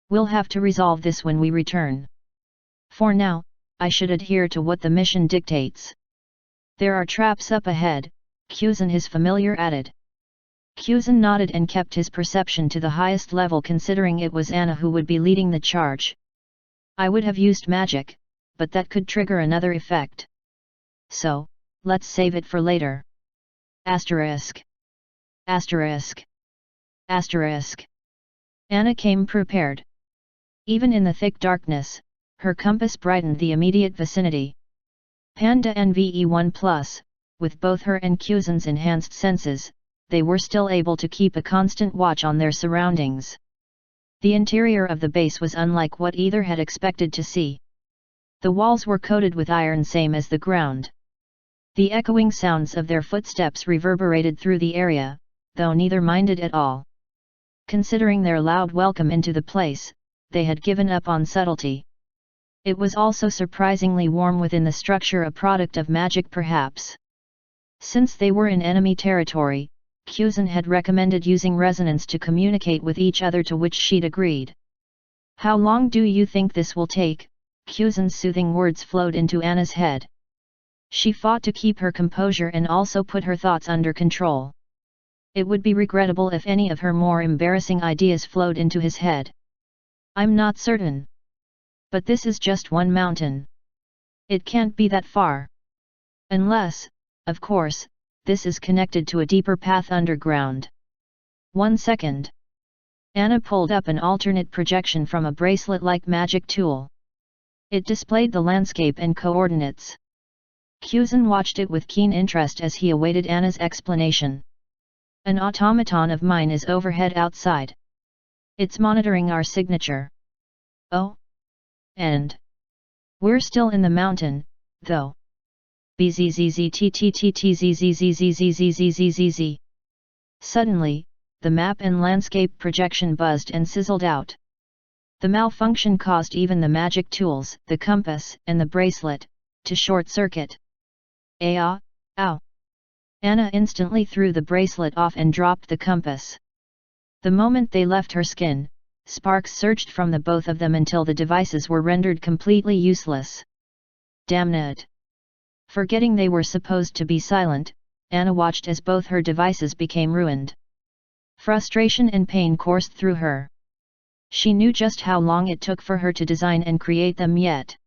We'll have to resolve this when we return. For now, I should adhere to what the mission dictates. There are traps up ahead, Kuzan his familiar added. Kuzan nodded and kept his perception to the highest level, considering it was Anna who would be leading the charge. I would have used magic, but that could trigger another effect. So, let's save it for later. Asterisk. Asterisk. Asterisk. Anna came prepared. Even in the thick darkness, her compass brightened the immediate vicinity. Panda NVE1+, with both her and Kuzan's enhanced senses, they were still able to keep a constant watch on their surroundings. The interior of the base was unlike what either had expected to see. The walls were coated with iron, same as the ground. The echoing sounds of their footsteps reverberated through the area, though neither minded at all. Considering their loud welcome into the place, they had given up on subtlety. It was also surprisingly warm within the structure, a product of magic perhaps. Since they were in enemy territory, Kuzan had recommended using resonance to communicate with each other, to which she'd agreed. How long do you think this will take? Kuzan's soothing words flowed into Anna's head. She fought to keep her composure and also put her thoughts under control. It would be regrettable if any of her more embarrassing ideas flowed into his head. I'm not certain. But this is just one mountain. It can't be that far. Unless, of course, this is connected to a deeper path underground. 1 second. Anna pulled up an alternate projection from a bracelet-like magic tool. It displayed the landscape and coordinates. Kuzan watched it with keen interest as he awaited Anna's explanation. An automaton of mine is overhead outside. It's monitoring our signature. Oh? And? We're still in the mountain, though. BZZZTTTTZZZZZZZZZZ. Suddenly, the map and landscape projection buzzed and sizzled out. The malfunction caused even the magic tools, the compass, and the bracelet, to short-circuit. Ow! Anna instantly threw the bracelet off and dropped the compass. The moment they left her skin, sparks surged from the both of them until the devices were rendered completely useless. Damn it! Forgetting they were supposed to be silent, Anna watched as both her devices became ruined. Frustration and pain coursed through her. She knew just how long it took for her to design and create them yet.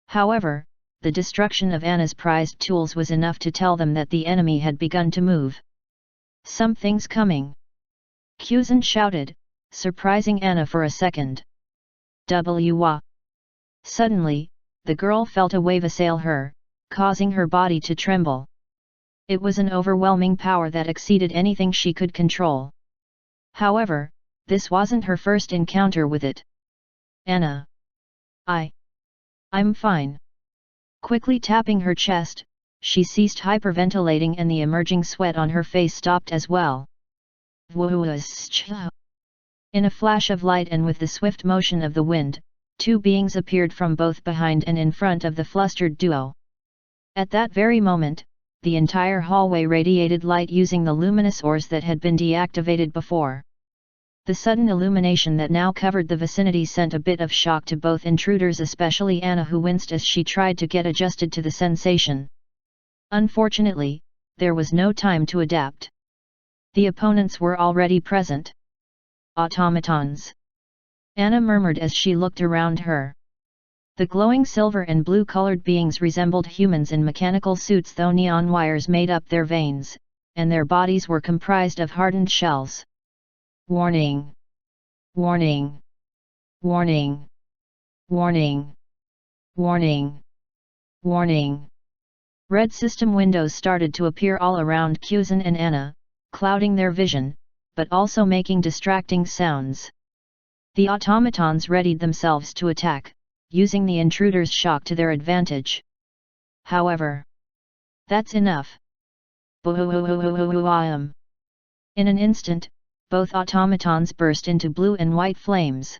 However, the destruction of Anna's prized tools was enough to tell them that the enemy had begun to move. Something's coming! Kuzan shouted, surprising Anna for a second. Wah! Suddenly, the girl felt a wave assail her, causing her body to tremble. It was an overwhelming power that exceeded anything she could control. However, this wasn't her first encounter with it. Anna. I'm fine. Quickly tapping her chest, she ceased hyperventilating and the emerging sweat on her face stopped as well. In a flash of light and with the swift motion of the wind, two beings appeared from both behind and in front of the flustered duo. At that very moment, the entire hallway radiated light using the luminous ores that had been deactivated before. The sudden illumination that now covered the vicinity sent a bit of shock to both intruders, especially Anna, who winced as she tried to get adjusted to the sensation. Unfortunately, there was no time to adapt. The opponents were already present. Automatons. Anna murmured as she looked around her. The glowing silver and blue-colored beings resembled humans in mechanical suits, though neon wires made up their veins, and their bodies were comprised of hardened shells. Warning! Warning! Warning! Warning! Warning! Warning! Red system windows started to appear all around Kuzan and Anna, clouding their vision, but also making distracting sounds. The automatons readied themselves to attack, using the intruder's shock to their advantage. However, that's enough. In an instant, both automatons burst into blue and white flames.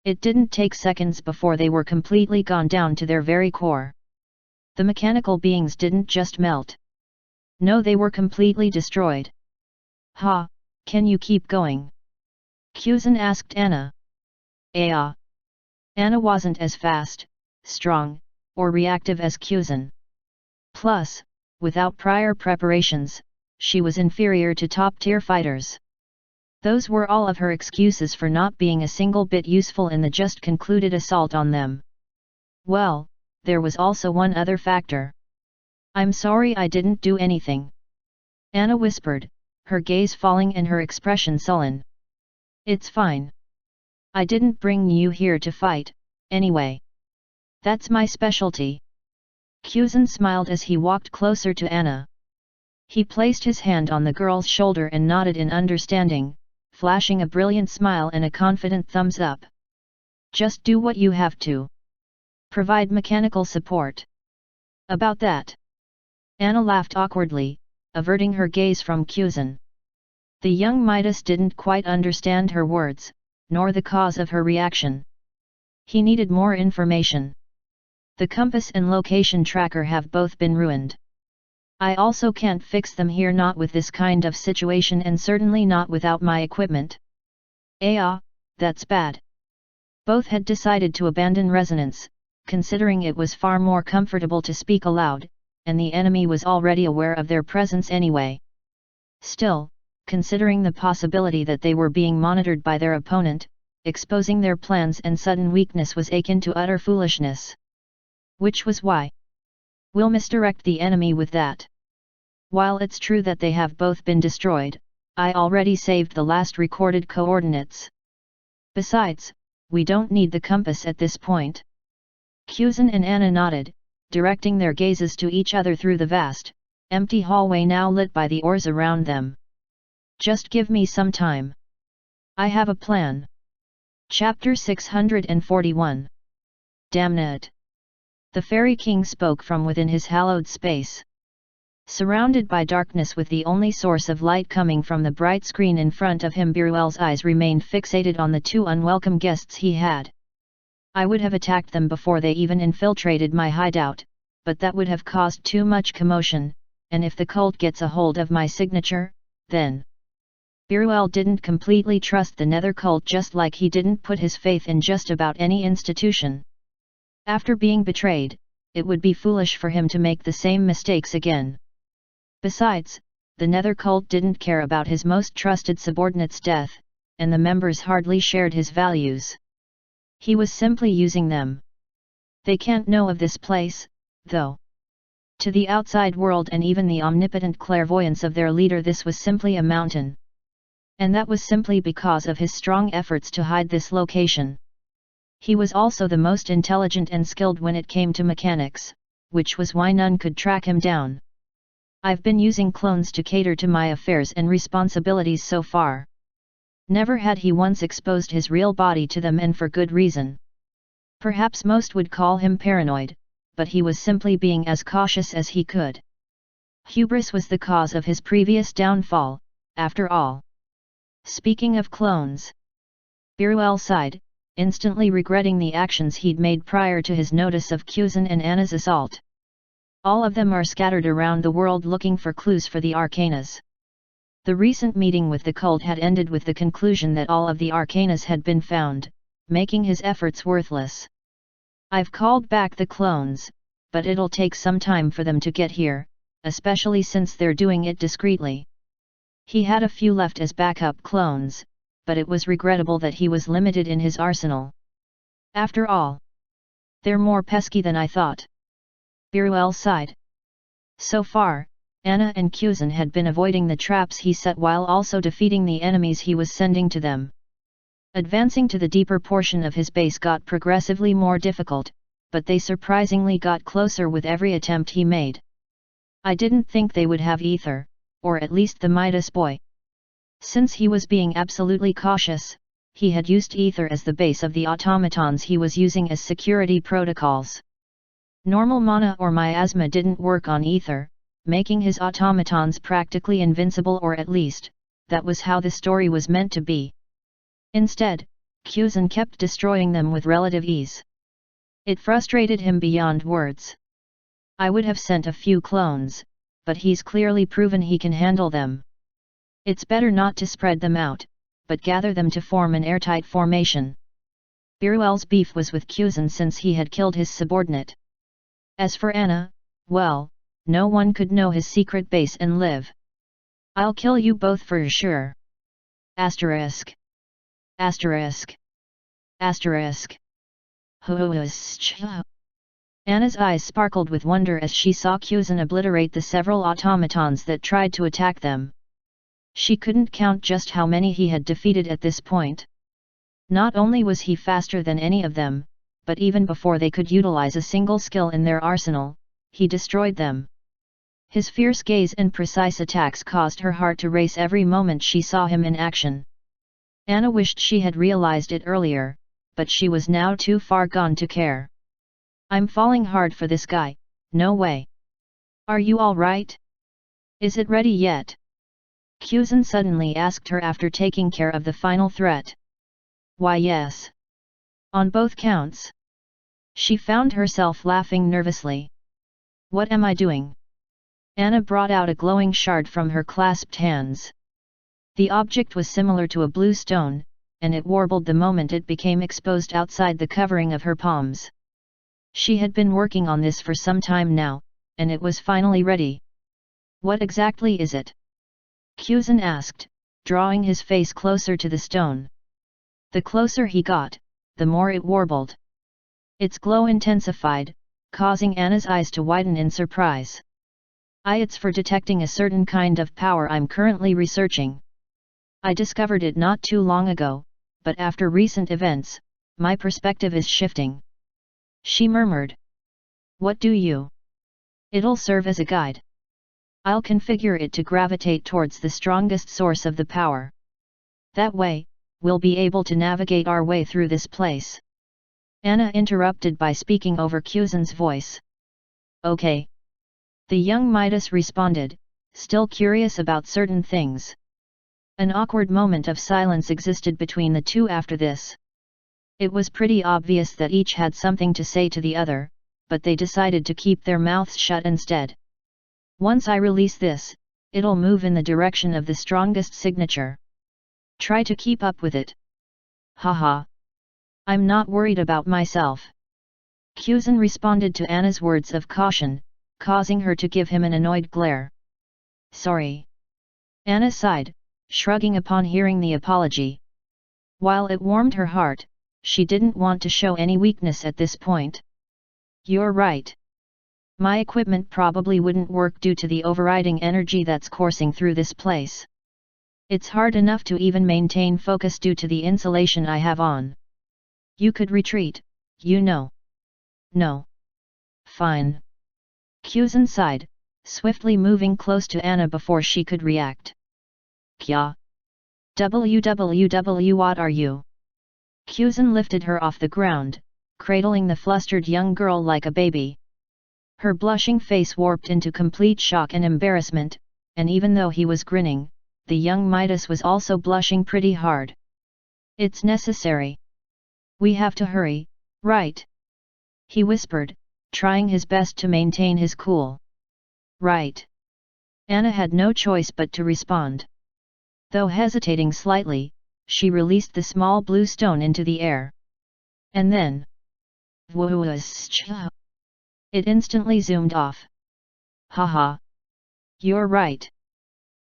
It didn't take seconds before they were completely gone down to their very core. The mechanical beings didn't just melt. No, they were completely destroyed. Ha, can you keep going? Kuzan asked Anna. Anna wasn't as fast, strong, or reactive as Kuzan. Plus, without prior preparations, she was inferior to top-tier fighters. Those were all of her excuses for not being a single bit useful in the just concluded assault on them. Well, there was also one other factor. I'm sorry I didn't do anything. Anna whispered, her gaze falling and her expression sullen. It's fine. I didn't bring you here to fight, anyway. That's my specialty. Kuzan smiled as he walked closer to Anna. He placed his hand on the girl's shoulder and nodded in understanding, flashing a brilliant smile and a confident thumbs up. Just do what you have to. Provide mechanical support. About that. Anna laughed awkwardly, averting her gaze from Kuzan. The young Midas didn't quite understand her words, nor the cause of her reaction. He needed more information. The compass and location tracker have both been ruined. I also can't fix them here, not with this kind of situation, and certainly not without my equipment. That's bad. Both had decided to abandon resonance, considering it was far more comfortable to speak aloud, and the enemy was already aware of their presence anyway. Still, considering the possibility that they were being monitored by their opponent, exposing their plans and sudden weakness was akin to utter foolishness. Which was why we'll misdirect the enemy with that. While it's true that they have both been destroyed, I already saved the last recorded coordinates. Besides, we don't need the compass at this point. Kuzan and Anna nodded, directing their gazes to each other through the vast, empty hallway now lit by the ores around them. Just give me some time. I have a plan. Chapter 641. Damn it! The Fairy King spoke from within his hallowed space. Surrounded by darkness with the only source of light coming from the bright screen in front of him, Biruel's eyes remained fixated on the two unwelcome guests he had. I would have attacked them before they even infiltrated my hideout, but that would have caused too much commotion, and if the cult gets a hold of my signature, then... Biruel didn't completely trust the Nether cult, just like he didn't put his faith in just about any institution. After being betrayed, it would be foolish for him to make the same mistakes again. Besides, the Nether cult didn't care about his most trusted subordinate's death, and the members hardly shared his values. He was simply using them. They can't know of this place, though. To the outside world and even the omnipotent clairvoyance of their leader, this was simply a mountain. And that was simply because of his strong efforts to hide this location. He was also the most intelligent and skilled when it came to mechanics, which was why none could track him down. I've been using clones to cater to my affairs and responsibilities so far. Never had he once exposed his real body to them, and for good reason. Perhaps most would call him paranoid, but he was simply being as cautious as he could. Hubris was the cause of his previous downfall, after all. Speaking of clones. Biruel sighed, instantly regretting the actions he'd made prior to his notice of Kuzan and Anna's assault. All of them are scattered around the world looking for clues for the arcanas. The recent meeting with the cult had ended with the conclusion that all of the arcanas had been found, making his efforts worthless. I've called back the clones, but it'll take some time for them to get here, especially since they're doing it discreetly. He had a few left as backup clones, but it was regrettable that he was limited in his arsenal. After all, they're more pesky than I thought. Biruel sighed. So far, Anna and Kuzan had been avoiding the traps he set while also defeating the enemies he was sending to them. Advancing to the deeper portion of his base got progressively more difficult, but they surprisingly got closer with every attempt he made. I didn't think they would have ether, or at least the Midas boy. Since he was being absolutely cautious, he had used ether as the base of the automatons he was using as security protocols. Normal mana or miasma didn't work on ether, making his automatons practically invincible, or at least, that was how the story was meant to be. Instead, Kuzan kept destroying them with relative ease. It frustrated him beyond words. I would have sent a few clones, but he's clearly proven he can handle them. It's better not to spread them out, but gather them to form an airtight formation. Biruel's beef was with Kuzan since he had killed his subordinate. As for Anna, well, no one could know his secret base and live. I'll kill you both for sure. Asterisk. Asterisk. Asterisk. Anna's eyes sparkled with wonder as she saw Kuzan obliterate the several automatons that tried to attack them. She couldn't count just how many he had defeated at this point. Not only was he faster than any of them, but even before they could utilize a single skill in their arsenal, he destroyed them. His fierce gaze and precise attacks caused her heart to race every moment she saw him in action. Anna wished she had realized it earlier, but she was now too far gone to care. I'm falling hard for this guy, no way. Are you all right? Is it ready yet? Kuzan suddenly asked her after taking care of the final threat. Why, yes. On both counts. She found herself laughing nervously. What am I doing? Anna brought out a glowing shard from her clasped hands. The object was similar to a blue stone, and it warbled the moment it became exposed outside the covering of her palms. She had been working on this for some time now, and it was finally ready. What exactly is it? Kuzan asked, drawing his face closer to the stone. The closer he got, the more it warbled. Its glow intensified, causing Anna's eyes to widen in surprise. It's for detecting a certain kind of power I'm currently researching. I discovered it not too long ago, but after recent events, my perspective is shifting. She murmured. What do you? It'll serve as a guide. I'll configure it to gravitate towards the strongest source of the power. That way, we'll be able to navigate our way through this place. Anna interrupted by speaking over Kuzan's voice. Okay. The young Midas responded, still curious about certain things. An awkward moment of silence existed between the two after this. It was pretty obvious that each had something to say to the other, but they decided to keep their mouths shut instead. Once I release this, it'll move in the direction of the strongest signature. Try to keep up with it. Haha. I'm not worried about myself. Kuzan responded to Anna's words of caution, causing her to give him an annoyed glare. Sorry. Anna sighed, shrugging upon hearing the apology. While it warmed her heart, she didn't want to show any weakness at this point. You're right. My equipment probably wouldn't work due to the overriding energy that's coursing through this place. It's hard enough to even maintain focus due to the insulation I have on. You could retreat, you know. No. Fine. Kuzan sighed, swiftly moving close to Anna before she could react. Kya? What are you? Kuzan lifted her off the ground, cradling the flustered young girl like a baby. Her blushing face warped into complete shock and embarrassment, and even though he was grinning, the young Midas was also blushing pretty hard. It's necessary. We have to hurry, right? He whispered, trying his best to maintain his cool. Right. Anna had no choice but to respond. Though hesitating slightly, she released the small blue stone into the air. And then... It instantly zoomed off. Haha. You're right.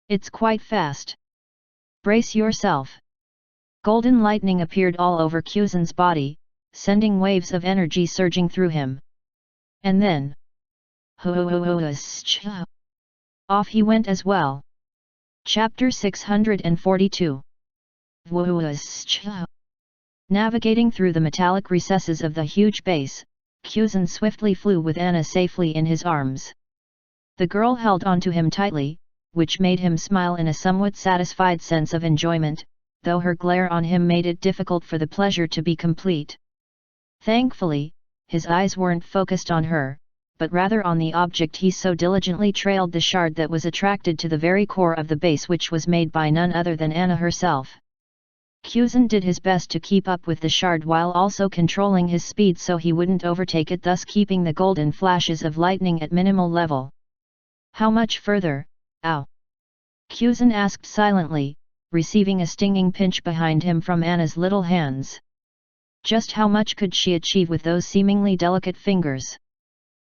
It's quite fast. Brace yourself. Golden lightning appeared all over Kuzan's body, sending waves of energy surging through him. And then... Off he went as well. Chapter 642. Navigating through the metallic recesses of the huge base, Kuzan swiftly flew with Anna safely in his arms. The girl held onto him tightly, which made him smile in a somewhat satisfied sense of enjoyment, though her glare on him made it difficult for the pleasure to be complete. Thankfully, his eyes weren't focused on her, but rather on the object he so diligently trailed, the shard that was attracted to the very core of the base, which was made by none other than Anna herself. Kuzan did his best to keep up with the shard while also controlling his speed so he wouldn't overtake it, thus keeping the golden flashes of lightning at minimal level. How much further, ow? Kuzan asked silently, receiving a stinging pinch behind him from Anna's little hands. Just how much could she achieve with those seemingly delicate fingers?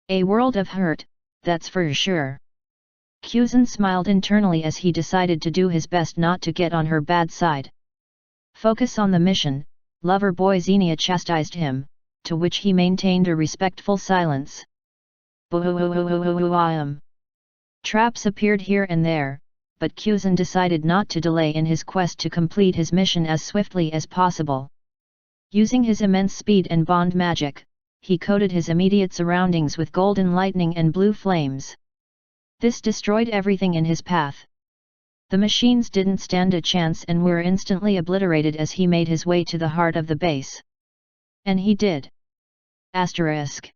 A world of hurt, that's for sure. Kuzan smiled internally as he decided to do his best not to get on her bad side. Focus on the mission, lover boy Xenia chastised him, to which he maintained a respectful silence. Traps appeared here and there, but Kuzan decided not to delay in his quest to complete his mission as swiftly as possible. Using his immense speed and bond magic, he coated his immediate surroundings with golden lightning and blue flames. This destroyed everything in his path. The machines didn't stand a chance and were instantly obliterated as he made his way to the heart of the base. And he did. Asterisk.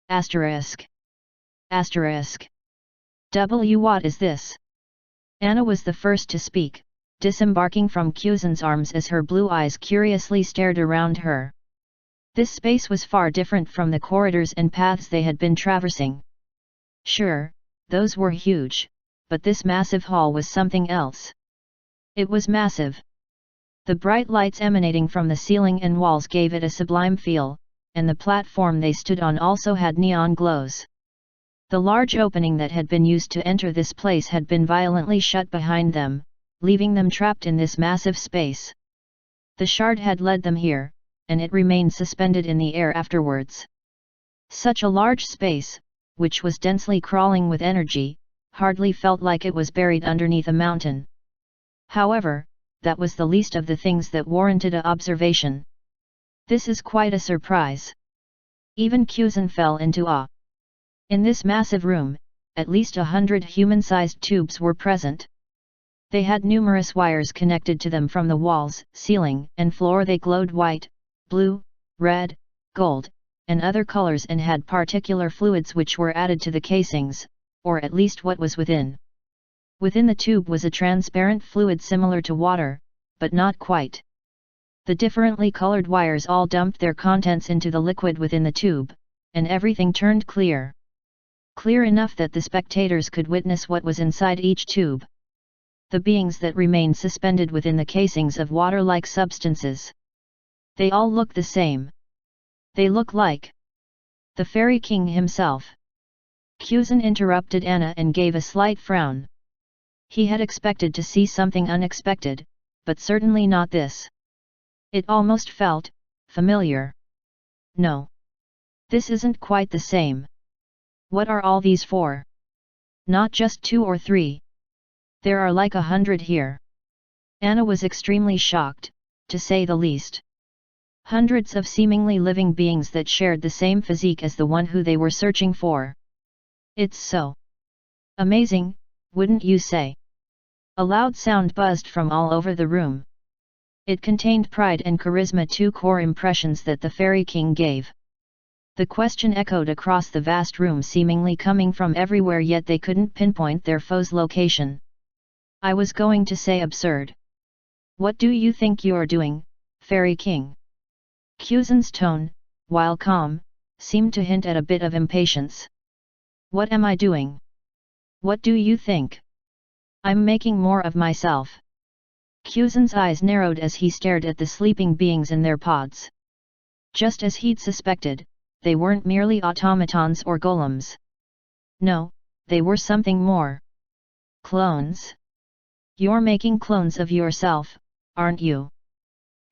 Asterisk. Asterisk. What is this? Anna was the first to speak, disembarking from Kuzan's arms as her blue eyes curiously stared around her. This space was far different from the corridors and paths they had been traversing. Sure, those were huge, but this massive hall was something else. It was massive. The bright lights emanating from the ceiling and walls gave it a sublime feel, and the platform they stood on also had neon glows. The large opening that had been used to enter this place had been violently shut behind them, leaving them trapped in this massive space. The shard had led them here, and it remained suspended in the air afterwards. Such a large space, which was densely crawling with energy, hardly felt like it was buried underneath a mountain. However, that was the least of the things that warranted a observation. This is quite a surprise. Even Kuzan fell into awe. In this massive room, at least 100 human-sized tubes were present. They had numerous wires connected to them from the walls, ceiling, and floor. They glowed white, blue, red, gold, and other colors, and had particular fluids which were added to the casings, or at least what was within. Within the tube was a transparent fluid similar to water, but not quite. The differently colored wires all dumped their contents into the liquid within the tube, and everything turned clear. Clear enough that the spectators could witness what was inside each tube. The beings that remained suspended within the casings of water-like substances. They all look the same. They look like The Fairy King himself. Kuzan interrupted Anna and gave a slight frown. He had expected to see something unexpected, but certainly not this. It almost felt familiar. No. This isn't quite the same. What are all these for? Not just 2 or 3. There are like 100 here. Anna was extremely shocked, to say the least. Hundreds of seemingly living beings that shared the same physique as the one who they were searching for. It's so amazing, wouldn't you say? A loud sound buzzed from all over the room. It contained pride and charisma, 2 core impressions that the Fairy King gave. The question echoed across the vast room, seemingly coming from everywhere, yet they couldn't pinpoint their foe's location. I was going to say absurd. What do you think you're doing, Fairy King? Kuzan's tone, while calm, seemed to hint at a bit of impatience. What am I doing? What do you think? I'm making more of myself. Kuzan's eyes narrowed as he stared at the sleeping beings in their pods. Just as he'd suspected, they weren't merely automatons or golems. No, they were something more. Clones? You're making clones of yourself, aren't you?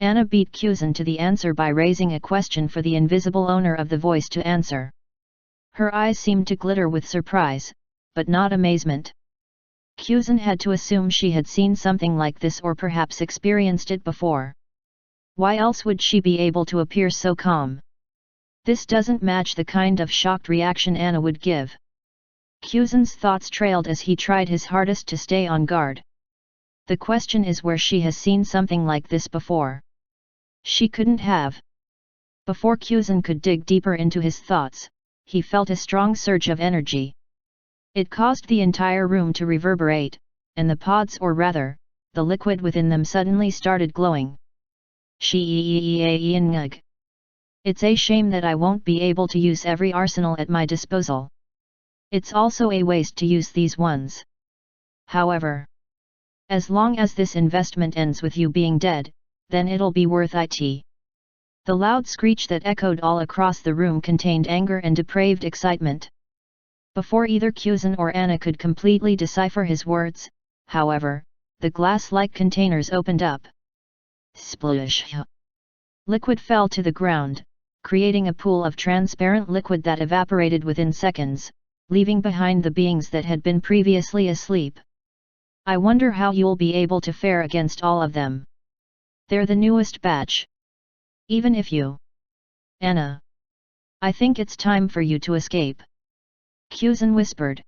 Anna beat Kuzan to the answer by raising a question for the invisible owner of the voice to answer. Her eyes seemed to glitter with surprise, but not amazement. Kuzan had to assume she had seen something like this or perhaps experienced it before. Why else would she be able to appear so calm? This doesn't match the kind of shocked reaction Anna would give. Kuzan's thoughts trailed as he tried his hardest to stay on guard. The question is where she has seen something like this before. She couldn't have. Before Kuzan could dig deeper into his thoughts, he felt a strong surge of energy. It caused the entire room to reverberate, and the pods, or rather, the liquid within them, suddenly started glowing. She-ee-ee-ee-ee-ng. It's a shame that I won't be able to use every arsenal at my disposal. It's also a waste to use these ones. However, as long as this investment ends with you being dead, then it'll be worth it. The loud screech that echoed all across the room contained anger and depraved excitement. Before either Kuzan or Anna could completely decipher his words, however, the glass-like containers opened up. Splash! Liquid fell to the ground, creating a pool of transparent liquid that evaporated within seconds, leaving behind the beings that had been previously asleep. I wonder how you'll be able to fare against all of them. They're the newest batch. Even if you... Anna. I think it's time for you to escape. Kuzan whispered.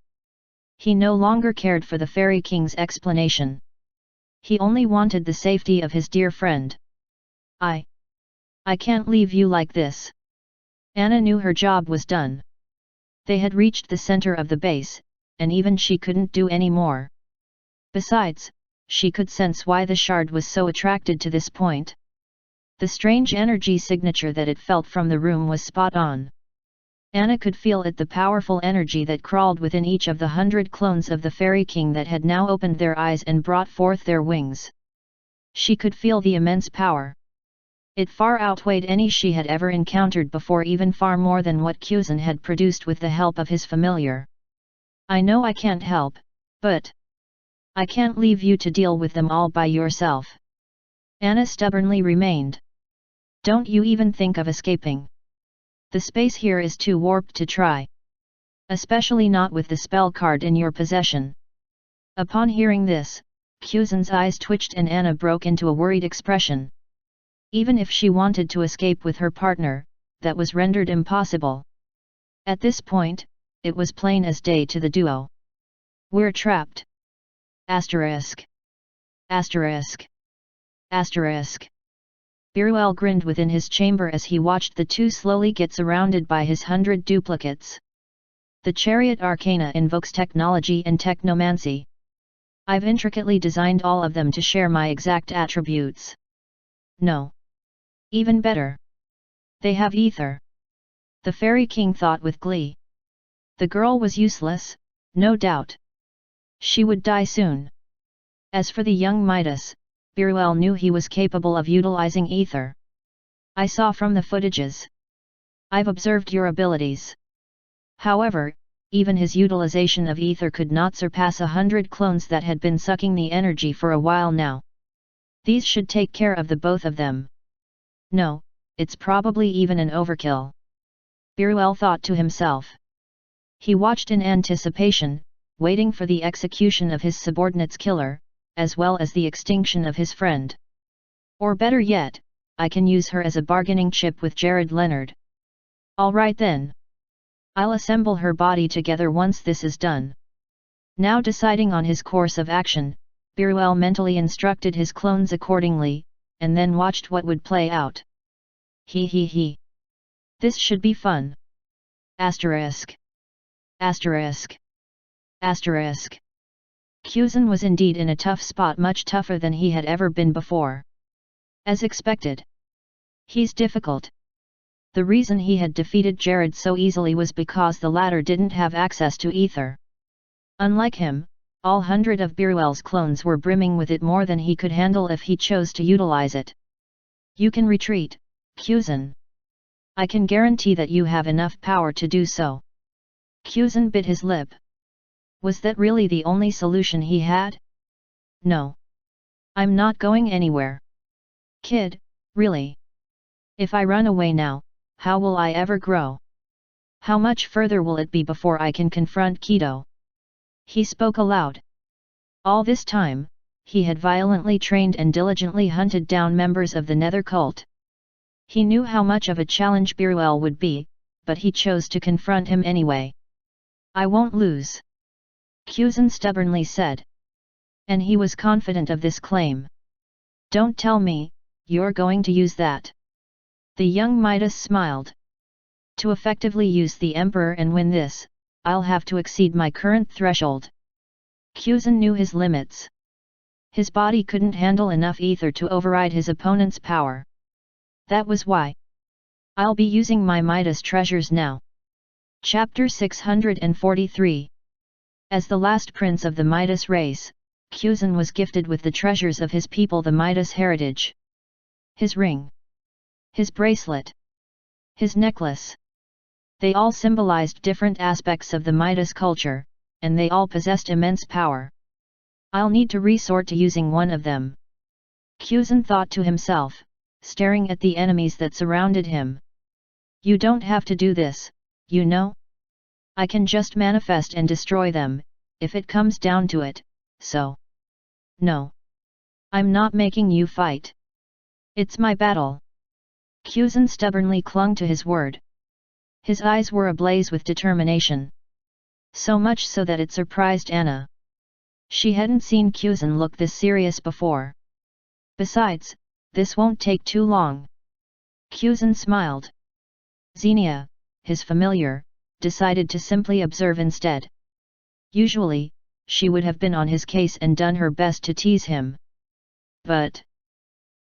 He no longer cared for the Fairy King's explanation. He only wanted the safety of his dear friend. I can't leave you like this. Anna knew her job was done. They had reached the center of the base, and even she couldn't do any more. Besides, she could sense why the shard was so attracted to this point. The strange energy signature that it felt from the room was spot on. Anna could feel it, the powerful energy that crawled within each of the 100 clones of the Fairy King that had now opened their eyes and brought forth their wings. She could feel the immense power. It far outweighed any she had ever encountered before, even far more than what Kuzan had produced with the help of his familiar. I know I can't help, but I can't leave you to deal with them all by yourself. Anna stubbornly remained. Don't you even think of escaping. The space here is too warped to try. Especially not with the spell card in your possession. Upon hearing this, Kuzan's eyes twitched and Anna broke into a worried expression. Even if she wanted to escape with her partner, that was rendered impossible. At this point, it was plain as day to the duo. We're trapped. Asterisk. Asterisk. Asterisk. Biruel grinned within his chamber as he watched the two slowly get surrounded by his 100 duplicates. The Chariot Arcana invokes technology and technomancy. I've intricately designed all of them to share my exact attributes. No. Even better. They have ether. The Fairy King thought with glee. The girl was useless, no doubt. She would die soon. As for the young Midas, Biruel knew he was capable of utilizing ether. I saw from the footages. I've observed your abilities. However, even his utilization of ether could not surpass 100 clones that had been sucking the energy for a while now. These should take care of the both of them. No, it's probably even an overkill. Biruel thought to himself. He watched in anticipation, waiting for the execution of his subordinate's killer, as well as the extinction of his friend. Or better yet, I can use her as a bargaining chip with Jared Leonard. All right then. I'll assemble her body together once this is done. Now deciding on his course of action, Biruel mentally instructed his clones accordingly, and then watched what would play out. He. This should be fun. Asterisk. Asterisk. Asterisk. Kuzan was indeed in a tough spot, much tougher than he had ever been before. As expected. He's difficult. The reason he had defeated Jared so easily was because the latter didn't have access to ether. Unlike him, all 100 of Biruel's clones were brimming with it more than he could handle if he chose to utilize it. You can retreat, Kuzan. I can guarantee that you have enough power to do so. Kuzan bit his lip. Was that really the only solution he had? No. I'm not going anywhere. Kid, really? If I run away now, how will I ever grow? How much further will it be before I can confront Kido? He spoke aloud. All this time, he had violently trained and diligently hunted down members of the Nether cult. He knew how much of a challenge Biruel would be, but he chose to confront him anyway. I won't lose. Kuzan stubbornly said. And he was confident of this claim. Don't tell me, you're going to use that. The young Midas smiled. To effectively use the Emperor and win this, I'll have to exceed my current threshold. Kuzan knew his limits. His body couldn't handle enough ether to override his opponent's power. That was why. I'll be using my Midas treasures now. Chapter 643. As the last prince of the Midas race, Kuzan was gifted with the treasures of his people, the Midas heritage. His ring. His bracelet. His necklace. They all symbolized different aspects of the Midas culture, and they all possessed immense power. I'll need to resort to using one of them. Kuzan thought to himself, staring at the enemies that surrounded him. You don't have to do this, you know? I can just manifest and destroy them, if it comes down to it, so. No. I'm not making you fight. It's my battle. Kuzan stubbornly clung to his word. His eyes were ablaze with determination. So much so that it surprised Anna. She hadn't seen Kuzan look this serious before. Besides, this won't take too long. Kuzan smiled. Xenia, his familiar, decided to simply observe instead. Usually, she would have been on his case and done her best to tease him. But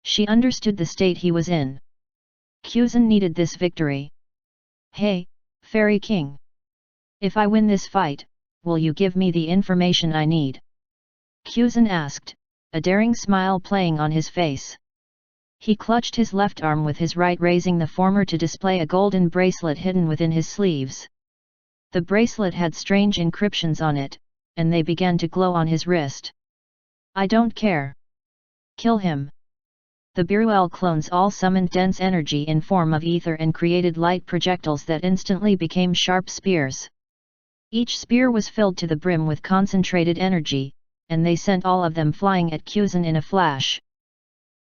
she understood the state he was in. Kuzan needed this victory. Hey, Fairy King. If I win this fight, will you give me the information I need? Kuzan asked, a daring smile playing on his face. He clutched his left arm with his right, raising the former to display a golden bracelet hidden within his sleeves. The bracelet had strange encryptions on it, and they began to glow on his wrist. I don't care. Kill him. The Biruel clones all summoned dense energy in form of ether and created light projectiles that instantly became sharp spears. Each spear was filled to the brim with concentrated energy, and they sent all of them flying at Kuzan in a flash.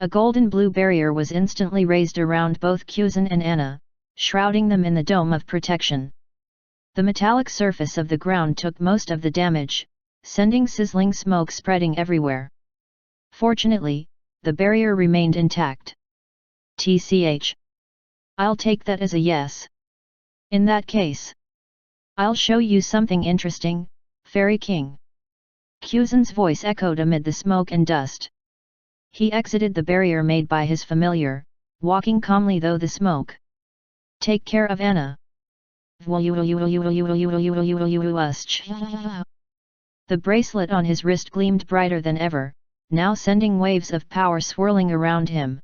A golden-blue barrier was instantly raised around both Kuzan and Anna, shrouding them in the dome of protection. The metallic surface of the ground took most of the damage, sending sizzling smoke spreading everywhere. Fortunately, the barrier remained intact. TCH. I'll take that as a yes. In that case, I'll show you something interesting, Fairy King. Kuzan's voice echoed amid the smoke and dust. He exited the barrier made by his familiar, walking calmly through the smoke. Take care of Anna. The bracelet on his wrist gleamed brighter than ever, now sending waves of power swirling around him.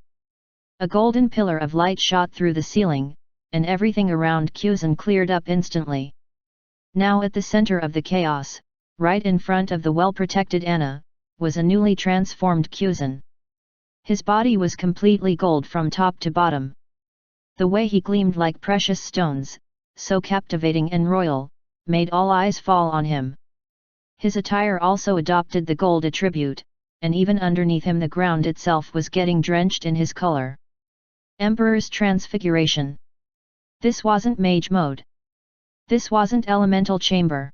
A golden pillar of light shot through the ceiling, and everything around Kuzan cleared up instantly. Now at the center of the chaos, right in front of the well-protected Anna, was a newly transformed Kuzan. His body was completely gold from top to bottom. The way he gleamed like precious stones, so captivating and royal, made all eyes fall on him. His attire also adopted the gold attribute, and even underneath him the ground itself was getting drenched in his color. Emperor's Transfiguration. This wasn't mage mode. This wasn't elemental chamber.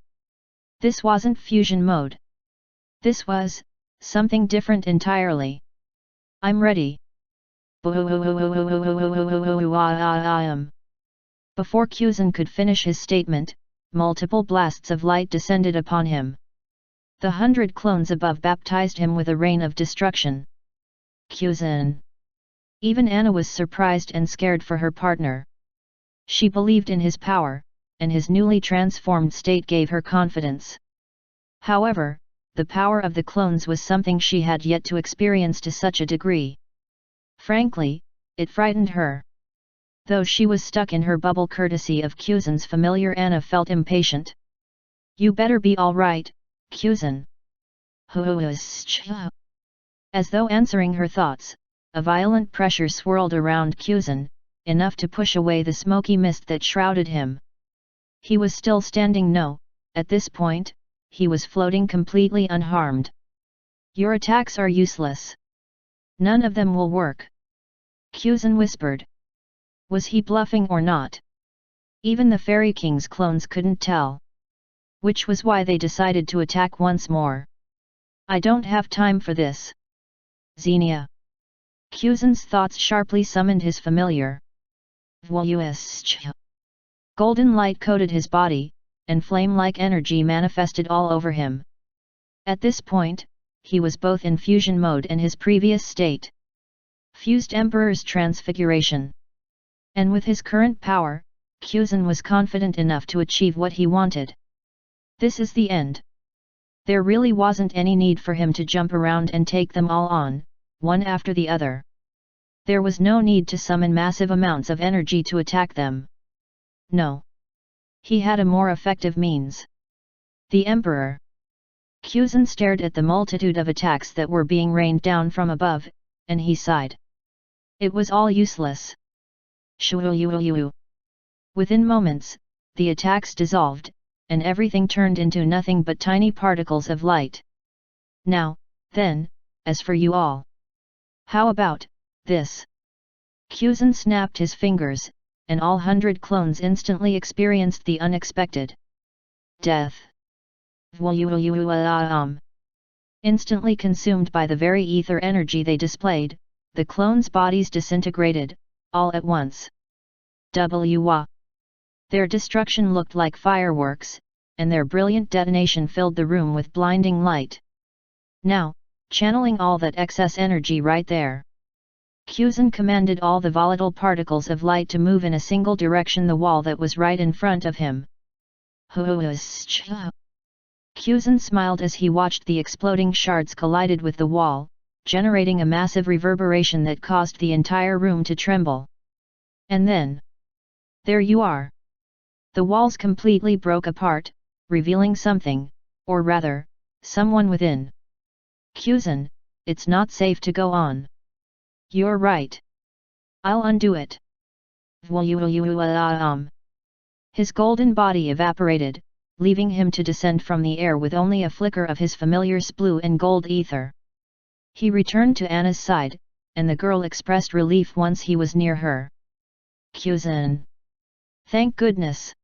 This wasn't fusion mode. This was something different entirely. I'm ready. Before Kuzan could finish his statement, multiple blasts of light descended upon him. The 100 clones above baptized him with a rain of destruction. Kuzan. Even Anna was surprised and scared for her partner. She believed in his power, and his newly transformed state gave her confidence. However, the power of the clones was something she had yet to experience to such a degree. Frankly, it frightened her. Though she was stuck in her bubble courtesy of Kuzan's familiar, Anna felt impatient. You better be all right, Kuzan. As though answering her thoughts, a violent pressure swirled around Kuzan, enough to push away the smoky mist that shrouded him. He was still standing. No, at this point, he was floating completely unharmed. Your attacks are useless. None of them will work. Kuzan whispered. Was he bluffing or not? Even the Fairy King's clones couldn't tell. Which was why they decided to attack once more. I don't have time for this. Xenia. Kuzan's thoughts sharply summoned his familiar. Golden light coated his body, and flame-like energy manifested all over him. At this point, he was both in fusion mode and his previous state. Fused Emperor's Transfiguration. And with his current power, Kuzan was confident enough to achieve what he wanted. This is the end. There really wasn't any need for him to jump around and take them all on, one after the other. There was no need to summon massive amounts of energy to attack them. No. He had a more effective means. The Emperor. Kuzan stared at the multitude of attacks that were being rained down from above, and he sighed. It was all useless. Within moments, the attacks dissolved, and everything turned into nothing but tiny particles of light. Now, then, as for you all. How about this? Kuzan snapped his fingers, and all 100 clones instantly experienced the unexpected. Death. Instantly consumed by the very ether energy they displayed, the clones' bodies disintegrated, all at once. Their destruction looked like fireworks, and their brilliant detonation filled the room with blinding light. Now, channeling all that excess energy right there, Kuzan commanded all the volatile particles of light to move in a single direction, the wall that was right in front of him. Kuzan smiled as he watched the exploding shards collided with the wall, generating a massive reverberation that caused the entire room to tremble. And then, there you are. The walls completely broke apart, revealing something, or rather, someone within. Kuzan, it's not safe to go on. You're right. I'll undo it. His golden body evaporated, leaving him to descend from the air with only a flicker of his familiar blue and gold ether. He returned to Anna's side, and the girl expressed relief once he was near her. Kuzan. Thank goodness.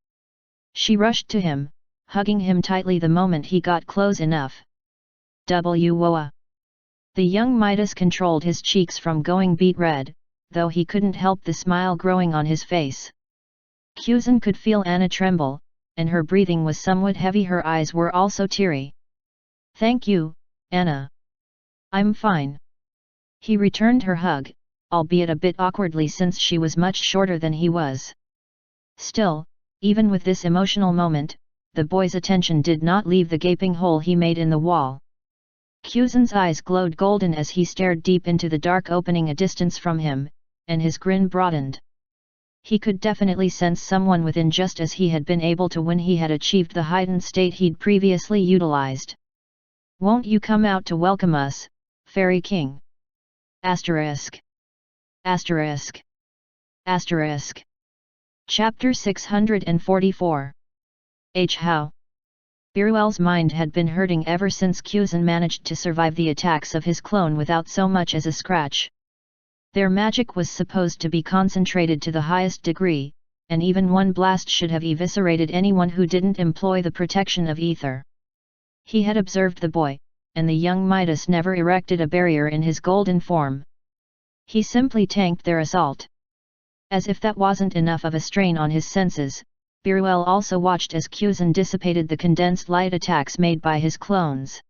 She rushed to him, hugging him tightly the moment he got close enough. The young Midas controlled his cheeks from going beet red, though he couldn't help the smile growing on his face. Kuzan could feel Anna tremble, and her breathing was somewhat heavy. Her eyes were also teary. Thank you, Anna. I'm fine. He returned her hug, albeit a bit awkwardly since she was much shorter than he was. Still, even with this emotional moment, the boy's attention did not leave the gaping hole he made in the wall. Kuzan's eyes glowed golden as he stared deep into the dark opening a distance from him, and his grin broadened. He could definitely sense someone within, just as he had been able to when he had achieved the heightened state he'd previously utilized. "Won't you come out to welcome us, Fairy King?" Asterisk. Asterisk. Asterisk. Chapter 644. How? Biruel's mind had been hurting ever since Kuzan managed to survive the attacks of his clone without so much as a scratch. Their magic was supposed to be concentrated to the highest degree, and even one blast should have eviscerated anyone who didn't employ the protection of ether. He had observed the boy, and the young Midas never erected a barrier in his golden form. He simply tanked their assault. As if that wasn't enough of a strain on his senses, Biruel also watched as Kuzan dissipated the condensed light attacks made by his clones.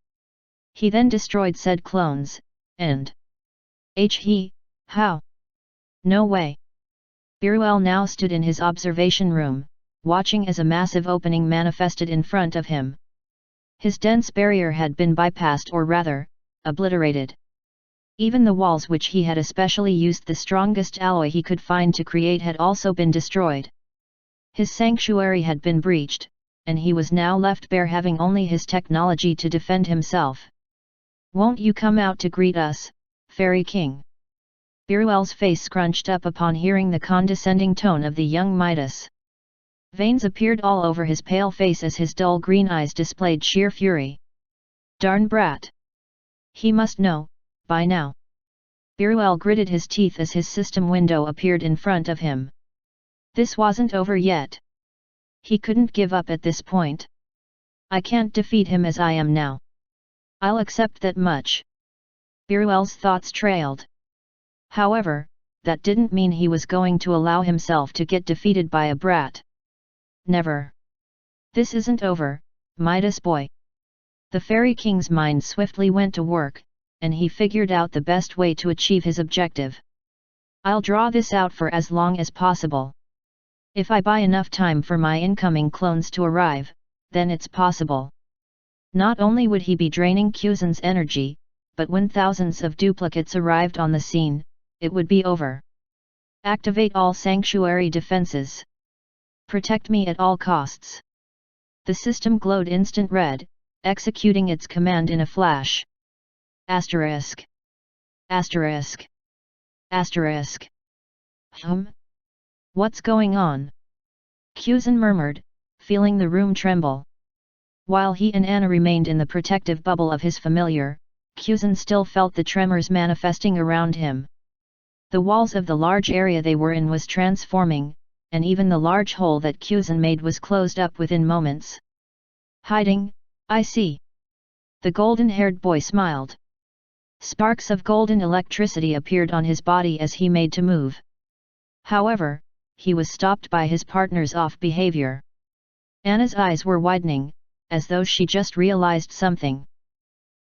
He then destroyed said clones, and... How? No way. Biruel now stood in his observation room, watching as a massive opening manifested in front of him. His dense barrier had been bypassed, or rather, obliterated. Even the walls, which he had especially used the strongest alloy he could find to create, had also been destroyed. His sanctuary had been breached, and he was now left bare, having only his technology to defend himself. "Won't you come out to greet us, Fairy King?" Biruel's face scrunched up upon hearing the condescending tone of the young Midas. Veins appeared all over his pale face as his dull green eyes displayed sheer fury. Darn brat! He must know, by now. Biruel gritted his teeth as his system window appeared in front of him. This wasn't over yet. He couldn't give up at this point. I can't defeat him as I am now. I'll accept that much. Biruel's thoughts trailed. However, that didn't mean he was going to allow himself to get defeated by a brat. Never. This isn't over, Midas boy. The Fairy King's mind swiftly went to work, and he figured out the best way to achieve his objective. I'll draw this out for as long as possible. If I buy enough time for my incoming clones to arrive, then it's possible. Not only would he be draining Kuzan's energy, but when thousands of duplicates arrived on the scene, it would be over. Activate all sanctuary defenses. Protect me at all costs. The system glowed instant red, executing its command in a flash. Asterisk. Asterisk. Asterisk. What's going on? Kuzan murmured, feeling the room tremble. While he and Anna remained in the protective bubble of his familiar, Kuzan still felt the tremors manifesting around him. The walls of the large area they were in was transforming, and even the large hole that Kuzan made was closed up within moments. Hiding, I see. The golden-haired boy smiled. Sparks of golden electricity appeared on his body as he made to move. However, he was stopped by his partner's off behavior. Anna's eyes were widening, as though she just realized something.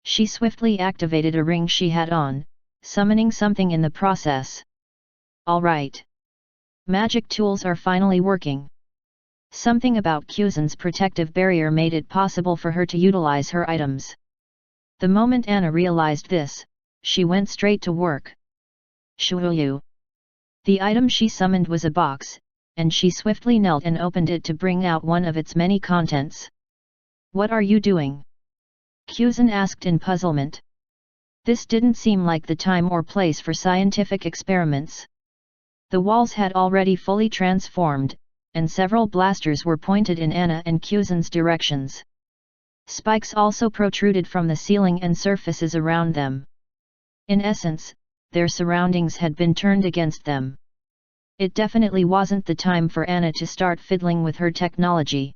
She swiftly activated a ring she had on, summoning something in the process. All right. Magic tools are finally working. Something about Kuzan's protective barrier made it possible for her to utilize her items. The moment Anna realized this, she went straight to work. Shuyu. The item she summoned was a box, and she swiftly knelt and opened it to bring out one of its many contents. What are you doing? Kuzan asked in puzzlement. This didn't seem like the time or place for scientific experiments. The walls had already fully transformed, and several blasters were pointed in Anna and Kuzan's directions. Spikes also protruded from the ceiling and surfaces around them. In essence, their surroundings had been turned against them. It definitely wasn't the time for Anna to start fiddling with her technology.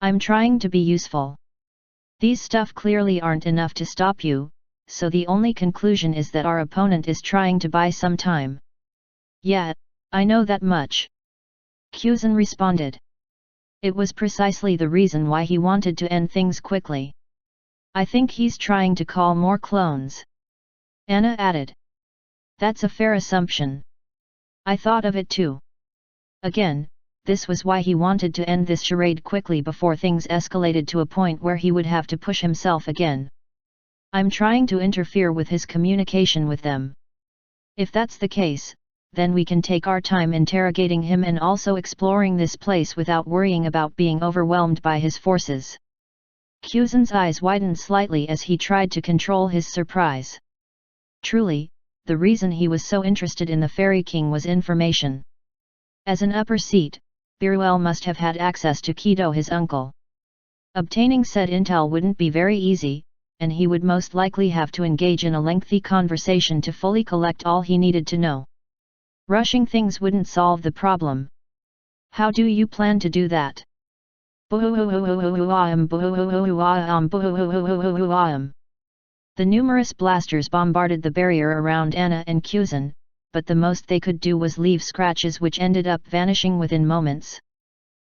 I'm trying to be useful. These stuff clearly aren't enough to stop you, so the only conclusion is that our opponent is trying to buy some time. Yeah, I know that much. Kuzan responded. It was precisely the reason why he wanted to end things quickly. I think he's trying to call more clones. Anna added. That's a fair assumption. I thought of it too. Again, this was why he wanted to end this charade quickly before things escalated to a point where he would have to push himself again. I'm trying to interfere with his communication with them. If that's the case, then we can take our time interrogating him and also exploring this place without worrying about being overwhelmed by his forces. Kuzan's eyes widened slightly as he tried to control his surprise. Truly, the reason he was so interested in the Fairy King was information. As an upper seat, Biruel must have had access to Kido, his uncle. Obtaining said intel wouldn't be very easy, and he would most likely have to engage in a lengthy conversation to fully collect all he needed to know. Rushing things wouldn't solve the problem. How do you plan to do that? The numerous blasters bombarded the barrier around Anna and Kuzan, but the most they could do was leave scratches which ended up vanishing within moments.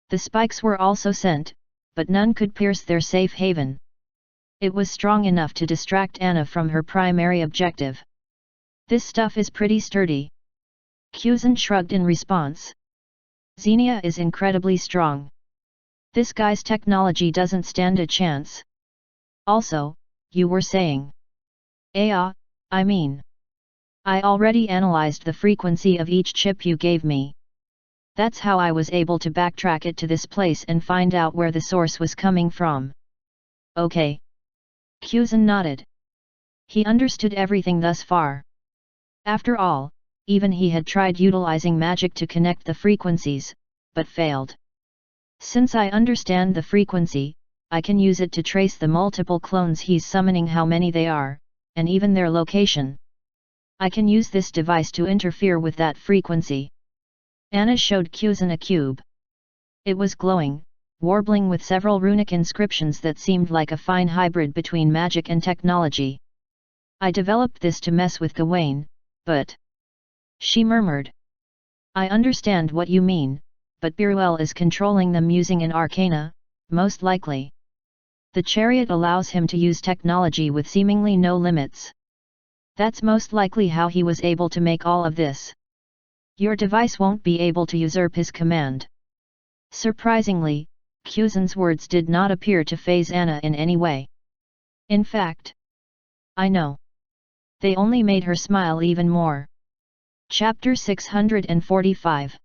The spikes were also sent, but none could pierce their safe haven. It was strong enough to distract Anna from her primary objective. This stuff is pretty sturdy. Kuzan shrugged in response. Xenia is incredibly strong. This guy's technology doesn't stand a chance. Also, you were saying. I mean. I already analyzed the frequency of each chip you gave me. That's how I was able to backtrack it to this place and find out where the source was coming from. Okay. Kuzan nodded. He understood everything thus far. After all, even he had tried utilizing magic to connect the frequencies, but failed. Since I understand the frequency, I can use it to trace the multiple clones he's summoning, how many they are, and even their location. I can use this device to interfere with that frequency. Anna showed Kuzan a cube. It was glowing, warbling with several runic inscriptions that seemed like a fine hybrid between magic and technology. I developed this to mess with Gawain, but... She murmured. I understand what you mean, but Biruel is controlling them using an arcana, most likely. The chariot allows him to use technology with seemingly no limits. That's most likely how he was able to make all of this. Your device won't be able to usurp his command. Surprisingly, Kuzan's words did not appear to faze Anna in any way. In fact, I know. They only made her smile even more. Chapter 645.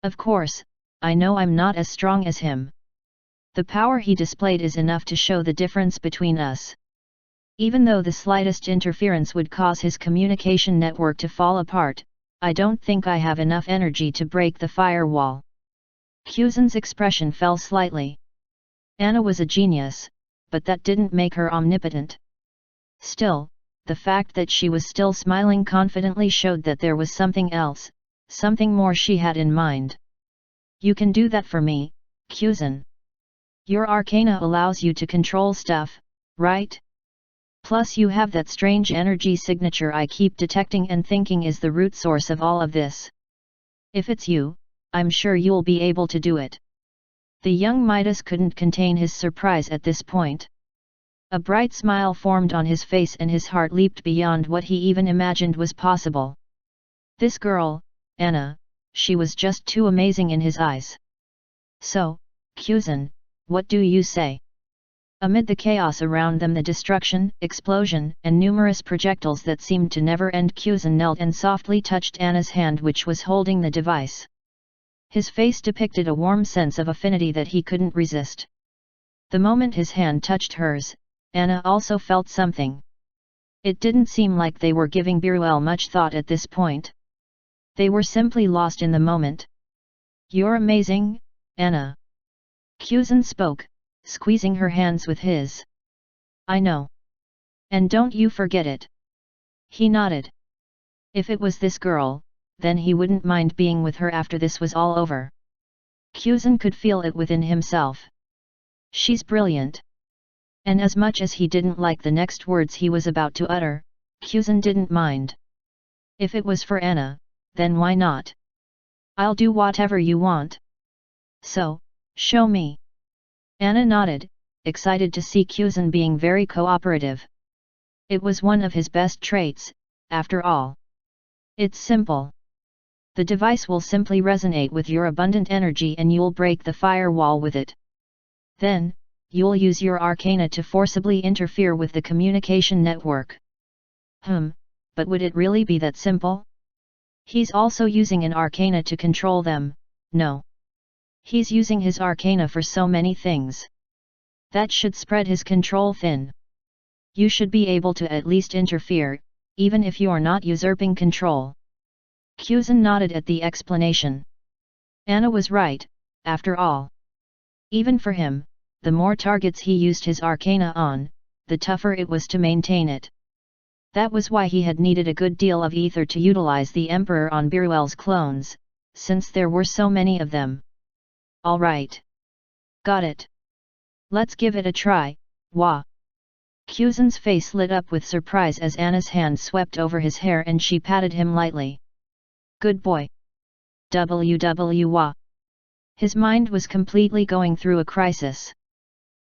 Of course, I know I'm not as strong as him. The power he displayed is enough to show the difference between us. Even though the slightest interference would cause his communication network to fall apart, I don't think I have enough energy to break the firewall. Kuzan's expression fell slightly. Anna was a genius, but that didn't make her omnipotent. Still, the fact that she was still smiling confidently showed that there was something else, something more she had in mind. You can do that for me, Kuzan. Your arcana allows you to control stuff, right? Plus you have that strange energy signature I keep detecting and thinking is the root source of all of this. If it's you, I'm sure you'll be able to do it. The young Midas couldn't contain his surprise at this point. A bright smile formed on his face and his heart leaped beyond what he even imagined was possible. This girl, Anna, she was just too amazing in his eyes. So, Kuzan, what do you say? Amid the chaos around them, the destruction, explosion, and numerous projectiles that seemed to never end, Kuzan knelt and softly touched Anna's hand which was holding the device. His face depicted a warm sense of affinity that he couldn't resist. The moment his hand touched hers, Anna also felt something. It didn't seem like they were giving Biruel much thought at this point. They were simply lost in the moment. You're amazing, Anna. Kuzan spoke, squeezing her hands with his. I know. And don't you forget it. He nodded. If it was this girl, then he wouldn't mind being with her after this was all over. Kuzan could feel it within himself. She's brilliant. And as much as he didn't like the next words he was about to utter, Kuzan didn't mind. If it was for Anna, then why not? I'll do whatever you want. So, show me. Anna nodded, excited to see Kuzan being very cooperative. It was one of his best traits, after all. It's simple. The device will simply resonate with your abundant energy and you'll break the firewall with it. Then, you'll use your arcana to forcibly interfere with the communication network. But would it really be that simple? He's also using an arcana to control them. No. He's using his arcana for so many things. That should spread his control thin. You should be able to at least interfere, even if you're not usurping control. Kuzan nodded at the explanation. Anna was right, after all. Even for him, the more targets he used his arcana on, the tougher it was to maintain it. That was why he had needed a good deal of ether to utilize the Emperor on Biruel's clones, since there were so many of them. All right. Got it. Let's give it a try, Wah. Kuzan's face lit up with surprise as Anna's hand swept over his hair and she patted him lightly. Good boy. Wah. His mind was completely going through a crisis.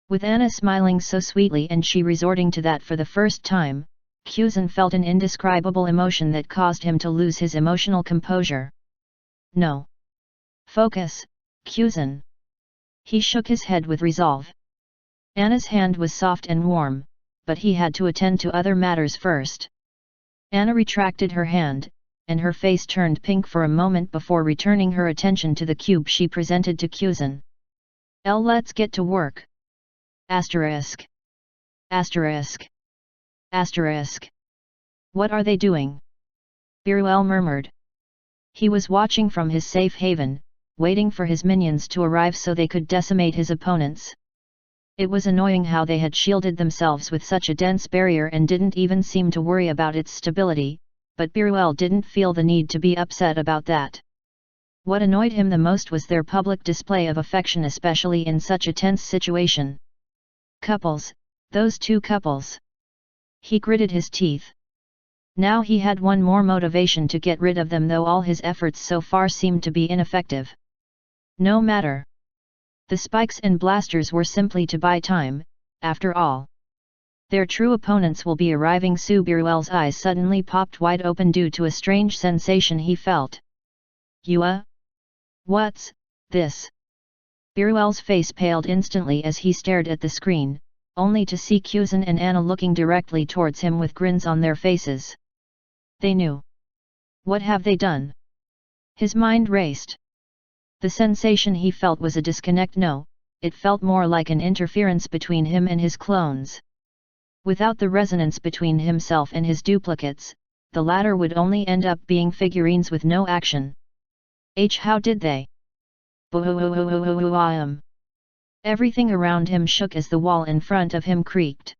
With Anna smiling so sweetly and she resorting to that for the first time, Kuzan felt an indescribable emotion that caused him to lose his emotional composure. No. Focus, Kuzan. He shook his head with resolve. Anna's hand was soft and warm, but he had to attend to other matters first. Anna retracted her hand, and her face turned pink for a moment before returning her attention to the cube she presented to Kuzan. Let's get to work. Asterisk. Asterisk. Asterisk. What are they doing? Biruel murmured. He was watching from his safe haven, waiting for his minions to arrive so they could decimate his opponents. It was annoying how they had shielded themselves with such a dense barrier and didn't even seem to worry about its stability, but Biruel didn't feel the need to be upset about that. What annoyed him the most was their public display of affection, especially in such a tense situation. Couples, those two couples. He gritted his teeth. Now he had one more motivation to get rid of them, though all his efforts so far seemed to be ineffective. No matter. The spikes and blasters were simply to buy time, after all. Their true opponents will be arriving soon. Biruel's eyes suddenly popped wide open due to a strange sensation he felt. Yua? What's this? Biruel's face paled instantly as he stared at the screen, only to see Kuzan and Anna looking directly towards him with grins on their faces. They knew. What have they done? His mind raced. The sensation he felt was a disconnect. No, it felt more like an interference between him and his clones. Without the resonance between himself and his duplicates, the latter would only end up being figurines with no action. How did they? Everything around him shook as the wall in front of him creaked.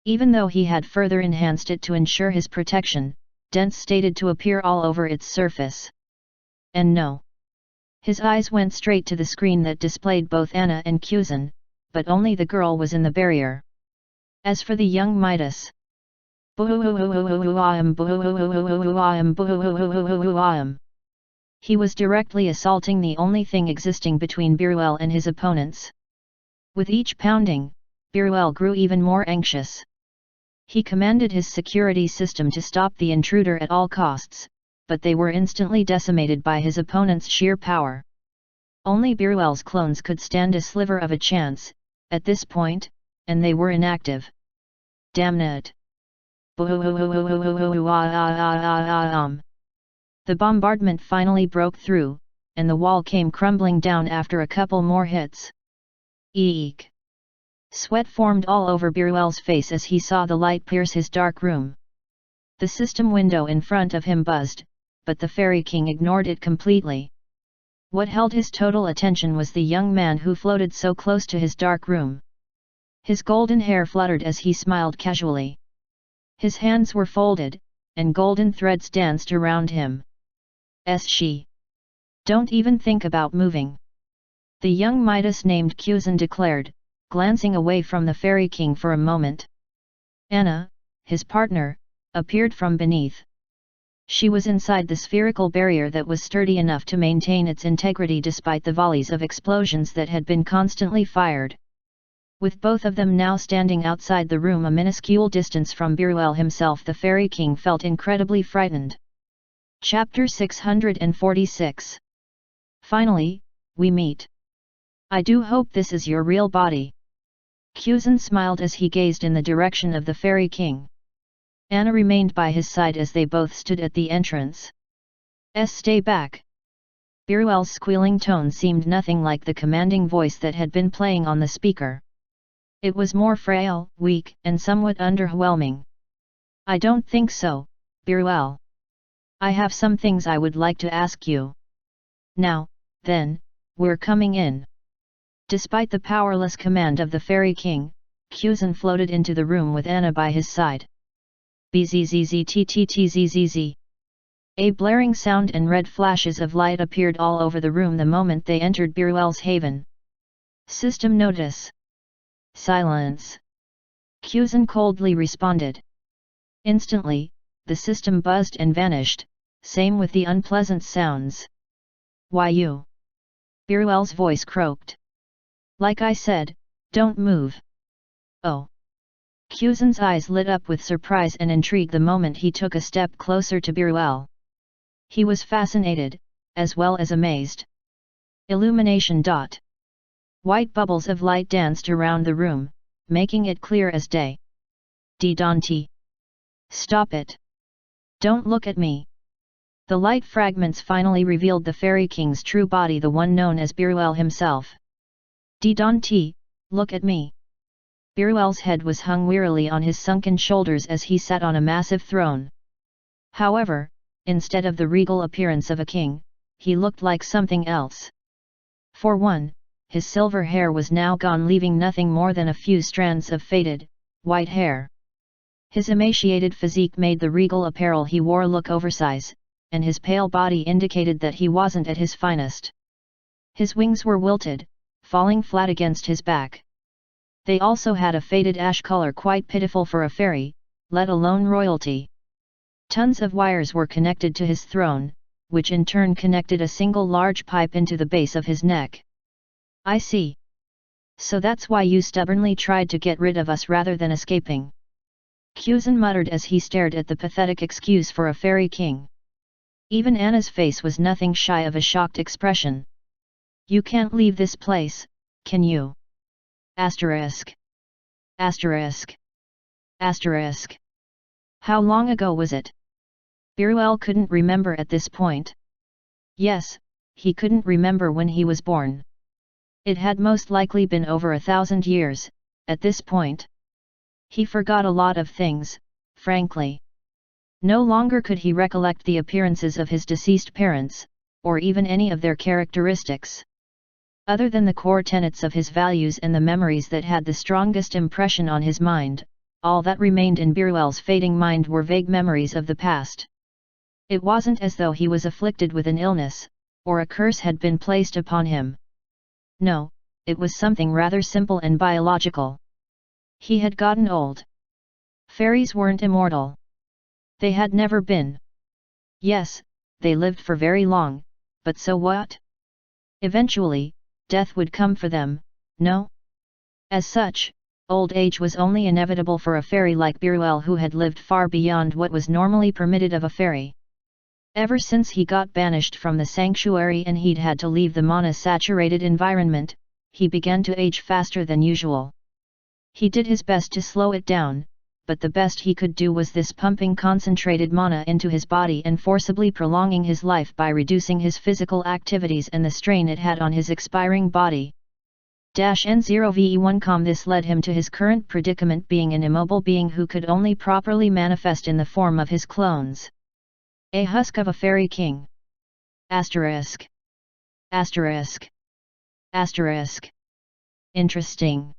Even though he had further enhanced it to ensure his protection, dents started to appear all over its surface. And no. His eyes went straight to the screen that displayed both Anna and Kuzan, but only the girl was in the barrier. As for the young Midas, he was directly assaulting the only thing existing between Biruel and his opponents. With each pounding, Biruel grew even more anxious. He commanded his security system to stop the intruder at all costs, but they were instantly decimated by his opponent's sheer power. Only Biruel's clones could stand a sliver of a chance, at this point, and they were inactive. Damn it! The bombardment finally broke through, and the wall came crumbling down after a couple more hits. Eek! Sweat formed all over Biruel's face as he saw the light pierce his dark room. The system window in front of him buzzed, but the Fairy King ignored it completely. What held his total attention was the young man who floated so close to his dark room. His golden hair fluttered as he smiled casually. His hands were folded, and golden threads danced around him. She. Don't even think about moving. The young Midas named Kuzan declared, glancing away from the Fairy King for a moment. Anna, his partner, appeared from beneath. She was inside the spherical barrier that was sturdy enough to maintain its integrity despite the volleys of explosions that had been constantly fired. With both of them now standing outside the room a minuscule distance from Biruel himself, the Fairy King felt incredibly frightened. Chapter 646. Finally, we meet. I do hope this is your real body. Kuzan smiled as he gazed in the direction of the Fairy King. Anna remained by his side as they both stood at the entrance. Stay back. Biruel's squealing tone seemed nothing like the commanding voice that had been playing on the speaker. It was more frail, weak, and somewhat underwhelming. I don't think so, Biruel. I have some things I would like to ask you. Now, then, we're coming in. Despite the powerless command of the Fairy King, Kuzan floated into the room with Anna by his side. Bzzzzttttzzz. A blaring sound and red flashes of light appeared all over the room the moment they entered Biruel's haven. System notice. Silence. Kuzan coldly responded. Instantly, the system buzzed and vanished, same with the unpleasant sounds. Why you? Biruel's voice croaked. Like I said, don't move. Oh. Kuzan's eyes lit up with surprise and intrigue the moment he took a step closer to Biruel. He was fascinated, as well as amazed. Illumination. White bubbles of light danced around the room, making it clear as day. Dante. Stop it. Don't look at me. The light fragments finally revealed the Fairy King's true body, the one known as Biruel himself. Dante, look at me. Biruel's head was hung wearily on his sunken shoulders as he sat on a massive throne. However, instead of the regal appearance of a king, he looked like something else. For one, his silver hair was now gone, leaving nothing more than a few strands of faded, white hair. His emaciated physique made the regal apparel he wore look oversized, and his pale body indicated that he wasn't at his finest. His wings were wilted, falling flat against his back. They also had a faded ash color, quite pitiful for a fairy, let alone royalty. Tons of wires were connected to his throne, which in turn connected a single large pipe into the base of his neck. I see. So that's why you stubbornly tried to get rid of us rather than escaping. Kuzan muttered as he stared at the pathetic excuse for a fairy king. Even Anna's face was nothing shy of a shocked expression. You can't leave this place, can you? Asterisk. Asterisk. Asterisk. How long ago was it? Biruel couldn't remember at this point. Yes, he couldn't remember when he was born. It had most likely been over 1,000 years, at this point. He forgot a lot of things, frankly. No longer could he recollect the appearances of his deceased parents, or even any of their characteristics. Other than the core tenets of his values and the memories that had the strongest impression on his mind, all that remained in Biruel's fading mind were vague memories of the past. It wasn't as though he was afflicted with an illness, or a curse had been placed upon him. No, it was something rather simple and biological. He had gotten old. Fairies weren't immortal. They had never been. Yes, they lived for very long, but so what? Eventually, death would come for them, no? As such, old age was only inevitable for a fairy like Biruel, who had lived far beyond what was normally permitted of a fairy. Ever since he got banished from the sanctuary and he'd had to leave the mana-saturated environment, he began to age faster than usual. He did his best to slow it down, but the best he could do was this, pumping concentrated mana into his body and forcibly prolonging his life by reducing his physical activities and the strain it had on his expiring body. N0ve1 This led him to his current predicament, being an immobile being who could only properly manifest in the form of his clones. A husk of a fairy king. Asterisk. Asterisk. Asterisk. Interesting.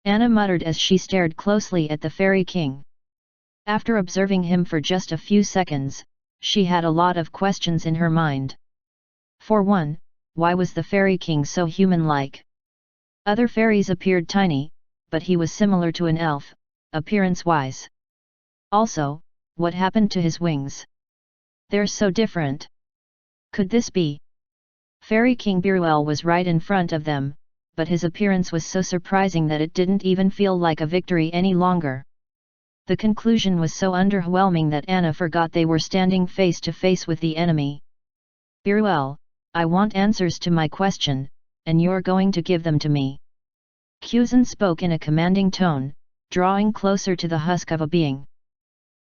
Anna muttered as she stared closely at the fairy king. After observing him for just a few seconds, she had a lot of questions in her mind. For one, why was the fairy king so human-like? Other fairies appeared tiny, but he was similar to an elf, appearance-wise. Also, what happened to his wings? They're so different. Could this be? Fairy King Biruel was right in front of them, but his appearance was so surprising that it didn't even feel like a victory any longer. The conclusion was so underwhelming that Anna forgot they were standing face to face with the enemy. Biruel, I want answers to my question, and you're going to give them to me. Kuzan spoke in a commanding tone, drawing closer to the husk of a being.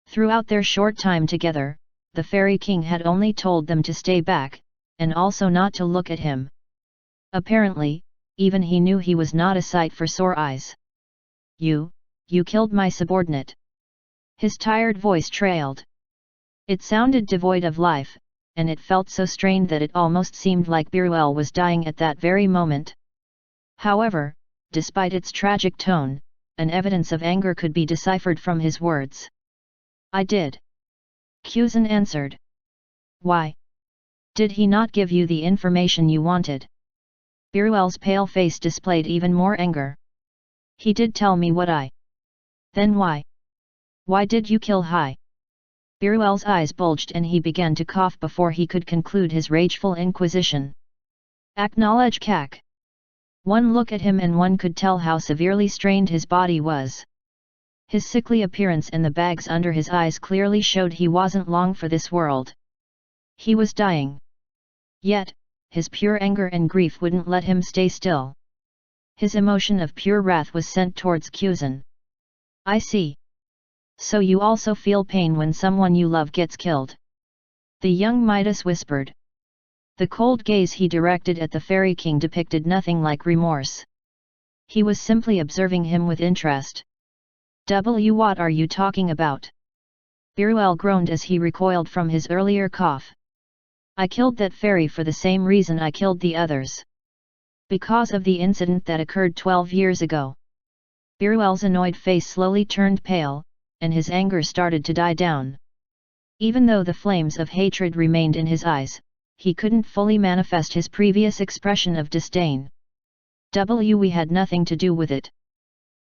Throughout their short time together, the Fairy King had only told them to stay back, and also not to look at him. Apparently, even he knew he was not a sight for sore eyes. You killed my subordinate." His tired voice trailed. It sounded devoid of life, and it felt so strained that it almost seemed like Biruel was dying at that very moment. However, despite its tragic tone, an evidence of anger could be deciphered from his words. "I did," Kuzan answered. "Why? Did he not give you the information you wanted?" Biruel's pale face displayed even more anger. "He did tell me what I... Then why? Why did you kill Hai?" Biruel's eyes bulged and he began to cough before he could conclude his rageful inquisition. Acknowledge Kak. One look at him and one could tell how severely strained his body was. His sickly appearance and the bags under his eyes clearly showed he wasn't long for this world. He was dying. Yet, his pure anger and grief wouldn't let him stay still. His emotion of pure wrath was sent towards Kuzan. "I see. So you also feel pain when someone you love gets killed?" the young Midas whispered. The cold gaze he directed at the Fairy King depicted nothing like remorse. He was simply observing him with interest. What are you talking about?" Biruel groaned as he recoiled from his earlier cough. "I killed that fairy for the same reason I killed the others. Because of the incident that occurred 12 years ago." Biruel's annoyed face slowly turned pale, and his anger started to die down. Even though the flames of hatred remained in his eyes, he couldn't fully manifest his previous expression of disdain. "We had nothing to do with it,"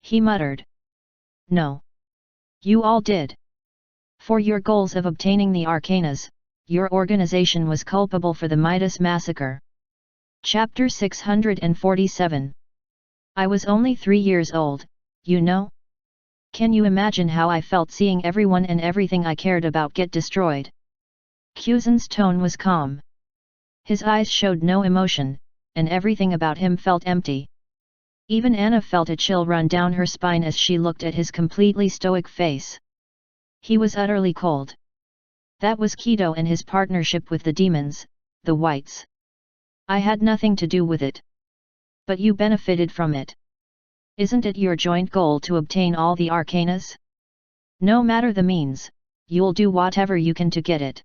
he muttered. "No. You all did. For your goals of obtaining the Arcanas, your organization was culpable for the Midas massacre." Chapter 647. "I was only 3 years old, you know? Can you imagine how I felt seeing everyone and everything I cared about get destroyed?" Kuzan's tone was calm. His eyes showed no emotion, and everything about him felt empty. Even Anna felt a chill run down her spine as she looked at his completely stoic face. He was utterly cold. That was Kido and his partnership with the demons, the Whites. "I had nothing to do with it. But you benefited from it. Isn't it your joint goal to obtain all the Arcanas? No matter the means, you'll do whatever you can to get it.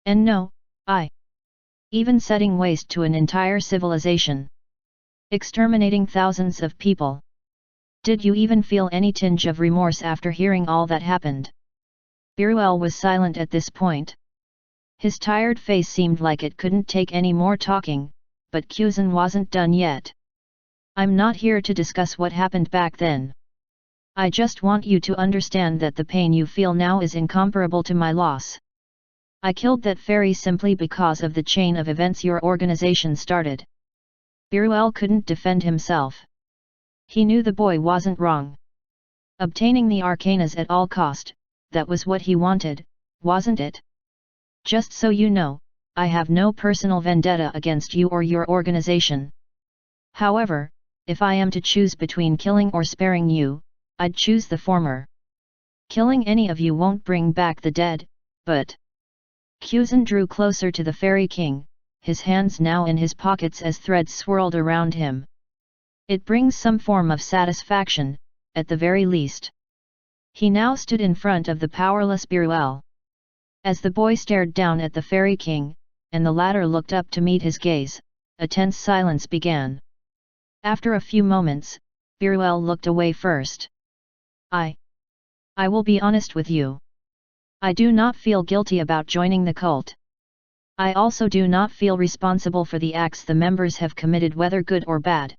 And no, even setting waste to an entire civilization. Exterminating thousands of people. Did you even feel any tinge of remorse after hearing all that happened?" Biruel was silent at this point. His tired face seemed like it couldn't take any more talking, but Kuzan wasn't done yet. "I'm not here to discuss what happened back then. I just want you to understand that the pain you feel now is incomparable to my loss. I killed that fairy simply because of the chain of events your organization started." Biruel couldn't defend himself. He knew the boy wasn't wrong. Obtaining the Arcanas at all cost, that was what he wanted, wasn't it? "Just so you know, I have no personal vendetta against you or your organization. However, if I am to choose between killing or sparing you, I'd choose the former. Killing any of you won't bring back the dead, but..." Kuzan drew closer to the Fairy King, his hands now in his pockets as threads swirled around him. "It brings some form of satisfaction, at the very least." He now stood in front of the powerless Biruel. As the boy stared down at the Fairy King, and the latter looked up to meet his gaze, a tense silence began. After a few moments, Biruel looked away first. I will be honest with you. I do not feel guilty about joining the cult. I also do not feel responsible for the acts the members have committed, whether good or bad.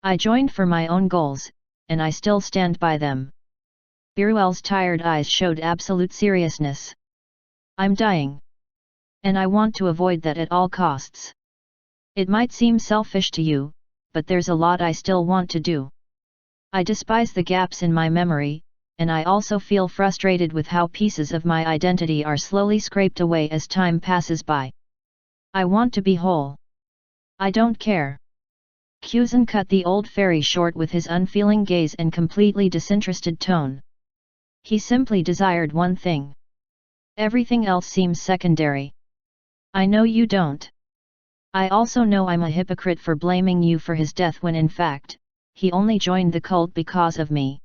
I joined for my own goals, and I still stand by them." Biruel's tired eyes showed absolute seriousness. "I'm dying. And I want to avoid that at all costs. It might seem selfish to you, but there's a lot I still want to do. I despise the gaps in my memory, and I also feel frustrated with how pieces of my identity are slowly scraped away as time passes by. I want to be whole. I don't care." Kuzan cut the old fairy short with his unfeeling gaze and completely disinterested tone. He simply desired one thing. Everything else seems secondary. I know you don't. I also know I'm a hypocrite for blaming you for his death when in fact, he only joined the cult because of me.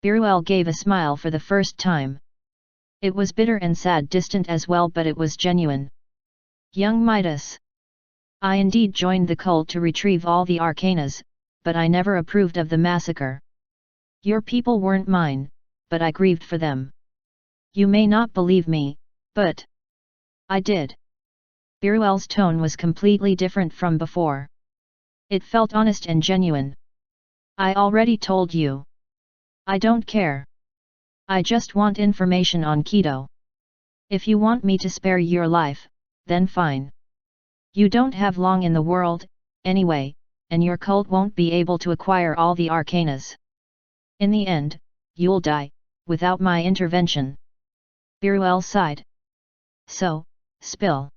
Biruel gave a smile for the first time. It was bitter and sad, distant as well, but it was genuine. Young Midas. I indeed joined the cult to retrieve all the arcanas, but I never approved of the massacre. Your people weren't mine, but I grieved for them. You may not believe me, but I did. Biruel's tone was completely different from before. It felt honest and genuine. I already told you. I don't care. I just want information on Keto. If you want me to spare your life, then fine. You don't have long in the world, anyway, and your cult won't be able to acquire all the arcanas. In the end, you'll die, without my intervention. Biruel sighed. So, spill.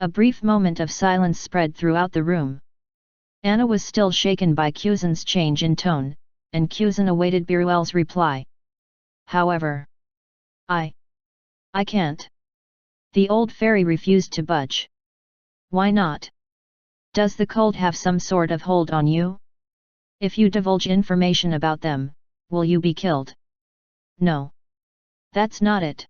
A brief moment of silence spread throughout the room. Anna was still shaken by Kuzan's change in tone, and Kuzan awaited Biruel's reply. However, I can't. The old fairy refused to budge. Why not? Does the cult have some sort of hold on you? If you divulge information about them, will you be killed? No. That's not it.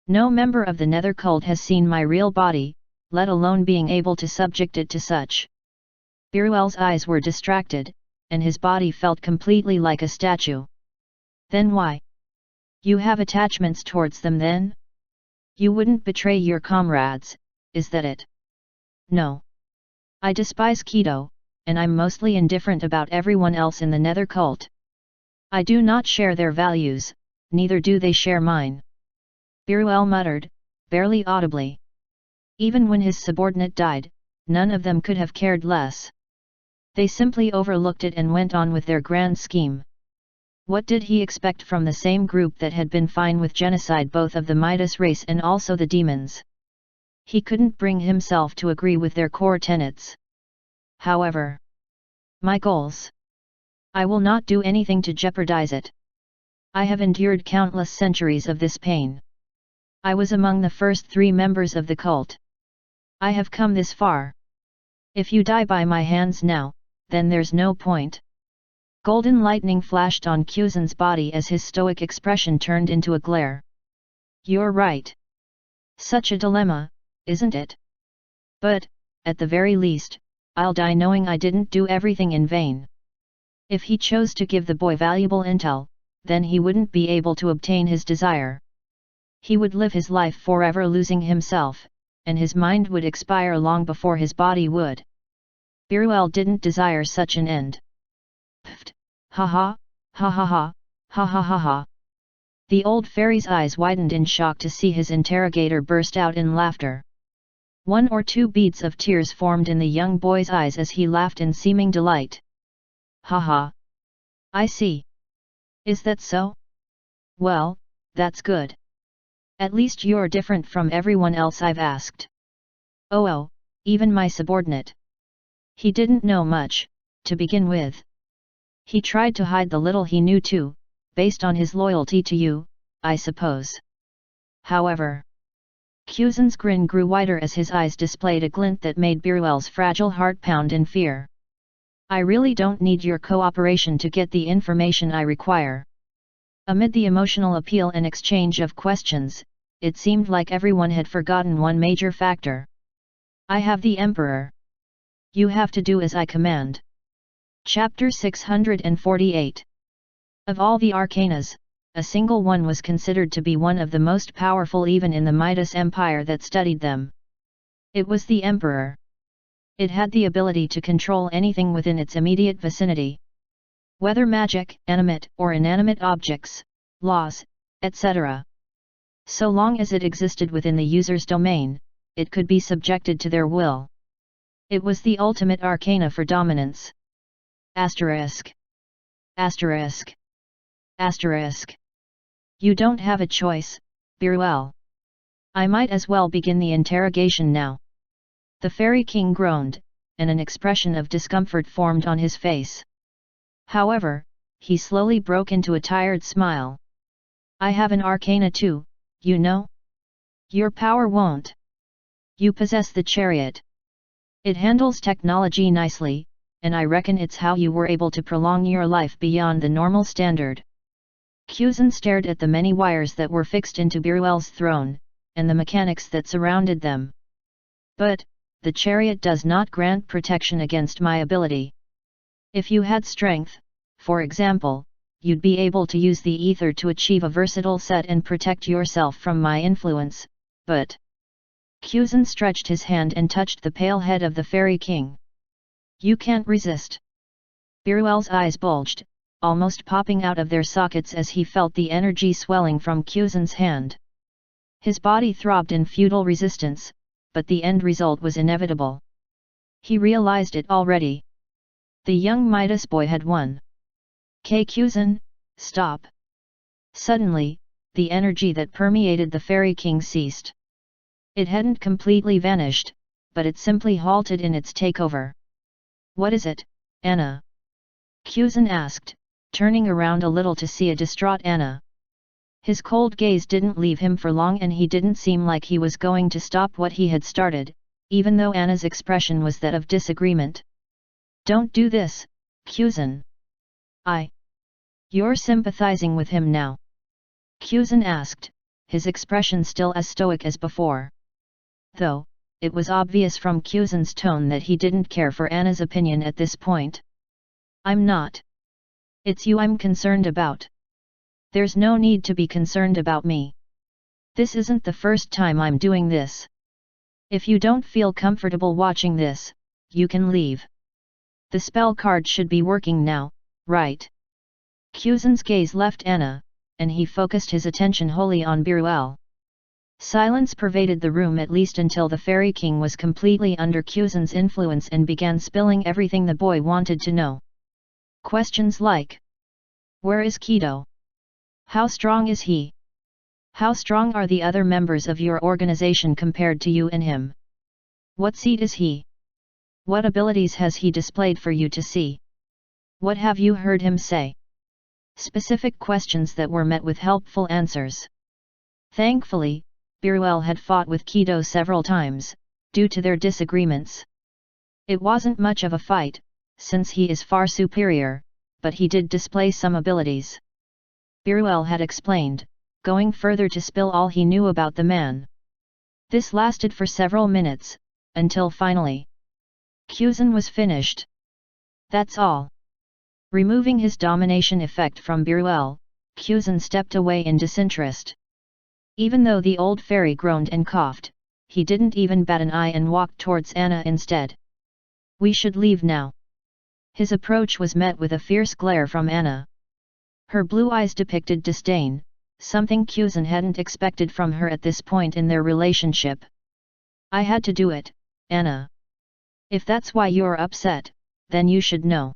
No member of the Nether cult has seen my real body, let alone being able to subject it to such. Biruel's eyes were distracted, and his body felt completely like a statue. Then why? You have attachments towards them then? You wouldn't betray your comrades, is that it? No. I despise Keto, and I'm mostly indifferent about everyone else in the Nether cult. I do not share their values, neither do they share mine. Biruel muttered, barely audibly. Even when his subordinate died, none of them could have cared less. They simply overlooked it and went on with their grand scheme. What did he expect from the same group that had been fine with genocide both of the Midas race and also the demons? He couldn't bring himself to agree with their core tenets. However, my goals. I will not do anything to jeopardize it. I have endured countless centuries of this pain. I was among the first 3 members of the cult. I have come this far. If you die by my hands now, then there's no point. Golden lightning flashed on Kuzan's body as his stoic expression turned into a glare. You're right. Such a dilemma, isn't it? But, at the very least, I'll die knowing I didn't do everything in vain. If he chose to give the boy valuable intel, then he wouldn't be able to obtain his desire. He would live his life forever losing himself, and his mind would expire long before his body would. Biruel didn't desire such an end. Pfft, ha ha, ha ha ha, ha ha ha ha. The old fairy's eyes widened in shock to see his interrogator burst out in laughter. 1 or 2 beads of tears formed in the young boy's eyes as he laughed in seeming delight. Ha ha. I see. Is that so? Well, that's good. At least you're different from everyone else I've asked. Oh, even my subordinate. He didn't know much, to begin with. He tried to hide the little he knew too, based on his loyalty to you, I suppose. However, Kuzan's grin grew wider as his eyes displayed a glint that made Biruel's fragile heart pound in fear. I really don't need your cooperation to get the information I require. Amid the emotional appeal and exchange of questions, it seemed like everyone had forgotten one major factor. I have the Emperor. You have to do as I command. Chapter 648. Of all the arcanas, a single one was considered to be one of the most powerful even in the Midas Empire that studied them. It was the Emperor. It had the ability to control anything within its immediate vicinity. Whether magic, animate or inanimate objects, laws, etc. So long as it existed within the user's domain, it could be subjected to their will. It was the ultimate arcana for dominance. Asterisk. Asterisk. Asterisk. You don't have a choice, Biruel. I might as well begin the interrogation now. The Fairy King groaned, and an expression of discomfort formed on his face. However, he slowly broke into a tired smile. I have an arcana too, you know? Your power won't. You possess the chariot. It handles technology nicely, and I reckon it's how you were able to prolong your life beyond the normal standard. Kuzan stared at the many wires that were fixed into Biruel's throne, and the mechanics that surrounded them. But, the chariot does not grant protection against my ability. If you had strength, for example, you'd be able to use the ether to achieve a versatile set and protect yourself from my influence, but... Kuzan stretched his hand and touched the pale head of the Fairy King. You can't resist. Biruel's eyes bulged, almost popping out of their sockets as he felt the energy swelling from Kuzan's hand. His body throbbed in futile resistance, but the end result was inevitable. He realized it already. The young Midas boy had won. Kuzan, stop! Suddenly, the energy that permeated the Fairy King ceased. It hadn't completely vanished, but it simply halted in its takeover. What is it, Anna? Kuzan asked, turning around a little to see a distraught Anna. His cold gaze didn't leave him for long and he didn't seem like he was going to stop what he had started, even though Anna's expression was that of disagreement. Don't do this, Kuzan. You're sympathizing with him now? Kuzan asked, his expression still as stoic as before. Though, it was obvious from Kuzan's tone that he didn't care for Anna's opinion at this point. I'm not. It's you I'm concerned about. There's no need to be concerned about me. This isn't the first time I'm doing this. If you don't feel comfortable watching this, you can leave. The spell card should be working now, right? Kuzan's gaze left Anna, and he focused his attention wholly on Biruel. Silence pervaded the room at least until the Fairy King was completely under Kuzan's influence and began spilling everything the boy wanted to know. Questions like: where is Kido? How strong is he? How strong are the other members of your organization compared to you and him? What seed is he? What abilities has he displayed for you to see? What have you heard him say? Specific questions that were met with helpful answers. Thankfully, Biruel had fought with Kido several times, due to their disagreements. It wasn't much of a fight, since he is far superior, but he did display some abilities. Biruel had explained, going further to spill all he knew about the man. This lasted for several minutes, until finally, Kuzan was finished. That's all. Removing his domination effect from Biruel, Kuzan stepped away in disinterest. Even though the old fairy groaned and coughed, he didn't even bat an eye and walked towards Anna instead. We should leave now. His approach was met with a fierce glare from Anna. Her blue eyes depicted disdain, something Kuzan hadn't expected from her at this point in their relationship. I had to do it, Anna. If that's why you're upset, then you should know.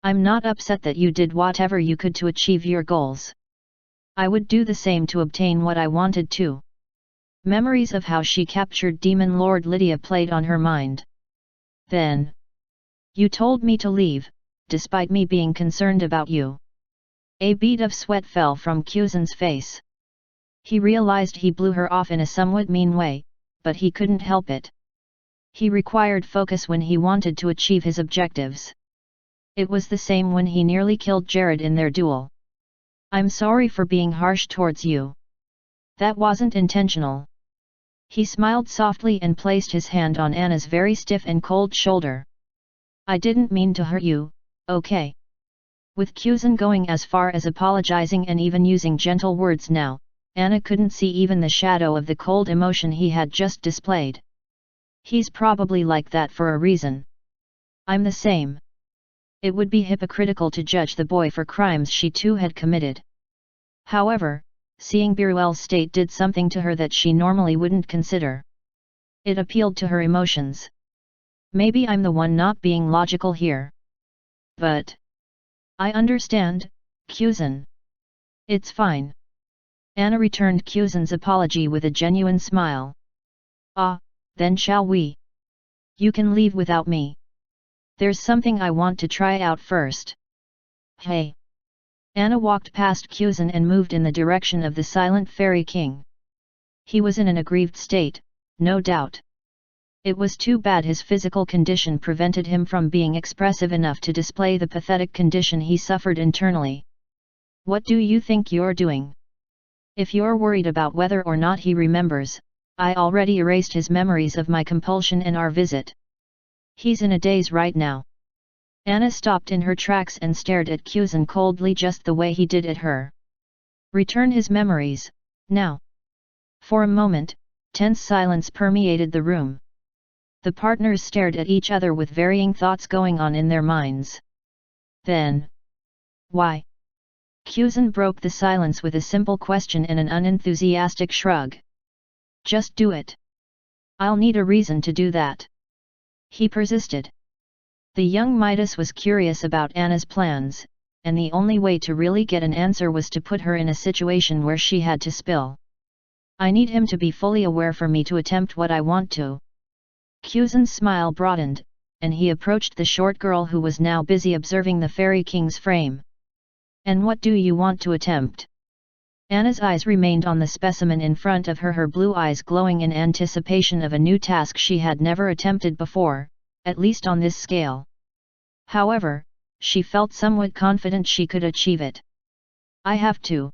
I'm not upset that you did whatever you could to achieve your goals. I would do the same to obtain what I wanted too. Memories of how she captured Demon Lord Lydia played on her mind. Then, you told me to leave, despite me being concerned about you. A bead of sweat fell from Kuzan's face. He realized he blew her off in a somewhat mean way, but he couldn't help it. He required focus when he wanted to achieve his objectives. It was the same when he nearly killed Jared in their duel. I'm sorry for being harsh towards you. That wasn't intentional. He smiled softly and placed his hand on Anna's very stiff and cold shoulder. I didn't mean to hurt you, okay? With Kuzan going as far as apologizing and even using gentle words now, Anna couldn't see even the shadow of the cold emotion he had just displayed. He's probably like that for a reason. I'm the same. It would be hypocritical to judge the boy for crimes she too had committed. However, seeing Biruel's state did something to her that she normally wouldn't consider. It appealed to her emotions. Maybe I'm the one not being logical here. But I understand, Kuzan. It's fine. Anna returned Kuzan's apology with a genuine smile. Ah, then shall we? You can leave without me. There's something I want to try out first. Hey! Anna walked past Kuzan and moved in the direction of the silent Fairy King. He was in an aggrieved state, no doubt. It was too bad his physical condition prevented him from being expressive enough to display the pathetic condition he suffered internally. What do you think you're doing? If you're worried about whether or not he remembers, I already erased his memories of my compulsion and our visit. He's in a daze right now. Anna stopped in her tracks and stared at Kuzan coldly, just the way he did at her. Return his memories, now. For a moment, tense silence permeated the room. The partners stared at each other with varying thoughts going on in their minds. Then, why? Kuzan broke the silence with a simple question and an unenthusiastic shrug. Just do it. I'll need a reason to do that. He persisted. The young Midas was curious about Anna's plans, and the only way to really get an answer was to put her in a situation where she had to spill. I need him to be fully aware for me to attempt what I want to. Kuzan's smile broadened, and he approached the short girl who was now busy observing the Fairy King's frame. And what do you want to attempt? Anna's eyes remained on the specimen in front of her, her blue eyes glowing in anticipation of a new task she had never attempted before, at least on this scale. However, she felt somewhat confident she could achieve it. I have to.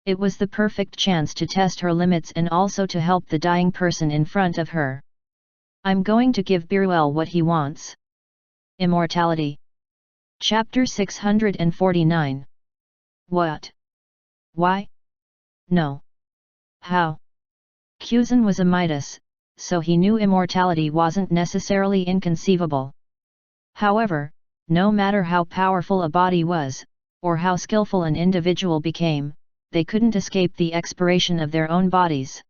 It was the perfect chance to test her limits and also to help the dying person in front of her. I'm going to give Biruel what he wants. Immortality. Chapter 649. What? Why? No. How? Kuzan was a Midas, so he knew immortality wasn't necessarily inconceivable. However, no matter how powerful a body was, or how skillful an individual became, they couldn't escape the expiration of their own bodies.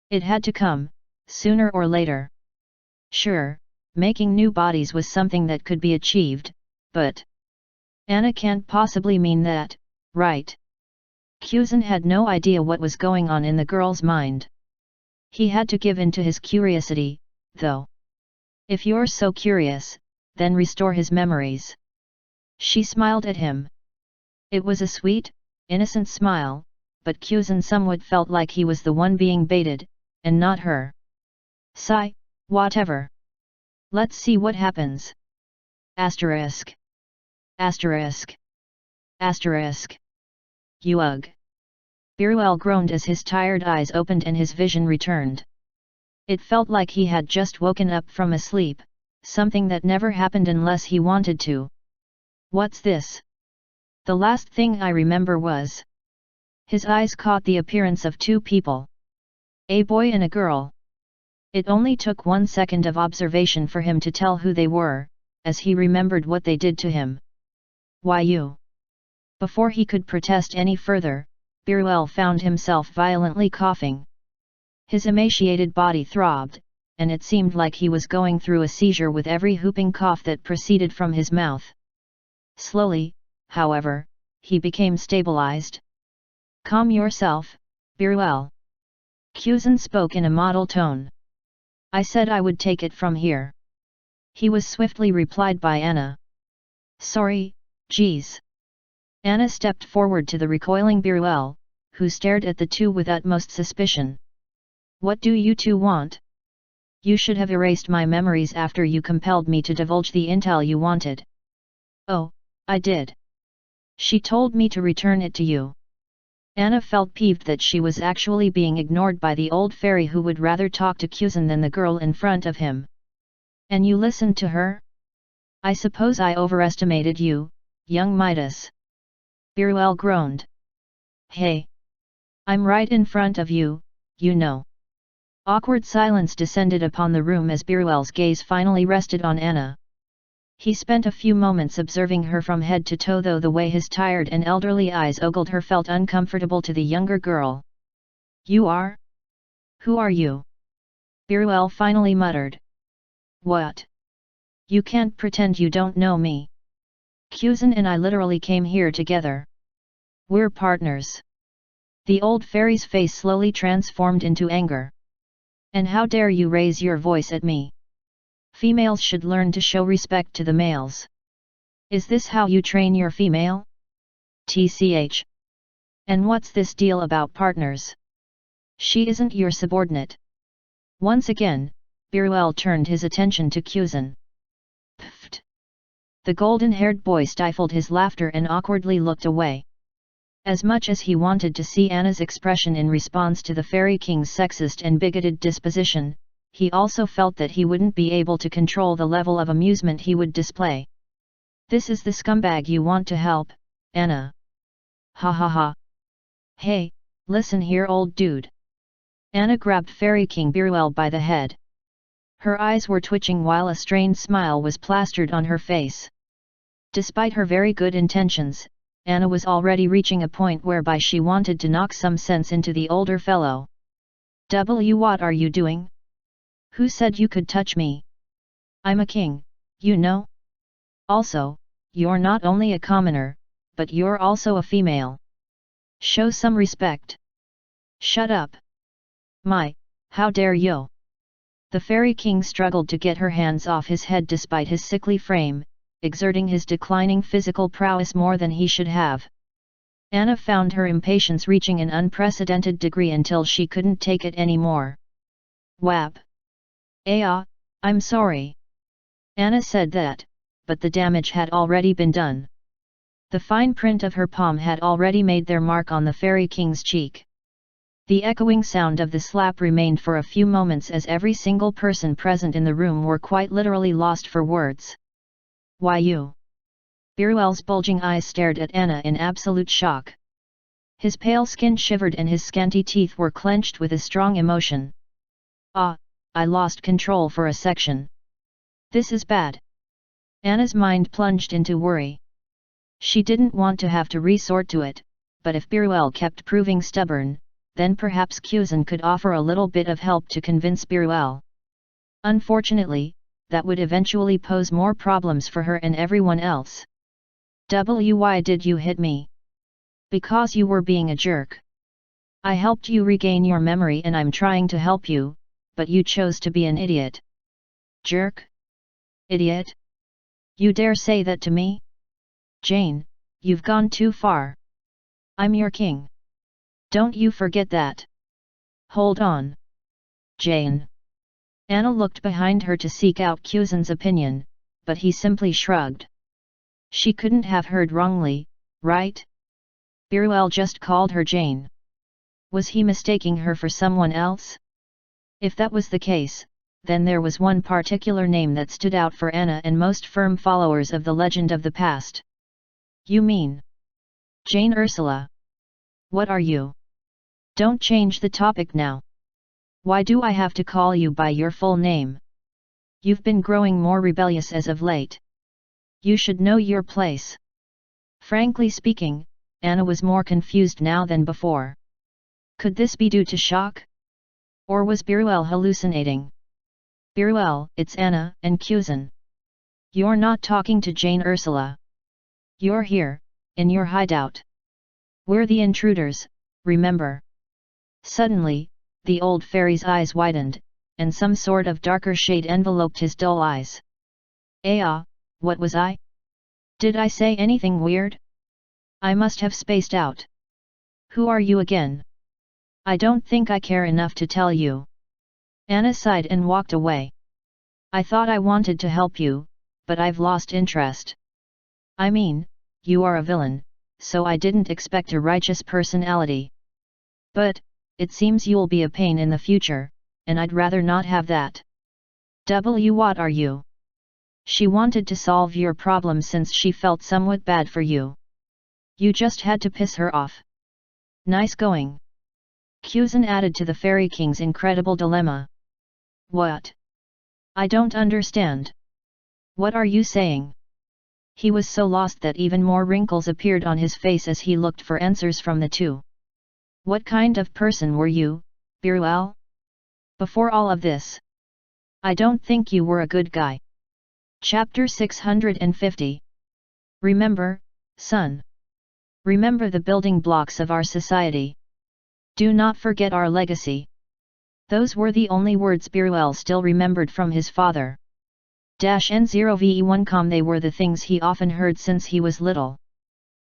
It had to come, sooner or later. Sure, making new bodies was something that could be achieved, but Anna can't possibly mean that, right? Kuzan had no idea what was going on in the girl's mind. He had to give in to his curiosity, though. If you're so curious, then restore his memories. She smiled at him. It was a sweet, innocent smile, but Kuzan somewhat felt like he was the one being baited, and not her. Sigh, whatever. Let's see what happens. Asterisk. Asterisk. Asterisk. Ugh. Biruel groaned as his tired eyes opened and his vision returned. It felt like he had just woken up from a sleep, something that never happened unless he wanted to. What's this? The last thing I remember was. His eyes caught the appearance of two people. A boy and a girl. It only took 1 second of observation for him to tell who they were, as he remembered what they did to him. Why you? Before he could protest any further, Biruel found himself violently coughing. His emaciated body throbbed, and it seemed like he was going through a seizure with every whooping cough that proceeded from his mouth. Slowly, however, he became stabilized. Calm yourself, Biruel. Kuzan spoke in a model tone. I said I would take it from here. He was swiftly replied by Anna. Sorry, geez. Anna stepped forward to the recoiling Biruel, who stared at the two with utmost suspicion. What do you two want? You should have erased my memories after you compelled me to divulge the intel you wanted. Oh, I did. She told me to return it to you. Anna felt peeved that she was actually being ignored by the old fairy who would rather talk to Kuzan than the girl in front of him. And you listened to her? I suppose I overestimated you, young Midas. Biruel groaned. Hey! I'm right in front of you, you know. Awkward silence descended upon the room as Biruel's gaze finally rested on Anna. He spent a few moments observing her from head to toe, though the way his tired and elderly eyes ogled her felt uncomfortable to the younger girl. You are? Who are you? Biruel finally muttered. What? You can't pretend you don't know me. Kuzan and I literally came here together. We're partners. The old fairy's face slowly transformed into anger. And how dare you raise your voice at me? Females should learn to show respect to the males. Is this how you train your female? TCH. And what's this deal about partners? She isn't your subordinate. Once again, Biruel turned his attention to Kuzan. Pfft! The golden-haired boy stifled his laughter and awkwardly looked away. As much as he wanted to see Anna's expression in response to the Fairy King's sexist and bigoted disposition, he also felt that he wouldn't be able to control the level of amusement he would display. This is the scumbag you want to help, Anna. Ha ha ha. Hey, listen here, old dude. Anna grabbed Fairy King Biruel by the head. Her eyes were twitching while a strained smile was plastered on her face. Despite her very good intentions, Anna was already reaching a point whereby she wanted to knock some sense into the older fellow. What are you doing? Who said you could touch me? I'm a king, you know? Also, you're not only a commoner, but you're also a female. Show some respect. Shut up. My, how dare you! The Fairy King struggled to get her hands off his head despite his sickly frame, exerting his declining physical prowess more than he should have. Anna found her impatience reaching an unprecedented degree until she couldn't take it anymore. Whap! I'm sorry. Anna said that, but the damage had already been done. The fine print of her palm had already made their mark on the Fairy King's cheek. The echoing sound of the slap remained for a few moments as every single person present in the room were quite literally lost for words. Why you? Biruel's bulging eyes stared at Anna in absolute shock. His pale skin shivered and his scanty teeth were clenched with a strong emotion. I lost control for a section. This is bad. Anna's mind plunged into worry. She didn't want to have to resort to it, but if Biruel kept proving stubborn, then perhaps Kuzan could offer a little bit of help to convince Biruel. Unfortunately, that would eventually pose more problems for her and everyone else. Why did you hit me? Because you were being a jerk. I helped you regain your memory and I'm trying to help you, but you chose to be an idiot. Jerk? Idiot? You dare say that to me? Jane, you've gone too far. I'm your king. Don't you forget that. Hold on. Jane. Anna looked behind her to seek out Kuzan's opinion, but he simply shrugged. She couldn't have heard wrongly, right? Biruel just called her Jane. Was he mistaking her for someone else? If that was the case, then there was one particular name that stood out for Anna and most firm followers of the legend of the past. You mean? Jane Ursula. What are you? Don't change the topic now. Why do I have to call you by your full name? You've been growing more rebellious as of late. You should know your place. Frankly speaking, Anna was more confused now than before. Could this be due to shock? Or was Biruel hallucinating? Biruel, it's Anna and Kuzan. You're not talking to Jane Ursula. You're here, in your hideout. We're the intruders, remember? Suddenly, the old fairy's eyes widened, and some sort of darker shade enveloped his dull eyes. What was I? Did I say anything weird? I must have spaced out. Who are you again? I don't think I care enough to tell you. Anna sighed and walked away. I thought I wanted to help you, but I've lost interest. I mean, you are a villain, so I didn't expect a righteous personality. But, it seems you'll be a pain in the future, and I'd rather not have that. What are you? She wanted to solve your problem since she felt somewhat bad for you. You just had to piss her off. Nice going. Kuzan added to the Fairy King's incredible dilemma. What? I don't understand. What are you saying? He was so lost that even more wrinkles appeared on his face as he looked for answers from the two. What kind of person were you, Biruel? Before all of this? I don't think you were a good guy. Chapter 650. Remember, son. Remember the building blocks of our society. Do not forget our legacy. Those were the only words Biruel still remembered from his father. N0ve1 They were the things he often heard since he was little.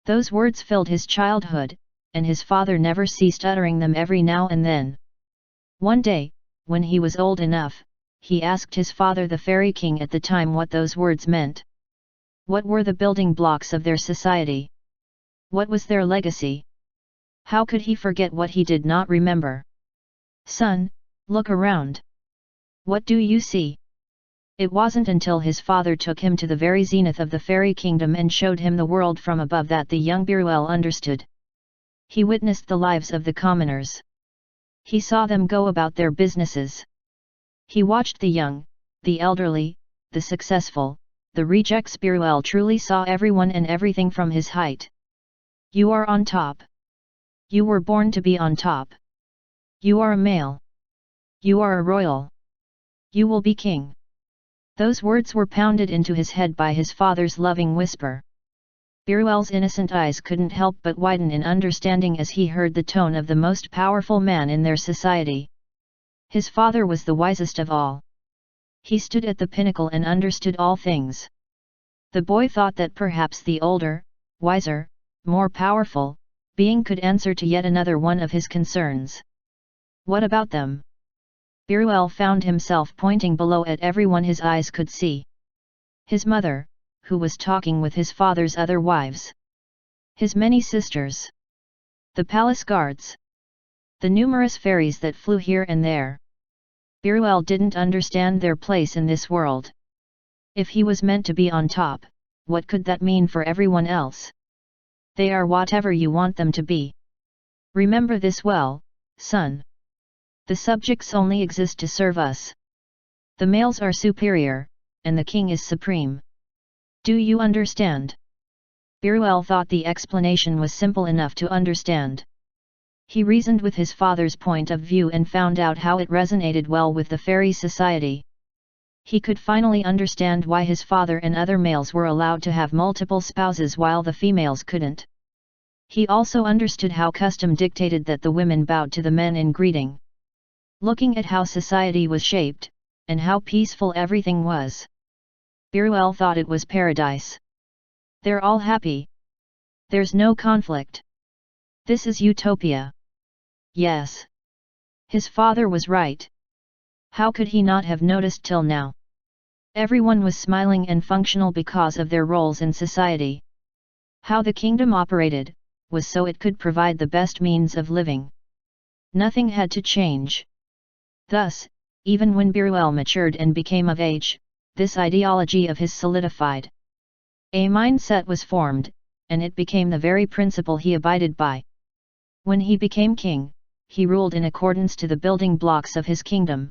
Those words filled his childhood, and his father never ceased uttering them every now and then. One day, when he was old enough, he asked his father the Fairy King at the time what those words meant. What were the building blocks of their society? What was their legacy? How could he forget what he did not remember? Son, look around. What do you see? It wasn't until his father took him to the very zenith of the fairy kingdom and showed him the world from above that the young Biruel understood. He witnessed the lives of the commoners. He saw them go about their businesses. He watched the young, the elderly, the successful, the rejects. Biruel truly saw everyone and everything from his height. You are on top. You were born to be on top. You are a male. You are a royal. You will be king. Those words were pounded into his head by his father's loving whisper. Biruel's innocent eyes couldn't help but widen in understanding as he heard the tone of the most powerful man in their society. His father was the wisest of all. He stood at the pinnacle and understood all things. The boy thought that perhaps the older, wiser, more powerful being could answer to yet another one of his concerns. What about them? Biruel found himself pointing below at everyone his eyes could see. His mother, who was talking with his father's other wives. His many sisters. The palace guards. The numerous fairies that flew here and there. Biruel didn't understand their place in this world. If he was meant to be on top, what could that mean for everyone else? They are whatever you want them to be. Remember this well, son. The subjects only exist to serve us. The males are superior, and the king is supreme. Do you understand? Biruel thought the explanation was simple enough to understand. He reasoned with his father's point of view and found out how it resonated well with the fairy society. He could finally understand why his father and other males were allowed to have multiple spouses while the females couldn't. He also understood how custom dictated that the women bowed to the men in greeting. Looking at how society was shaped, and how peaceful everything was, Biruel thought it was paradise. They're all happy. There's no conflict. This is utopia. Yes. His father was right. How could he not have noticed till now? Everyone was smiling and functional because of their roles in society. How the kingdom operated, was so it could provide the best means of living. Nothing had to change. Thus, even when Biruel matured and became of age, this ideology of his solidified. A mindset was formed, and it became the very principle he abided by. When he became king, he ruled in accordance to the building blocks of his kingdom.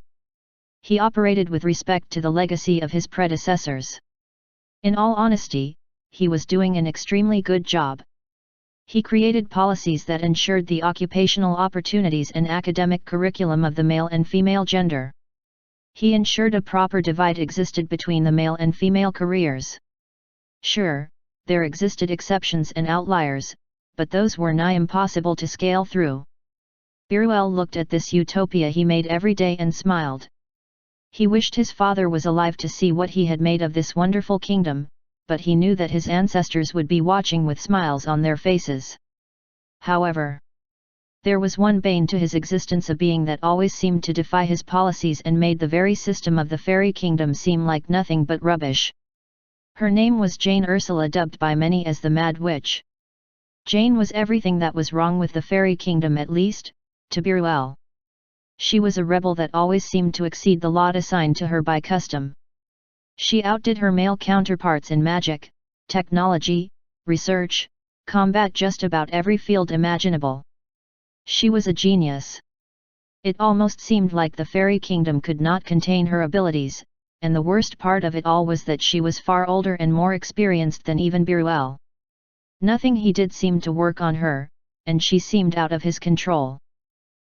He operated with respect to the legacy of his predecessors. In all honesty, he was doing an extremely good job. He created policies that ensured the occupational opportunities and academic curriculum of the male and female gender. He ensured a proper divide existed between the male and female careers. Sure, there existed exceptions and outliers, but those were nigh impossible to scale through. Biruel looked at this utopia he made every day and smiled. He wished his father was alive to see what he had made of this wonderful kingdom, but he knew that his ancestors would be watching with smiles on their faces. However, there was one bane to his existence, a being that always seemed to defy his policies and made the very system of the fairy kingdom seem like nothing but rubbish. Her name was Jane Ursula, dubbed by many as the Mad Witch. Jane was everything that was wrong with the fairy kingdom, at least, to Biruel. She was a rebel that always seemed to exceed the lot assigned to her by custom. She outdid her male counterparts in magic, technology, research, combat, just about every field imaginable. She was a genius. It almost seemed like the fairy kingdom could not contain her abilities, and the worst part of it all was that she was far older and more experienced than even Biruel. Nothing he did seemed to work on her, and she seemed out of his control.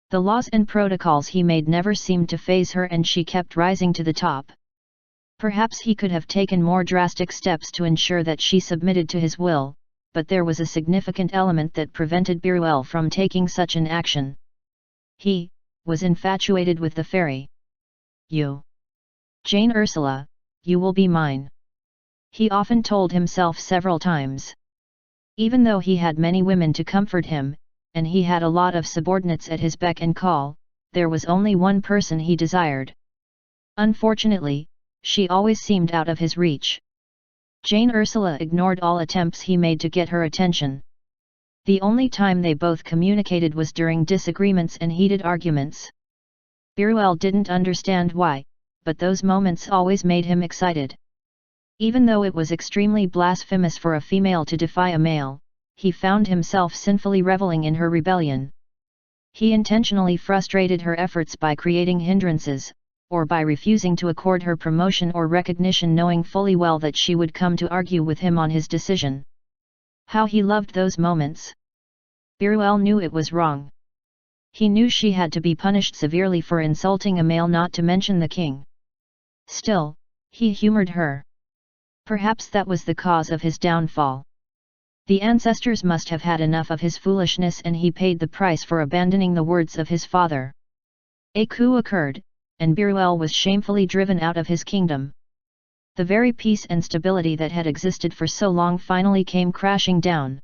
The laws and protocols he made never seemed to faze her, and she kept rising to the top. Perhaps he could have taken more drastic steps to ensure that she submitted to his will, but there was a significant element that prevented Biruel from taking such an action. He was infatuated with the fairy. You, Jane Ursula, you will be mine. He often told himself several times. Even though he had many women to comfort him, and he had a lot of subordinates at his beck and call, there was only one person he desired. Unfortunately, she always seemed out of his reach. Jane Ursula ignored all attempts he made to get her attention. The only time they both communicated was during disagreements and heated arguments. Biruel didn't understand why, but those moments always made him excited. Even though it was extremely blasphemous for a female to defy a male, he found himself sinfully reveling in her rebellion. He intentionally frustrated her efforts by creating hindrances, or by refusing to accord her promotion or recognition, knowing fully well that she would come to argue with him on his decision. How he loved those moments! Biruel knew it was wrong. He knew she had to be punished severely for insulting a male, not to mention the king. Still, he humored her. Perhaps that was the cause of his downfall. The ancestors must have had enough of his foolishness, and he paid the price for abandoning the words of his father. A coup occurred, and Biruel was shamefully driven out of his kingdom. The very peace and stability that had existed for so long finally came crashing down.